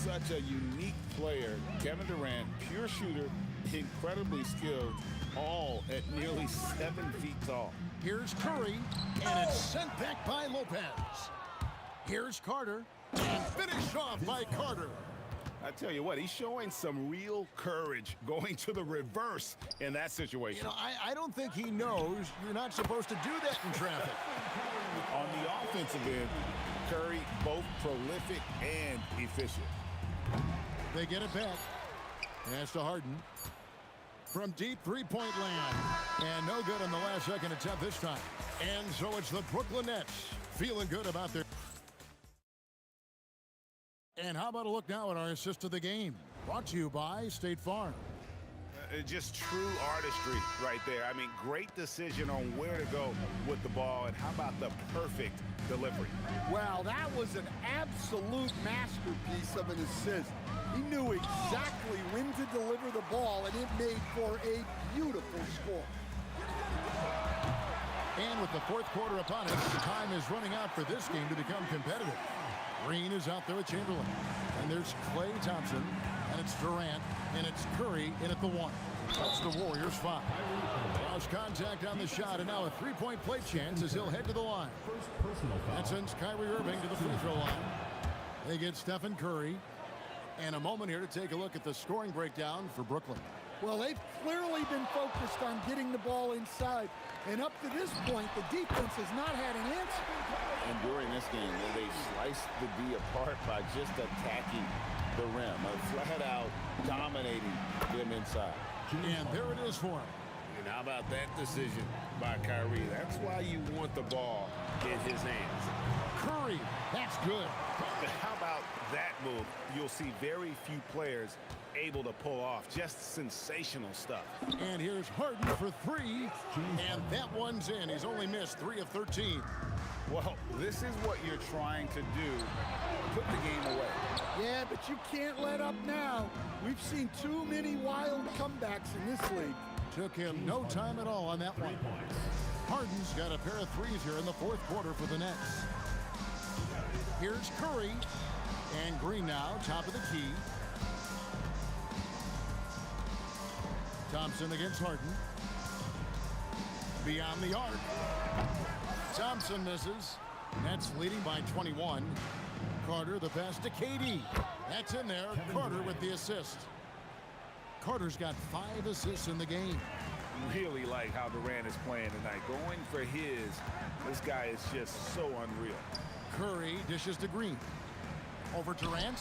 Such a unique player. Kevin Durant, pure shooter, incredibly skilled, all at nearly 7 feet tall. Here's Curry, and it's sent back by Lopez. Here's Carter, and finish off by Carter. I tell you what, he's showing some real courage going to the reverse in that situation. You know, I don't think he knows you're not supposed to do that in traffic. On the offensive end, Curry both prolific and efficient. They get it back. Pass to Harden. From deep three-point land. And no good on the last second attempt this time. And so it's the Brooklyn Nets feeling good about their... And how about a look now at our assist of the game? Brought to you by State Farm. Just true artistry right there. I mean, great decision on where to go with the ball, and how about the perfect delivery? Wow, that was an absolute masterpiece of an assist. He knew exactly when to deliver the ball, and it made for a beautiful score. And with the fourth quarter upon us, time is running out for this game to become competitive. Green is out there with Chamberlain. And there's Klay Thompson. And it's Durant. And it's Curry in at the 1. That's the Warriors 5. Lost contact on the shot. And now a three-point play chance as he'll head to the line. That sends Kyrie Irving to the free throw line. They get Stephen Curry. And a moment here to take a look at the scoring breakdown for Brooklyn. Well, they've clearly been focused on getting the ball inside. And up to this point, the defense has not had an answer. And during this game, they sliced the D apart by just attacking the rim, flat out dominating them inside. And there it is for him. And how about that decision by Kyrie? That's why you want the ball in his hands. Curry, that's good. How about that move? You'll see very few players able to pull off just sensational stuff. And here's Harden for 3, and that one's in. He's only missed 3 of 13. Well, this is what you're trying to do. Put the game away. Yeah, but you can't let up now. We've seen too many wild comebacks in this league. Took him no time at all on that one. Harden's got a pair of threes here in the fourth quarter for the Nets. Here's Curry, and Green now, top of the key. Thompson against Harden. Beyond the arc. Thompson misses. Nets leading by 21. Carter the pass to KD. That's in there. Carter with the assist. Carter's got 5 assists in the game. Really like how Durant is playing tonight. Going for his. This guy is just so unreal. Curry dishes to Green. Over Durant.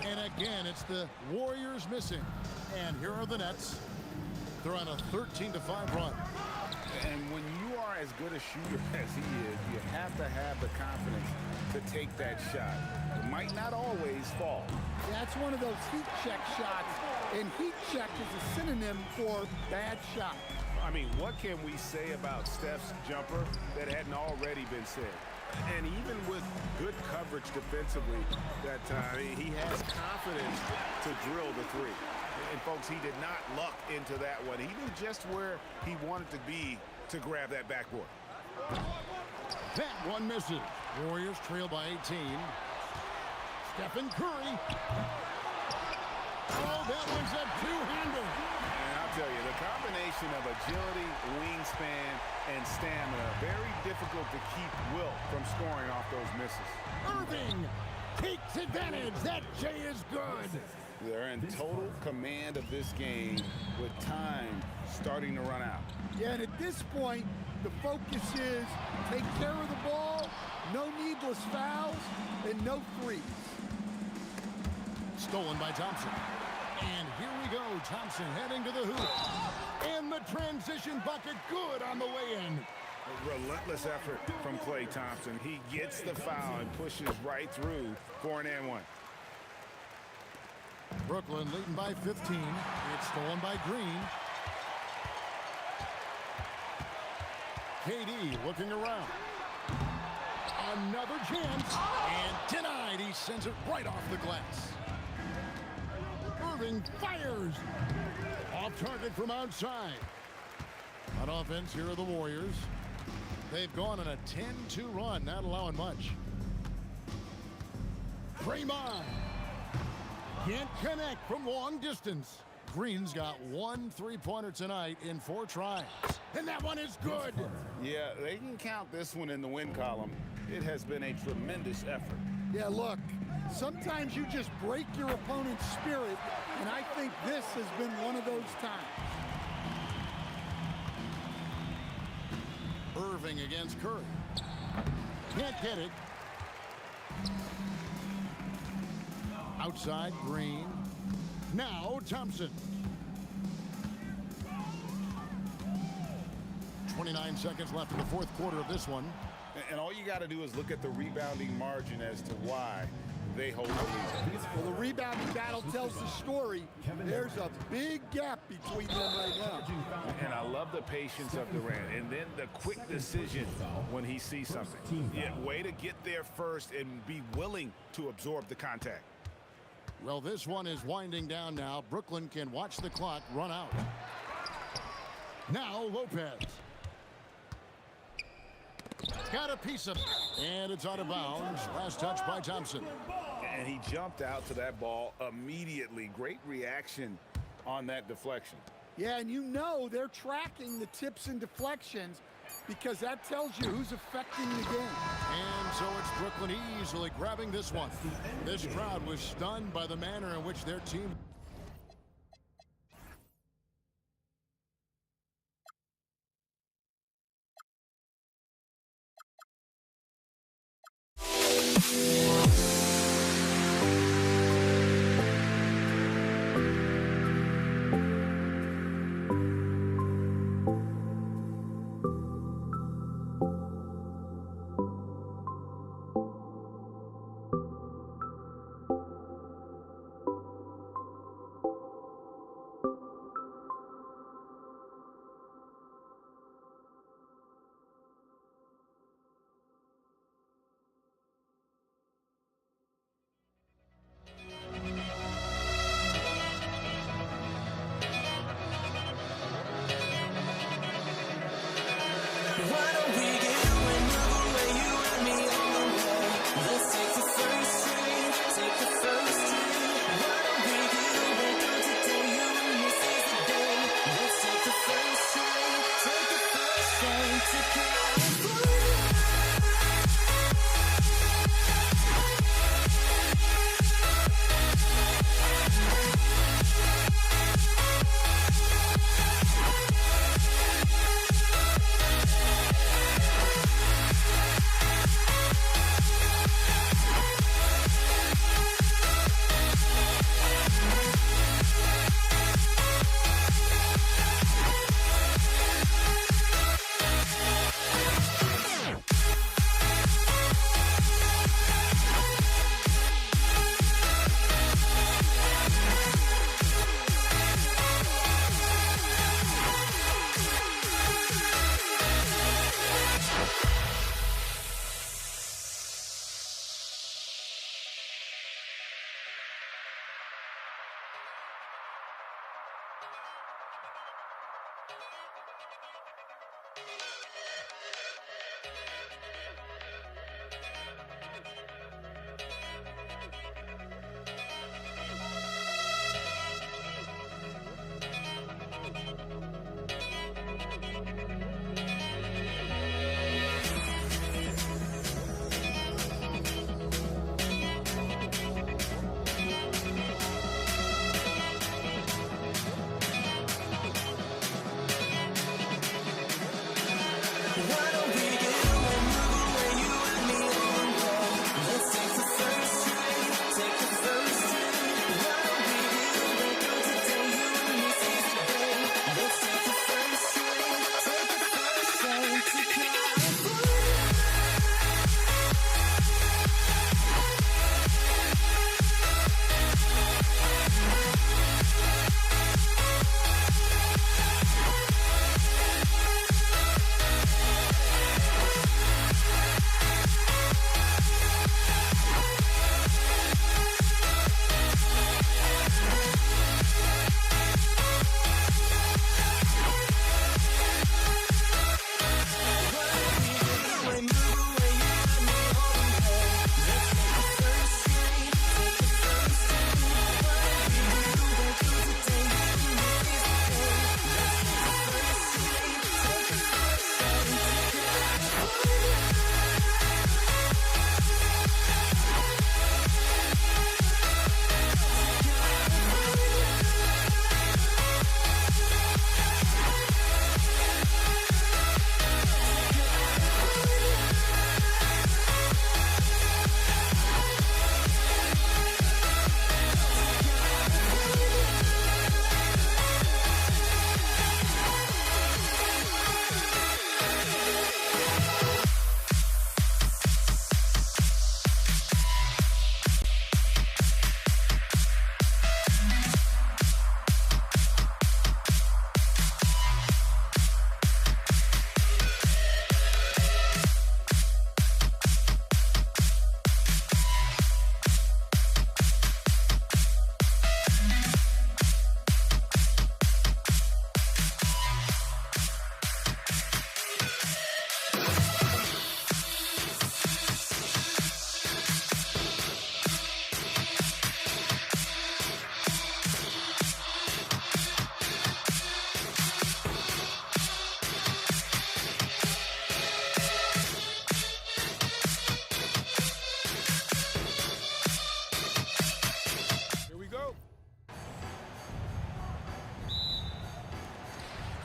And again, it's the Warriors missing. And here are the Nets. They're on a 13-5 run. And when you are as good a shooter as he is, you have to have the confidence to take that shot. It might not always fall. That's one of those heat check shots, and heat check is a synonym for bad shot. I mean, what can we say about Steph's jumper that hadn't already been said? And even with good coverage defensively that time, he has confidence to drill the three. And, folks, he did not luck into that one. He knew just where he wanted to be to grab that backboard. That one misses. Warriors trail by 18. Stephen Curry. Oh, that was a two-hander. And I'll tell you, the combination of agility, wingspan, and stamina, very difficult to keep Wilt from scoring off those misses. Irving takes advantage. That J is good. They're in total command of this game with time starting to run out. Yeah, and at this point, the focus is take care of the ball, no needless fouls, and no threes. Stolen by Thompson. And here we go. Thompson heading to the hoop. And the transition bucket good on the way in. A relentless effort from Klay Thompson. He gets the foul and pushes right through for an and one. Brooklyn leading by 15. It's stolen by Green. KD looking around. Another chance. And denied. He sends it right off the glass. Irving fires. Off target from outside. On offense, here are the Warriors. They've gone on a 10-2 run, not allowing much. Draymond. Can't connect from long distance. Green's got 1 3-pointer tonight in 4 tries. And that one is good. Yeah, they can count this one in the win column. It has been a tremendous effort. Yeah, look, sometimes you just break your opponent's spirit, and I think this has been one of those times. Irving against Curry. Can't get it. Outside, Green. Now Thompson. 29 seconds left in the fourth quarter of this one. And all you got to do is look at the rebounding margin as to why they hold the lead. Well, the rebounding battle tells the story. There's a big gap between them right now. And I love the patience of Durant. And then the quick decision when he sees something. Yeah, way to get there first and be willing to absorb the contact. Well, this one is winding down now. Brooklyn can watch the clock run out. Now Lopez. Got a piece of it. And it's out of bounds. Last touch by Thompson. And he jumped out to that ball immediately. Great reaction on that deflection. Yeah, and you know they're tracking the tips and deflections because that tells you who's affecting the game. And so it's Brooklyn easily grabbing this one. This crowd was stunned by the manner in which their team...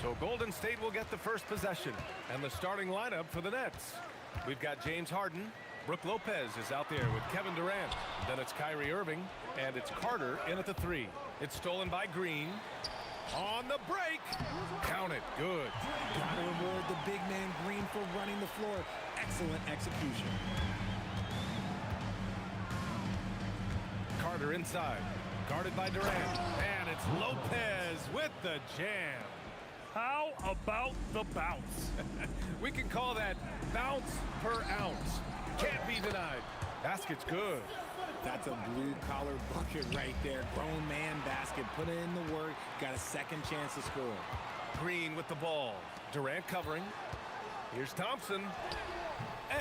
So Golden State will get the first possession and the starting lineup for the Nets. We've got James Harden. Brooke Lopez is out there with Kevin Durant. Then it's Kyrie Irving, and it's Carter in at the 3. It's stolen by Green. On the break. Count it. Good. Gotta reward the big man Green for running the floor. Excellent execution. Carter inside. Guarded by Durant. And it's Lopez with the jam. How about the bounce? We can call that bounce per ounce. Can't be denied. Basket's good. That's a blue-collar bucket right there. Grown man basket. Put in the work. Got a second chance to score. Green with the ball. Durant covering. Here's Thompson.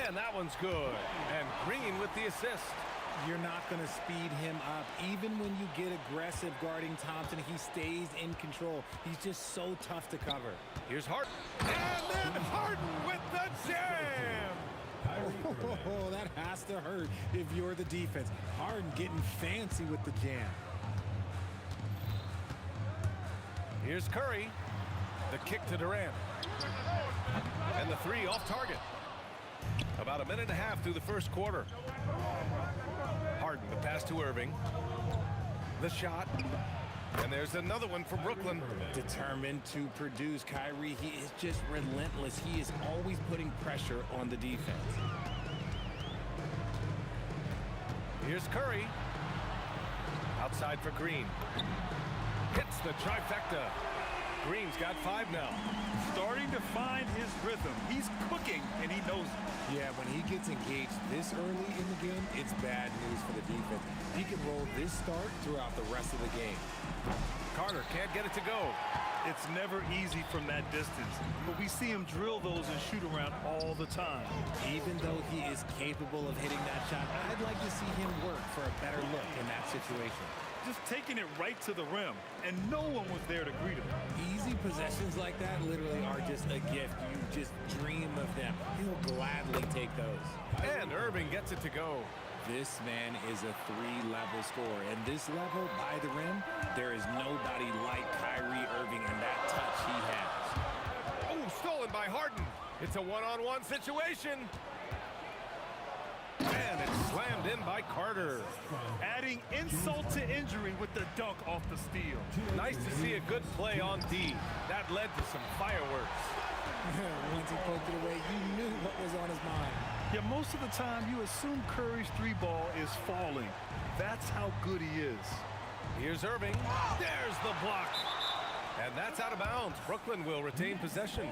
And that one's good. And Green with the assist. You're not going to speed him up. Even when you get aggressive guarding Thompson, he stays in control. He's just so tough to cover. Here's Harden. And then Harden with the jam. Oh, that has to hurt if you're the defense. Harden getting fancy with the jam. Here's Curry. The kick to Durant. And the 3 off target. About a minute and a half through the first quarter. Harden, the pass to Irving. The shot. And there's another one for Brooklyn. Determined to produce. Kyrie, he is just relentless. He is always putting pressure on the defense. Here's Curry. Outside for Green. Hits the trifecta. Green's got 5 now. Starting to find his rhythm. He's cooking, and he knows it. Yeah, when he gets engaged this early in the game, it's bad news for the defense. He can roll this start throughout the rest of the game. Carter can't get it to go. It's never easy from that distance, but we see him drill those and shoot around all the time. Even though he is capable of hitting that shot, I'd like to see him work for a better look in that situation. Just taking it right to the rim, and no one was there to greet him. Easy possessions like that literally are just a gift. You just dream of them. He'll gladly take those. And Irving gets it to go. This man is a 3-level scorer, and this level by the rim, there is nobody like Kyrie Irving and that touch he has. Oh, stolen by Harden. It's a one-on-one situation. And it's slammed in by Carter. Adding insult to injury with the dunk off the steal. Nice to see a good play on D. That led to some fireworks. Once he poked it away, you knew what was on his mind. Yeah, most of the time you assume Curry's 3-ball is falling. That's how good he is. Here's Irving. There's the block. And that's out of bounds. Brooklyn will retain possession.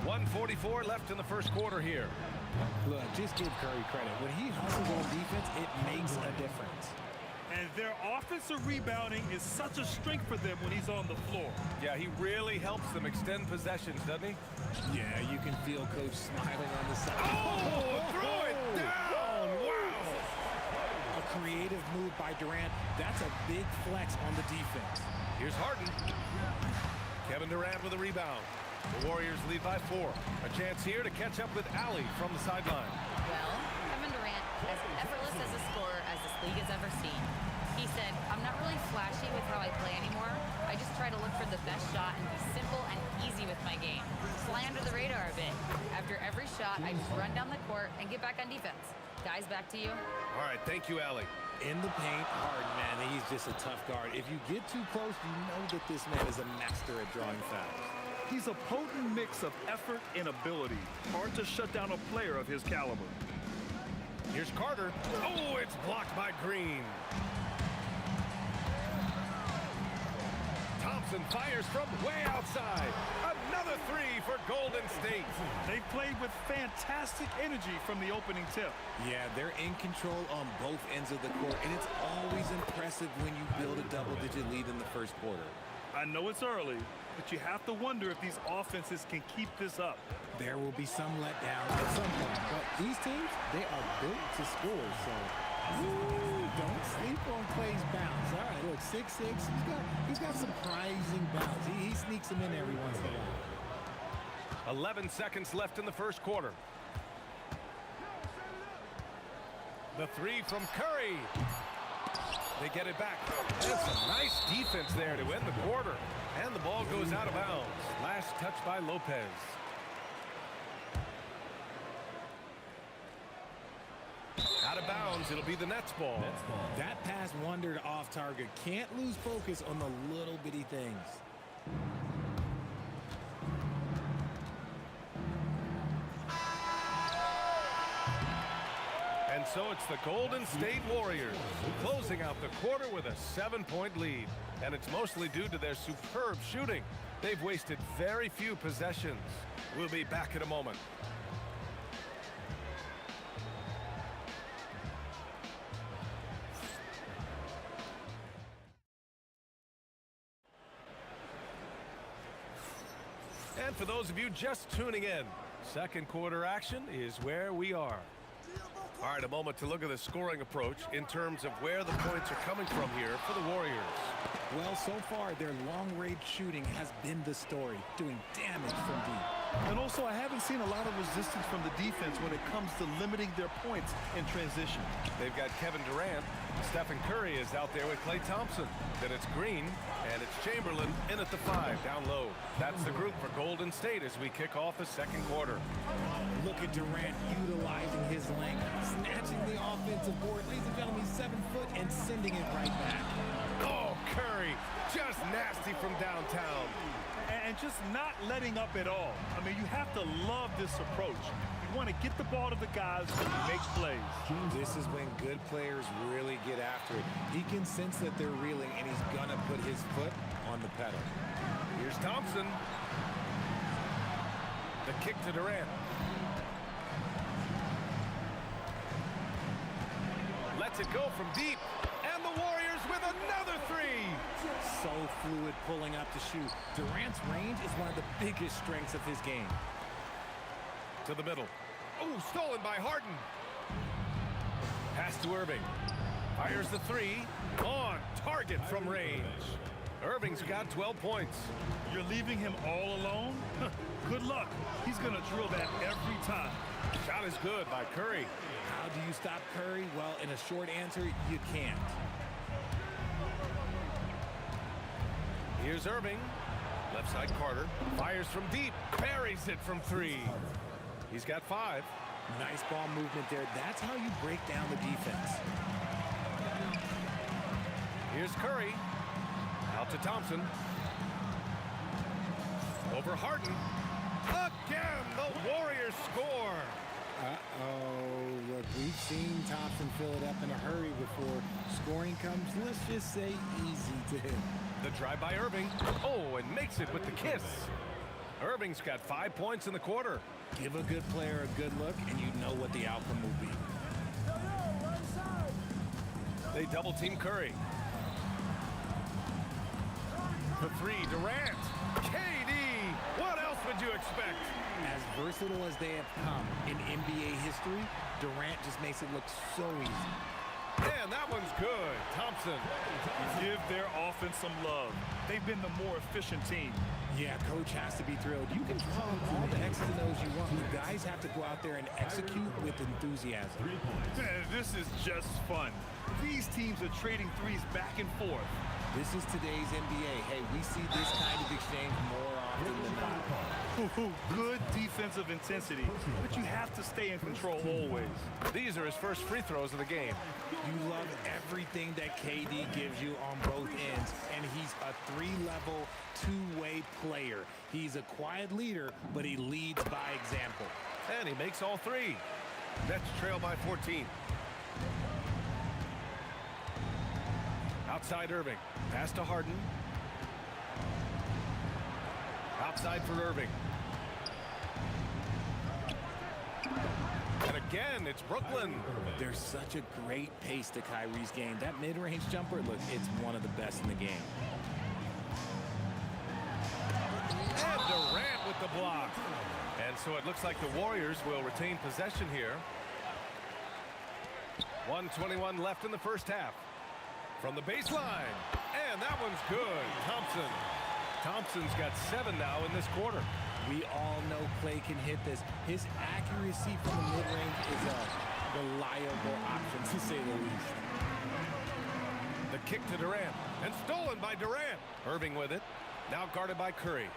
.144 left in the first quarter here. Look, just give Curry credit. When he hustles on defense, it makes a difference. And their offensive rebounding is such a strength for them when he's on the floor. Yeah, he really helps them extend possessions, doesn't he? Yeah, you can feel Coach smiling on the side. Oh, throw it down! Wow! A creative move by Durant. That's a big flex on the defense. Here's Harden. Kevin Durant with a rebound. The Warriors lead by 4. A chance here to catch up with Allie from the sideline. Well, Kevin Durant, as effortless as a scorer as this league has ever seen. He said, I'm not really flashy with how I play anymore. I just try to look for the best shot and be simple and easy with my game. Fly under the radar a bit. After every shot, I just run down the court and get back on defense. Guys, back to you. All right, thank you, Allie. In the paint, Harden, man, he's just a tough guard. If you get too close, you know that this man is a master at drawing fouls. He's a potent mix of effort and ability. Hard to shut down a player of his caliber. Here's Carter. Oh, it's blocked by Green. Thompson fires from way outside. Another 3 for Golden State. They played with fantastic energy from the opening tip. Yeah, they're in control on both ends of the court, and it's always impressive when you build a double-digit lead in the first quarter. I know it's early, but you have to wonder if these offenses can keep this up. There will be some letdown at some point, but these teams, they are built to score, so don't sleep on Clay's bounce. All right, look, 6'6", he's got surprising bounce. He sneaks them in every once in a while. 11 seconds left in the first quarter. The 3 from Curry. They get it back. And some nice defense there to end the quarter. And the ball goes out of bounds. Last touch by Lopez. Out of bounds, it'll be the Nets ball. That pass wandered off target. Can't lose focus on the little bitty things. And so it's the Golden State Warriors closing out the quarter with a 7-point lead. And it's mostly due to their superb shooting. They've wasted very few possessions. We'll be back in a moment. And for those of you just tuning in, second quarter action is where we are. All right, a moment to look at the scoring approach in terms of where the points are coming from here for the Warriors. Well, so far, their long-range shooting has been the story, doing damage from deep. And also, I haven't seen a lot of resistance from the defense when it comes to limiting their points in transition. They've got Kevin Durant. Stephen Curry is out there with Klay Thompson. Then it's Green, and it's Chamberlain in at the 5, down low. That's the group for Golden State as we kick off the second quarter. Look at Durant utilizing his length, snatching the offensive board. Ladies and gentlemen, he's 7 foot and sending it right back. Oh, Curry, just nasty from downtown. And just not letting up at all. I mean, you have to love this approach. You want to get the ball to the guys who make plays. This is when good players really get after it. He can sense that they're reeling, and he's going to put his foot on the pedal. Here's Thompson. The kick to Durant. Lets it go from deep. And the Warriors with another three. So fluid pulling up to shoot. Durant's range is one of the biggest strengths of his game. To the middle. Oh, stolen by Harden. Pass to Irving. Fires the three. On target from range. Irving's got 12 points. You're leaving him all alone? Good luck. He's going to drill that every time. Shot is good by Curry. How do you stop Curry? Well, in a short answer, you can't. Here's Irving. Left side Carter. Fires from deep. Buries it from three. He's got 5. Nice ball movement there. That's how you break down the defense. Here's Curry. Out to Thompson. Over Harden. Again, the Warriors score. Uh-oh. Look, we've seen Thompson fill it up in a hurry before. Scoring comes, let's just say, easy to him. The drive by Irving. Oh, and makes it with the kiss. Irving's got 5 points in the quarter. Give a good player a good look, and you know what the outcome will be. They double team Curry. The three, Durant. KD. What else would you expect? As versatile as they have come in NBA history, Durant just makes it look so easy. And that one's good. Thompson. Give their offense some love. They've been the more efficient team. Yeah, coach has to be thrilled. You can call all the X's and O's you want. The guys have to go out there and execute with enthusiasm. Man, this is just fun. These teams are trading threes back and forth. This is today's NBA. Hey, we see this kind of exchange more often than not. Good defensive intensity, but you have to stay in control always. These are his first free throws of the game. You love everything that KD gives you on both ends, and he's a three-level, two-way player. He's a quiet leader, but he leads by example. And he makes all 3. Nets trail by 14. Outside Irving. Pass to Harden. Outside for Irving. And again, it's Brooklyn. There's such a great pace to Kyrie's game. That mid-range jumper, look, it's one of the best in the game. And Durant with the block. And so it looks like the Warriors will retain possession here. 1:21 left in the first half. From the baseline. And that one's good. Thompson. Thompson's got 7 now in this quarter. We all know Klay can hit this. His accuracy from the mid-range is a reliable option, to say the least. The kick to Durant. And stolen by Durant. Irving with it. Now guarded by Curry.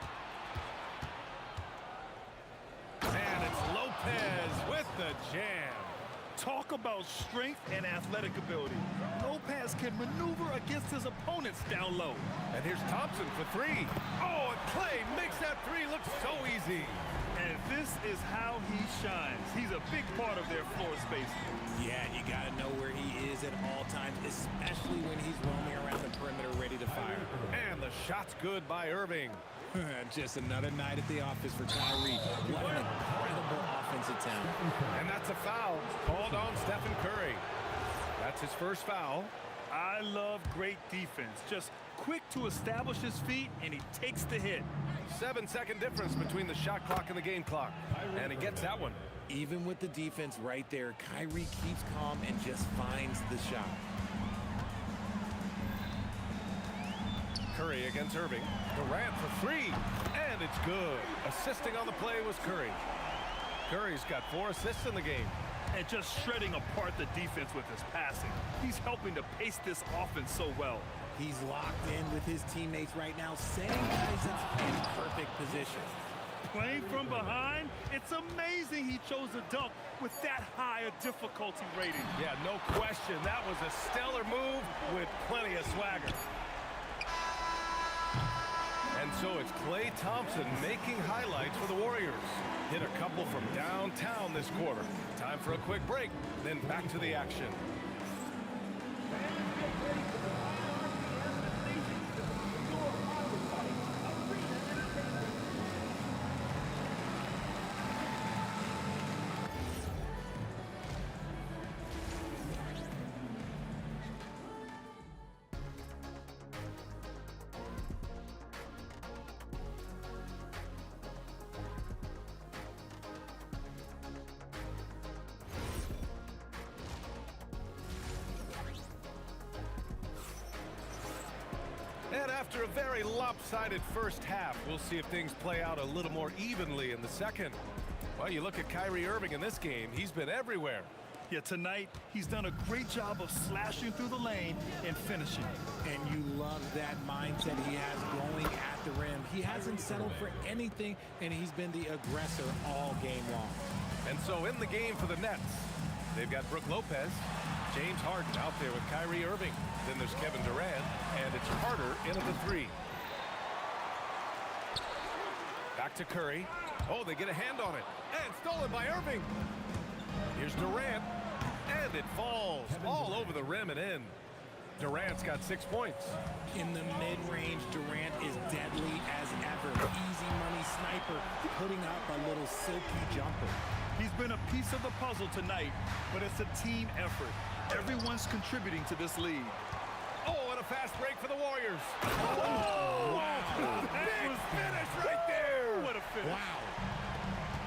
And it's Lopez with the jam. Talk about strength and athletic ability. Lopez can maneuver against his opponents down low. And here's Thompson for 3. Oh, and Klay makes that 3 look so easy. And this is how he shines. He's a big part of their floor space. Yeah, you got to know where he is at all times, especially when he's roaming around the perimeter ready to fire. And the shot's good by Irving. Just another night at the office for Kyrie. What an incredible offensive talent. And that's a foul called on Stephen Curry. That's his first foul. I love great defense. Just quick to establish his feet, and he takes the hit. 7-second difference between the shot clock and the game clock. And he gets that one. Even with the defense right there, Kyrie keeps calm and just finds the shot. Curry against Irving. Durant for 3. And it's good. Assisting on the play was Curry. Curry's got 4 assists in the game. And just shredding apart the defense with his passing. He's helping to pace this offense so well. He's locked in with his teammates right now, setting guys up in perfect position. Playing from behind, it's amazing he chose a dunk with that high a difficulty rating. Yeah, no question. That was a stellar move with plenty of swagger. And So it's Klay Thompson making highlights for the Warriors. Hit a couple from downtown this quarter. Time for a quick break, then back to the action. And after a very lopsided first half, we'll see if things play out a little more evenly in the second. Well, you look at Kyrie Irving in this game, he's been everywhere. Yeah, tonight, he's done a great job of slashing through the lane and finishing. And you love that mindset he has going at the rim. He hasn't settled for anything, and he's been the aggressor all game long. And so in the game for the Nets, they've got Brook Lopez, James Harden out there with Kyrie Irving. Then there's Kevin Durant, and it's Carter in at the three. Back to Curry. Oh, they get a hand on it. And stolen by Irving. Here's Durant. And it falls all over the rim and in. Durant's got 6 points. In the mid-range, Durant is deadly as ever. Easy money sniper, putting up a little silky jumper. He's been a piece of the puzzle tonight, but it's a team effort. Everyone's contributing to this lead. Oh, and a fast break for the Warriors. Oh, wow. Big finish right there. What a finish. Wow.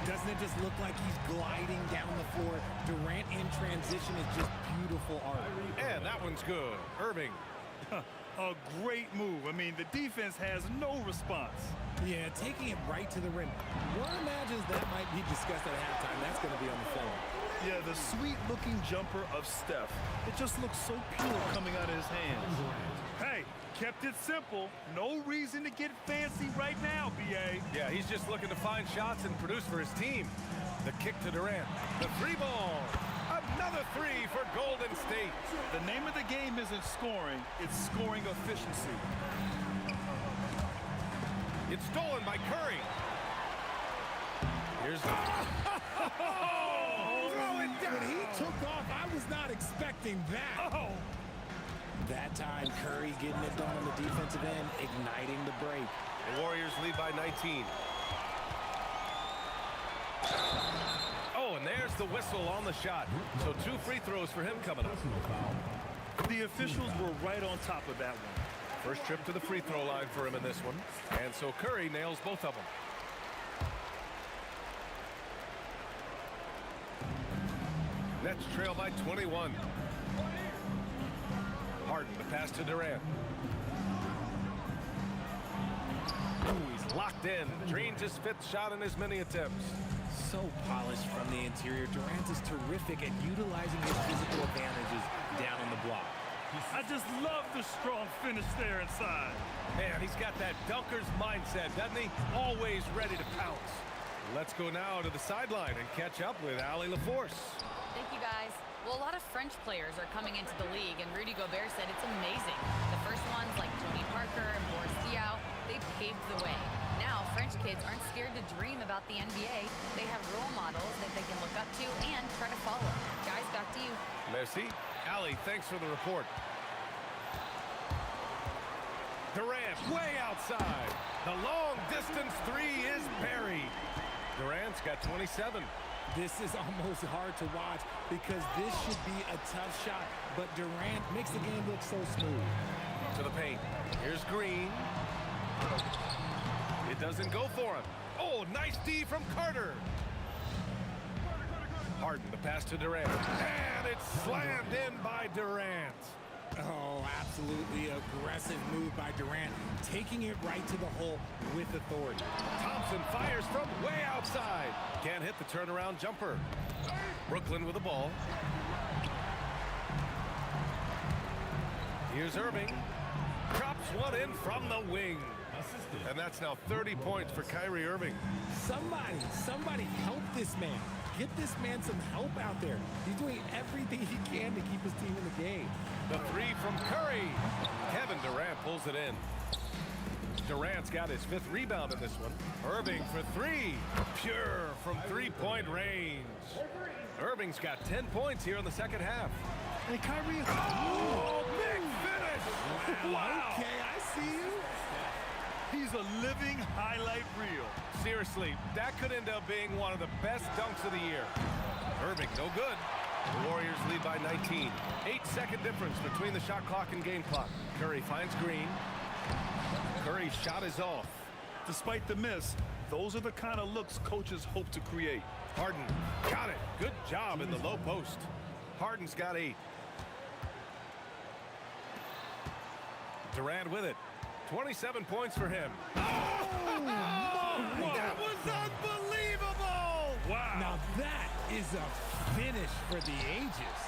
Doesn't it just look like he's gliding down the floor? Durant in transition is just beautiful art. And that one's good. Irving. A great move. I mean, the defense has no response. Yeah, taking it right to the rim. One imagines that might be discussed at halftime. That's going to be on the film. Yeah, the sweet-looking jumper of Steph. It just looks so pure coming out of his hands. Hey, kept it simple. No reason to get fancy right now, B.A. Yeah, he's just looking to find shots and produce for his team. The kick to Durant. The three ball. Another three for Golden State. The name of the game isn't scoring, it's scoring efficiency. It's stolen by Curry. Here's the... When he took off, I was not expecting that. Oh! That time, Curry getting it done on the defensive end, igniting the break. The Warriors lead by 19. Oh, and there's the whistle on the shot. So 2 free throws for him coming up. The officials were right on top of that one. First trip to the free throw line for him in this one. And so Curry nails both of them. Nets trail by 21. Harden, the pass to Durant. Ooh, he's locked in. Drains his 5th shot in his many attempts. So polished from the interior. Durant is terrific at utilizing his physical advantages down on the block. I just love the strong finish there inside. Man, he's got that dunker's mindset, doesn't he? Always ready to pounce. Let's go now to the sideline and catch up with Allie LaForce. Thank you, guys. Well, a lot of French players are coming into the league, and Rudy Gobert said it's amazing. The first ones, like Tony Parker and Boris Diaw, they paved the way. Now, French kids aren't scared to dream about the NBA. They have role models that they can look up to and try to follow. Guys, back to you. Merci. Allie, thanks for the report. Durant way outside. The long distance three is buried. Durant's got 27. This is almost hard to watch because this should be a tough shot, but Durant makes the game look so smooth. To the paint. Here's Green. It doesn't go for him. Oh, nice D from Carter. Harden, the pass to Durant. And it's slammed in by Durant. Oh, absolutely aggressive move by Durant, taking it right to the hole with authority. Thompson fires from way outside. Can't hit the turnaround jumper. Brooklyn with the ball. Here's Irving. Drops one in from the wing. And that's now 30 points for Kyrie Irving. Somebody help this man. Get this man some help out there. He's doing everything he can to keep his team in the game. The three from Curry. Kevin Durant pulls it in. Durant's got his 5th rebound in this one. Irving for 3. Pure from 3-point range. Irving's got 10 points here in the second half. And Kyrie. Oh, big finish! Wow! Okay, I see you. He's a living highlight reel. Seriously, that could end up being one of the best dunks of the year. Irving, no good. The Warriors lead by 19. 8-second difference between the shot clock and game clock. Curry finds Green. Curry's shot is off. Despite the miss, those are the kind of looks coaches hope to create. Harden got it. Good job in the low post. Harden's got 8. Durant with it. 27 points for him. Oh, that was unbelievable! Wow. Now that is a finish for the ages.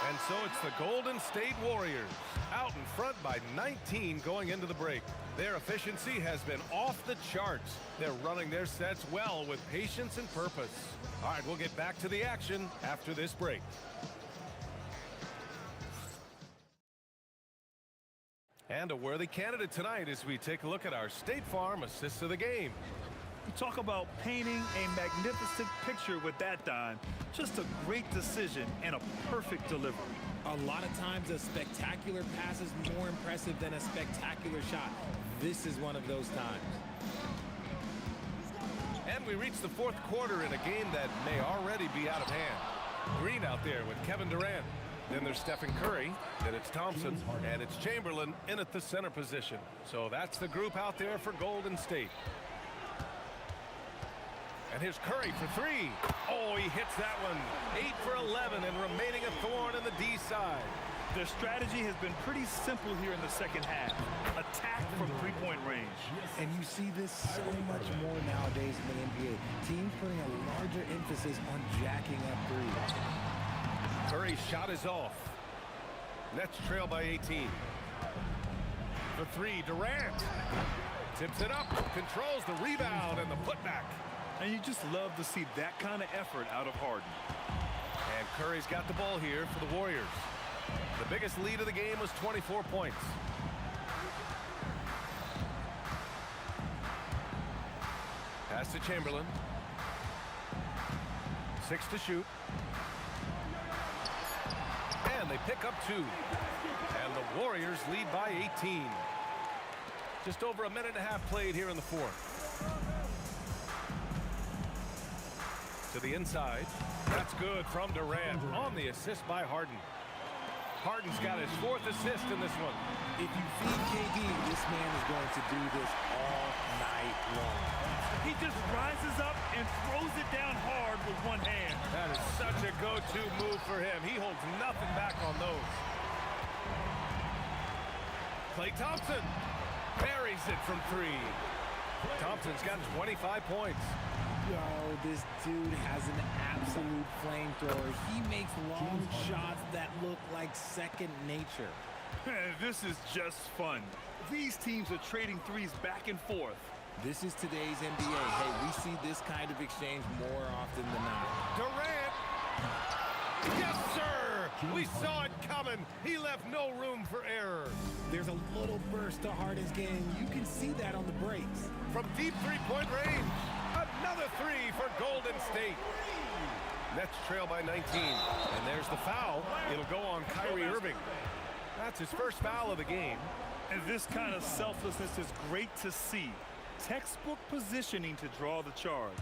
And so it's the Golden State Warriors out in front by 19 going into the break. Their efficiency has been off the charts. They're running their sets well with patience and purpose. All right, we'll get back to the action after this break. And a worthy candidate tonight as we take a look at our State Farm assists of the game. You talk about painting a magnificent picture with that dime. Just a great decision and a perfect delivery. A lot of times a spectacular pass is more impressive than a spectacular shot. This is one of those times. And we reach the 4th quarter in a game that may already be out of hand. Green out there with Kevin Durant. Then there's Stephen Curry, then it's Thompson, and it's Chamberlain in at the center position. So that's the group out there for Golden State. And here's Curry for 3. Oh, he hits that one. 8 for 11 and remaining a thorn in the D side. Their strategy has been pretty simple here in the second half. Attack from 3-point range. And you see this so much more nowadays in the NBA. Teams putting a larger emphasis on jacking up threes. Curry's shot is off. Nets trail by 18. For 3, Durant. Tips it up, controls the rebound and the putback. And you just love to see that kind of effort out of Harden. And Curry's got the ball here for the Warriors. The biggest lead of the game was 24 points. Pass to Chamberlain. 6 to shoot. And they pick up 2. And the Warriors lead by 18. Just over a minute and a half played here in the 4th. To the inside. That's good from Durant on the assist by Harden. Harden's got his 4th assist in this one. If you feed KD, this man is going to do this all night long. He just rises up and throws it down hard with one hand. That is such a go-to move for him. He holds nothing back on those. Klay Thompson buries it from 3. Thompson's got 25 points. Yo, this dude has an absolute flamethrower. He makes long shots that look like second nature. This is just fun. These teams are trading threes back and forth. This is today's NBA. Hey, we see this kind of exchange more often than not. Durant! Yes, sir! We saw it coming. He left no room for error. There's a little burst to Harden's game. You can see that on the breaks. From deep 3-point range. Another 3 for Golden State. Nets trail by 19. And there's the foul. It'll go on Kyrie Irving. That's his first foul of the game. And this kind of selflessness is great to see. Textbook positioning to draw the charge.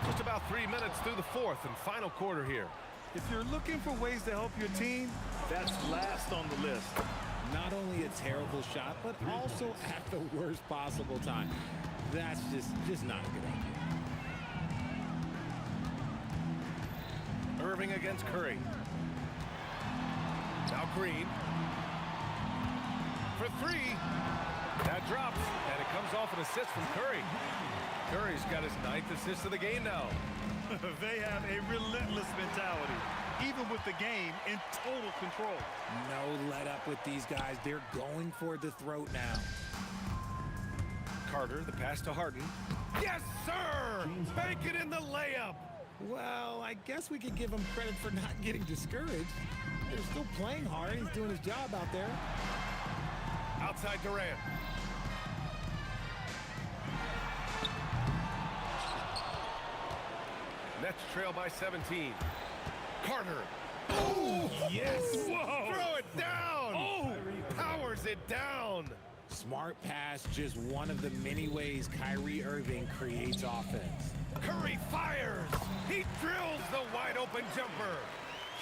Just about 3 minutes through the 4th and final quarter here. If you're looking for ways to help your team, that's last on the list. Not only a terrible shot, but also at the worst possible time. That's just not a good idea. Irving against Curry. Now Green. For 3. That drops, and it comes off an assist from Curry. Curry's got his 9th assist of the game now. They have a relentless mentality, even with the game in total control. No let up with these guys. They're going for the throat now. Carter, the pass to Harden. Yes, sir! Bank it in the layup. Well, I guess we could give him credit for not getting discouraged. They're still playing hard. He's doing his job out there. Outside Durant. Nets trail by 17. Carter. Oh, yes. Whoa. Throw it down. Oh, powers it down. Smart pass, just one of the many ways Kyrie Irving creates offense. Curry fires. He drills the wide open jumper.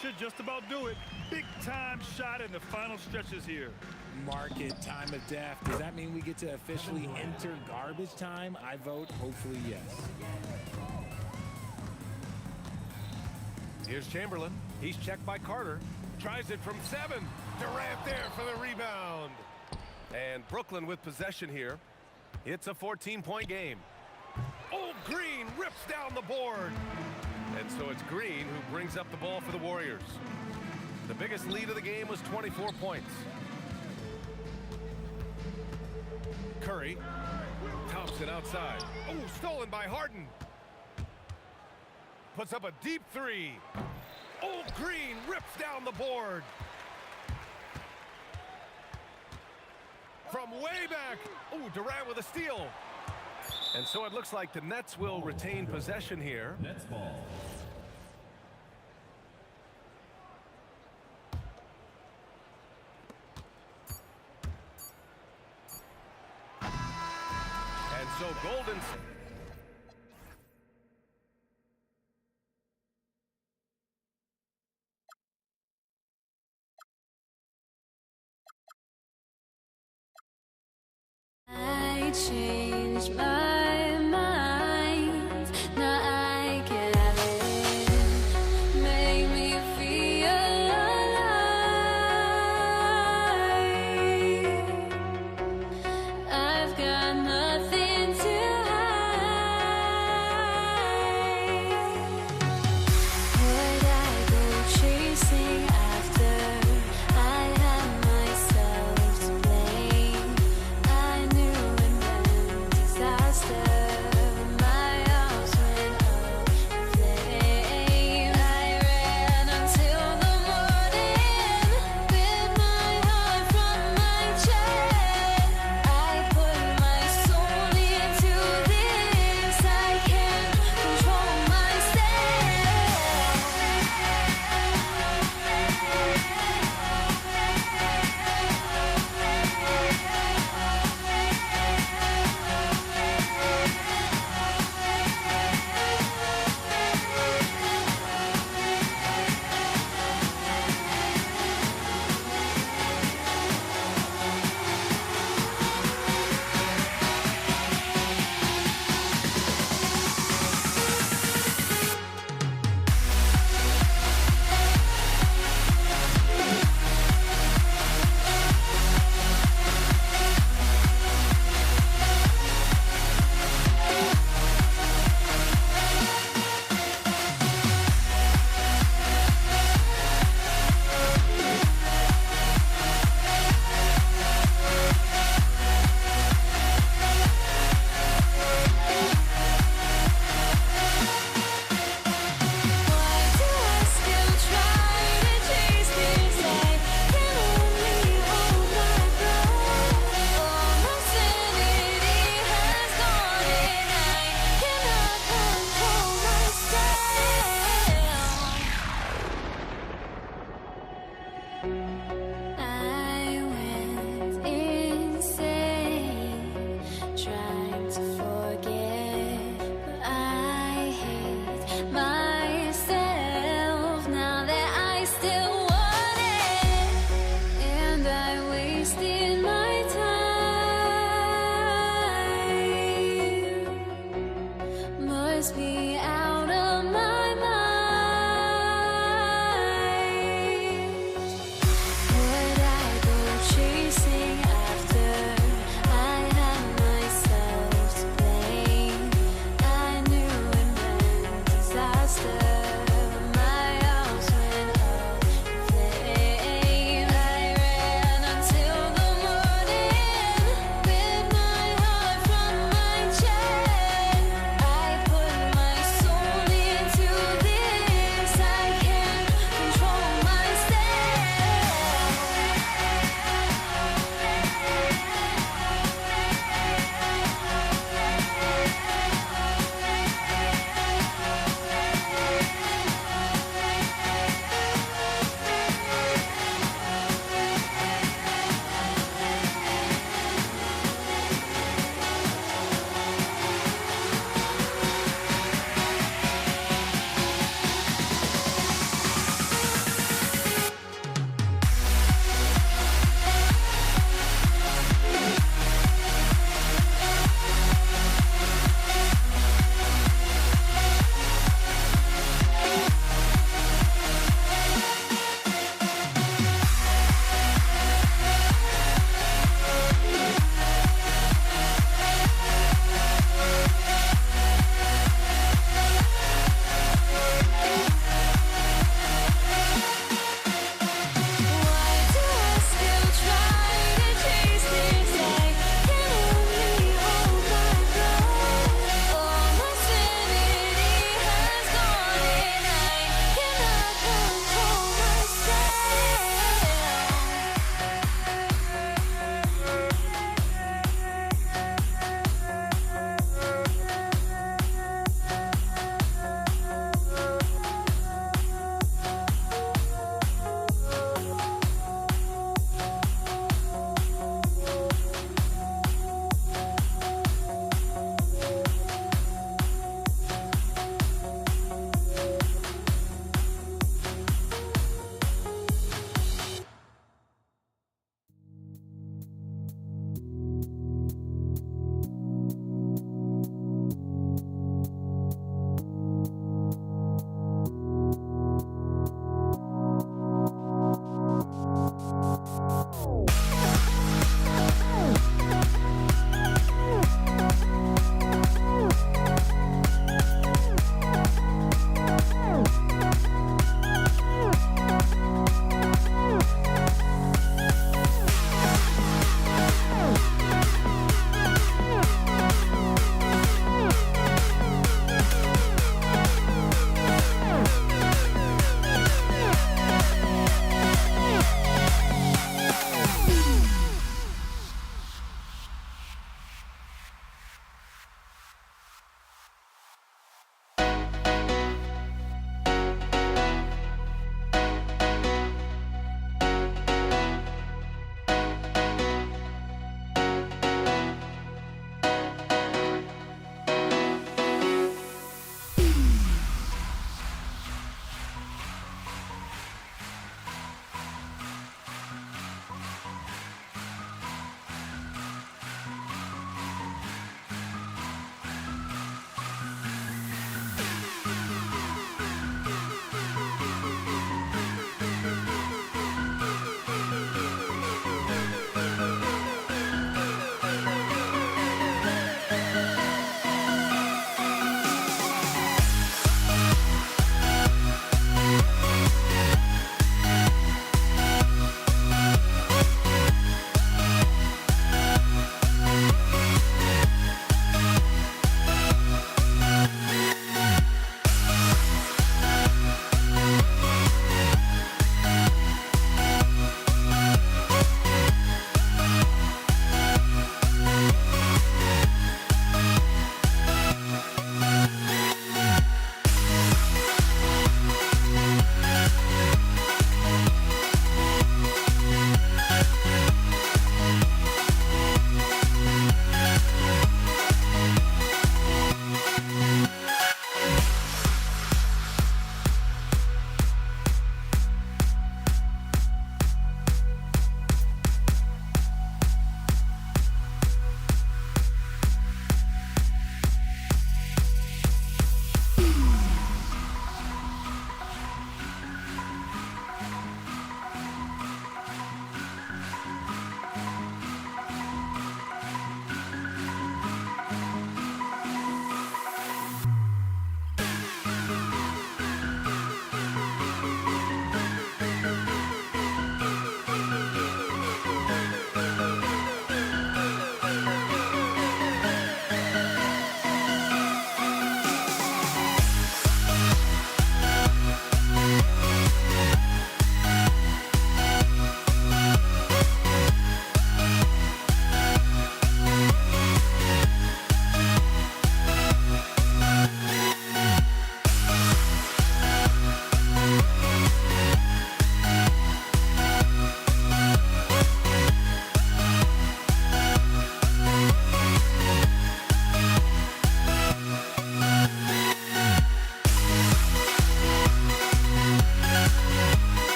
Should just about do it. Big time shot in the final stretches here. Mark it, time of death. Does that mean we get to officially enter garbage time? I vote hopefully yes. Here's Chamberlain. He's checked by Carter. Tries it from 7. Durant there for the rebound. And Brooklyn with possession here. It's a 14-point game. Oh, Green rips down the board. And so it's Green who brings up the ball for the Warriors. The biggest lead of the game was 24 points. Curry. Thompson outside. Oh, stolen by Harden. Puts up a deep 3. Oh, Green rips down the board. From way back. Oh, Durant with a steal. And so it looks like the Nets will retain possession here. Nets ball. And so Golden State. I changed my mind. Now I can have it. Make me feel alive. I've got nothing to hide. Would I go chasing after? I had myself to blame. I knew it meant disaster. My arms went up in flames. I ran until the morning with my heart from my chest. I put my soul into this. I can't control into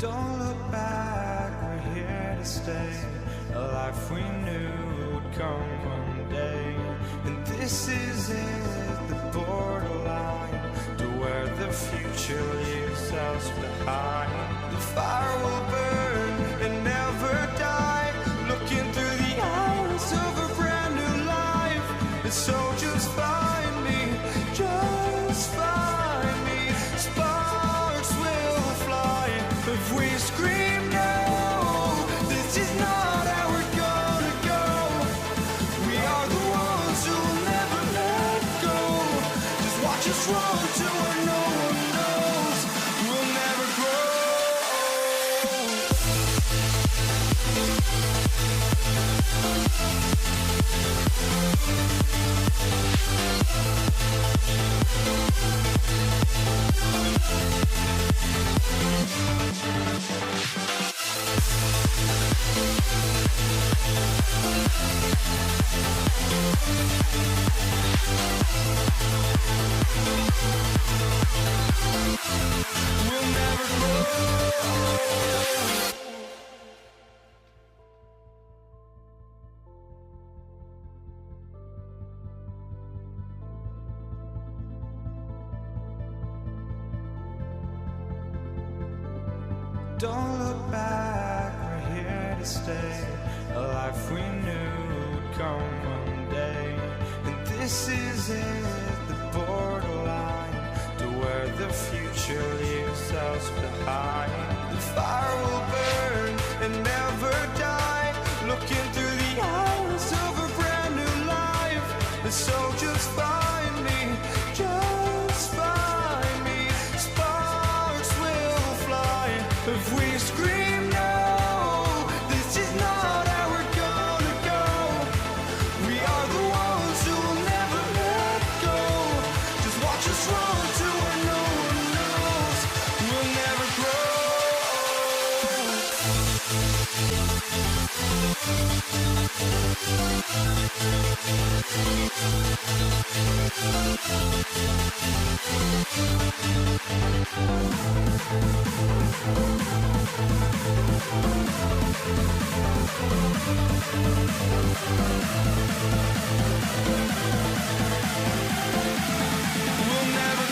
Don't look back, we're here to stay. A life we knew would come one day. And this is it, the borderline to where the future leaves us behind. The fire will burn and never die. Looking through the eyes of a brand new life. And so just find me, just find me. Sparks will fly if we scream no. This is not how we're gonna go. We are the ones who will never let go. Just watch us run to where no one knows. We'll never grow. We'll never grow. Don't look back, we're here to stay. A life we knew would come one day. And this is it, the borderline to where the future leaves us behind. The fire will burn and never die. Looking through the eyes of a brand new life. And so just find me, just find me. Sparks will fly if we scream no. This is not how we're gonna go. We are the ones who will never let go. Just watch us run to where no one knows. We'll never grow. We'll never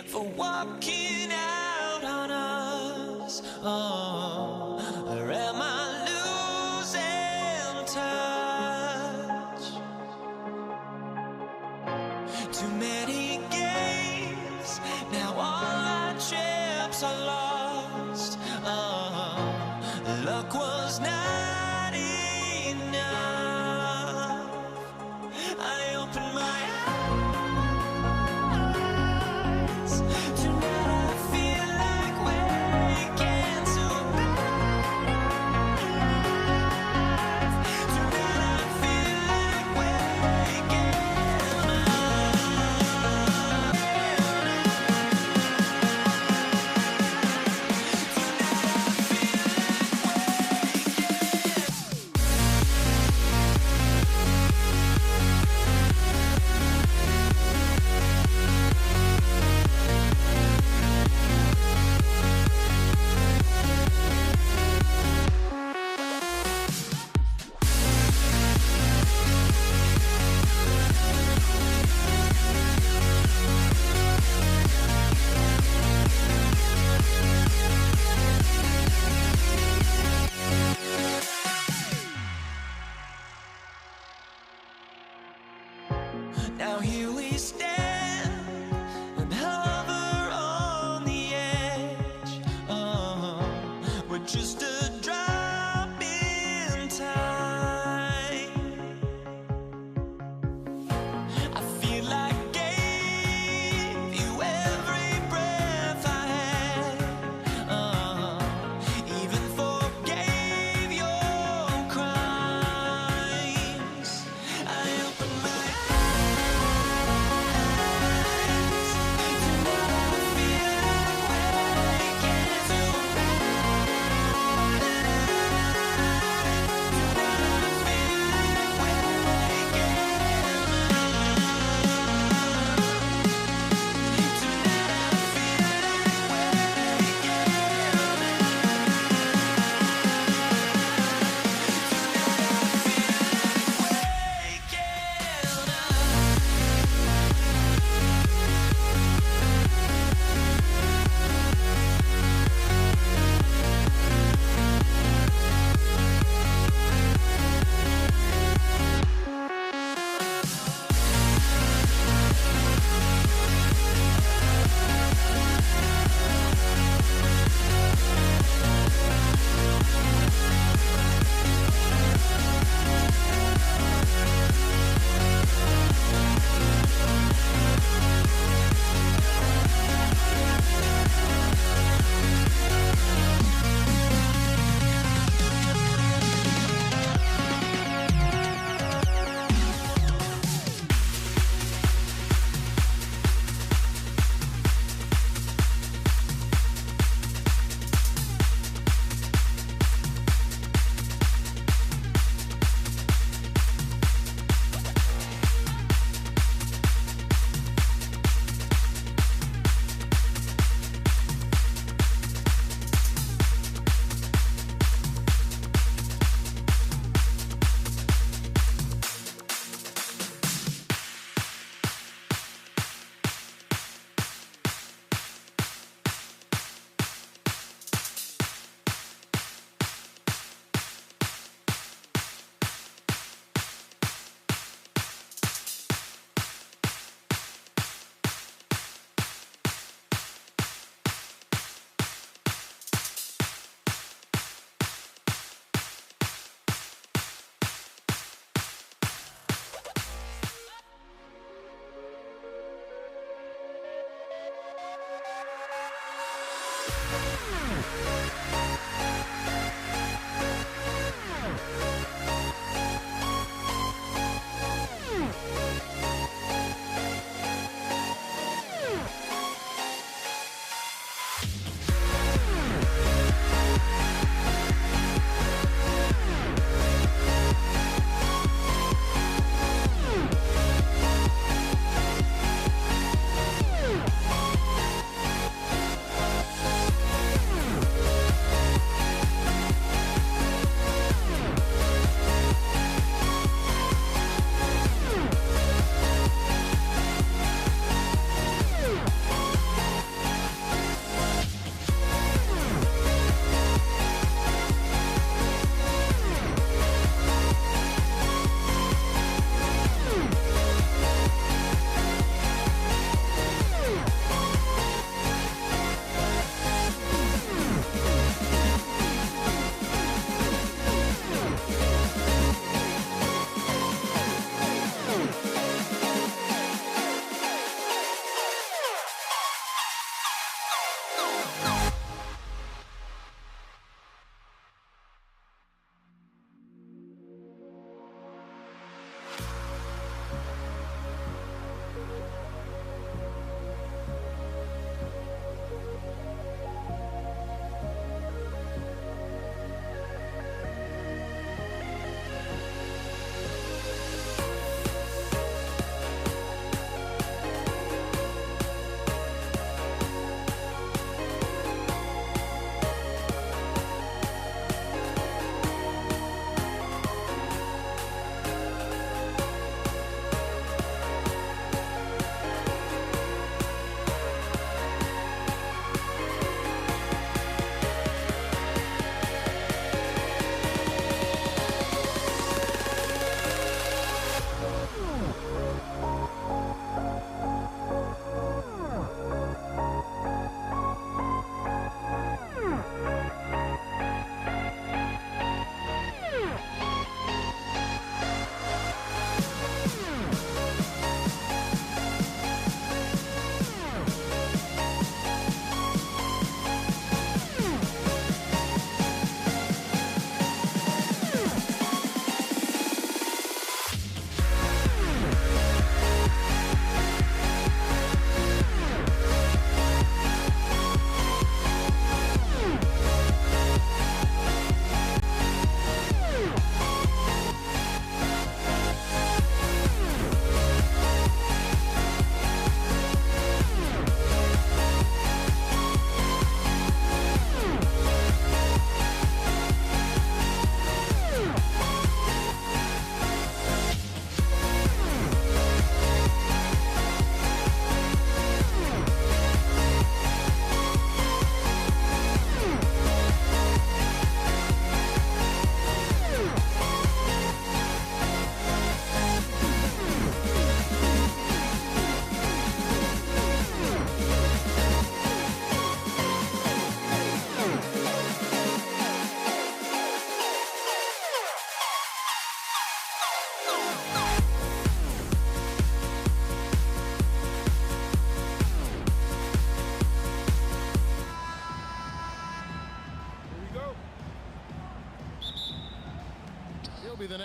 for walking out on us. Oh, or am I losing touch? Too many games, now all our chips are lost. Oh, luck was not enough. I opened my eyes. Tonight I feel like waking to life. Tonight I feel like waking Now here we stand and hover on the edge. Oh, we're just a drop in time. I feel like I gave you every breath I had. Even forgave your crimes. I opened my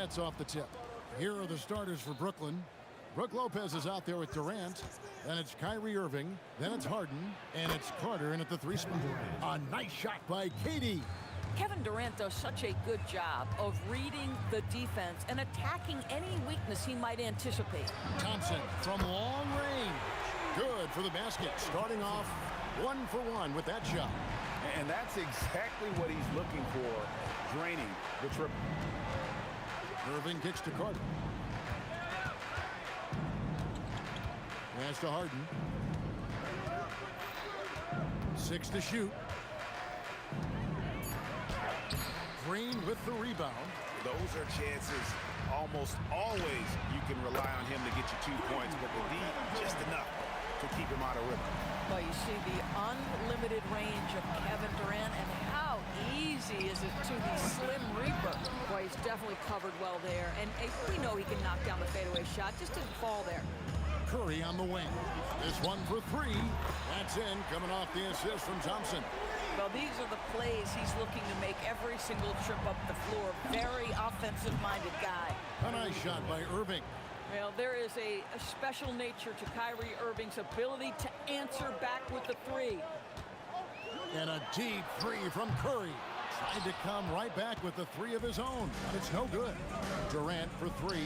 Nets off the tip. Here are the starters for Brooklyn. Brook Lopez is out there with Durant. Then it's Kyrie Irving. Then it's Harden. And it's Carter in at the 3 spot. A nice shot by KD. Kevin Durant does such a good job of reading the defense and attacking any weakness he might anticipate. Thompson from long range. Good for the basket. Starting off 1 for 1 with that shot. And that's exactly what he's looking for, draining the triple. Irving kicks to Carter. Pass to Harden. 6 to shoot. Green with the rebound. Those are chances almost always you can rely on him to get you 2 points, but the D just enough to keep him out of rhythm. Well, you see the unlimited range of Kevin Durant, and how easy is it to the Slim Reaper? Boy, he's definitely covered well there, and we know he can knock down the fadeaway shot, just didn't fall there. Curry on the wing. This one for 3. That's in, coming off the assist from Thompson. Well, these are the plays he's looking to make every single trip up the floor. Very offensive-minded guy. A nice shot by Irving. Well, there is a special nature to Kyrie Irving's ability to answer back with the 3. And a deep 3 from Curry. Tried to come right back with the 3 of his own, but it's no good. Durant for 3.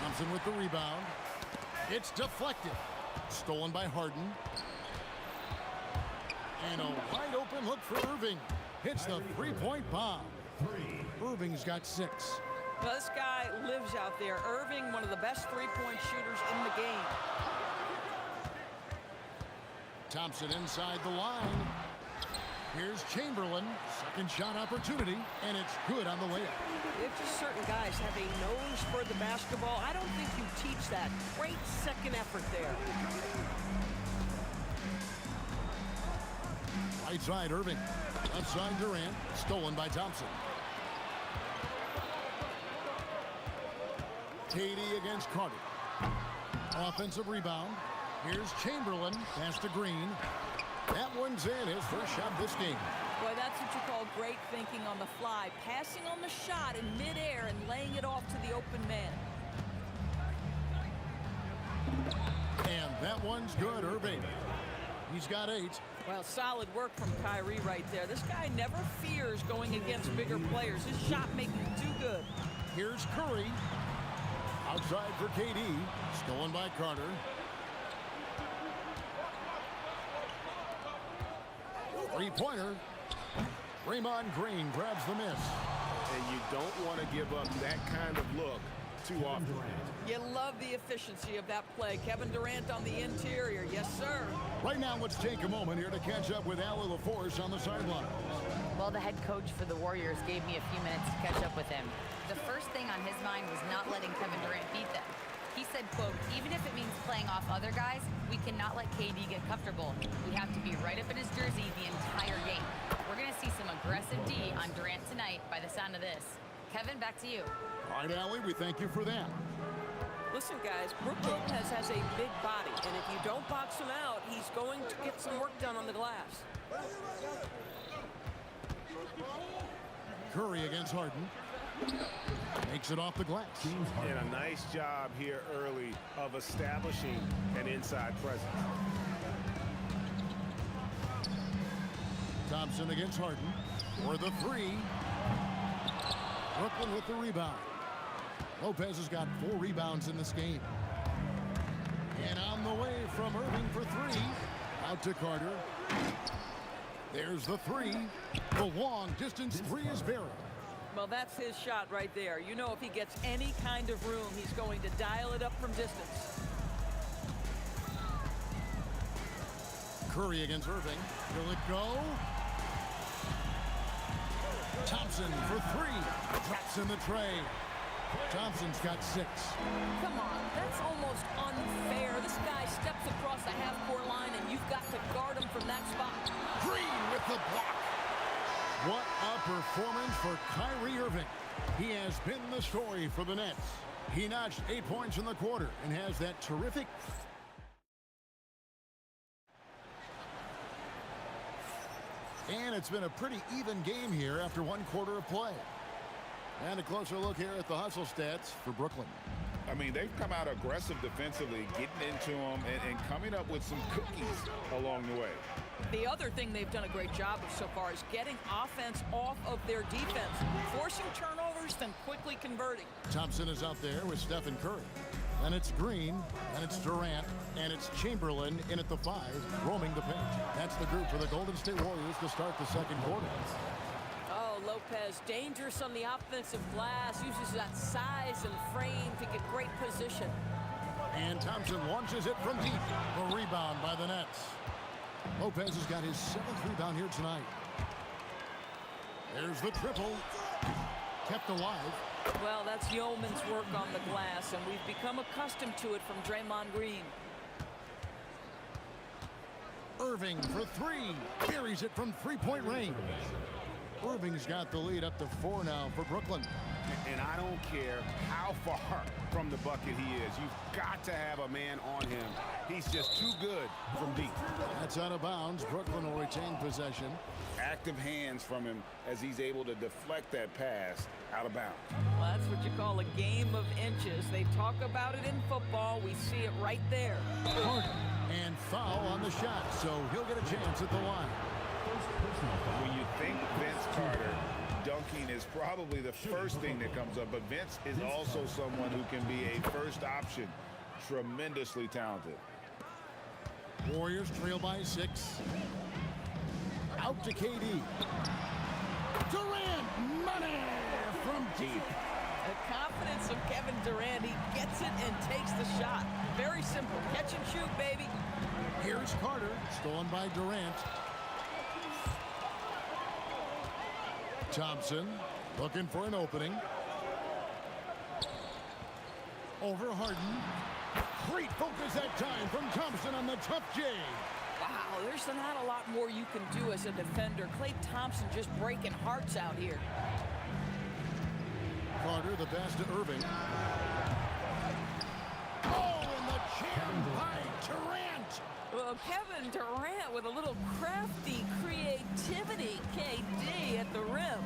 Thompson with the rebound. It's deflected. Stolen by Harden. And a wide open look for Irving. Hits the 3-point bomb. Irving's got 6. Well, this guy lives out there. Irving, one of the best 3-point shooters in the game. Thompson inside the line. Here's Chamberlain. Second shot opportunity, and it's good on the layup. It's just certain guys have a nose for the basketball. I don't think you teach that. Great second effort there. Right side, Irving. Left side, Durant. Stolen by Thompson. KD against Carter. Offensive rebound. Here's Chamberlain. Pass to Green. That one's in. His first shot this game. Boy, that's what you call great thinking on the fly. Passing on the shot in midair and laying it off to the open man. And that one's good, Irving. He's got 8. Well, solid work from Kyrie right there. This guy never fears going against bigger players. His shot making too good. Here's Curry. Outside for KD. Stolen by Carter. Three-pointer. Draymond Green grabs the miss. And you don't want to give up that kind of look too often. You love the efficiency of that play. Kevin Durant on the interior. Yes, sir. Right now, let's take a moment here to catch up with Allie LaForce on the sideline. Well, the head coach for the Warriors gave me a few minutes to catch up with him. The first thing on his mind was not letting Kevin Durant beat them. He said, quote, even if it means playing off other guys, we cannot let KD get comfortable. We have to be right up in his jersey the entire game. We're going to see some aggressive D on Durant tonight by the sound of this. Kevin, back to you. All right, Allie, we thank you for that. Listen, guys, Brook Lopez has a big body, and if you don't box him out, he's going to get some work done on the glass. Curry against Harden. Makes it off the glass. And a nice job here early of establishing an inside presence. Thompson against Harden. For the 3. Brooklyn with the rebound. Lopez has got 4 rebounds in this game. And on the way from Irving for 3. Out to Carter. There's the 3. The long distance 3 is buried. Well, that's his shot right there. You know, if he gets any kind of room, he's going to dial it up from distance. Curry against Irving. Will it go? Thompson for 3. Drops in the tray. Thompson's got 6. Come on, that's almost unfair. This guy steps across the half-court line, and you've got to guard him from that spot. Green with the block. What a performance for Kyrie Irving. He has been the story for the Nets. He notched 8 points in the quarter and has that terrific... And it's been a pretty even game here after 1 quarter of play. And a closer look here at the hustle stats for Brooklyn. I mean, they've come out aggressive defensively, getting into them and coming up with some cookies along the way. The other thing they've done a great job of so far is getting offense off of their defense, forcing turnovers, then quickly converting. Thompson is out there with Stephen Curry. And it's Green, and it's Durant, and it's Chamberlain in at the 5, roaming the paint. That's the group for the Golden State Warriors to start the second quarter. Oh, Lopez, dangerous on the offensive glass, uses that size and frame to get great position. And Thompson launches it from deep. The rebound by the Nets. Lopez has got his 7th rebound here tonight. There's the triple. Kept alive. Well, that's yeoman's work on the glass, and we've become accustomed to it from Draymond Green. Irving for 3. Carries it from three-point range. Irving's got the lead up to 4 now for Brooklyn. And I don't care how far from the bucket he is. You've got to have a man on him. He's just too good from deep. That's out of bounds. Brooklyn will retain possession. Active hands from him as he's able to deflect that pass out of bounds. Well, that's what you call a game of inches. They talk about it in football. We see it right there. Harden, and foul on the shot, so he'll get a chance at the line. When you think Vince Carter, dunking is probably the first thing that comes up, but Vince is also someone who can be a first option. Tremendously talented. Warriors trail by 6. Out to KD. Durant, money from deep. The confidence of Kevin Durant, he gets it and takes the shot. Very simple, catch and shoot, baby. Here's Carter, stolen by Durant. Thompson looking for an opening. Over Harden. Great focus that time from Thompson on the tough J. Wow, there's not a lot more you can do as a defender. Klay Thompson just breaking hearts out here. Carter, the pass to Irving. Oh, and the jam by Durant. Well, Kevin Durant with a little crafty creativity. KD at the rim.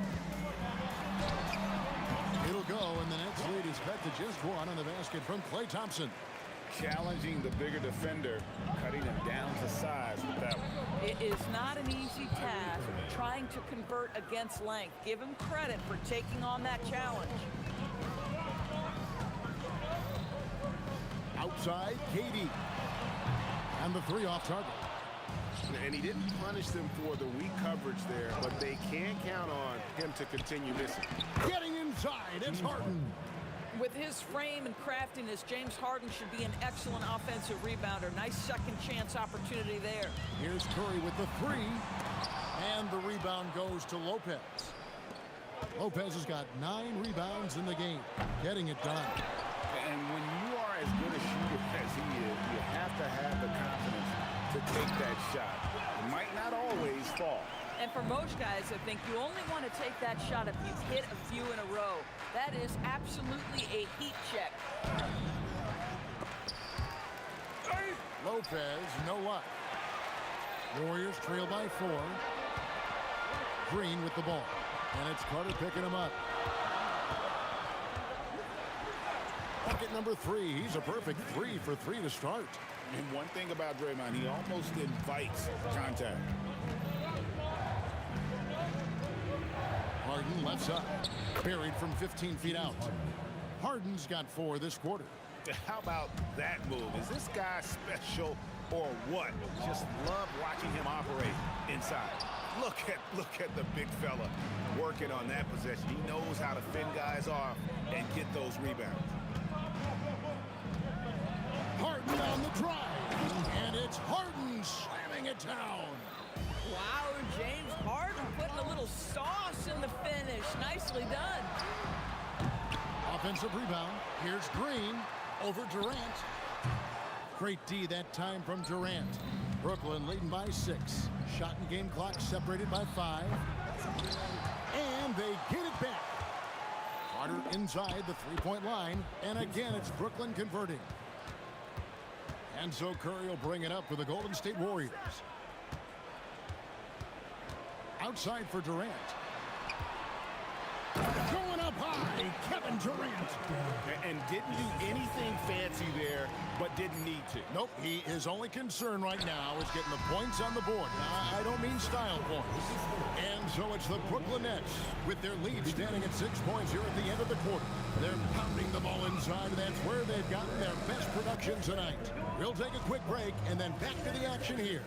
It'll go, and the Nets lead is cut to just 1 on the basket from Klay Thompson. Challenging the bigger defender, cutting him down to size with that one. It is not an easy task trying to convert against length. Give him credit for taking on that challenge. Outside, KD. And the 3 off target. And he didn't punish them for the weak coverage there, but they can count on him to continue missing. Getting inside, it's Harden. With his frame and craftiness, James Harden should be an excellent offensive rebounder. Nice second chance opportunity there. Here's Curry with the 3. And the rebound goes to Lopez. Lopez has got 9 rebounds in the game. Getting it done. And when you are as good a shooter as he is, you have to have the confidence to take that shot. It might not always fall. And for most guys, I think you only want to take that shot if you've hit a few in a row. That is absolutely a heat check. Lopez, no luck. Warriors trail by 4. Green with the ball. And it's Carter picking him up. Bucket number 3. He's a perfect 3 for 3 to start. And one thing about Draymond, he almost invites contact. Harden left side. Buried from 15 feet out. Harden's got 4 this quarter. How about that move? Is this guy special or what? Just love watching him operate inside. Look at the big fella working on that possession. He knows how to fend guys off and get those rebounds. Harden on the drive. And it's Harden slamming it down. Wow, James Harden putting a little sauce in the finish. Nicely done. Offensive rebound. Here's Green over Durant. Great D that time from Durant. Brooklyn leading by 6. Shot and game clock separated by 5. And they get it back. Carter inside the 3-point line. And again, it's Brooklyn converting. And so Curry will bring it up for the Golden State Warriors. Outside for Durant. Going up high, Kevin Durant. And didn't do anything fancy there, but didn't need to. Nope, his only concern right now is getting the points on the board. I don't mean style points. And so it's the Brooklyn Nets with their lead standing at 6 points here at the end of the quarter. They're pounding the ball inside, and that's where they've gotten their best production tonight. We'll take a quick break and then back to the action here.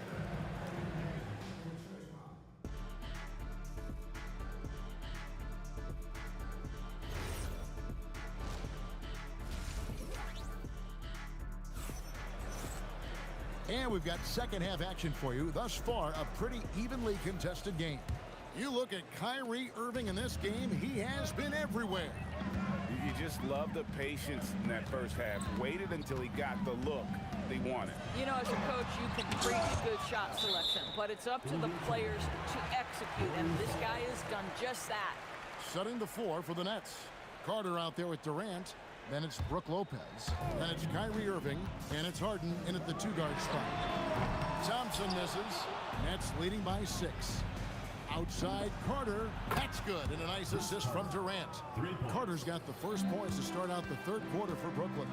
And we've got second half action for you. Thus far, a pretty evenly contested game. You look at Kyrie Irving in this game, he has been everywhere. You just love the patience in that first half. Waited until he got the look they wanted. You know, as a coach, you can preach good shot selection, but it's up to the players to execute, and this guy has done just that. Setting the floor for the Nets. Carter out there with Durant. Then it's Brook Lopez. Then it's Kyrie Irving. And it's Harden in at the 2-guard spot. Thompson misses. Nets leading by 6. Outside, Carter. That's good. And a nice assist from Durant. Carter's got the first points to start out the third quarter for Brooklyn.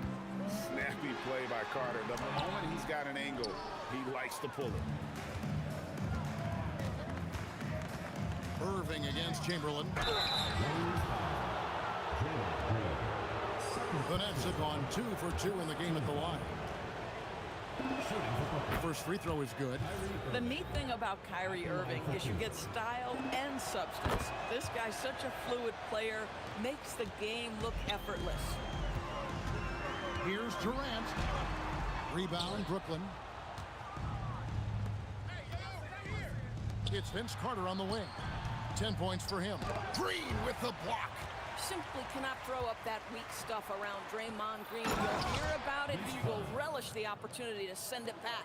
Snappy play by Carter. The moment he's got an angle, he likes to pull it. Irving against Chamberlain. The Nets have gone 2 for 2 in the game at the line. The first free throw is good. The neat thing about Kyrie Irving is you get style and substance. This guy's such a fluid player, makes the game look effortless. Here's Durant. Rebound, Brooklyn. It's Vince Carter on the wing. 10 points for him. Green with the block. Simply cannot throw up that weak stuff around Draymond Green. You'll hear about it. He will relish the opportunity to send it back.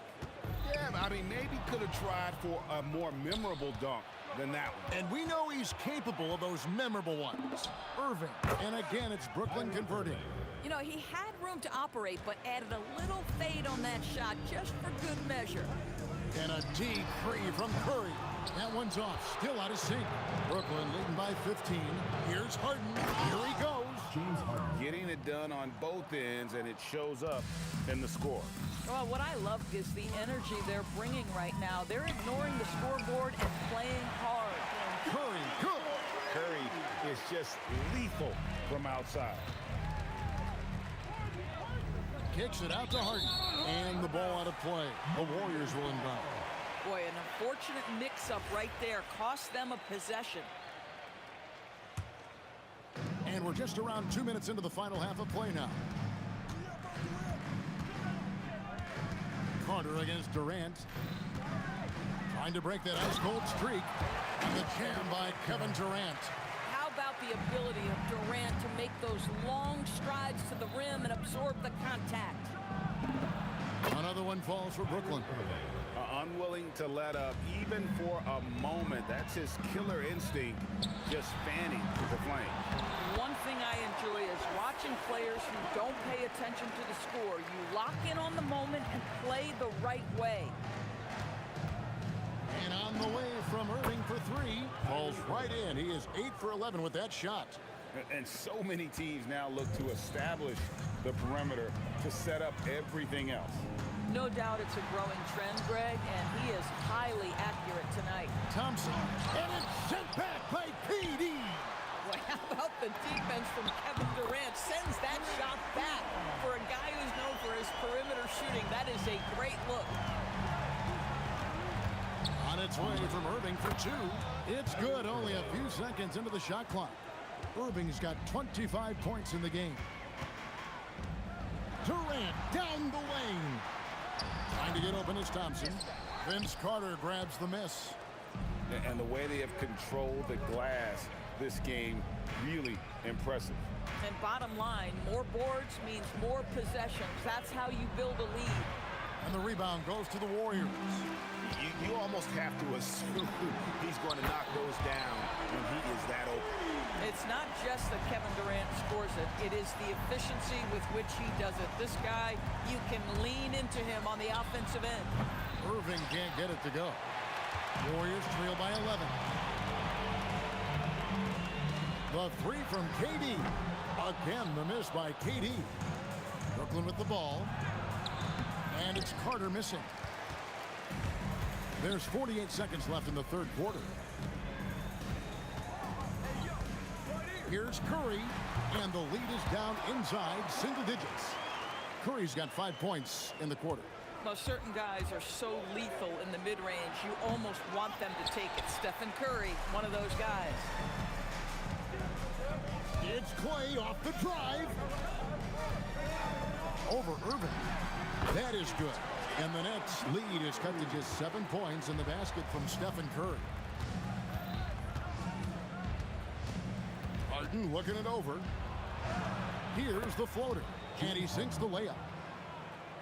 Yeah, I mean, maybe could have tried for a more memorable dunk than that one. And we know he's capable of those memorable ones. Irving. And again, it's Brooklyn converting. You know, he had room to operate, but added a little fade on that shot just for good measure. And a deep three from Curry. That one's off. Still out of sync. Brooklyn leading by 15. Here's Harden. Here he goes. Getting it done on both ends, and it shows up in the score. Well, what I love is the energy they're bringing right now. They're ignoring the scoreboard and playing hard. Curry, good. Curry is just lethal from outside. Kicks it out to Harden. And the ball out of play. The Warriors will inbound. Boy, an unfortunate mix-up right there. Cost them a possession. And we're just around 2 minutes into the final half of play now. Carter against Durant. Trying to break that ice-cold streak. And the jam by Kevin Durant. How about the ability of Durant to make those long strides to the rim and absorb the contact? Another one falls for Brooklyn. Unwilling to let up even for a moment. That's his killer instinct, just fanning the flame. One thing I enjoy is watching players who don't pay attention to the score. You lock in on the moment and play the right way. And on the way from Irving for 3. Falls right in. He is 8 for 11 with that shot. And so many teams now look to establish the perimeter to set up everything else. No doubt it's a growing trend, Greg, and he is highly accurate tonight. Thompson, and it's sent back by PD. Well, how about the defense from Kevin Durant? Sends that shot back. For a guy who's known for his perimeter shooting, that is a great look. On its way from Irving for 2. It's good, only a few seconds into the shot clock. Irving's got 25 points in the game. Durant down the lane. Trying to get open is Thompson. Vince Carter grabs the miss. And the way they have controlled the glass this game, really impressive. And bottom line, more boards means more possessions. That's how you build a lead. And the rebound goes to the Warriors. You almost have to assume he's going to knock those down when he is that open. It's not just that Kevin Durant scores it. It is the efficiency with which he does it. This guy, you can lean into him on the offensive end. Irving can't get it to go. Warriors trail by 11. The three from KD. Again, the miss by KD. Brooklyn with the ball. And it's Carter missing. There's 48 seconds left in the third quarter. Here's Curry, and the lead is down inside single digits. Curry's got 5 points in the quarter. Well, certain guys are so lethal in the mid-range, you almost want them to take it. Stephen Curry, one of those guys. It's Clay off the drive. Over Irving. That is good. And the Nets' lead is cut to just 7 points in the basket from Stephen Curry. Harden looking it over. Here's the floater. And he sinks the layup.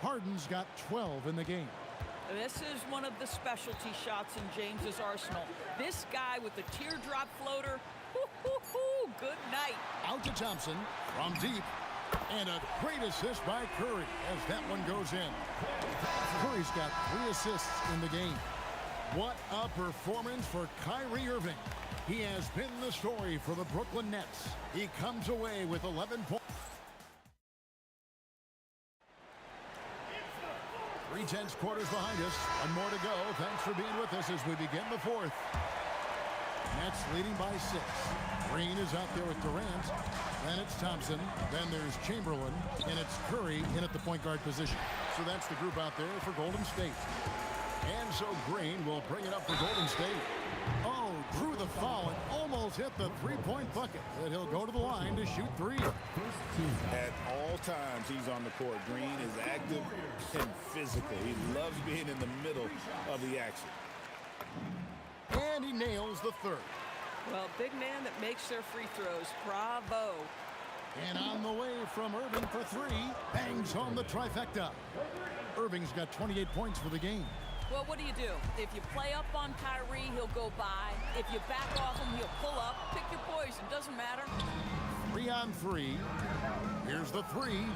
Harden's got 12 in the game. This is one of the specialty shots in James's arsenal. This guy with the teardrop floater, good night. Out to Thompson from deep. And a great assist by Curry as that one goes in. Curry's got 3 assists in the game. What a performance for Kyrie Irving. He has been the story for the Brooklyn Nets. He comes away with 11 points. 3/10 quarters behind us. One more to go. Thanks for being with us as we begin the fourth. Nets leading by 6. Green is out there with Durant. Then it's Thompson. Then there's Chamberlain. And it's Curry in at the point guard position. So that's the group out there for Golden State. And so Green will bring it up for Golden State. Oh, drew the foul and almost hit the three-point bucket. And he'll go to the line to shoot 3. At all times, he's on the court. Green is active and physical. He loves being in the middle of the action. And he nails the third. Well, big man that makes their free throws. Bravo. And on the way from Irving for 3. Bangs home the trifecta. Irving's got 28 points for the game. Well, what do? If you play up on Kyrie, he'll go by. If you back off him, he'll pull up. Pick your poison. Doesn't matter. 3 on 3. Here's the 3.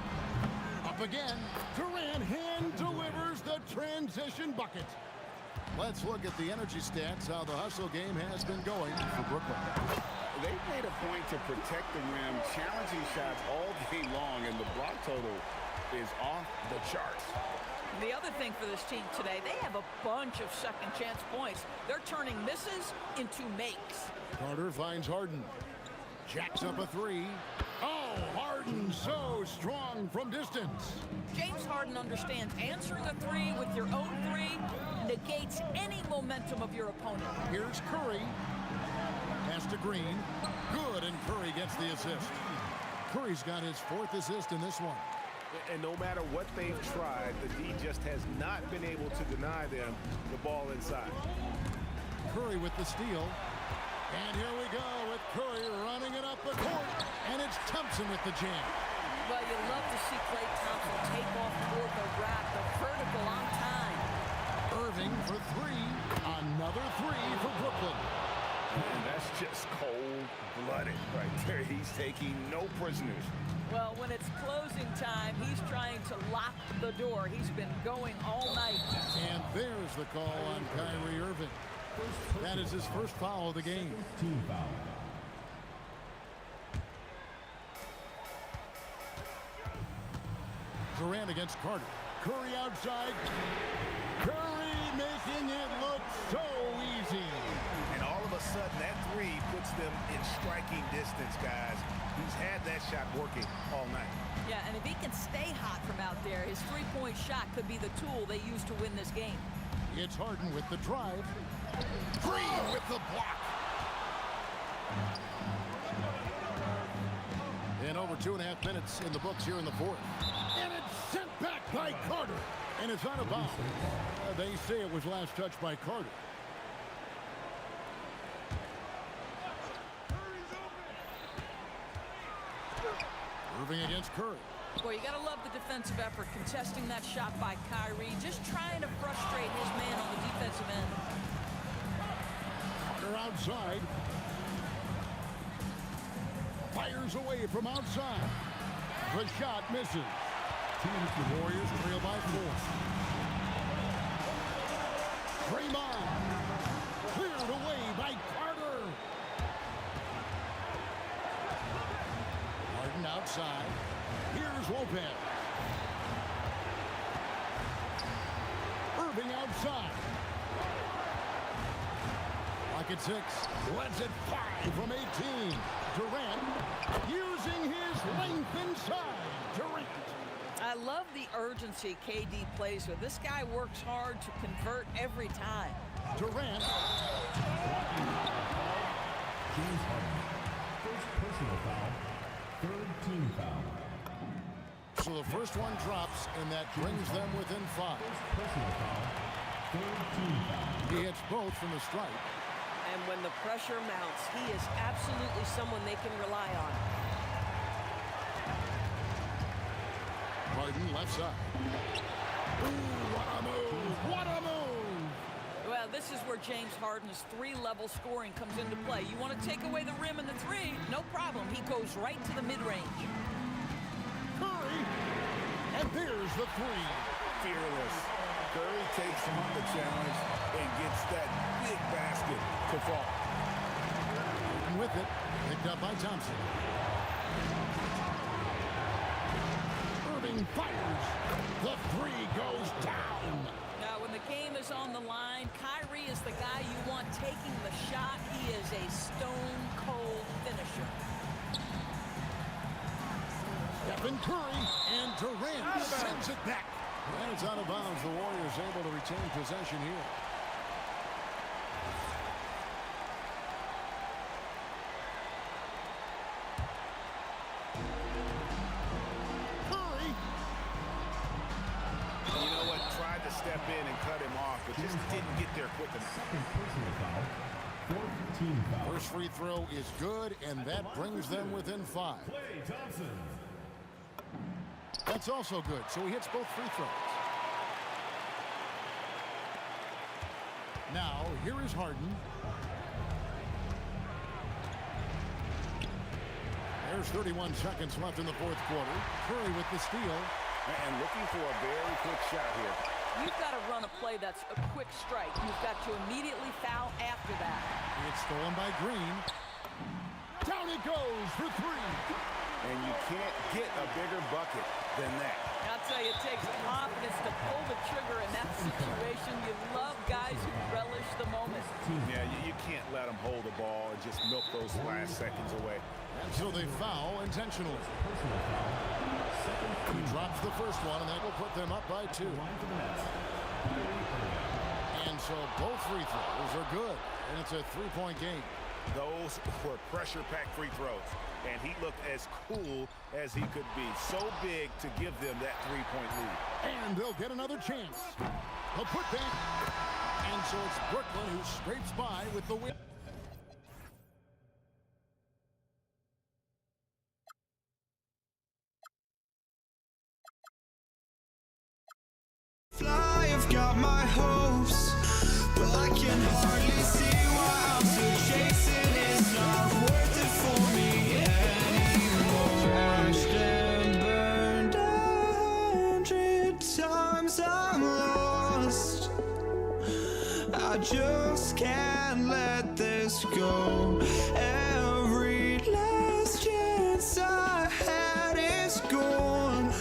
Up again. Durant hand delivers the transition bucket. Let's look at the energy stats, how the hustle game has been going for Brooklyn. They've made a point to protect the rim, challenging shots all game long, and the block total is off the charts. The other thing for this team today, they have a bunch of second chance points. They're turning misses into makes. Carter finds Harden. Jacks up a 3. Oh, Harden so strong from distance. James Harden understands answering a 3 with your own 3 negates any momentum of your opponent. Here's Curry. Pass to Green. Good, and Curry gets the assist. Curry's got his 4th assist in this one. And no matter what they've tried, the D just has not been able to deny them the ball inside. Curry with the steal. And here we go with Curry running it up the court. And it's Thompson with the jam. Well, you love to see Klay Thompson take off toward the rack, the vertical on time. Irving for 3. Another 3 for Brooklyn. And that's just cold-blooded right there. He's taking no prisoners. Well, when it's closing time, he's trying to lock the door. He's been going all night. And there's the call on Kyrie Irving. That is his first foul of the game. Team foul. Durant against Carter. Curry outside. Curry making it look so easy. And all of a sudden, that 3 puts them in striking distance, guys. He's had that shot working all night. Yeah, and if he can stay hot from out there, his three-point shot could be the tool they use to win this game. It's Harden with the drive. Green with the block. And over 2.5 minutes in the books here in the fourth. And it's sent back by Carter. And it's out of bounds. They say it was last touched by Carter. Irving against Curry. Boy, you got to love the defensive effort, contesting that shot by Kyrie, just trying to frustrate his man on the defensive end. Carter outside. Fires away from outside. The shot misses. The Warriors trail by 4. Draymond. Cleared away by Carter. Lopez. Irving outside. Like at 6. Lets it fly from 18. Durant using his length inside. Durant. I love the urgency KD plays with. This guy works hard to convert every time. Durant. James Harden. First personal foul. Third team foul. So the first one drops, and that brings them within 5. First personal foul. Third team foul. He hits both from the stripe. And when the pressure mounts, he is absolutely someone they can rely on. Harden left side. Ooh, what a move! What a move! Well, this is where James Harden's 3-level scoring comes into play. You want to take away the rim and the 3, no problem. He goes right to the mid-range. Curry, and there's the 3. Fearless. Curry takes him on the challenge and gets that big basket to fall. And with it, picked up by Thompson. Irving fires. The 3 goes down. Now, when the game is on the line, Kyrie is the guy you want taking the shot. He is a stone-cold finisher. Stephen Curry, and Durant sends it back. And it's out of bounds. The Warriors able to retain possession here. Curry. You know what? Tried to step in and cut him off, but just didn't get there quick enough. Second personal foul. Fourth team foul. First free throw is good, and that brings them within 5. Klay Thompson. That's also good, so he hits both free throws. Now, here is Harden. There's 31 seconds left in the 4th quarter. Curry with the steal. And looking for a very quick shot here. You've got to run a play that's a quick strike. You've got to immediately foul after that. It's stolen by Green. Down it goes for 3. And you can't get a bigger bucket than that. I'll tell you, it takes confidence to pull the trigger in that situation. You love guys who relish the moment. Yeah, you can't let them hold the ball and just milk those last seconds away. And so they foul intentionally. He drops the first one, and that will put them up by 2. And so both free throws are good, and it's a 3-point game. Those were pressure-packed free throws, and he looked as cool as he could be. So big to give them that 3-point lead. And they'll get another chance. A putback. And so it's Brooklyn who scrapes by with the win. Fly, I've got my hopes, but I can hardly see why I'm still chasing. It's not worth it for me anymore. Crashed and burned 100 times, I'm lost. I just can't let this go. Every last chance I had is gone,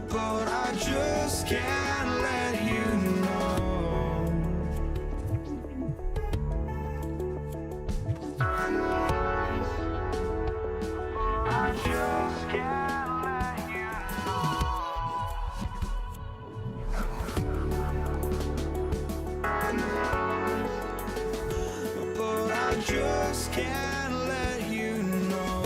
but I just can't let you know. I just can't let you know. But I just can't let you know.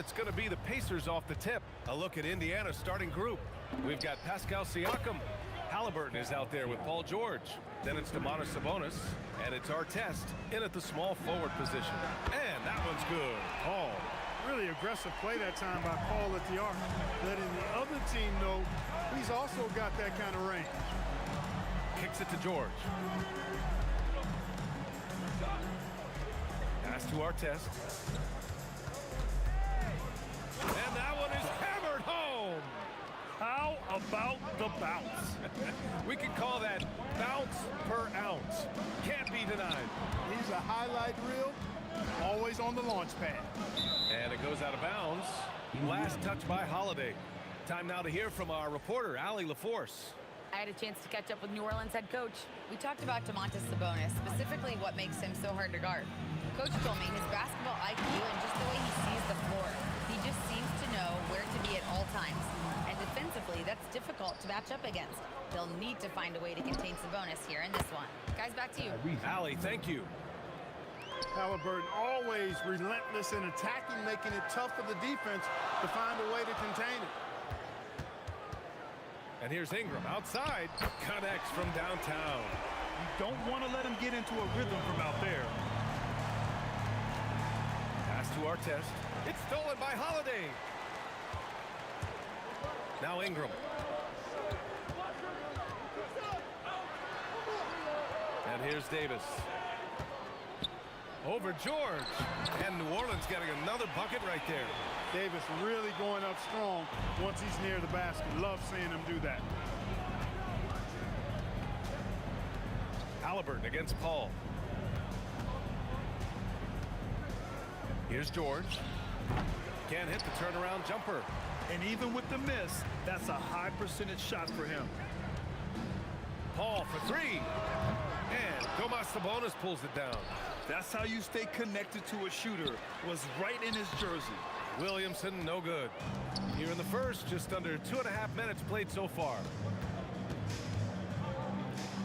it's going to be the Pacers off the tip. A look at Indiana's starting group. We've got Pascal Siakam. Halliburton is out there with Paul George. Then it's Domantas Sabonis, and it's Artest in at the small forward position. And that one's good. Paul. Really aggressive play that time by Paul at the arc, letting the other team know he's also got that kind of range. Kicks it to George. Pass to Artest. And that one is hammered home. How about the bounce? We can call that bounce per ounce. Can't be denied. He's a highlight reel, always on the launch pad. And it goes out of bounds. Last touch by Holiday. Time now to hear from our reporter, Allie LaForce. I had a chance to catch up with New Orleans head coach. We talked about Domantas Sabonis, specifically what makes him so hard to guard. Coach told me his basketball IQ and just the way he sees the floor. He just seems to know where to be at all times. And defensively, that's difficult to match up against. They'll need to find a way to contain Sabonis here in this one. Guys, back to you. Allie, thank you. Halliburton always relentless in attacking, making it tough for the defense to find a way to contain it. And here's Ingram outside. Connects from downtown. You don't want to let him get into a rhythm from out there. Pass to Artest. It's stolen by Holiday. Now Ingram. And here's Davis. Over George. And New Orleans getting another bucket right there. Davis really going up strong once he's near the basket. Love seeing him do that. Halliburton against Paul. Here's George. Can't hit the turnaround jumper. And even with the miss, that's a high percentage shot for him. Paul for three. And Domantas Sabonis pulls it down. That's how you stay connected to a shooter. Was right in his jersey. Williamson, no good. Here in the first, just under 2.5 minutes played so far.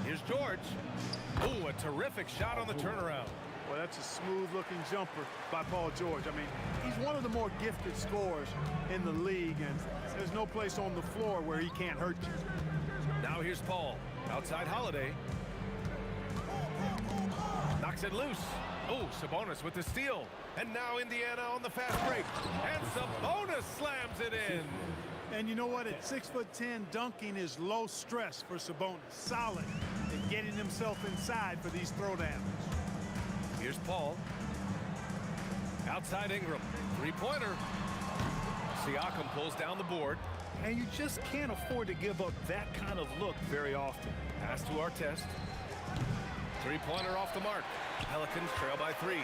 Here's George. Ooh, a terrific shot on the turnaround. Well, that's a smooth-looking jumper by Paul George. I mean, he's one of the more gifted scorers in the league, and there's no place on the floor where he can't hurt you. Now here's Paul. Outside Holiday. Knocks it loose. Oh, Sabonis with the steal. And now Indiana on the fast break. And Sabonis slams it in. And you know what? At 6'10", dunking is low stress for Sabonis. Solid in getting himself inside for these throwdowns. Here's Paul. Outside Ingram. Three-pointer. Siakam pulls down the board. And you just can't afford to give up that kind of look very often. Pass to Artest. Three-pointer off the mark. Pelicans trail by 3.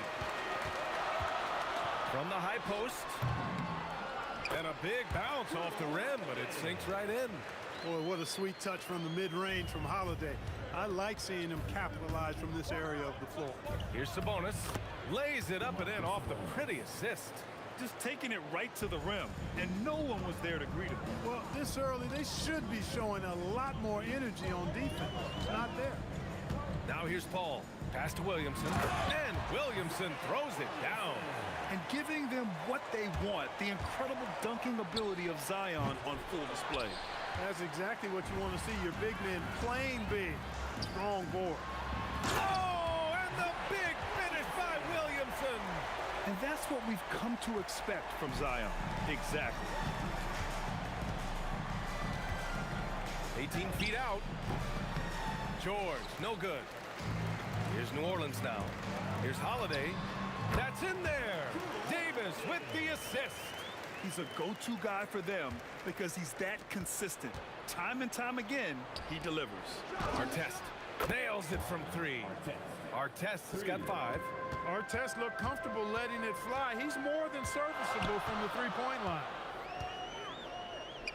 From the high post. And a big bounce off the rim, but it sinks right in. Boy, what a sweet touch from the mid-range from Holiday. I like seeing him capitalize from this area of the floor. Here's Sabonis. Lays it up and in off the pretty assist. Just taking it right to the rim, and no one was there to greet him. Well, this early, they should be showing a lot more energy on defense. Not there. Now here's Paul. Pass to Williamson. And Williamson throws it down. And giving them what they want, the incredible dunking ability of Zion on full display. That's exactly what you want to see, your big men playing big. Strong board. Oh, and the big finish by Williamson. And that's what we've come to expect from Zion. Exactly. 18 feet out. George, no good. Here's New Orleans now. Here's Holiday. That's in there. Davis with the assist. He's a go-to guy for them because he's that consistent. Time and time again, he delivers. Artest nails it from 3. Artest has got 5. Artest looked comfortable letting it fly. He's more than serviceable from the three-point line.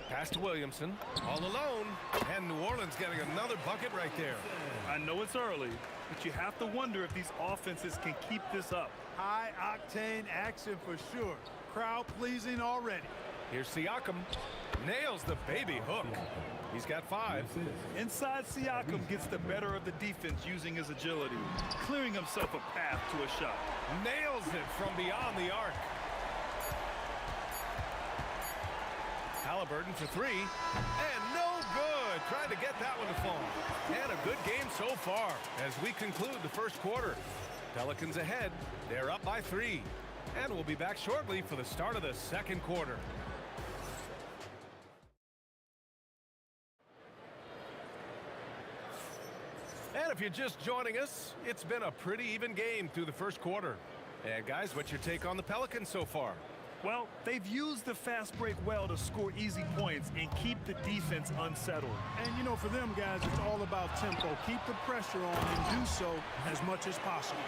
Pass to Williamson. All alone. And New Orleans getting another bucket right there. I know it's early, but you have to wonder if these offenses can keep this up. High-octane action for sure. Crowd-pleasing already. Here's Siakam. Nails the baby hook. He's got 5. Inside Siakam gets the better of the defense using his agility, clearing himself a path to a shot. Nails it from beyond the arc. Halliburton for three. And no good. Trying to get that one to fall. And a good game so far as we conclude the first quarter. Pelicans ahead. They're up by 3. And we'll be back shortly for the start of the second quarter. And if you're just joining us, it's been a pretty even game through the first quarter. And guys, what's your take on the Pelicans so far? Well, they've used the fast break well to score easy points and keep the defense unsettled. And, you know, for them guys, it's all about tempo. Keep the pressure on and do so as much as possible.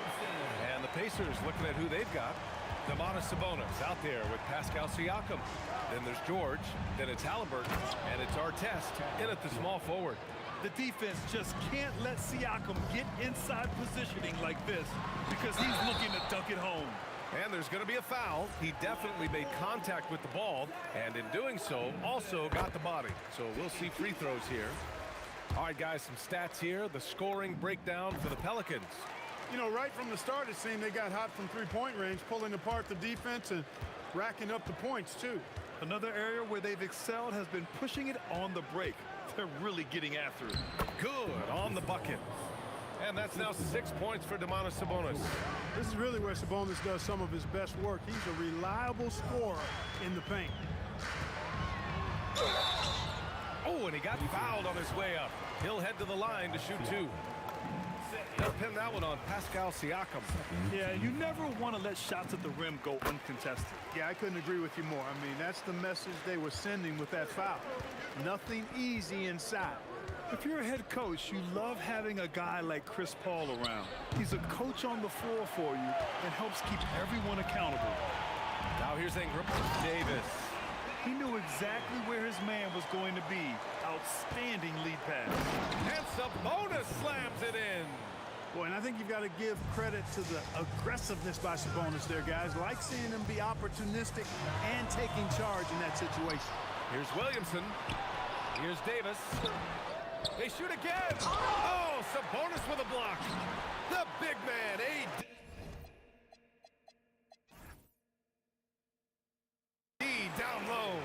And the Pacers looking at who they've got. Domantas Sabonis out there with Pascal Siakam. Then there's George. Then it's Halliburton. And it's Artest in at the small forward. The defense just can't let Siakam get inside positioning like this because he's looking to dunk it home. And there's going to be a foul. He definitely made contact with the ball, and in doing so, also got the body. So we'll see free throws here. All right, guys, some stats here. The scoring breakdown for the Pelicans. You know, right from the start, it seemed they got hot from three-point range, pulling apart the defense and racking up the points, too. Another area where they've excelled has been pushing it on the break. They're really getting after it. Good on the bucket. And that's now 6 points for Domantas Sabonis. This is really where Sabonis does some of his best work. He's a reliable scorer in the paint. Oh, and he got fouled on his way up. He'll head to the line to shoot 2. They'll pin that one on Pascal Siakam. Yeah, you never want to let shots at the rim go uncontested. Yeah, I couldn't agree with you more. I mean, that's the message they were sending with that foul. Nothing easy inside. If you're a head coach, you love having a guy like Chris Paul around. He's a coach on the floor for you and helps keep everyone accountable. Now here's Ingram. Davis. He knew exactly where his man was going to be. Outstanding lead pass. And Sabonis slams it in. Boy, and I think you've got to give credit to the aggressiveness by Sabonis there, guys. Like seeing him be opportunistic and taking charge in that situation. Here's Williamson. Here's Davis. They shoot again. Oh, Sabonis with a block. The big man, AD down low.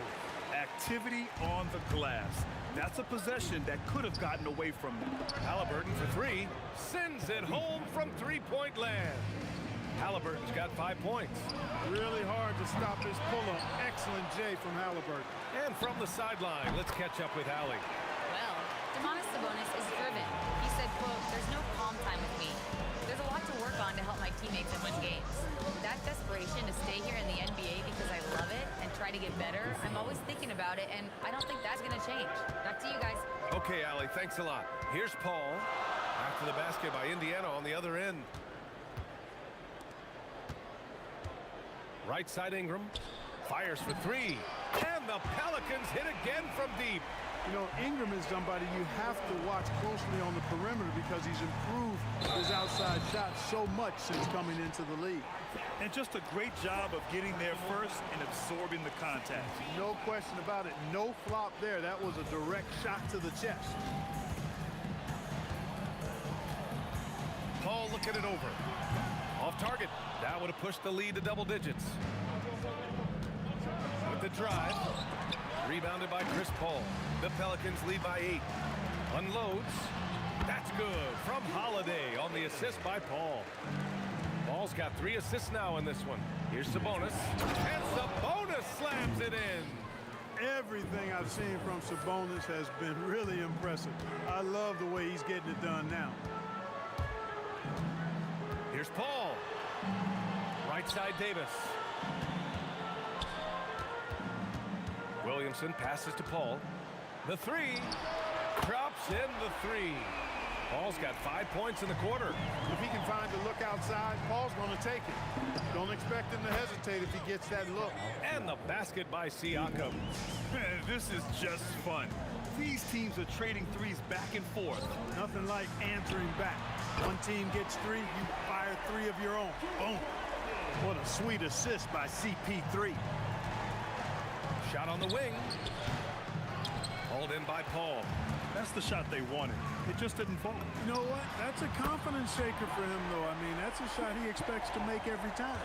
Activity on the glass. That's a possession that could have gotten away from them. Halliburton for 3. Sends it home from three-point land. Halliburton's got 5 points. Really hard to stop this pull-up. Excellent J from Halliburton. And from the sideline, let's catch up with Allie. Well, Domantas Sabonis is driven. He said, quote, "There's no calm time with me. There's a lot to work on to help my teammates and win games. That desperation to stay here in the NBA because I love it and try to get better, I'm always thinking about it, and I don't think that's going to change." Back to you guys. Okay, Allie, thanks a lot. Here's Paul. After the basket by Indiana on the other end. Right side Ingram. Fires for 3. And the Pelicans hit again from deep. You know, Ingram is somebody you have to watch closely on the perimeter because he's improved his outside shot so much since coming into the league. And just a great job of getting there first and absorbing the contact. No question about it. No flop there. That was a direct shot to the chest. Paul looking it over. Off target. That would have pushed the lead to double digits. With the drive. Rebounded by Chris Paul. The Pelicans lead by 8. Unloads. That's good from Holiday on the assist by Paul. Paul's got 3 assists now in this one. Here's Sabonis. And Sabonis slams it in. Everything I've seen from Sabonis has been really impressive. I love the way he's getting it done now. Here's Paul. Right side Davis. Williamson passes to Paul. The 3. Drops in the 3. Paul's got 5 points in the quarter. If he can find a look outside, Paul's going to take it. Don't expect him to hesitate if he gets that look. And the basket by Siakam. Man, this is just fun. These teams are trading threes back and forth. Nothing like answering back. One team gets 3, you fire 3 of your own. Boom. What a sweet assist by CP3. Shot on the wing. Hauled in by Paul. That's the shot they wanted. It just didn't fall. You know what? That's a confidence shaker for him, though. I mean, that's a shot he expects to make every time.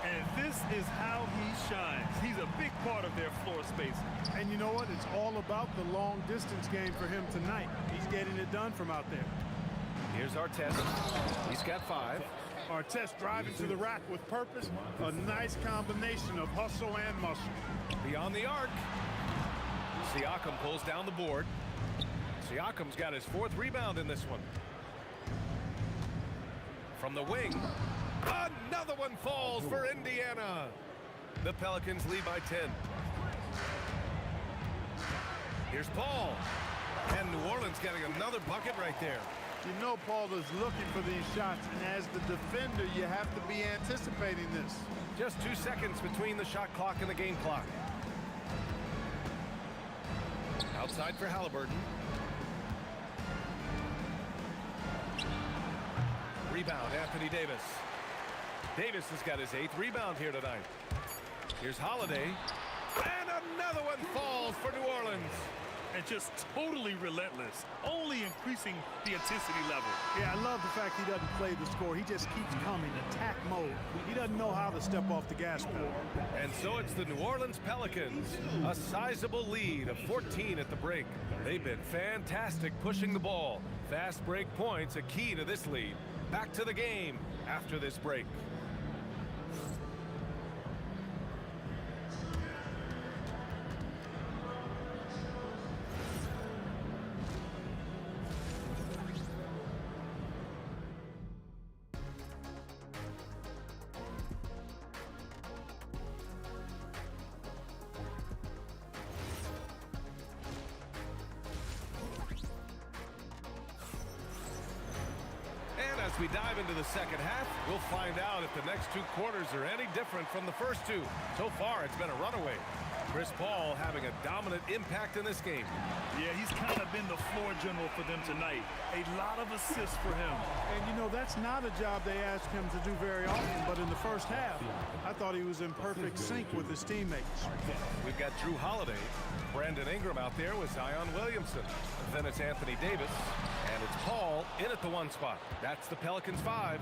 And this is how he shines. He's a big part of their floor space. And you know what? It's all about the long distance game for him tonight. He's getting it done from out there. Here's Artest. He's got 5. Artest driving to the rack with purpose. A nice combination of hustle and muscle. Beyond the arc. Siakam pulls down the board. Siakam's got his 4th rebound in this one. From the wing. Another one falls for Indiana. The Pelicans lead by 10. Here's Paul. And New Orleans getting another bucket right there. You know Paul is looking for these shots, and as the defender, you have to be anticipating this. Just 2 seconds between the shot clock and the game clock. Outside for Halliburton. Rebound, Anthony Davis. Davis has got his 8th rebound here tonight. Here's Holiday. And another one falls for New Orleans. And just totally relentless, only increasing the intensity level. Yeah, I love the fact he doesn't play the score. He just keeps coming, attack mode. He doesn't know how to step off the gas pedal. And so it's the New Orleans Pelicans, a sizable lead of 14 at the break. They've been fantastic pushing the ball. Fast break points, a key to this lead. Back to the game after this break. As we dive into the second half, we'll find out if the next 2 quarters are any different from the first 2. So far, it's been a runaway. Chris Paul having a dominant impact in this game. Yeah, he's kind of been the floor general for them tonight. A lot of assists for him. And you know, that's not a job they ask him to do very often, but in the first half, I thought he was in perfect sync with his teammates. We've got Drew Holiday, Brandon Ingram out there with Zion Williamson. Then it's Anthony Davis, and it's Paul in at the 1 spot. That's the Pelicans 5.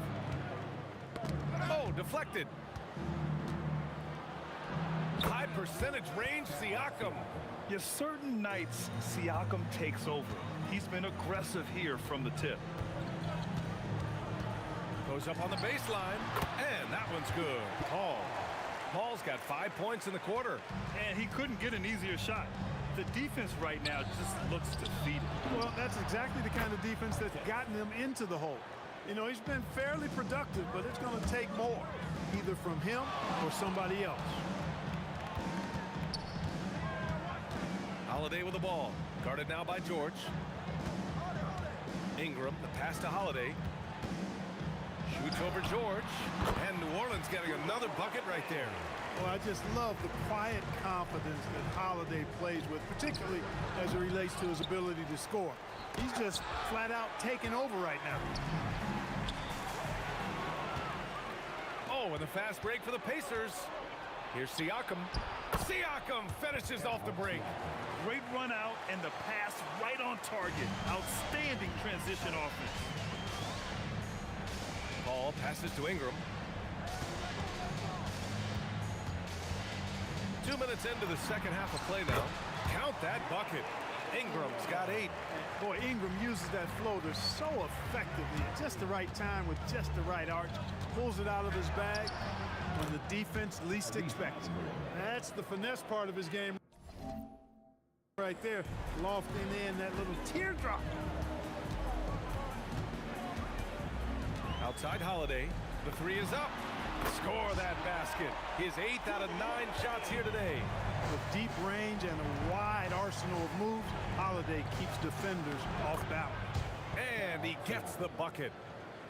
Oh, deflected. High percentage range, Siakam. Yeah, certain nights, Siakam takes over. He's been aggressive here from the tip. Goes up on the baseline, and that one's good. Paul's got 5 points in the quarter. And he couldn't get an easier shot. The defense right now just looks defeated. Well, that's exactly the kind of defense that's gotten them into the hole. You know, he's been fairly productive, but it's going to take more, either from him or somebody else. Holiday with the ball. Guarded now by George. Ingram, the pass to Holiday. Shoots over George. And New Orleans getting another bucket right there. Well, I just love the quiet confidence that Holiday plays with, particularly as it relates to his ability to score. He's just flat out taking over right now. Oh, and the fast break for the Pacers. Here's Siakam. Siakam finishes off the break. Great run out and the pass right on target. Outstanding transition offense. Ball passes to Ingram. 2 minutes into the second half of play now. Count that bucket. Ingram's got 8. Boy, Ingram uses that floater so effectively at just the right time with just the right arch. Pulls it out of his bag when the defense least expects it. That's the finesse part of his game right there. Lofting in that little teardrop. Outside Holiday. The 3 is up. Score that basket. His 8th out of 9 shots here today. With deep range and a wide arsenal of moves, Holiday keeps defenders off balance. And he gets the bucket.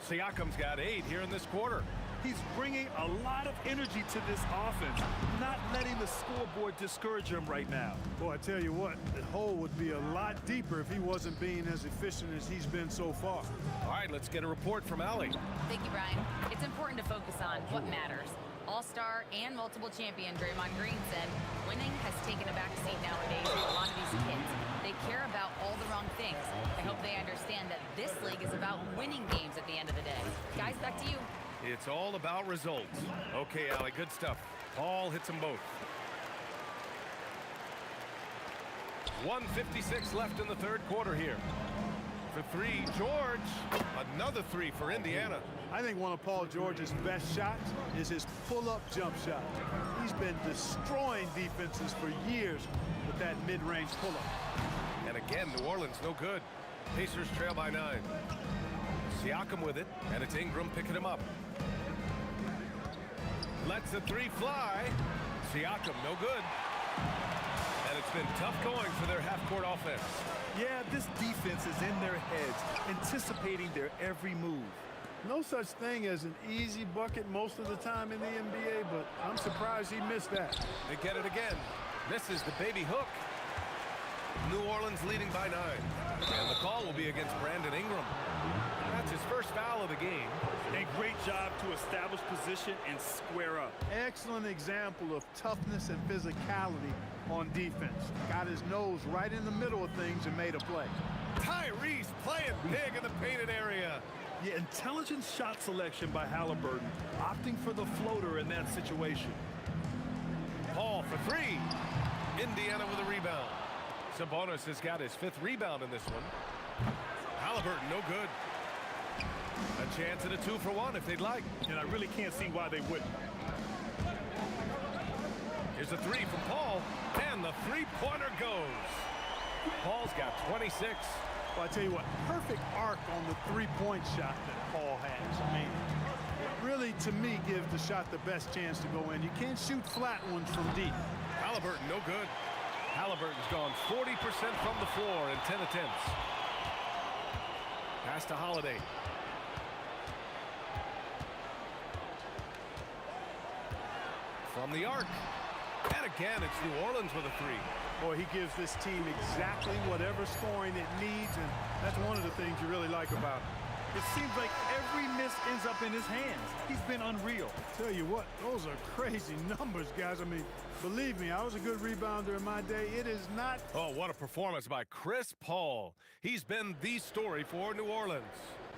Siakam's got 8 here in this quarter. He's bringing a lot of energy to this offense, not letting the scoreboard discourage him right now. Boy, I tell you what, the hole would be a lot deeper if he wasn't being as efficient as he's been so far. All right, let's get a report from Allie. Thank you, Brian. It's important to focus on what matters. All-star and multiple champion Draymond Green said winning has taken a back seat nowadays for a lot of these kids. They care about all the wrong things. I hope they understand that this league is about winning games at the end of the day. Guys, back to you. It's all about results. Okay, Allie, good stuff. Paul hits them both. 1:56 left in the third quarter here. For three, George. Another three for Indiana. I think one of Paul George's best shots is his pull-up jump shot. He's been destroying defenses for years with that mid-range pull-up. And again, New Orleans no good. Pacers trail by 9. Siakam with it, and it's Ingram picking him up. Lets the three fly. Siakam no good. And it's been tough going for their half-court offense. Yeah, this defense is in their heads, anticipating their every move. No such thing as an easy bucket most of the time in the NBA, but I'm surprised he missed that. They get it again. Misses the baby hook. New Orleans leading by 9. And the call will be against Brandon Ingram. That's his first foul of the game. A great job to establish position and square up. Excellent example of toughness and physicality on defense. Got his nose right in the middle of things and made a play. Tyrese playing big in the painted area. Yeah, intelligent shot selection by Halliburton, opting for the floater in that situation. Paul for three. Indiana with a rebound. Sabonis has got his 5th rebound in this one. Halliburton no good. A chance at a 2-for-1 if they'd like. And I really can't see why they wouldn't. Here's a three from Paul, and the three-pointer goes. Paul's got 26. Well, I tell you what, perfect arc on the three-point shot that Paul has. I mean, it really, to me, gives the shot the best chance to go in. You can't shoot flat ones from deep. Halliburton no good. Halliburton's gone 40% from the floor in 10 attempts. Pass to Holiday. From the arc. And again, it's New Orleans with a three. Boy, he gives this team exactly whatever scoring it needs, and that's one of the things you really like about him. It seems like every miss ends up in his hands. He's been unreal. Tell you what, those are crazy numbers, guys. I mean, believe me, I was a good rebounder in my day. It is not... Oh, what a performance by Chris Paul. He's been the story for New Orleans.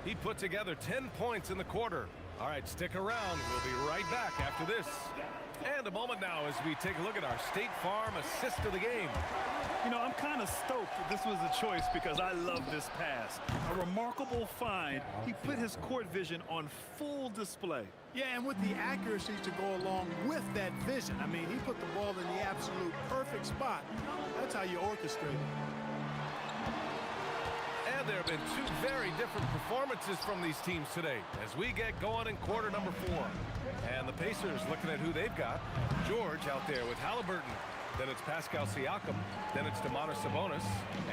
He put together 10 points in the quarter. All right, stick around. We'll be right back after this. And a moment now as we take a look at our State Farm assist of the game. You know, I'm kind of stoked that this was a choice because I love this pass. A remarkable find. He put his court vision on full display. Yeah, and with the accuracy to go along with that vision. I mean, he put the ball in the absolute perfect spot. That's how you orchestrate it. And there have been two very different performances from these teams today as we get going in quarter number 4. And the Pacers looking at who they've got. George out there with Halliburton. Then it's Pascal Siakam. Then it's Domantas Sabonis.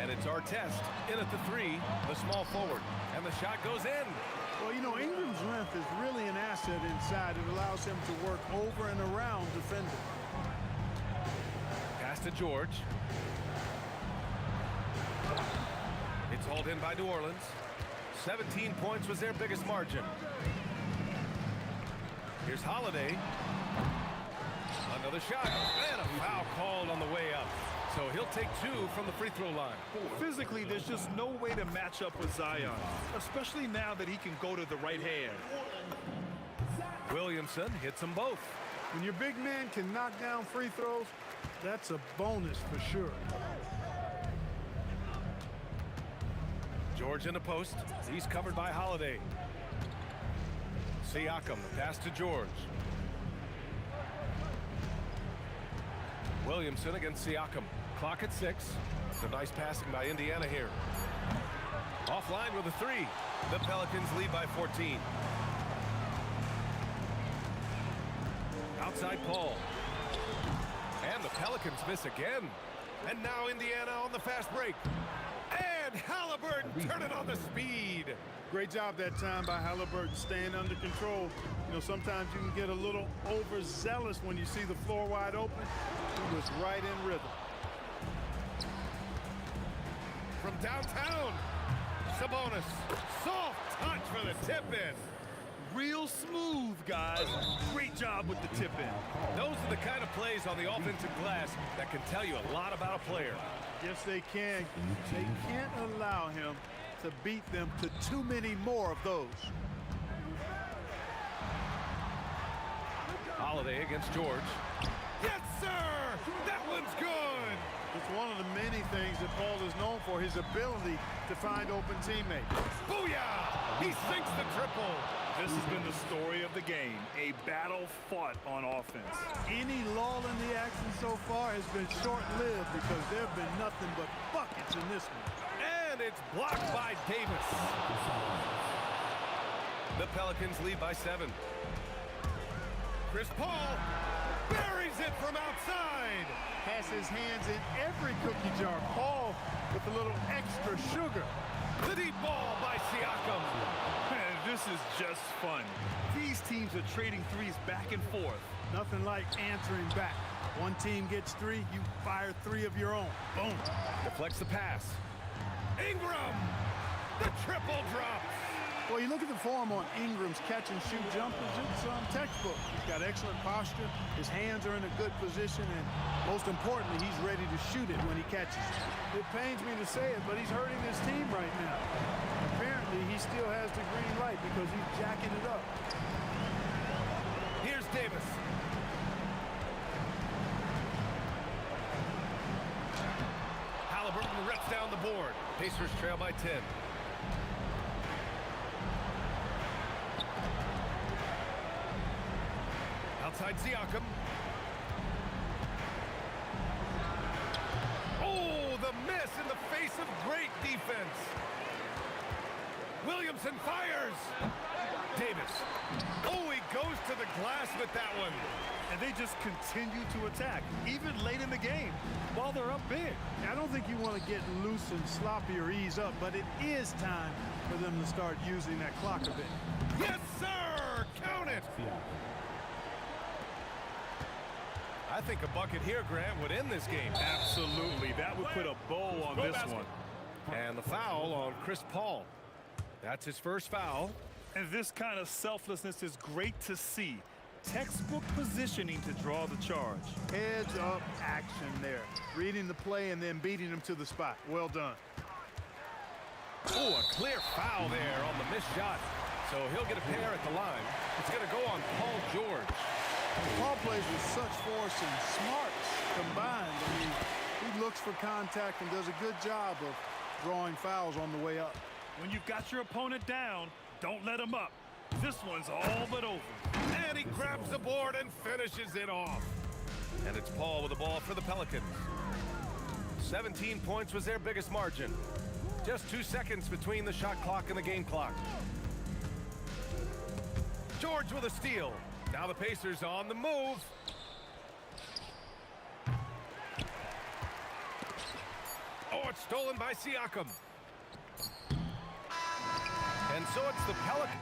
And it's Artest in at the 3, the small forward. And the shot goes in. Well, you know, Ingram's length is really an asset inside. It allows him to work over and around defenders. Pass to George. It's hauled in by New Orleans. 17 points was their biggest margin. Here's Holiday. Another shot. And a foul called on the way up. So he'll take 2 from the free throw line. Physically, there's just no way to match up with Zion, especially now that he can go to the right hand. Williamson hits them both. When your big man can knock down free throws, that's a bonus for sure. George in the post. He's covered by Holiday. Siakam, the pass to George. Williamson against Siakam. Clock at 6. Some nice passing by Indiana here. Offline with a 3. The Pelicans lead by 14. Outside Paul. And the Pelicans miss again. And now Indiana on the fast break. And Halliburton turning on the speed. Great job that time by Halliburton, staying under control. You know, sometimes you can get a little overzealous when you see the floor wide open. He was right in rhythm. From downtown, Sabonis. Soft touch for the tip-in. Real smooth, guys. Great job with the tip-in. Those are the kind of plays on the offensive glass that can tell you a lot about a player. Yes, they can. They can't allow him to beat them to too many more of those. Holiday against George. Yes, sir! That one's good! It's one of the many things that Paul is known for, his ability to find open teammates. Booyah! He sinks the triple. This has been the story of the game, a battle fought on offense. Any lull in the action so far has been short-lived because there have been nothing but buckets in this one. And it's blocked by Davis. The Pelicans lead by 7. Chris Paul buries it from outside. Has his hands in every cookie jar. Paul with a little extra sugar. The deep ball by Siakam. Man, this is just fun. These teams are trading threes back and forth. Nothing like answering back. One team gets 3, you fire 3 of your own. Boom. Deflects the pass. Ingram! The triple drops. Well, you look at the form on Ingram's catch-and-shoot jumpers, it's textbook. He's got excellent posture, his hands are in a good position, and most importantly, he's ready to shoot it when he catches it. It pains me to say it, but he's hurting his team right now. Apparently, he still has the green light because he's jacking it up. Here's Davis. Halliburton rips down the board. Pacers trail by 10. Outside Siakam. Oh, the miss in the face of great defense. Williamson fires. Davis. Oh, he goes to the glass with that one. And they just continue to attack, even late in the game, while they're up big. I don't think you want to get loose and sloppy or ease up, but it is time for them to start using that clock a bit. Yes, sir! Count it! I think a bucket here, Grant, would end this game. Absolutely. That would put a bow on this one. And the foul on Chris Paul. That's his first foul. And this kind of selflessness is great to see. Textbook positioning to draw the charge. Heads up action there. Reading the play and then beating him to the spot. Well done. Oh, a clear foul there on the missed shot. So he'll get a pair at the line. It's going to go on Paul George. Paul plays with such force and smarts combined. I mean, he looks for contact and does a good job of drawing fouls on the way up. When you've got your opponent down, don't let him up. This one's all but over. And he grabs the board and finishes it off. And it's Paul with the ball for the Pelicans. 17 points was their biggest margin. Just 2 seconds between the shot clock and the game clock. George with a steal. Now the Pacers on the move. Oh, it's stolen by Siakam. And so it's the Pelicans.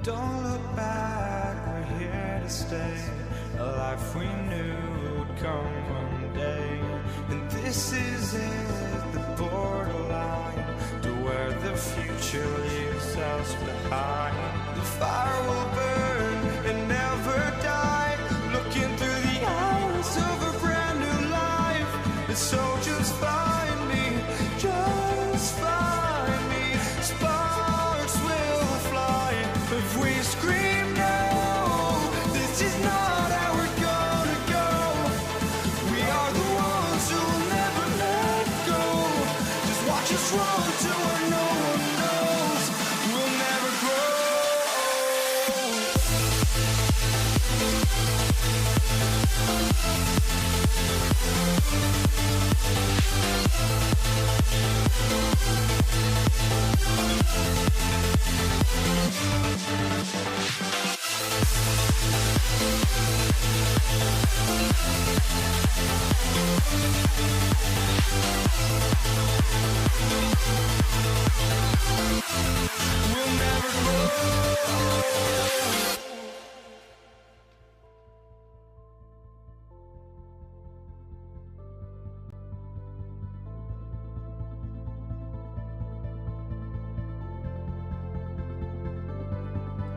Don't look back, we're here to stay. A life we knew would come one day. And this is it, the borderline to where the future leaves us behind. The fire will burn and never die. Looking through the eyes of a brand new life. So just find me, just find me. Sparks will fly if we scream no. This is not how we're gonna go. We are the ones who will never let go. Just watch us run to where no one knows. We'll never grow. We'll never grow.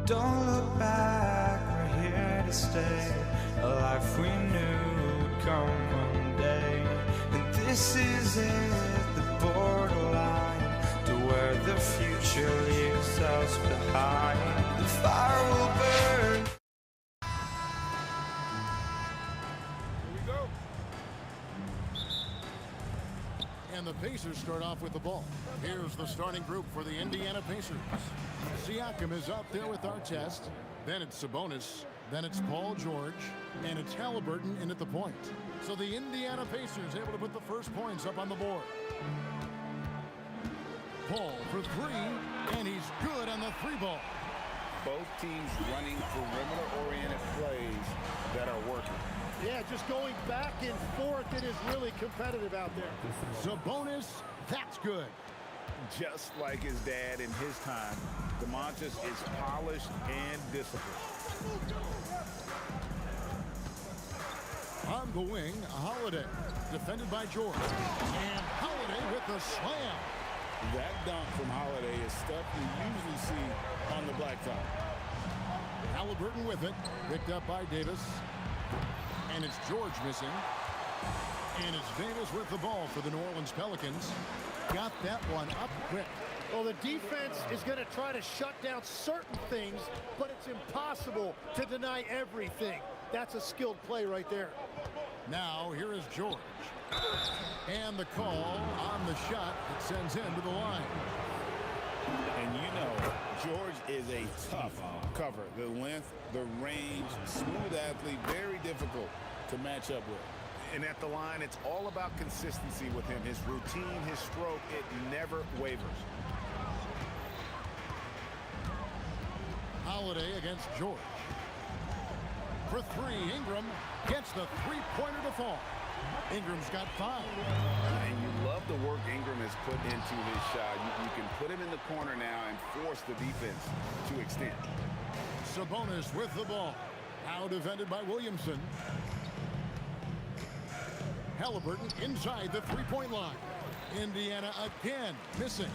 Don't look back, we're here to stay. A life we knew would come one day. And this is it, the borderline to where the future leaves us behind. The fire will burn. Here we go. And the Pacers start off with the ball. Here's the starting group for the Indiana Pacers. Siakam is out there with Artest. Then it's Sabonis. Then it's Paul George. And it's Halliburton in at the point. So the Indiana Pacers able to put the first points up on the board. Paul for three. And he's good on the three ball. Both teams running perimeter-oriented plays that are working. Yeah, just going back and forth. It is really competitive out there. Sabonis, that's good. Just like his dad in his time, DeMontis is polished and disciplined. On the wing, Holiday, defended by George. And Holiday with the slam. That dunk from Holiday is stuff you usually see on the blacktop. Halliburton with it, picked up by Davis. And it's George missing. And it's Davis with the ball for the New Orleans Pelicans. Got that one up quick. Well, the defense is going to try to shut down certain things, but it's impossible to deny everything. That's a skilled play right there. Now, here is George. And the call on the shot that sends him to the line. And you know, George is a tough cover. The length, the range, smooth athlete, very difficult to match up with. And at the line, it's all about consistency with him. His routine, his stroke, it never wavers. Holiday against George. For three, Ingram gets the three-pointer to fall. Ingram's got 5. And you love the work Ingram has put into his shot. You can put him in the corner now and force the defense to extend. Sabonis with the ball. Now defended by Williamson. Halliburton inside the three-point line. Indiana again missing.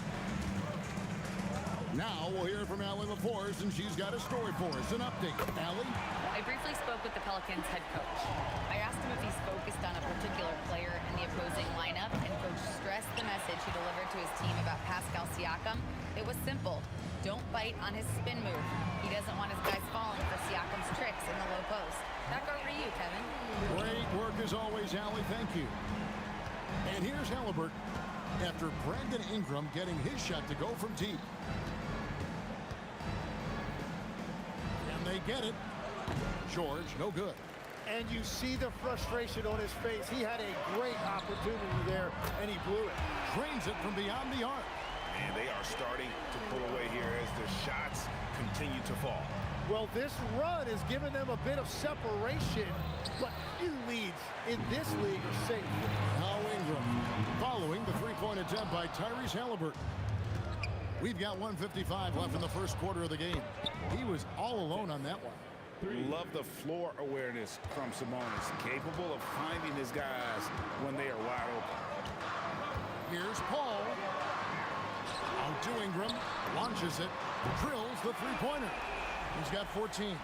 Now we'll hear from Allie LaForce, and she's got a story for us. An update. Allie? I briefly spoke with the Pelicans head coach. I asked him if he's focused on a particular player in the opposing lineup, and coach stressed the message he delivered to his team about Pascal Siakam. It was simple. Don't bite on his spin move. He doesn't want his guys falling for Siakam's tricks in the low post. Back over to you, Kevin. Great work as always, Allie. Thank you. And here's Halliburton after Brandon Ingram getting his shot to go from deep. And they get it. George, no good. And you see the frustration on his face. He had a great opportunity there, and he blew it. Drains it from beyond the arc. And they are starting to pull away here as the shots continue to fall. Well, this run has given them a bit of separation, but few leads in this league are safe. Now Ingram following the three-point attempt by Tyrese Halliburton. We've got 1:55 left in the first quarter of the game. He was all alone on that one. Love the floor awareness from Sabonis. Capable of finding his guys when they are wide open. Here's Paul. Out to Ingram. Launches it. Drills the three-pointer. He's got 14.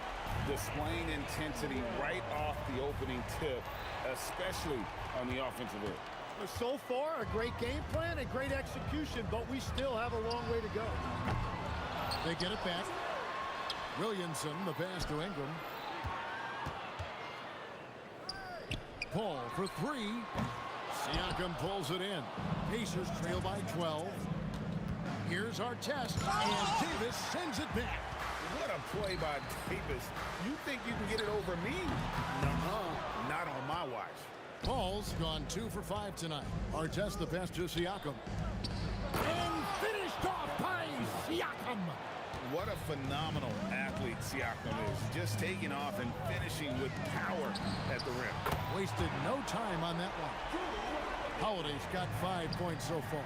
Displaying intensity right off the opening tip, especially on the offensive end. So far, a great game plan and great execution, but we still have a long way to go. They get it back. Williamson, the pass to Ingram. Paul for three. Siakam pulls it in. Pacers trail by 12. Here's our test, and Davis sends it back. What a play by Davis. You think you can get it over me? Nuh-uh. Not on my watch. Paul's gone 2 for 5 tonight. Artest the pass to Siakam. And finished off by Siakam. What a phenomenal athlete Siakam is. Just taking off and finishing with power at the rim. Wasted no time on that one. Holiday's got 5 points so far.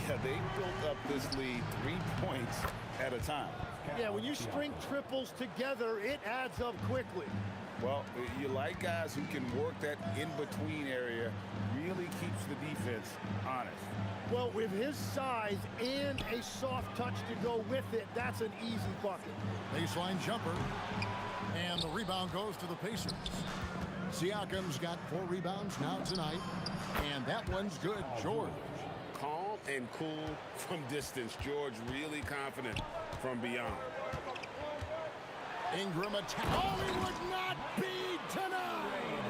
Yeah, they built up this lead 3 points at a time. Yeah, when you string triples together, it adds up quickly. Well, you like guys who can work that in-between area, really keeps the defense honest. Well, with his size and a soft touch to go with it, that's an easy bucket. Baseline jumper. And the rebound goes to the Pacers. Siakam's got 4 rebounds now tonight. And that one's good. George. Calm and cool from distance. George really confident from beyond. Ingram attack. Oh, he would not be denied.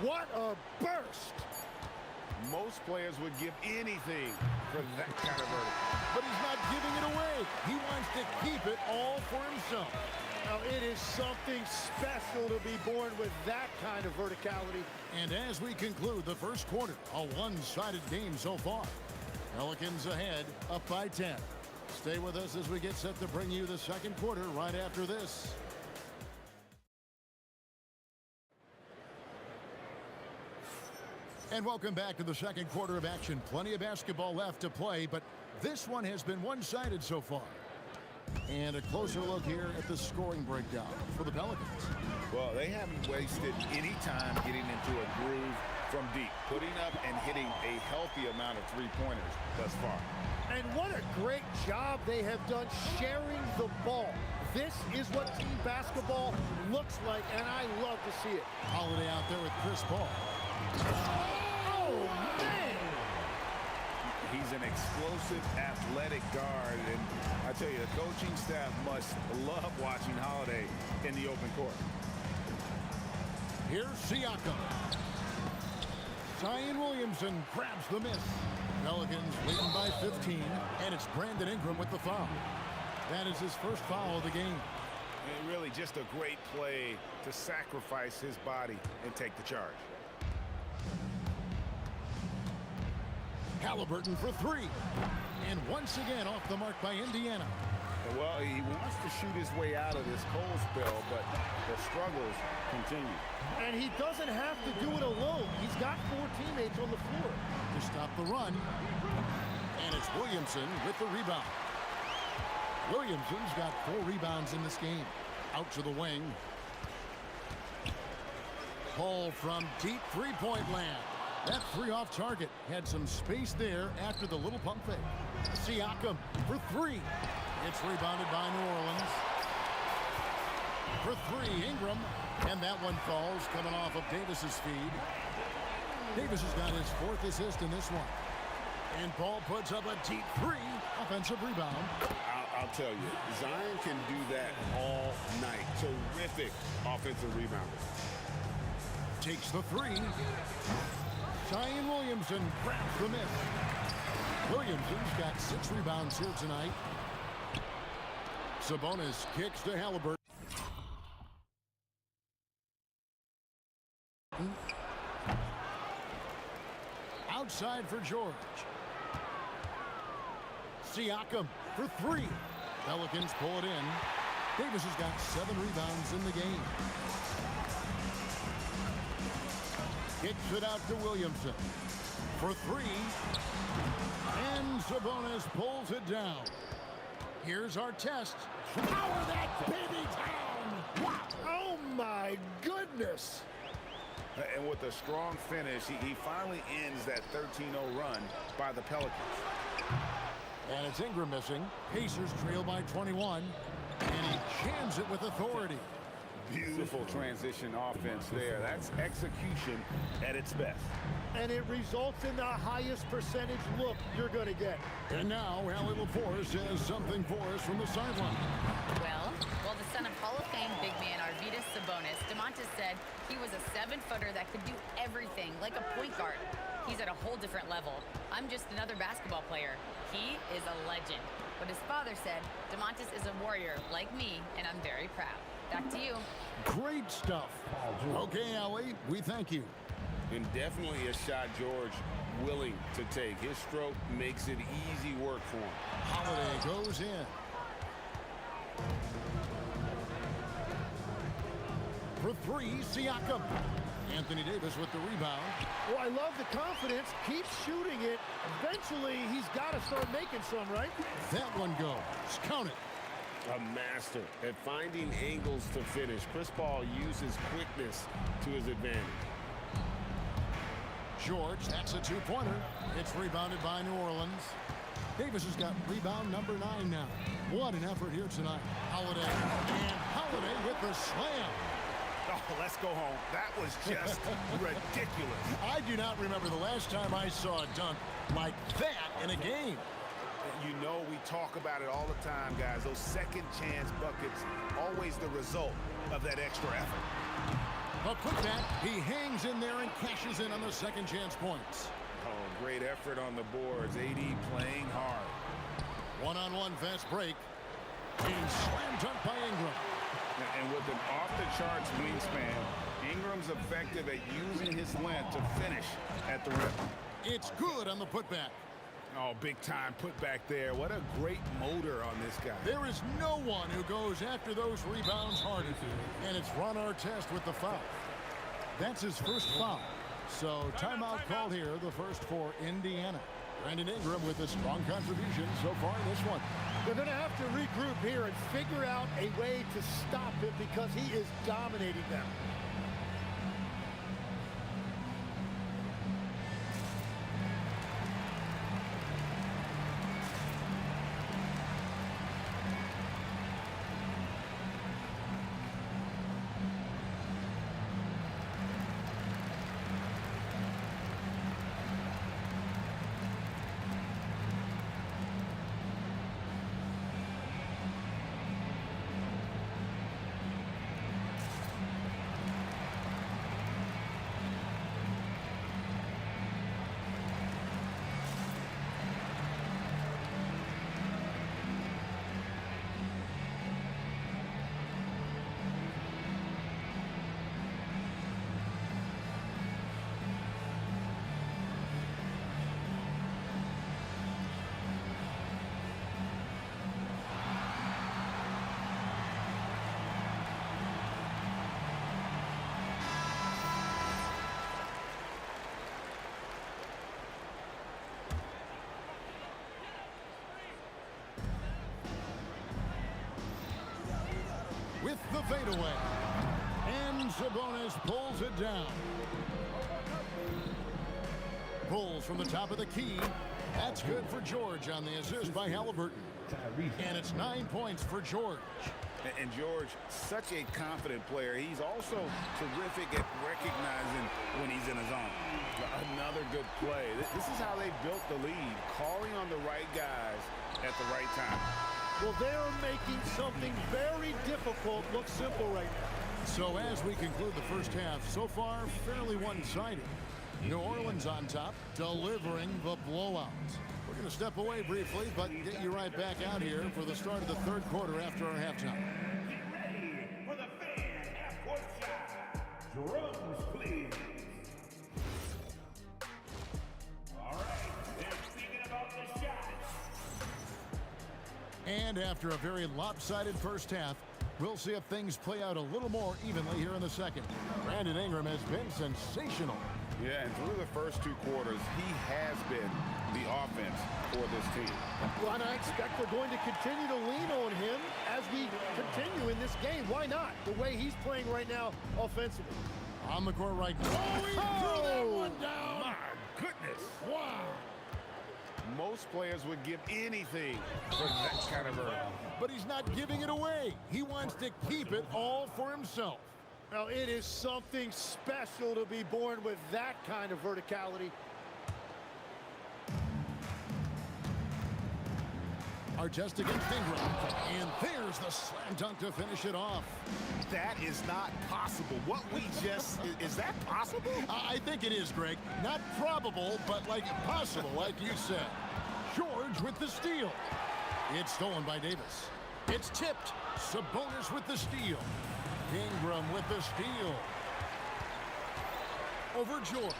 What a burst. Most players would give anything for that kind of verdict. But he's not giving it away. He wants to keep it all for himself. Now, it is something special to be born with that kind of verticality. And as we conclude the first quarter, a one-sided game so far. Pelicans ahead, up by 10. Stay with us as we get set to bring you the second quarter right after this. And welcome back to the second quarter of action. Plenty of basketball left to play, but this one has been one-sided so far. And a closer look here at the scoring breakdown for the Pelicans. Well, they haven't wasted any time getting into a groove from deep, putting up and hitting a healthy amount of three-pointers thus far. And what a great job they have done sharing the ball. This is what team basketball looks like, and I love to see it. Holiday out there with Chris Paul. Oh, man! He's an explosive, athletic guard, and I tell you, the coaching staff must love watching Holiday in the open court. Here's Siakam. Zion Williamson grabs the miss. Pelicans leading by 15, and it's Brandon Ingram with the foul. That is his first foul of the game. And really just a great play to sacrifice his body and take the charge. Halliburton for 3. And once again off the mark by Indiana. Well, he wants to shoot his way out of this cold spell, but the struggles continue. And he doesn't have to do it alone. He's got 4 teammates on the floor. To stop the run. And it's Williamson with the rebound. Williamson's got 4 rebounds in this game. Out to the wing. Paul from deep three-point land. That 3 off target. Had some space there after the little pump fake. Siakam for 3. It's rebounded by New Orleans. For 3, Ingram. And that one falls coming off of Davis's feed. Davis has got his 4th assist in this one. And Paul puts up a deep 3. Offensive rebound. I'll tell you, Zion can do that all night. Terrific offensive rebounder. Takes the 3. Zion Williamson grabs the miss. Williamson's got 6 rebounds here tonight. Sabonis kicks to Halliburton. Outside for George. Siakam for 3. Pelicans pull it in. Davis has got 7 rebounds in the game. Kicks it out to Williamson. for three. And Sabonis pulls it down. Here's our test. Power that baby down! Wow! Oh, my goodness! And with a strong finish, he finally ends that 13-0 run by the Pelicans. And it's Ingram missing. Pacers trail by 21. And he jams it with authority. Beautiful transition offense there. That's execution at its best. And it results in the highest percentage look you're going to get. And now, Allie LaForce has something for us from the sideline. Well, while the son of Hall of Fame big man Arvydas Sabonis, DeMontis said he was a 7-footer that could do everything like a point guard. He's at a whole different level. I'm just another basketball player. He is a legend. But his father said, DeMontis is a warrior like me, and I'm very proud. Back to you. Great stuff. Okay, Allie, we thank you. And definitely a shot George willing to take. His stroke makes it easy work for him. Holiday goes in. For three, Siakam. Anthony Davis with the rebound. Well, I love the confidence. Keep shooting it. Eventually, he's got to start making some, right? That one goes. Count it. A master at finding angles to finish. Chris Paul uses quickness to his advantage. George, that's a two-pointer. It's rebounded by New Orleans. Davis has got rebound number 9 now. What an effort here tonight. Holiday, and Holiday with the slam. Oh, let's go home. That was just ridiculous. I do not remember the last time I saw a dunk like that in a game. You know we talk about it all the time, guys. Those second chance buckets, always the result of that extra effort. A putback, he hangs in there and cashes in on the second chance points. Oh, great effort on the boards. AD playing hard. One-on-one fast break. And slam dunk by Ingram. And with an off-the-charts wingspan, Ingram's effective at using his length to finish at the rim. It's good on the putback. Oh, big-time putback there. What a great motor on this guy. There is no one who goes after those rebounds harder. And it's Ron Artest with the foul. That's his first foul. So timeout called here, the first for Indiana. Brandon Ingram with a strong contribution so far in this one. They're going to have to regroup here and figure out a way to stop him because he is dominating them. With the fadeaway. And Sabonis pulls it down. Pulls from the top of the key. That's good for George on the assist by Halliburton. And it's 9 points for George. And George, such a confident player. He's also terrific at recognizing when he's in his zone. Another good play. This is how they built the lead, calling on the right guys at the right time. Well, they're making something very difficult look simple right now. So as we conclude the first half, so far fairly one-sided. New Orleans on top, delivering the blowout. We're going to step away briefly, but get you right back out here for the start of the third quarter after our halftime. Get ready for the fan half-court shot. Drums, please. All right, they're speaking about the shots. And after a very lopsided first half, we'll see if things play out a little more evenly here in the second. Brandon Ingram has been sensational. Yeah, and through the first 2 quarters, he has been the offense for this team. Well, and I expect we're going to continue to lean on him as we continue in this game. Why not? The way he's playing right now offensively. On the court right now. Oh, he threw that one down. My goodness. Wow. Most players would give anything for that kind of vertical. But he's not giving it away. He wants to keep it all for himself. Now, it is something special to be born with that kind of verticality. Artest against Ingram. And there's the slam dunk to finish it off. That is not possible. What we just, is that possible? I think it is, Greg. Not probable, but like possible, like you said. George with the steal. It's stolen by Davis. It's tipped. Sabonis with the steal. Ingram with the steal. Over George.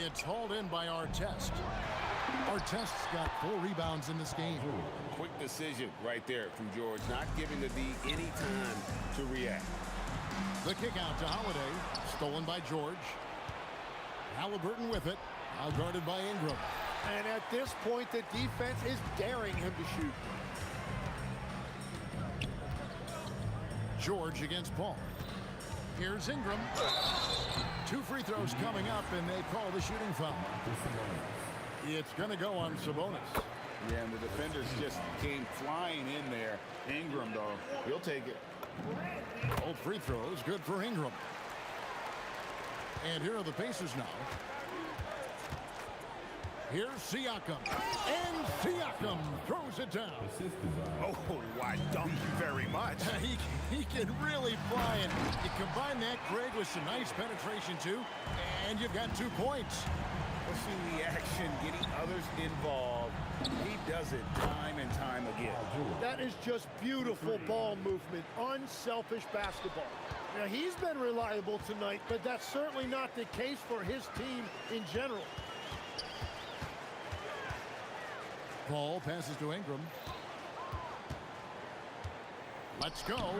It's hauled in by Artest. Artest's got 4 rebounds in this game. Quick decision right there from George, not giving the D any time to react. The kick out to Holiday. Stolen by George. Halliburton with it. Now guarded by Ingram. And at this point, the defense is daring him to shoot. George against Paul. Here's Ingram. 2 free throws coming up, and they call the shooting foul. It's going to go on Sabonis. Yeah, and the defenders just came flying in there. Ingram, though, he'll take it. Both free throws, good for Ingram. And here are the Pacers now. Here's Siakam. And Siakam throws it down. Oh, why, thank you very much. He can really fly, and you combine that, Greg, with some nice penetration, too, and you've got 2 points. Pushing the action, getting others involved. He does it time and time again. That is just beautiful ball movement, unselfish basketball. Now, he's been reliable tonight, but that's certainly not the case for his team in general. Paul passes to Ingram. Let's go.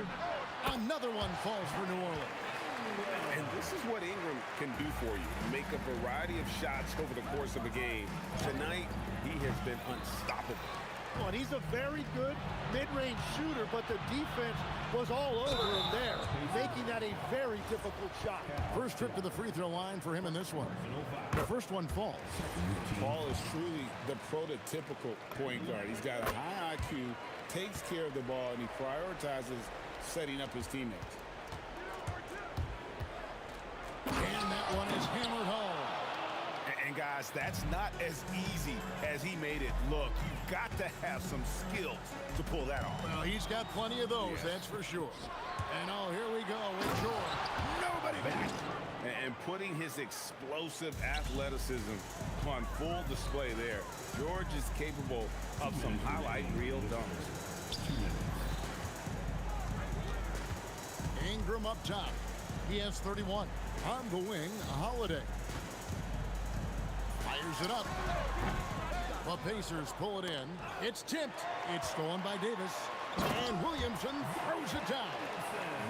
Another one falls for New Orleans. And this is what Ingram can do for you. Make a variety of shots over the course of a game. Tonight, he has been unstoppable. Well, and he's a very good mid-range shooter, but the defense was all over him there, making that a very difficult shot. First trip to the free throw line for him in this one. The first one falls. Paul is truly the prototypical point guard. He's got a high IQ, takes care of the ball, and he prioritizes setting up his teammates. And that one is hammered home. And guys, that's not as easy as he made it look. You've got to have some skills to pull that off. Well, he's got plenty of those, that's for sure. And oh, here we go with George. Nobody back. And putting his explosive athleticism on full display there. George is capable of some highlight reel dunks. Ingram up top. He has 31. On the wing, Holiday. Fires it up. The Pacers pull it in. It's tipped. It's stolen by Davis. And Williamson throws it down.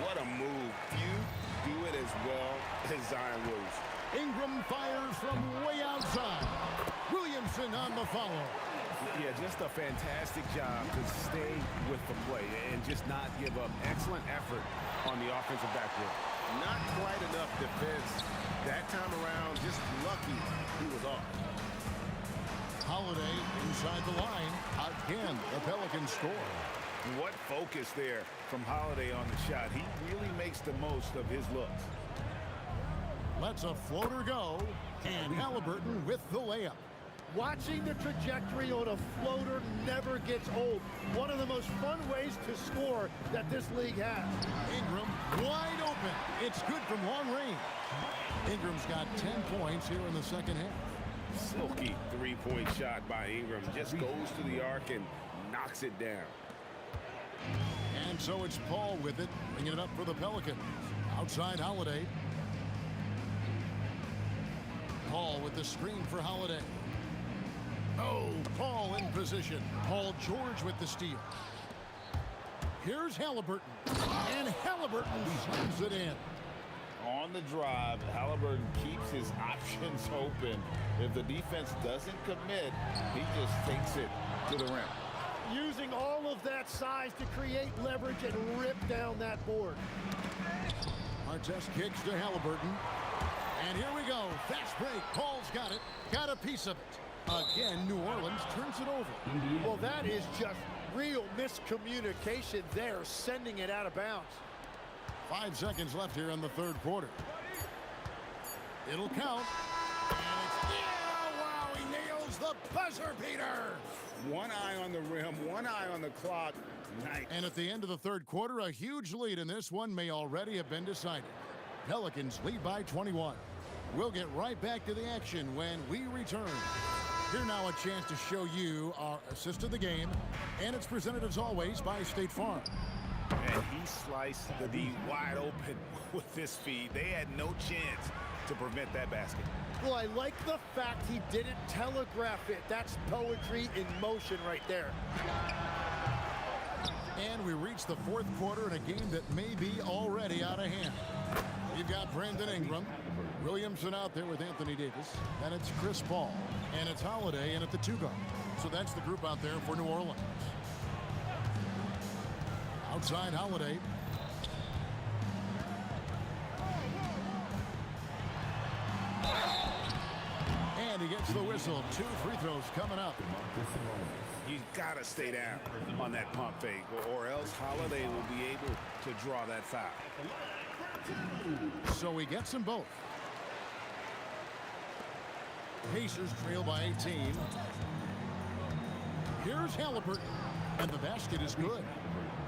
What a move. Few do it as well as Zion Williamson. Ingram fires from way outside. Williamson on the follow. Yeah, just a fantastic job to stay with the play and just not give up. Excellent effort on the offensive backboard. Not quite enough defense that time around. Just lucky he was off. Holiday inside the line. Again, the Pelicans score. What focus there from Holiday on the shot. He really makes the most of his looks. Lets a floater go. And Halliburton with the layup. Watching the trajectory on a floater never gets old. One of the most fun ways to score that this league has. Ingram wide open. It's good from long range. Ingram's got 10 points here in the second half. Silky three-point shot by Ingram. Just goes to the arc and knocks it down. And so it's Paul with it, bringing it up for the Pelicans. Outside Holiday. Paul with the screen for Holiday. Oh, Paul in position. Paul George with the steal. Here's Halliburton. And Halliburton slams it in. On the drive, Halliburton keeps his options open. If the defense doesn't commit, he just takes it to the rim. Using all of that size to create leverage and rip down that board. Artest kicks to Halliburton. And here we go. Fast break. Paul's got it. Got a piece of it. Again, New Orleans turns it over. Well, that is just real miscommunication there, sending it out of bounds. 5 seconds left here in the third quarter. It'll count. And it's, yeah, wow, he nails the buzzer beater. One eye on the rim, one eye on the clock. Nice. And at the end of the third quarter, a huge lead in this one may already have been decided. Pelicans lead by 21. We'll get right back to the action when we return. Here now a chance to show you our assist of the game, and it's presented as always by State Farm. And he sliced the D wide open with this feed. They had no chance to prevent that basket. Well, I like the fact he didn't telegraph it. That's poetry in motion right there. And we reach the fourth quarter in a game that may be already out of hand. We've got Brandon Ingram, Williamson out there with Anthony Davis, and it's Chris Paul, and it's Holiday in at the 2 guard. So that's the group out there for New Orleans. Outside Holiday. And he gets the whistle. 2 free throws coming up. You gotta stay down on that pump fake, or else Holiday will be able to draw that foul. So he gets them both. Pacers trail by 18. Here's Halliburton, and the basket is good.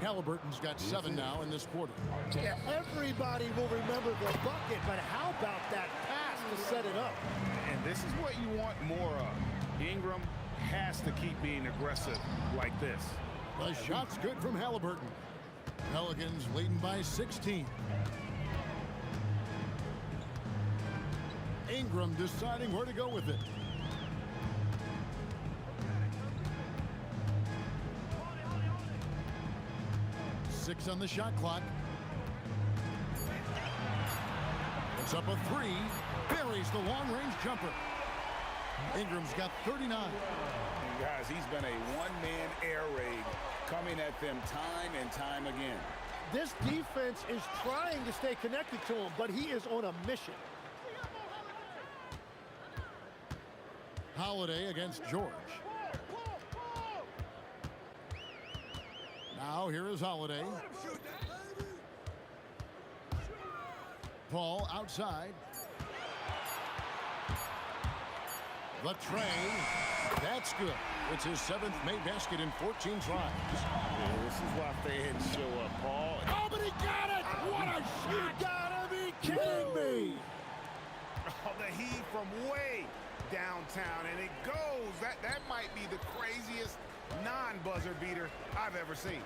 Halliburton's got 7 now in this quarter. Yeah, everybody will remember the bucket, but how about that pass to set it up? And this is what you want more of. Ingram has to keep being aggressive like this. The shot's good from Halliburton. Pelicans leading by 16. Ingram deciding where to go with it. Six on the shot clock. It's up a 3. Buries the long-range jumper. Ingram's got 39. And guys, he's been a one-man air raid coming at them time and time again. This defense is trying to stay connected to him, but he is on a mission. Holiday against George. Now here is Holiday. Paul outside. The tray. That's good. It's his 7th made basket in 14 tries. Yeah, this is why fans show up, Paul. Oh, but he got it! What a shot! You gotta be kidding me! Oh, the heat from way downtown, and it goes. That might be the craziest non-buzzer beater I've ever seen.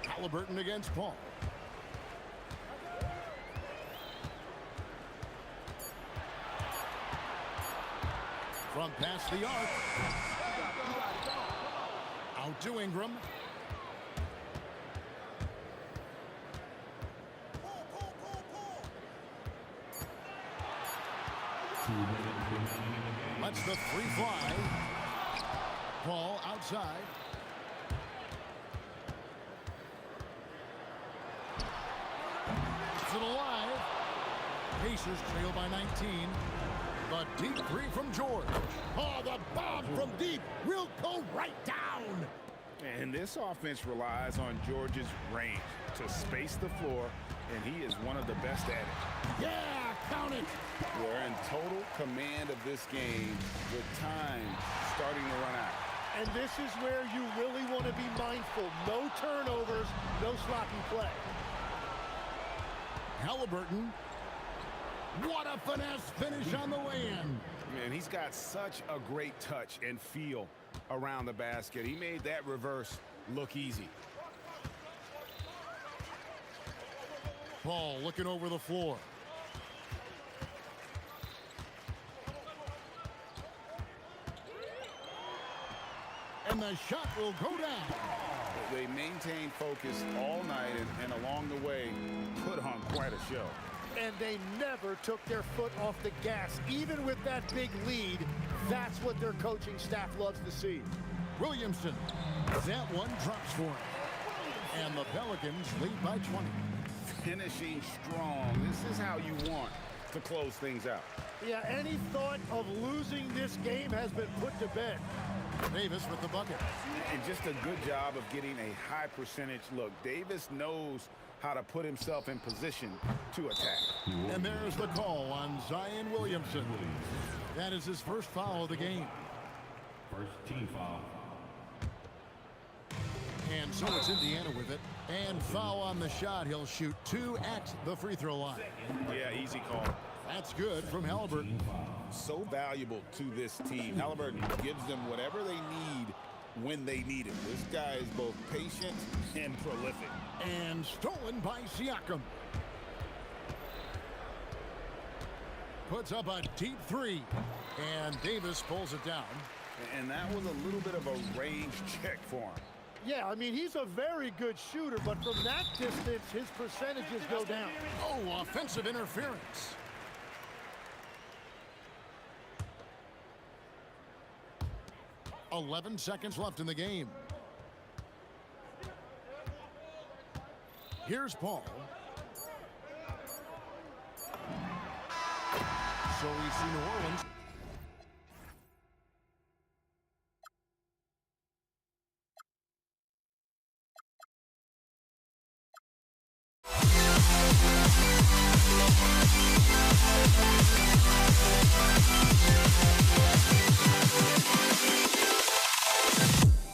Halliburton against Paul. From past the arc. Out to Ingram. Lets the 3 fly. Paul outside. It's it alive. Pacers trail by 19. The deep 3 from George. Oh, the bomb from deep will go right down. And this offense relies on George's range to space the floor, and he is one of the best at it. Yeah, count it. We're in total command of this game with time starting to run out. And this is where you really want to be mindful. No turnovers, no sloppy play. Halliburton. What a finesse finish on the way-in. Man, he's got such a great touch and feel around the basket. He made that reverse look easy. Paul looking over the floor. And the shot will go down. They maintained focus all night and along the way put on quite a show. And they never took their foot off the gas. Even with that big lead, that's what their coaching staff loves to see. Williamson, that one drops for him. And the Pelicans lead by 20. Finishing strong. This is how you want to close things out. Yeah, any thought of losing this game has been put to bed. Davis with the bucket. And just a good job of getting a high percentage look. Davis knows how to put himself in position to attack. And there's the call on Zion Williamson. That is his first foul of the game. First team foul. And so it's Indiana with it. And foul on the shot. He'll shoot 2 at the free throw line. Yeah, easy call. That's good from Halliburton. So valuable to this team. Halliburton gives them whatever they need when they need it. This guy is both patient and prolific. And stolen by Siakam. Puts up a deep 3. And Davis pulls it down. And that was a little bit of a range check for him. Yeah, I mean, he's a very good shooter, but from that distance, his percentages go down. Oh, offensive interference. "11 seconds left in the game. Here's Paul. So we see New Orleans.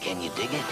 Can you dig it?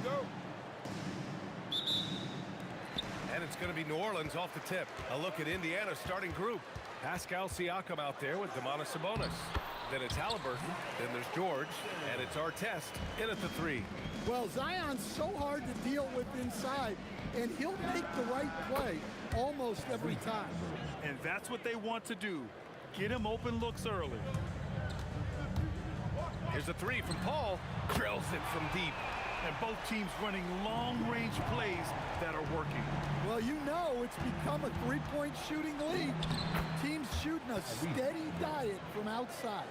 go. And it's going to be New Orleans off the tip. A look at Indiana's starting group. Pascal Siakam out there with Domantas Sabonis. Then it's Halliburton. Then there's George. And it's Artest in at the 3. Well, Zion's so hard to deal with inside, and he'll make the right play almost every time. And that's what they want to do. Get him open looks early. Here's a 3 from Paul. Drills it from deep. And both teams running long-range plays that are working. Well, you know it's become a three-point shooting league. Teams shooting a steady diet from outside.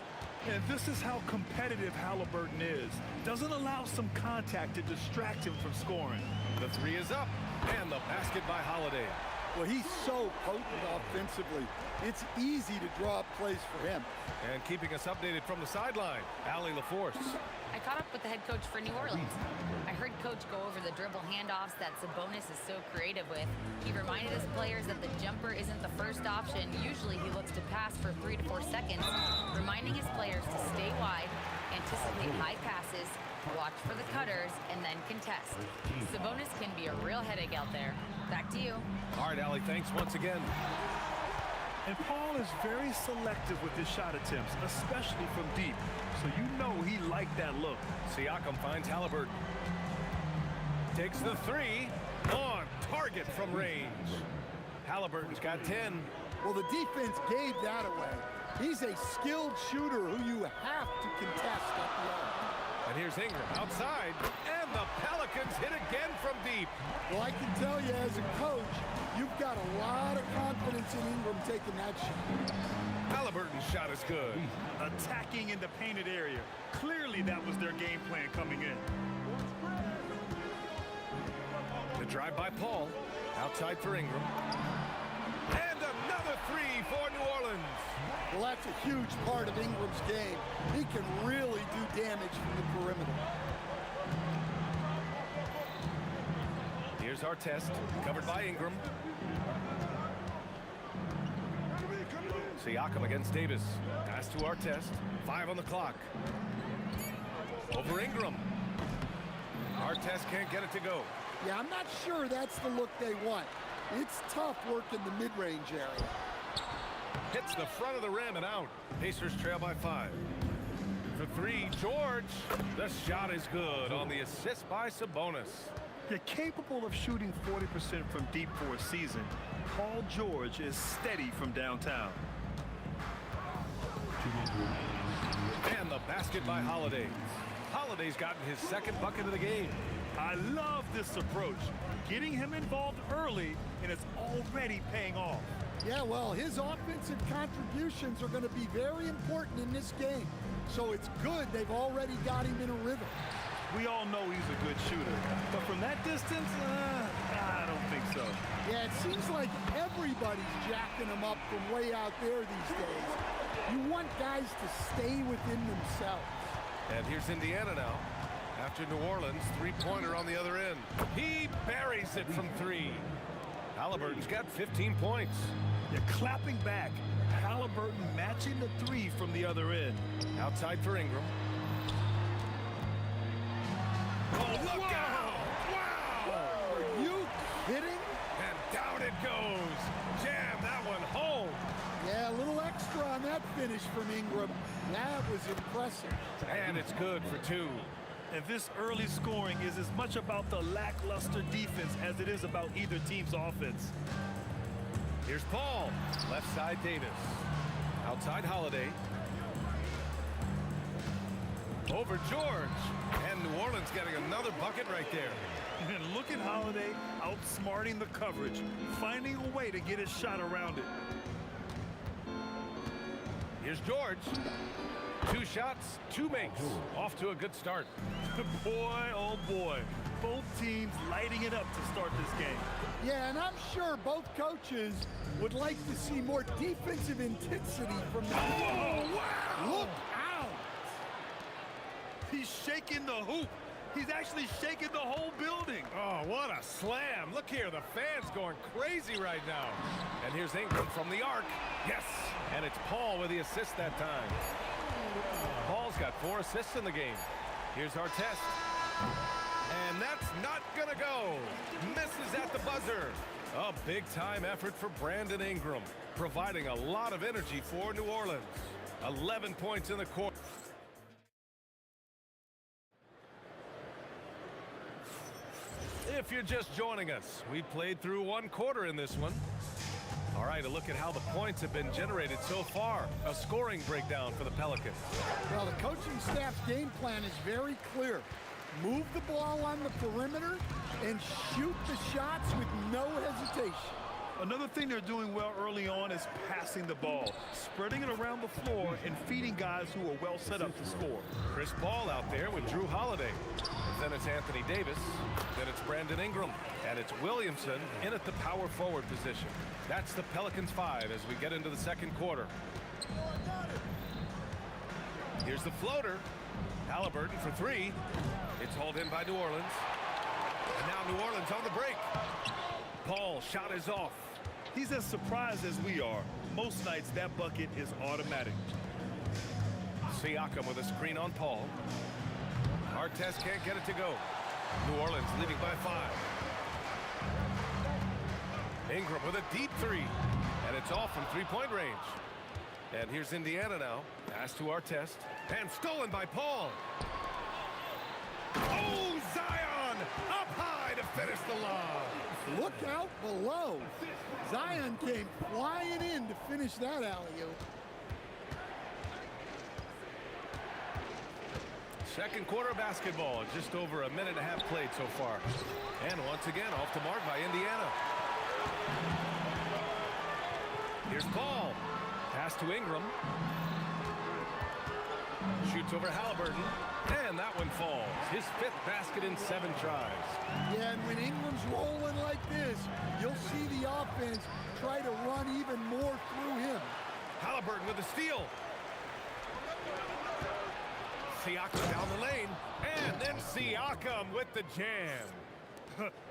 And this is how competitive Halliburton is. Doesn't allow some contact to distract him from scoring. The 3 is up. And the basket by Holiday. Well, he's so potent offensively. It's easy to draw up plays for him. And keeping us updated from the sideline, Allie LaForce. I caught up with the head coach for New Orleans. I heard Coach go over the dribble handoffs that Sabonis is so creative with. He reminded his players that the jumper isn't the first option. Usually he looks to pass for 3 to 4 seconds, reminding his players to stay wide, anticipate high passes, watch for the cutters, and then contest. Sabonis can be a real headache out there. Back to you. All right, Allie, thanks once again. And Paul is very selective with his shot attempts, especially from deep. So you know he liked that look. Siakam finds Halliburton. Takes the 3. On target from range. Halliburton's got 10. Well, the defense gave that away. He's a skilled shooter who you have to contest at the arc. And here's Ingram outside. And the Pelicans hit again from deep. Well, I can tell you as a coach, you've got a lot of confidence in Ingram taking that shot. Halliburton's shot is good. Attacking in the painted area. Clearly that was their game plan coming in. The drive by Paul. Outside for Ingram. And another 3 for New Orleans. Well, that's a huge part of Ingram's game. He can really do damage from the perimeter. Here's Artest, covered by Ingram. Siakam against Davis. Pass to Artest. 5 on the clock. Over Ingram. Artest can't get it to go. Yeah, I'm not sure that's the look they want. It's tough work in the mid-range area. Hits the front of the rim and out. Pacers trail by 5. For 3, George. The shot is good on the assist by Sabonis. You're capable of shooting 40% from deep for a season. Paul George is steady from downtown. And the basket by Holiday. Holiday's gotten his second bucket of the game. I love this approach. Getting him involved early, and it's already paying off. Yeah, well, his offensive contributions are going to be very important in this game. So it's good they've already got him in a rhythm. We all know he's a good shooter, but from that distance, I don't think so. Yeah, it seems like everybody's jacking him up from way out there these days. You want guys to stay within themselves. And here's Indiana now. After New Orleans, 3-pointer on the other end. He buries it from 3. Halliburton's got 15 points. You're clapping back. Halliburton matching the 3 from the other end. Outside for Ingram. Oh, look out! Wow! Are you kidding? And down it goes. Jam that one home. Yeah, a little extra on that finish from Ingram. That was impressive. And it's good for 2. And this early scoring is as much about the lackluster defense as it is about either team's offense. Here's Paul. Left side Davis. Outside Holiday. Over George. And New Orleans getting another bucket right there. And look at Holiday outsmarting the coverage, finding a way to get his shot around it. Here's George. 2 shots, 2 makes. Off to a good start. Boy, oh boy. Both teams lighting it up to start this game. Yeah, and I'm sure both coaches would like to see more defensive intensity from the Oh, wow! Look out! He's shaking the hoop. He's actually shaking the whole building. Oh, what a slam. Look here, the fans going crazy right now. And here's Ingram from the arc. Yes, and it's Paul with the assist that time. Paul's got 4 assists in the game. Here's Artest. And that's not gonna go. Misses at the buzzer. A big-time effort for Brandon Ingram, providing a lot of energy for New Orleans. 11 points in the quarter. If you're just joining us, we played through one quarter in this one. All right, a look at how the points have been generated so far. A scoring breakdown for the Pelicans. Well, the coaching staff's game plan is very clear. Move the ball on the perimeter and shoot the shots with no hesitation. Another thing they're doing well early on is passing the ball, spreading it around the floor and feeding guys who are well set up to score. Chris Paul out there with Drew Holiday. Then it's Anthony Davis. Then it's Brandon Ingram. And it's Williamson in at the power forward position. That's the Pelicans 5 as we get into the second quarter. Here's the floater. Halliburton for 3. It's hauled in by New Orleans. And now New Orleans on the break. Paul shot is off. He's as surprised as we are. Most nights that bucket is automatic. Siakam with a screen on Paul. Artest can't get it to go. New Orleans leading by 5. Ingram with a deep 3. And it's off from three-point range. And here's Indiana now. Pass to Artest. And stolen by Paul. Oh, Zion! Up high to finish the lob. Look out below. Zion came flying in to finish that alley-oop. Second quarter basketball, just over a minute and a half played so far. And once again, off the mark by Indiana. Here's Paul. Pass to Ingram. Shoots over Halliburton. And that one falls. His 5th basket in 7 tries. Yeah, and when Ingram's rolling like this, you'll see the offense try to run even more through him. Halliburton with a steal. Siakam down the lane. And then Siakam with the jam.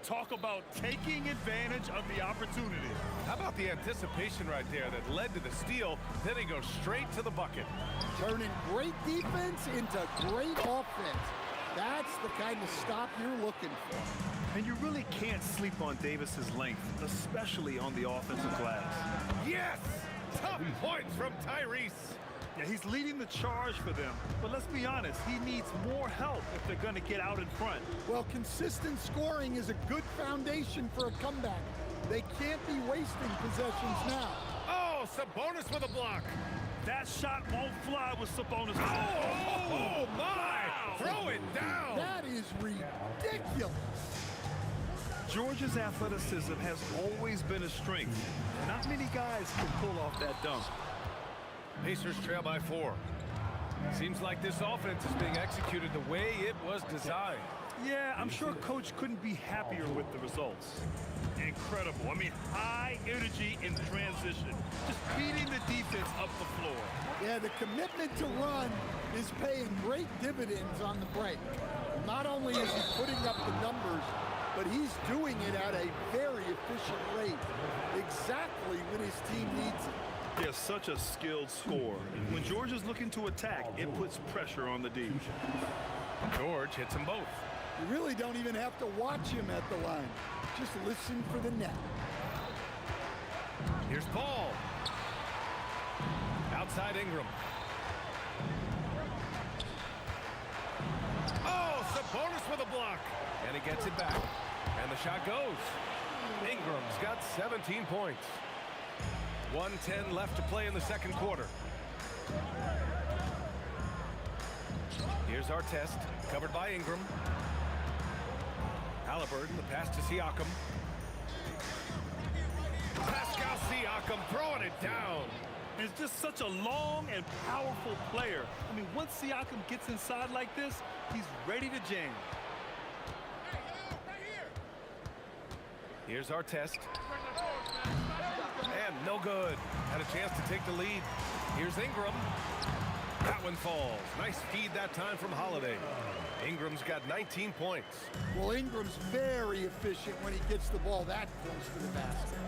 Talk about taking advantage of the opportunity. How about the anticipation right there that led to the steal? Then he goes straight to the bucket. Turning great defense into great offense. That's the kind of stop you're looking for. And you really can't sleep on Davis's length, especially on the offensive glass. Yes! Tough points from Tyrese. Yeah, he's leading the charge for them. But let's be honest, he needs more help if they're going to get out in front. Well, consistent scoring is a good foundation for a comeback. They can't be wasting possessions now. Oh, Sabonis with a block. That shot won't fly with Sabonis. Oh my! Wow. Throw it down. That is ridiculous. Georgia's athleticism has always been a strength. Not many guys can pull off that dunk. Pacers trail by 4. Seems like this offense is being executed the way it was designed. Yeah, I'm sure Coach couldn't be happier with the results. Incredible. I mean, high energy in transition. Just beating the defense up the floor. Yeah, the commitment to run is paying great dividends on the break. Not only is he putting up the numbers, but he's doing it at a very efficient rate. Exactly when his team needs it. He has such a skilled scorer. When Georgia's looking to attack, it puts pressure on the D. George hits them both. You really don't even have to watch him at the line. Just listen for the net. Here's Paul. Outside Ingram. Oh, Sabonis with a block. And he gets it back. And the shot goes. Ingram's got 17 points. 1:10 left to play in the second quarter. Here's Artest, covered by Ingram. Halliburton, the pass to Siakam. Pascal Siakam throwing it down. It's just such a long and powerful player. I mean, once Siakam gets inside like this, he's ready to jam. Here's Artest. And no good. Had a chance to take the lead. Here's Ingram. That one falls. Nice feed that time from Holiday. Ingram's got 19 points. Well, Ingram's very efficient when he gets the ball that close to the basket.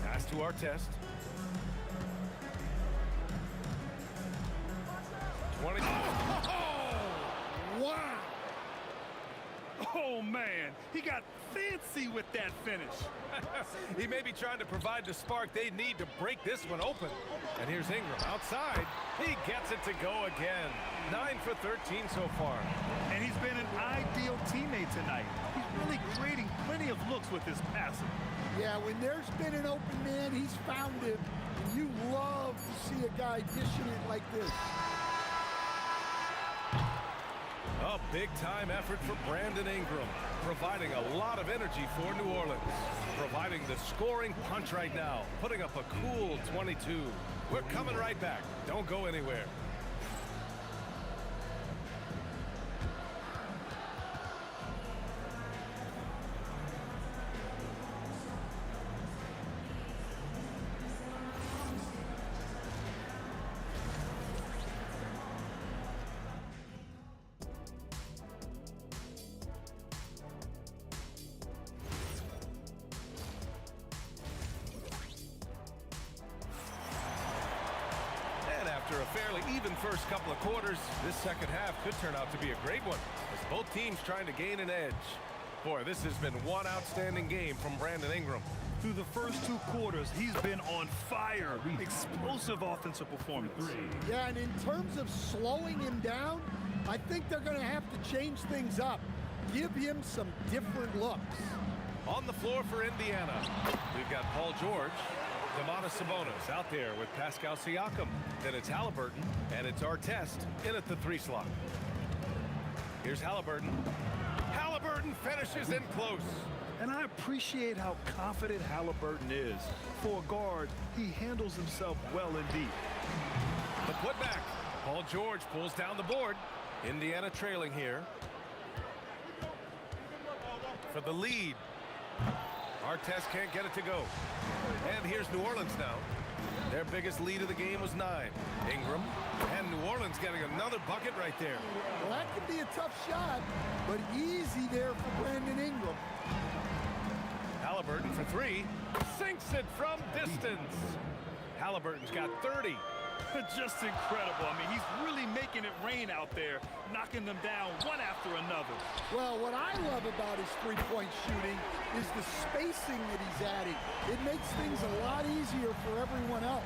Pass to Artest. 20. Wow! Oh, man, he got fancy with that finish. He may be trying to provide the spark they need to break this one open. And here's Ingram outside. He gets it to go again. 9 for 13 so far. And he's been an ideal teammate tonight. He's really creating plenty of looks with his passing. Yeah, when there's been an open man, he's found him. And you love to see a guy dishing it like this. A big-time effort for Brandon Ingram, providing a lot of energy for New Orleans, providing the scoring punch right now, putting up a cool 22. We're coming right back. Don't go anywhere. After a fairly even first couple of quarters, this second half could turn out to be a great one, as both teams trying to gain an edge. Boy, this has been one outstanding game from Brandon Ingram. Through the first 2 quarters, he's been on fire. Explosive offensive performance. Yeah, and in terms of slowing him down, I think they're going to have to change things up. Give him some different looks. On the floor for Indiana, we've got Paul George, Domantas Sabonis out there with Pascal Siakam. Then it's Halliburton, and it's Artest in at the 3 slot. Here's Halliburton. Halliburton finishes in close. And I appreciate how confident Halliburton is. For a guard, he handles himself well indeed. The putback. Paul George pulls down the board. Indiana trailing here. For the lead. Artest can't get it to go. And here's New Orleans now. Their biggest lead of the game was 9. Ingram, and New Orleans getting another bucket right there. Well, that could be a tough shot, but easy there for Brandon Ingram. Halliburton for 3. Sinks it from distance. Halliburton's got 30. Just incredible. I mean, he's really making it rain out there, knocking them down one after another. Well, what I love about his three-point shooting is the spacing that he's adding. It makes things a lot easier for everyone else.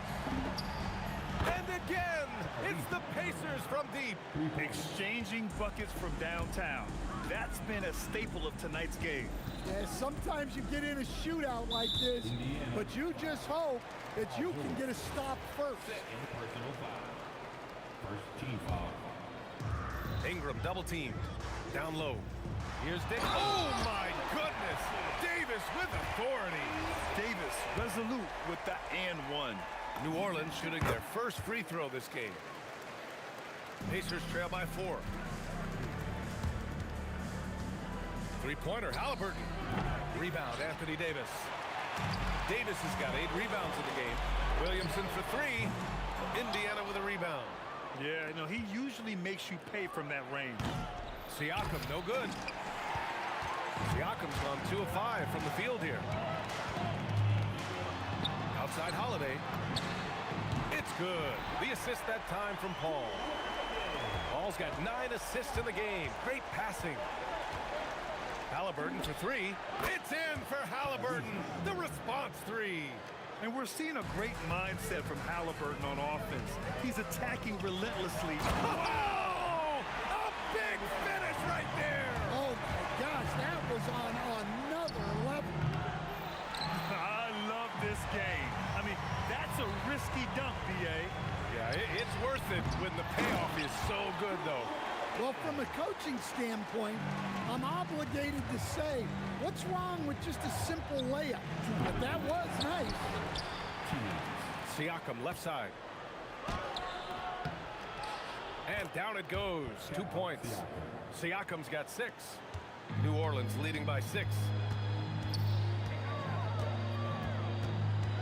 And again, it's the Pacers from deep. Exchanging buckets from downtown. That's been a staple of tonight's game. Yeah, sometimes you get in a shootout like this, but you just hope that you can get a stop first. First team foul. Ingram double teamed. Down low. Here's Davis. Oh my goodness! Davis with authority. Davis resolute with the and one. New Orleans shooting their first free throw this game. Pacers trail by 4. Three-pointer, Halliburton. Rebound, Anthony Davis. Davis has got 8 rebounds in the game. Williamson for 3. Indiana with a rebound. Yeah, no, he usually makes you pay from that range. Siakam, no good. Siakam's gone 2 of 5 from the field here. Outside Holiday. It's good. The assist that time from Paul. Paul's got 9 assists in the game. Great passing. Halliburton for 3. It's in for Halliburton. The response 3. And we're seeing a great mindset from Halliburton on offense. He's attacking relentlessly. Oh! A big finish right there! Oh, my gosh, that was on another level. I love this game. I mean, that's a risky dunk, B.A. Yeah, it's worth it when the payoff is so good, though. Well, from a coaching standpoint, I'm obligated to say, what's wrong with just a simple layup? But that was nice. Siakam left side. And down it goes. 2 points. Siakam's got 6. New Orleans leading by 6.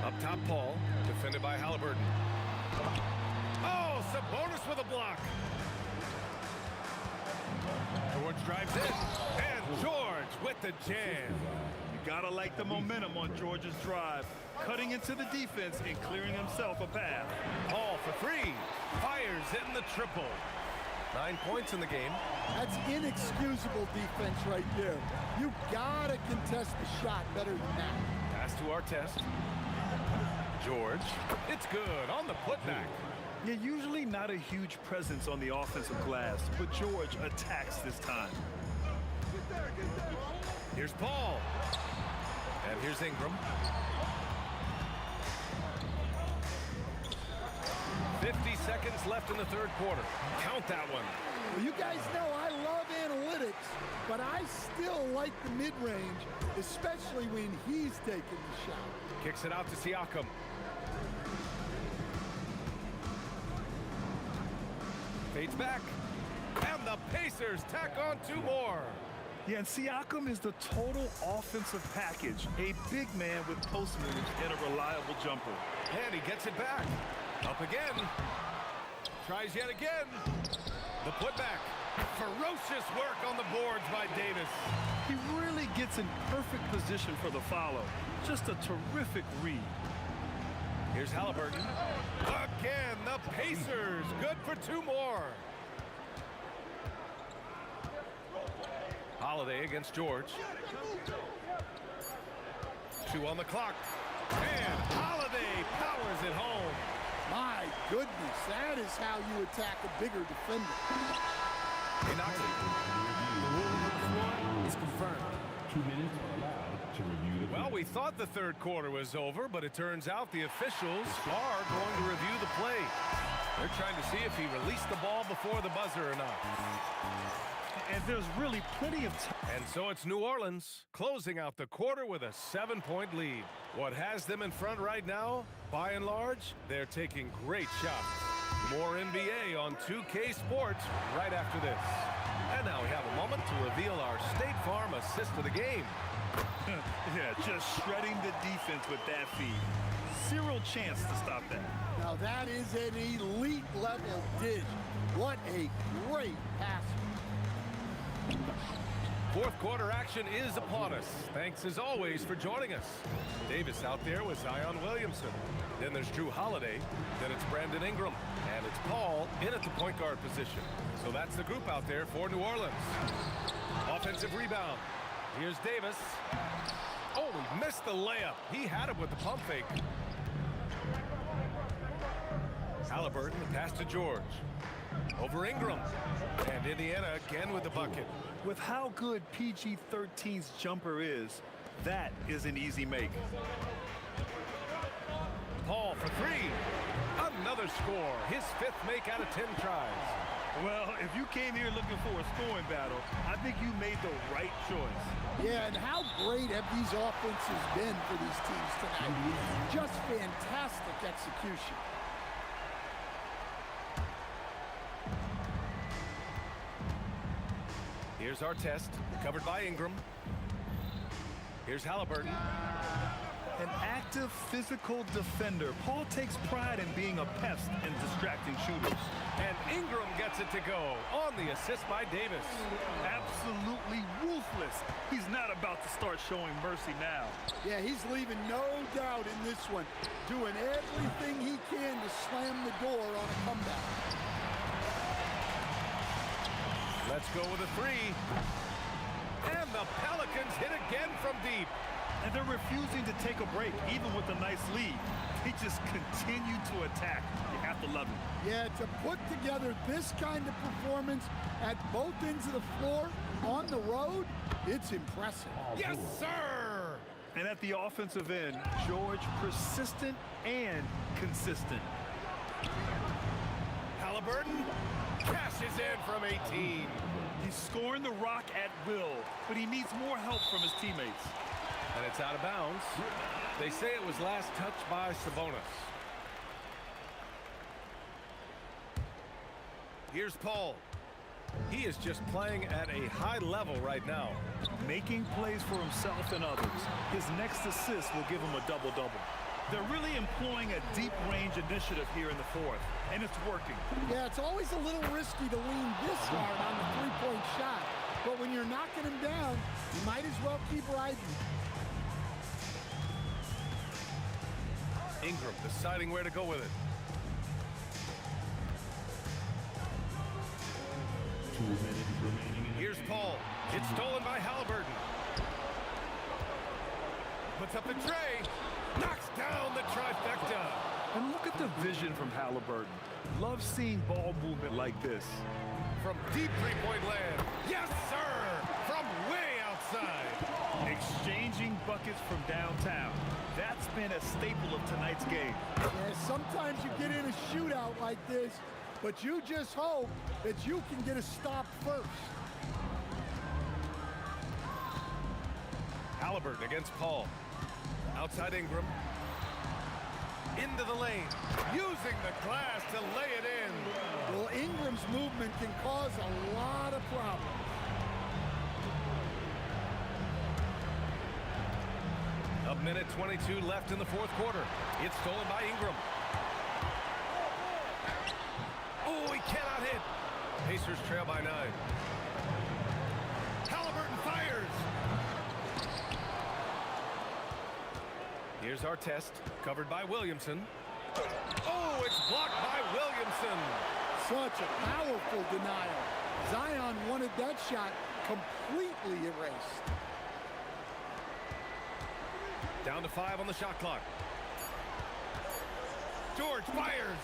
Up top, Paul. Defended by Halliburton. Oh, Sabonis with a block. George drives in, and George with the jam. You gotta like the momentum on George's drive, cutting into the defense and clearing himself a path. Paul for 3, fires in the triple. 9 points in the game. That's inexcusable defense right there. You gotta contest the shot better than that. Pass to our test. George. It's good on the putback. Yeah, usually not a huge presence on the offensive glass, but George attacks this time. Here's Paul. And here's Ingram. 50 seconds left in the third quarter. Count that one. Well, you guys know I love analytics, but I still like the mid-range, especially when he's taking the shot. Kicks it out to Siakam. Fades back. And the Pacers tack on 2 more. Yeah, and Siakam is the total offensive package. A big man with post moves and a reliable jumper. And he gets it back. Up again. Tries yet again. The putback. Ferocious work on the boards by Davis. He really gets in perfect position for the follow. Just a terrific read. Here's Halliburton. Again, the Pacers. Good for 2 more. Holiday against George. 2 on the clock. And Holiday powers it home. My goodness, that is how you attack a bigger defender. He knocks it. The rule number 4 is confirmed. 2 minutes are allowed to review the Well, we thought the third quarter was over, but it turns out the officials are going to review the play. They're trying to see if he released the ball before the buzzer or not. And there's really plenty of time. And so it's New Orleans closing out the quarter with a 7-point lead. What has them in front right now, by and large, they're taking great shots. More NBA on 2K Sports right after this. And now we have a moment to reveal our State Farm assist of the game. Yeah, just shredding the defense with that feed. Zero chance to stop that. Now that is an elite level dish. What a great pass. Fourth quarter action is upon us. Thanks as always for joining us. Davis out there with Zion Williamson. Then there's Drew Holiday. Then it's Brandon Ingram. And it's Paul in at the point guard position. So that's the group out there for New Orleans. Offensive rebound. Here's Davis. Oh, he missed the layup. He had it with the pump fake. Halliburton, the pass to George. Over Ingram. And Indiana again with the bucket. With how good PG-13's jumper is, that is an easy make. Paul for 3. Another score. His 5th make out of 10 tries. Well, if you came here looking for a scoring battle, I think you made the right choice. Yeah, and how great have these offenses been for these teams tonight? Just fantastic execution. Here's our test, covered by Ingram. Here's Halliburton. An active physical defender. Paul takes pride in being a pest and distracting shooters. And Ingram gets it to go on the assist by Davis. Absolutely ruthless. He's not about to start showing mercy now. Yeah, he's leaving no doubt in this one. Doing everything he can to slam the door on a comeback. Let's go with a 3. And the Pelicans hit again from deep. And they're refusing to take a break, even with a nice lead. They just continue to attack. You have to love it. Yeah, to put together this kind of performance at both ends of the floor on the road, it's impressive. Yes, sir! And at the offensive end, George persistent and consistent. Halliburton cashes in from 18. He's scoring the rock at will, but he needs more help from his teammates. And it's out of bounds. They say it was last touched by Sabonis. Here's Paul. He is just playing at a high level right now. Making plays for himself and others. His next assist will give him a double-double. They're really employing a deep-range initiative here in the fourth, and it's working. Yeah, it's always a little risky to lean this hard on the three-point shot. But when you're knocking him down, you might as well keep riding. Ingram deciding where to go with it. Here's Paul. It's stolen by Halliburton. Puts up the tray. Knocks down the trifecta. And look at the vision from Halliburton. Love seeing ball movement like this. From deep three-point land. Yes, sir! From way outside. Exchanging buckets from downtown. That's been a staple of tonight's game. Yeah, sometimes you get in a shootout like this, but you just hope that you can get a stop first. Halliburton against Paul. Outside Ingram. Into the lane. Using the glass to lay it in. Well, Ingram's movement can cause a lot of problems. A minute 22 left in the fourth quarter. It's stolen by Ingram. Oh, he cannot hit. Pacers trail by 9. Halliburton fires. Here's our test, covered by Williamson. Oh, it's blocked by Williamson. Such a powerful denial. Zion wanted that shot completely erased. Down to 5 on the shot clock. George fires.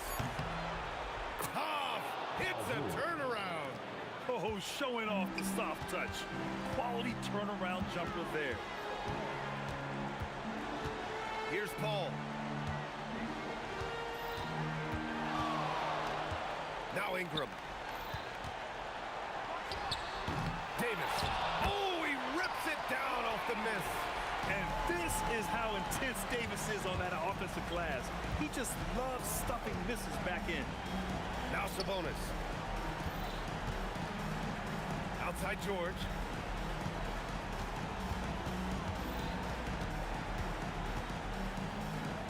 Tough. Hits a turnaround. Oh, showing off the soft touch. Quality turnaround jumper there. Here's Paul. Now Ingram. Davis. Oh, he rips it down off the miss. And this is how intense Davis is on that offensive glass. He just loves stuffing misses back in. Now Sabonis. Outside George.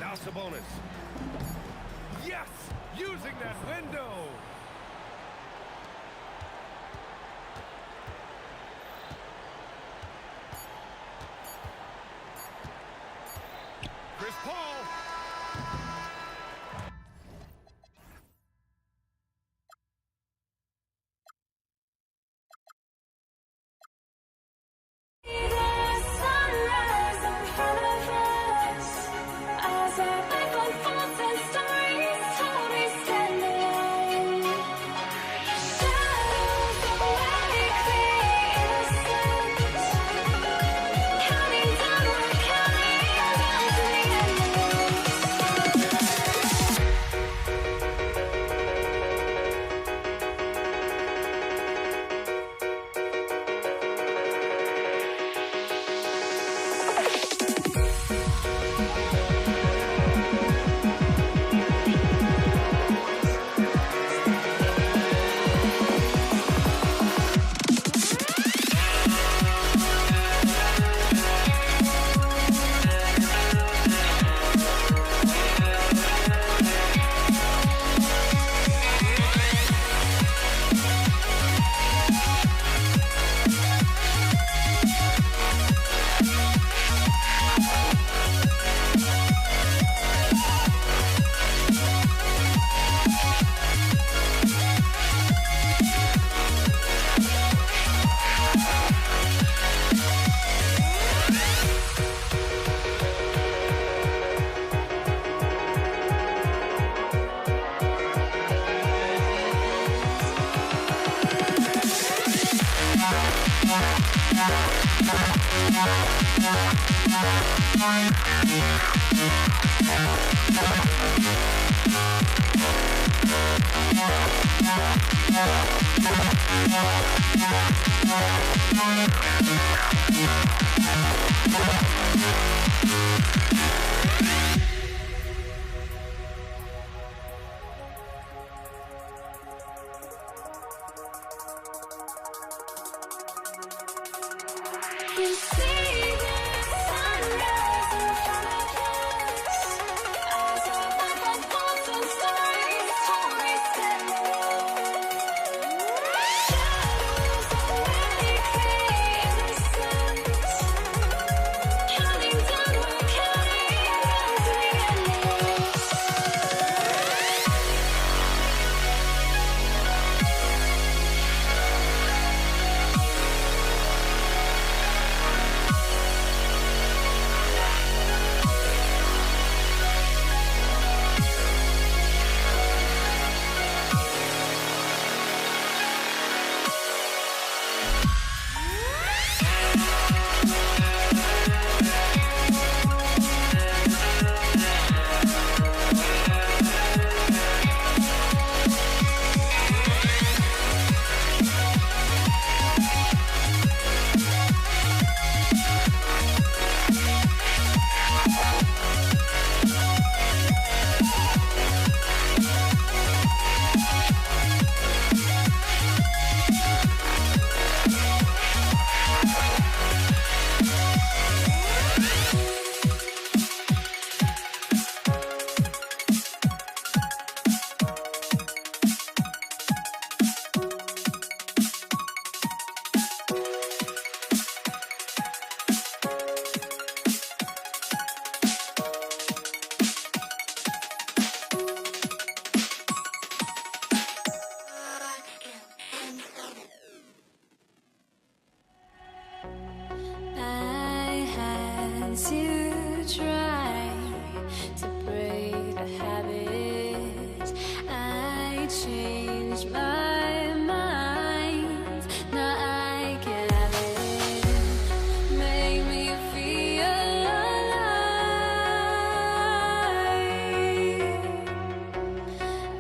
Now Sabonis. Yes! Using that window! Chris Paul. as you try to break a habit, I changed my mind. Now I can have it. Make me feel alive.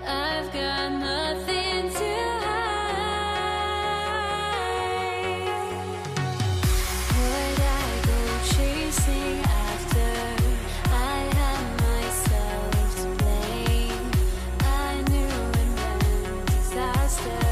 I've got nothing to would I go chasing after? I had myself to blame. I knew it meant disaster.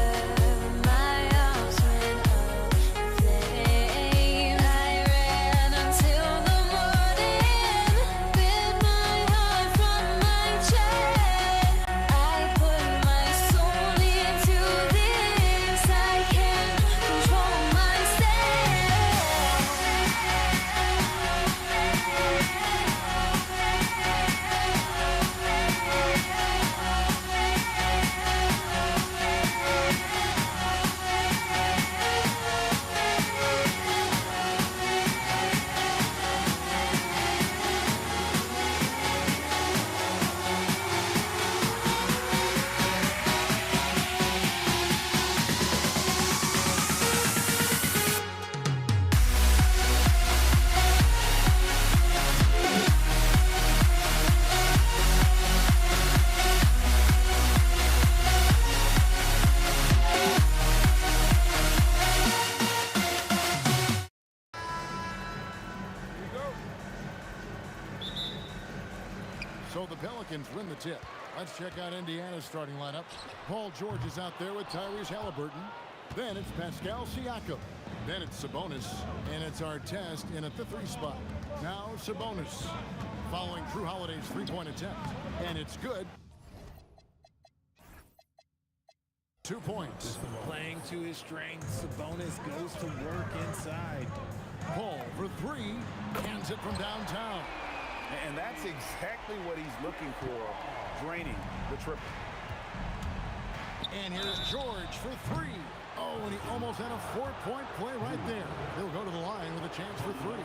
My arms went up in flames. I ran until the morning, bit my heart from my chest. I put my soul into this. I can't control myself. So the Pelicans win the tip. Let's check out Indiana's starting lineup. Paul George is out there with Tyrese Halliburton. Then it's Pascal Siakam. Then it's Sabonis. And it's Artest in at the 3 spot. Now Sabonis following Drew Holiday's three-point attempt. And it's good. 2 points. Playing to his strengths, Sabonis goes to work inside. Paul for 3. Hands it from downtown. And that's exactly what he's looking for, draining the triple. And here's George for 3. Oh, and he almost had a 4-point play right there. He'll go to the line with a chance for 3.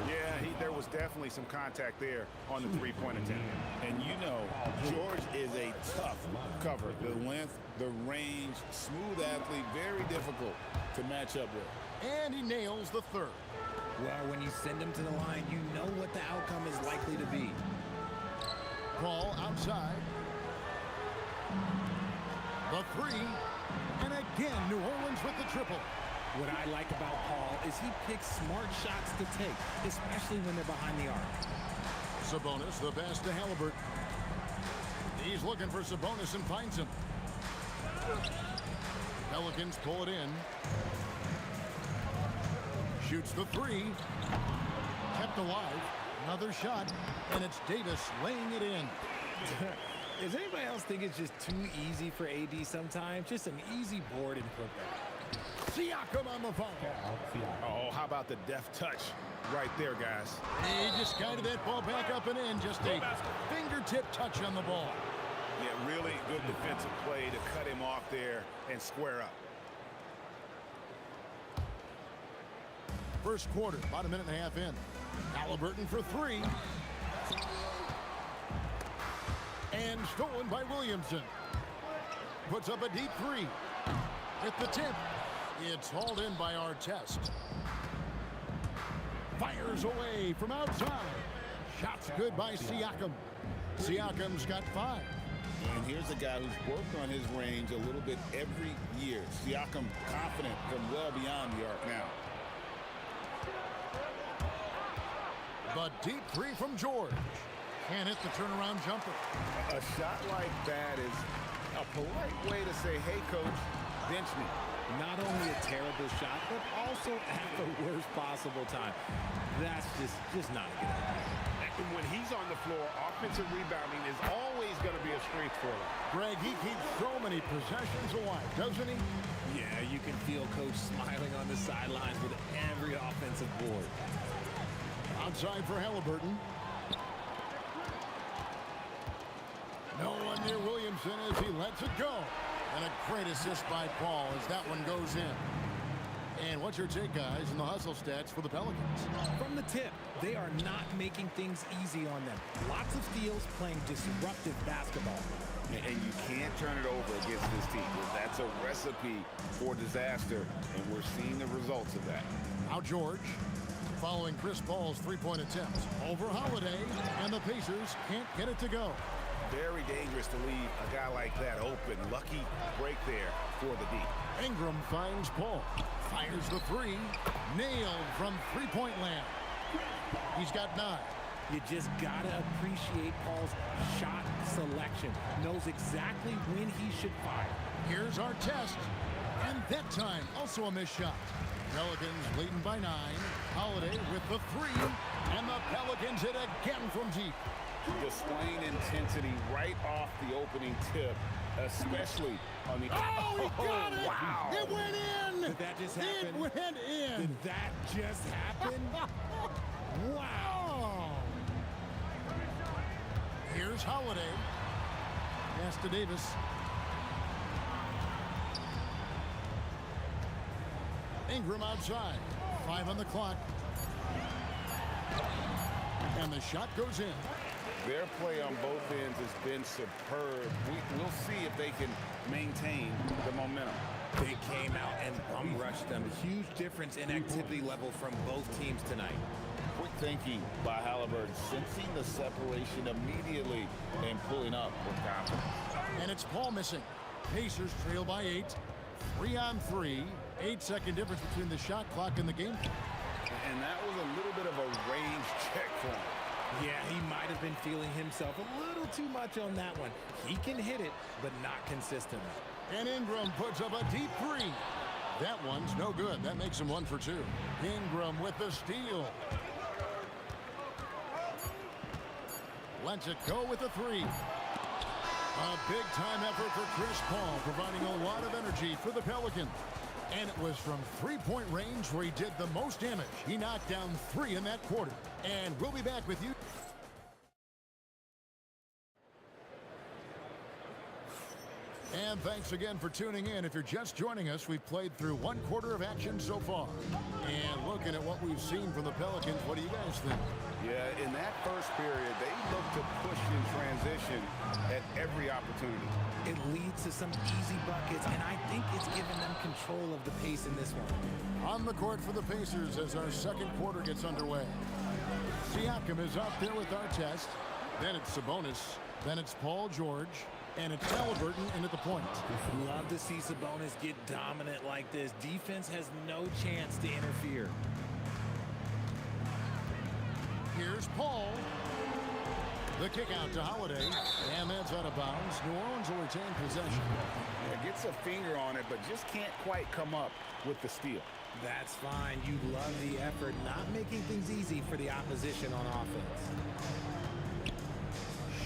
Yeah, there was definitely some contact there on the three-point attempt. And you know, George is a tough cover. The length, the range, smooth athlete, very difficult to match up with. And he nails the 3rd. Well, when you send him to the line, you know what the outcome is likely to be. Paul outside. The 3. And again, New Orleans with the triple. What I like about Paul is he picks smart shots to take, especially when they're behind the arc. Sabonis, the pass to Halliburton. He's looking for Sabonis and finds him. Pelicans pull it in. Shoots the 3. Kept alive. Another shot. And it's Davis laying it in. Does anybody else think it's just too easy for AD sometimes? Just an easy board and putback. Siakam on the phone. Oh, how about the deft touch right there, guys? He just guided that ball back up and in. Just a fingertip touch on the ball. Yeah, really good defensive play to cut him off there and square up. First quarter, about a minute and a half in. Halliburton for 3. And stolen by Williamson. Puts up a deep 3. At the tip. It's hauled in by Artest. Fires away from outside. Shots good by Siakam. Siakam's got 5. And here's a guy who's worked on his range a little bit every year. Siakam confident from well beyond the arc now. The deep 3 from George. Can't hit the turnaround jumper. A shot like that is a polite way to say, hey, coach, bench me. Not only a terrible shot, but also at the worst possible time. That's just not a good idea. And when he's on the floor, offensive rebounding is always going to be a strength for him. Greg, he keeps so many possessions alive, doesn't he? Yeah, you can feel Coach smiling on the sidelines with every offensive board. Outside for Halliburton. No one near Williamson as he lets it go. And a great assist by Paul as that one goes in. And what's your take, guys, in the hustle stats for the Pelicans? From the tip, they are not making things easy on them. Lots of steals, playing disruptive basketball. And you can't turn it over against this team. That's a recipe for disaster, and we're seeing the results of that. Now George, following Chris Paul's three-point attempt. Over Holiday, and the Pacers can't get it to go. Very dangerous to leave a guy like that open. Lucky break there for the D. Ingram finds Paul. Fires the three. Nailed from three-point land. He's got 9. You just gotta appreciate Paul's shot selection. Knows exactly when he should fire. Here's our test. And that time, also a missed shot. Pelicans leading by 9. Holiday with the 3. And the Pelicans hit again from deep. Displaying intensity right off the opening tip, especially on the... Oh, he got it! Wow! It went in! Did that just happen? It went in! Did that just happen? Wow! Here's Holiday. Pass to Davis. Ingram outside. 5 on the clock. And the shot goes in. Their play on both ends has been superb. We'll see if they can maintain the momentum. They came out and bum rushed them. Huge difference in activity level from both teams tonight. Quick thinking by Halliburton, sensing the separation immediately and pulling up with confidence. And it's Paul missing. Pacers trail by 8. 3 on 3. 8-second difference between the shot clock and the game. And that was a little bit of a range check for him. Yeah, he might have been feeling himself a little too much on that one. He can hit it, but not consistently. And Ingram puts up a deep 3. That one's no good. That makes him 1 for 2. Ingram with the steal. Lets it go with the 3. A big-time effort for Chris Paul, providing a lot of energy for the Pelicans. And it was from three-point range where he did the most damage. He knocked down 3 in that quarter. And we'll be back with you. And thanks again for tuning in. If you're just joining us, we've played through 1 quarter of action so far. And looking at what we've seen from the Pelicans, what do you guys think? Yeah, in that first period, they looked to push in transition at every opportunity. It leads to some easy buckets, and I think it's given them control of the pace in this one. On the court for the Pacers as our second quarter gets underway. Siakam is out there with our test. Then it's Sabonis. Then it's Paul George. And it's Halliburton in at the point. Love to see Sabonis get dominant like this. Defense has no chance to interfere. Here's Paul. The kick out to Holiday. And that's out of bounds. New Orleans will retain possession. Yeah, gets a finger on it, but just can't quite come up with the steal. That's fine. You love the effort, not making things easy for the opposition on offense.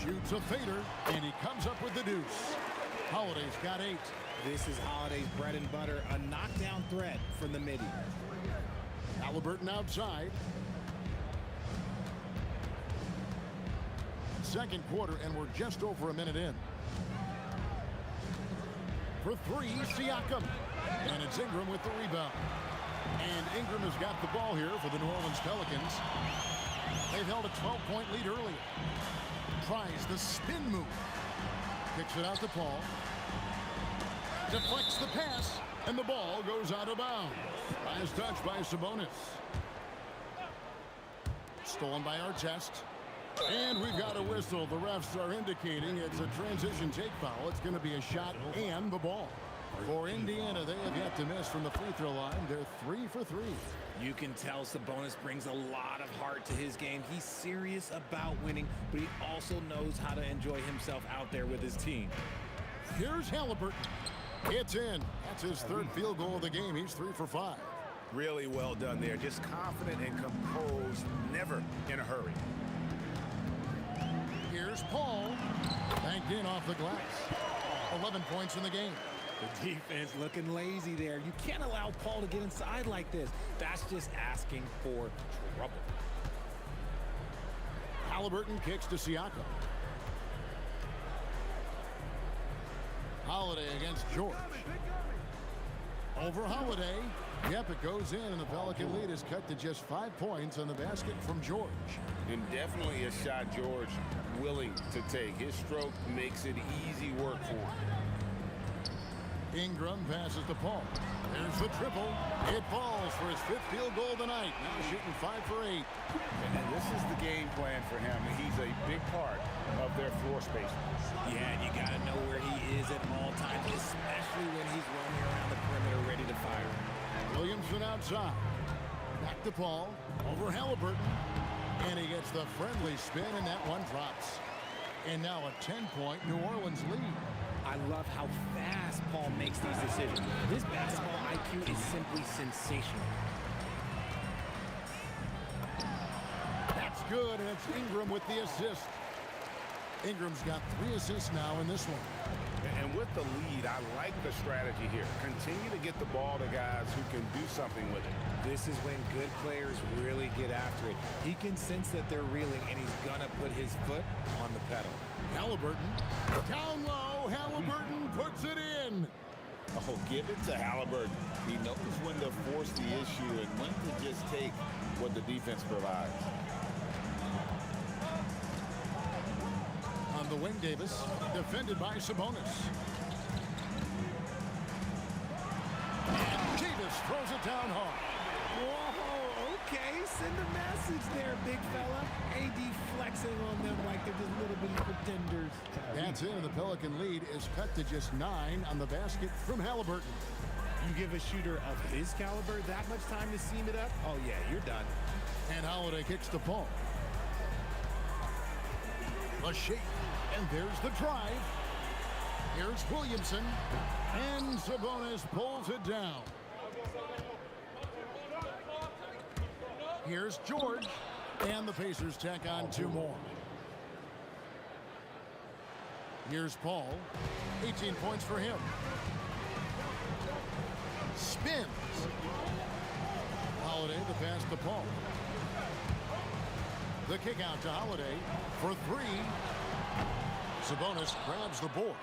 Shoots a fader, and he comes up with the deuce. Holiday's got 8. This is Holiday's bread and butter, a knockdown threat from the midi. Halliburton outside. Second quarter, and we're just over a minute in. For 3, Siakam. And it's Ingram with the rebound. And Ingram has got the ball here for the New Orleans Pelicans. They've held a 12-point lead earlier. Tries the spin move. Kicks it out to Paul. Deflects the pass, and the ball goes out of bounds. Nice touch by Sabonis. Stolen by Artest. And we've got a whistle. The refs are indicating it's a transition take foul. It's going to be a shot and the ball. For Indiana, they have yet to miss from the free throw line. They're 3 for 3. You can tell Sabonis brings a lot of heart to his game. He's serious about winning, but he also knows how to enjoy himself out there with his team. Here's Halliburton. It's in. That's his 3rd field goal of the game. He's 3 for 5. Really well done there. Just confident and composed, never in a hurry. Here's Paul. Banked in off the glass. 11 points in the game. The defense looking lazy there. You can't allow Paul to get inside like this. That's just asking for trouble. Halliburton kicks to Siakam. Holiday against George. Over Holiday. Yep, it goes in, and the Pelican lead is cut to just 5 points on the basket from George. And definitely a shot George willing to take. His stroke makes it easy work for him. Ingram passes to Paul. There's the triple. It falls for his 5th field goal tonight. Now shooting 5 for 8. And this is the game plan for him. He's a big part of their floor space. Yeah, and you got to know where he is at all times, especially when he's roaming around the perimeter ready to fire. Williamson outside. Back to Paul. Over Halliburton. And he gets the friendly spin, and that one drops. And now a 10-point New Orleans lead. I love how fast Paul makes these decisions. His basketball IQ is simply sensational. That's good, and it's Ingram with the assist. Ingram's got 3 assists now in this one. And with the lead, I like the strategy here. Continue to get the ball to guys who can do something with it. This is when good players really get after it. He can sense that they're reeling, and he's going to put his foot on the pedal. Halliburton, down low, Halliburton puts it in. Oh, give it to Halliburton. He knows when to force the issue and when to just take what the defense provides. On the wing, Davis, defended by Sabonis. And Davis throws it down hard. Whoa, okay, send a message there, big fella. AD flexing on them like they're just little bitty pretenders. That's it, and the Pelican lead is cut to just 9 on the basket from Halliburton. You give a shooter of his caliber that much time to seam it up? Oh, yeah, you're done. And Holiday kicks to Paul. The shake, and there's the drive. Here's Williamson, and Sabonis pulls it down. Here's George, and the Pacers tack on 2 more. Here's Paul, 18 points for him. Spins. Holiday, the pass to Paul. The kick out to Holiday for 3. Sabonis grabs the board.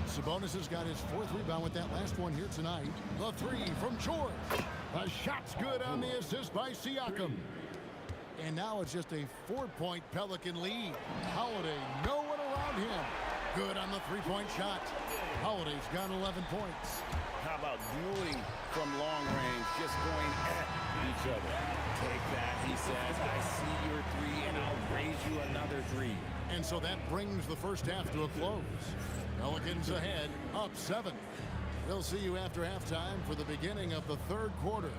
Sabonis has got his 4th rebound with that last one here tonight. The 3 from George. The shot's good on the assist by Siakam. And now it's just a 4-point Pelican lead. Holiday, no one around him. Good on the 3-point shot. Holiday's got 11 points. How about dueling from long range, just going at each other? Take that, he says. I see your 3, and I'll raise you another 3. And so that brings the first half to a close. Pelicans ahead, up 7. We'll see you after halftime for the beginning of the 3rd quarter.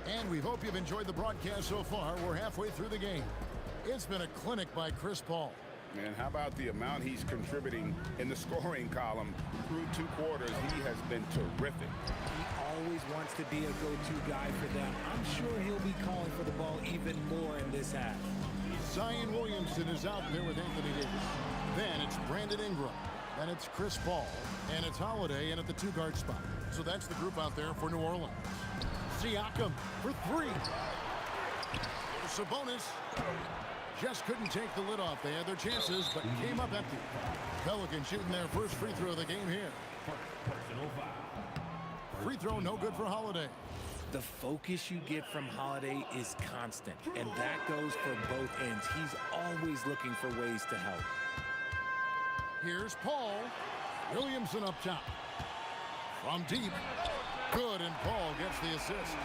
And we hope you've enjoyed the broadcast so far. We're halfway through the game. It's been a clinic by Chris Paul. And how about the amount he's contributing in the scoring column through 2 quarters? He has been terrific. He always wants to be a go-to guy for them. I'm sure he'll be calling for the ball even more in this half. Zion Williamson is out there with Anthony Davis. Then it's Brandon Ingram. Then it's Chris Paul. And it's Holiday in at the 2-guard spot. So that's the group out there for New Orleans. Siakam for 3. Sabonis just couldn't take the lid off. They had their chances, but came up empty. Pelicans shooting their first free throw of the game here. Free throw no good for Holiday. The focus you get from Holiday is constant, and that goes for both ends. He's always looking for ways to help. Here's Paul. Williamson up top. From deep. Good, and Paul gets the assist.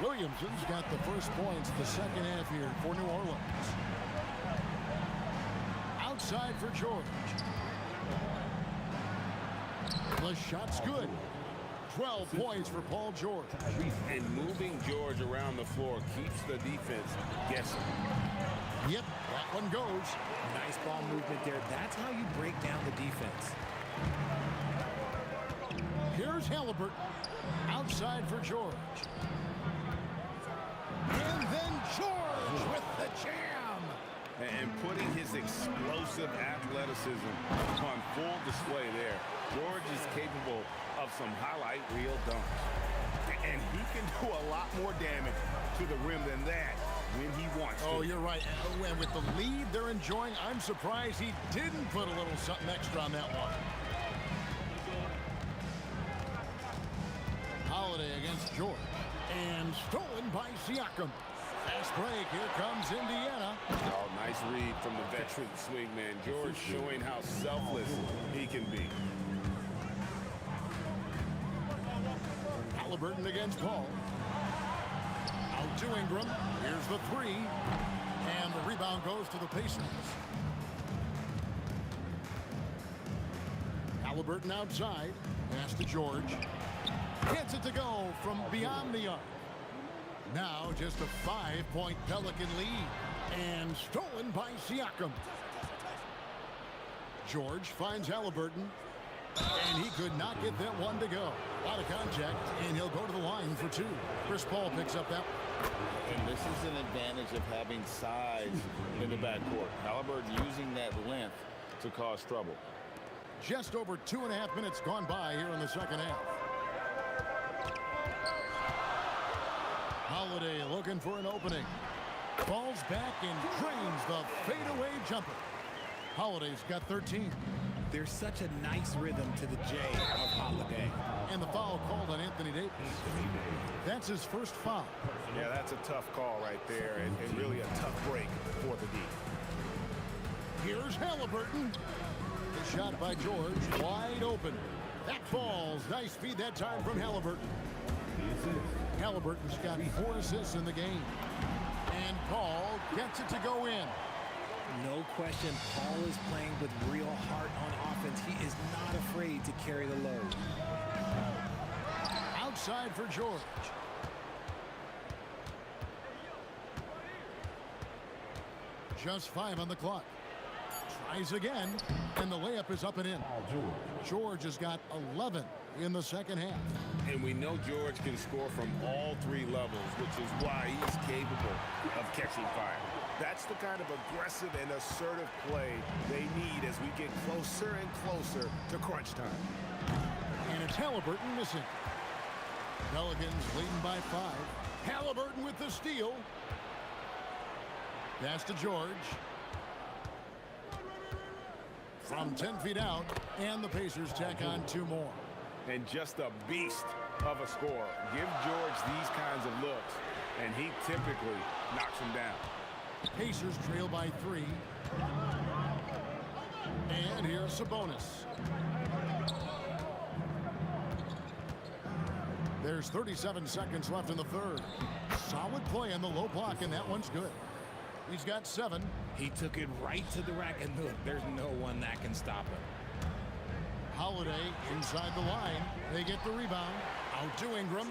Williamson's got the first points the second half here for New Orleans. Outside for George. The shot's good. 12 points for Paul George. And moving George around the floor keeps the defense guessing. Yep, that one goes. Nice ball movement there. That's how you break down the defense. Here's Halliburton. Outside for George. And then George with the jam. and putting his explosive athleticism on full display there. George is capable of some highlight reel dunks. And he can do a lot more damage to the rim than that when he wants to. Oh, you're right. And with the lead they're enjoying, I'm surprised he didn't put a little something extra on that one. Holiday against George. And stolen by Siakam. Fast break. Here comes Indiana. Oh, nice read from the veteran swingman. George showing how selfless he can be. Halliburton against Paul. Out to Ingram. Here's the three. And the rebound goes to the Pacers. Halliburton outside. Pass to George. Gets it to go from beyond the arc. Now just a 5-point Pelican lead. And stolen by Siakam. George finds Halliburton. And he could not get that one to go. A lot of contact, and he'll go to the line for two. Chris Paul picks up that one. And this is an advantage of having size in the backcourt. Halliburton using that length to cause trouble. Just over 2.5 minutes gone by here in the second half. Holiday looking for an opening. Falls back and drains the fadeaway jumper. Holiday's got 13. There's such a nice rhythm to the J of Holiday. And the foul called on Anthony Davis. That's his first foul. Yeah, that's a tough call right there, and really a tough break for the D. Here's Halliburton. The shot by George, wide open. That falls. Nice feed that time from Halliburton. Halliburton's got 4 assists in the game. And Paul gets it to go in. No question, Paul is playing with real heart on offense. He is not afraid to carry the load. Outside for George. Just 5 on the clock. Tries again, and the layup is up and in. George has got 11 in the second half. And we know George can score from all 3 levels, which is why he's capable of catching fire. That's the kind of aggressive and assertive play they need as we get closer and closer to crunch time. And it's Halliburton missing. Pelicans leading by 5. Halliburton with the steal. Pass to George. From 10 feet out, and the Pacers tack on 2 more. And just a beast of a scorer. Give George these kinds of looks, and he typically knocks them down. Pacers trail by 3. And here's Sabonis. There's 37 seconds left in the third. Solid play on the low block, and that one's good. He's got 7. He took it right to the rack, and look, there's no one that can stop him. Holiday inside the line. They get the rebound. Out to Ingram.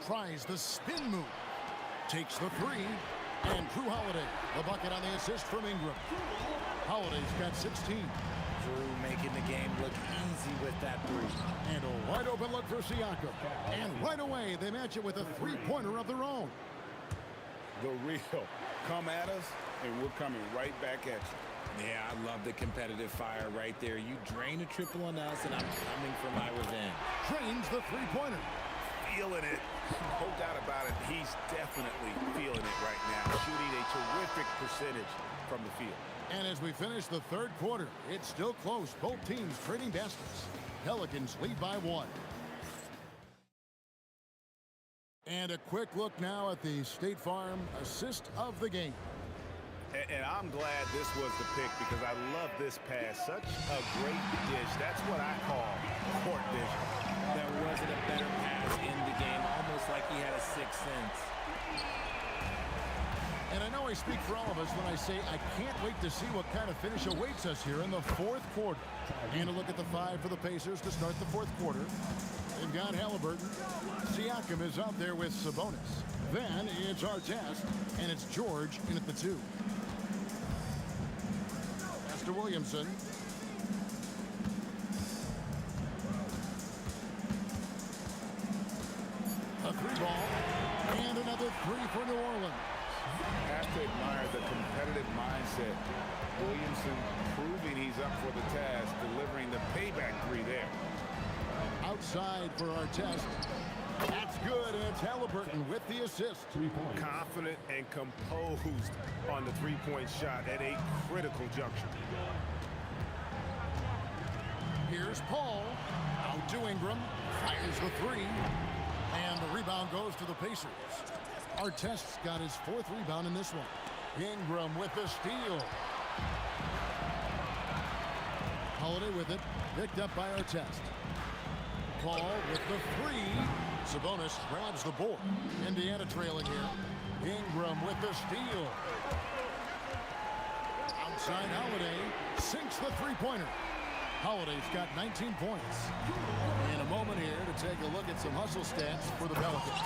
Tries the spin move. Takes the 3. And Drew Holiday, the bucket on the assist from Ingram. Holiday's got 16. Drew making the game look easy with that 3. And a wide open look for Siakam. And right away, they match it with a 3-pointer of their own. The real come at us, and we're coming right back at you. Yeah, I love the competitive fire right there. You drain a triple on us, and I'm coming for my revenge. Drains the 3-pointer. Feeling it. No doubt about it. He's definitely feeling it right now. Shooting a terrific percentage from the field. And as we finish the third quarter, it's still close. Both teams trading baskets. Pelicans lead by 1. And a quick look now at the State Farm assist of the game. And I'm glad this was the pick because I love this pass. Such a great dish. That's what I call court vision. There wasn't a better pass in the game, almost like he had a 6th sense. And I know I speak for all of us when I say I can't wait to see what kind of finish awaits us here in the fourth quarter. And a look at the 5 for the Pacers to start the fourth quarter. They've got Halliburton. Siakam is out there with Sabonis. Then it's Artest, and it's George in at the 2. Pass to Williamson. A 3 ball, and another 3 for New Orleans. Have to admire the competitive mindset. Williamson proving he's up for the task, delivering the payback three there. Outside for our test. That's good, and it's Halliburton with the assist. Confident and composed on the three-point shot at a critical juncture. Here's Paul. Out to Ingram. Fires the three. And the rebound goes to the Pacers. Artest's got his fourth rebound in this one. Ingram with the steal. Holiday with it. Picked up by Artest. Paul with the three. Sabonis grabs the board. Indiana trailing here. Ingram with the steal. Outside Holiday sinks the three-pointer. Holiday's got 19 points. In a moment here to take a look at some hustle stats for the Pelicans.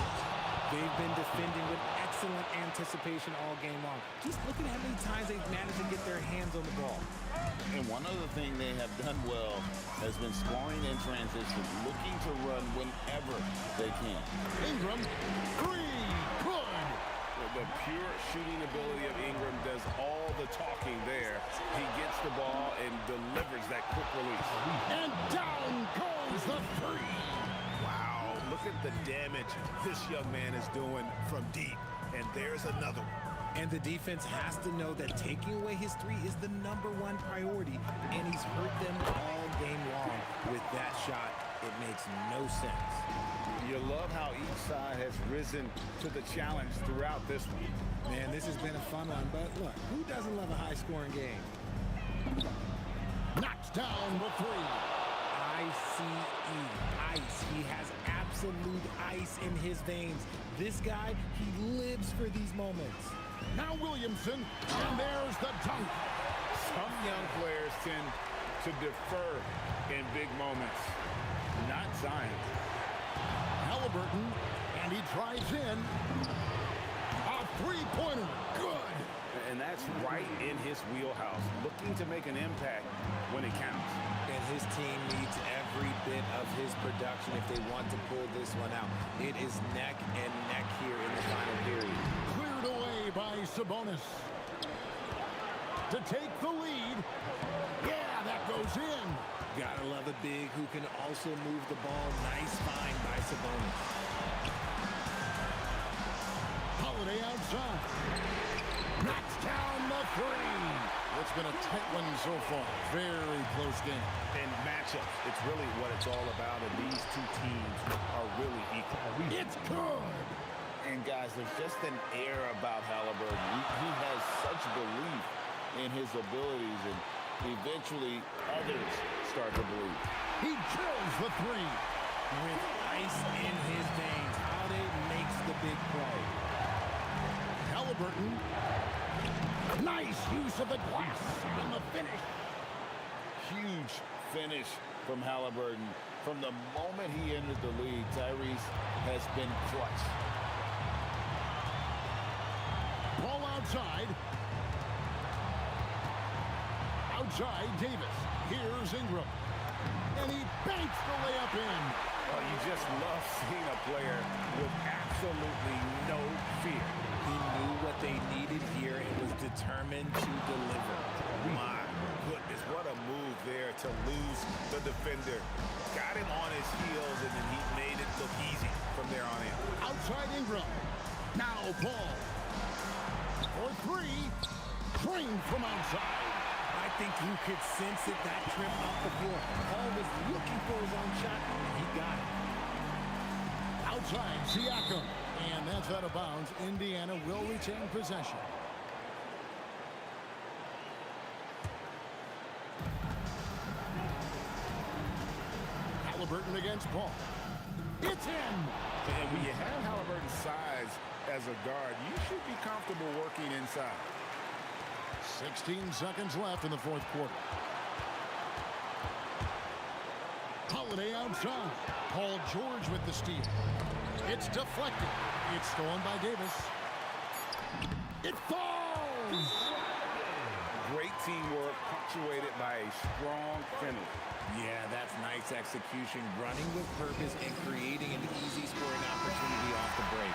They've been defending with excellent anticipation all game long. Just look at how many times they've managed to get their hands on the ball. And one other thing they have done well has been scoring in transition, looking to run whenever they can. Ingram, three, good. The pure shooting ability of Ingram does all the talking there. He gets the ball and delivers that quick release. And down goes the three. Wow, look at the damage this young man is doing from deep. And there's another one. And the defense has to know that taking away his three is the #1 priority, and he's hurt them all game long. With that shot, it makes no sense. You love how each side has risen to the challenge throughout this one. Man, this has been a fun one, but look, who doesn't love a high-scoring game? Knocks down the three. I-C-E, ice. He has absolute ice in his veins. This guy, he lives for these moments. Now Williamson, and there's the dunk. Some young players tend to defer in big moments. Not Zion. Halliburton, and he drives in. A three-pointer, good. And that's right in his wheelhouse, looking to make an impact when it counts. And his team needs every bit of his production if they want to pull this one out. It is neck and neck here in the final period. Cleared away by Sabonis. To take the lead. Yeah, that goes in. Gotta love a big who can also move the ball. Nice find by Sabonis. Holiday outside. Knocks down the three. It's been a tight one so far. Very close game. And matchups, it's really what it's all about, and these two teams are really equal. It's good. And guys, there's just an air about Halliburton. He has such belief in his abilities, and eventually others start to believe. He drills the three. With ice in his veins, Holiday makes the big play. Halliburton. Nice use of the glass on the finish. Huge finish from Halliburton. From the moment he entered the league, Tyrese has been clutch. Ball outside. Outside, Davis. Here's Ingram. And he banks the layup in. Oh, you just love seeing a player with absolutely no fear. He knew what they needed here and was determined to deliver. My goodness, what a move there to lose the defender. Got him on his heels, and then he made it look easy from there on in. Outside Ingram. Now Paul. For three. Trained from outside. I think you could sense it, that trip up the floor. Paul was looking for his own shot, and he got it. Outside, Siakam. And that's out of bounds. Indiana will retain possession. Halliburton against Paul. It's in! And when you have Halliburton's size as a guard, you should be comfortable working inside. 16 seconds left in the fourth quarter. Holiday outside. Paul George with the steal. It's deflected. It's stolen by Davis. It falls! Great teamwork punctuated by a strong finish. Yeah, that's nice execution. Running with purpose and creating an easy scoring opportunity off the break.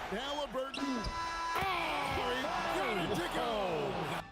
Halliburton. Oh, he got it to go.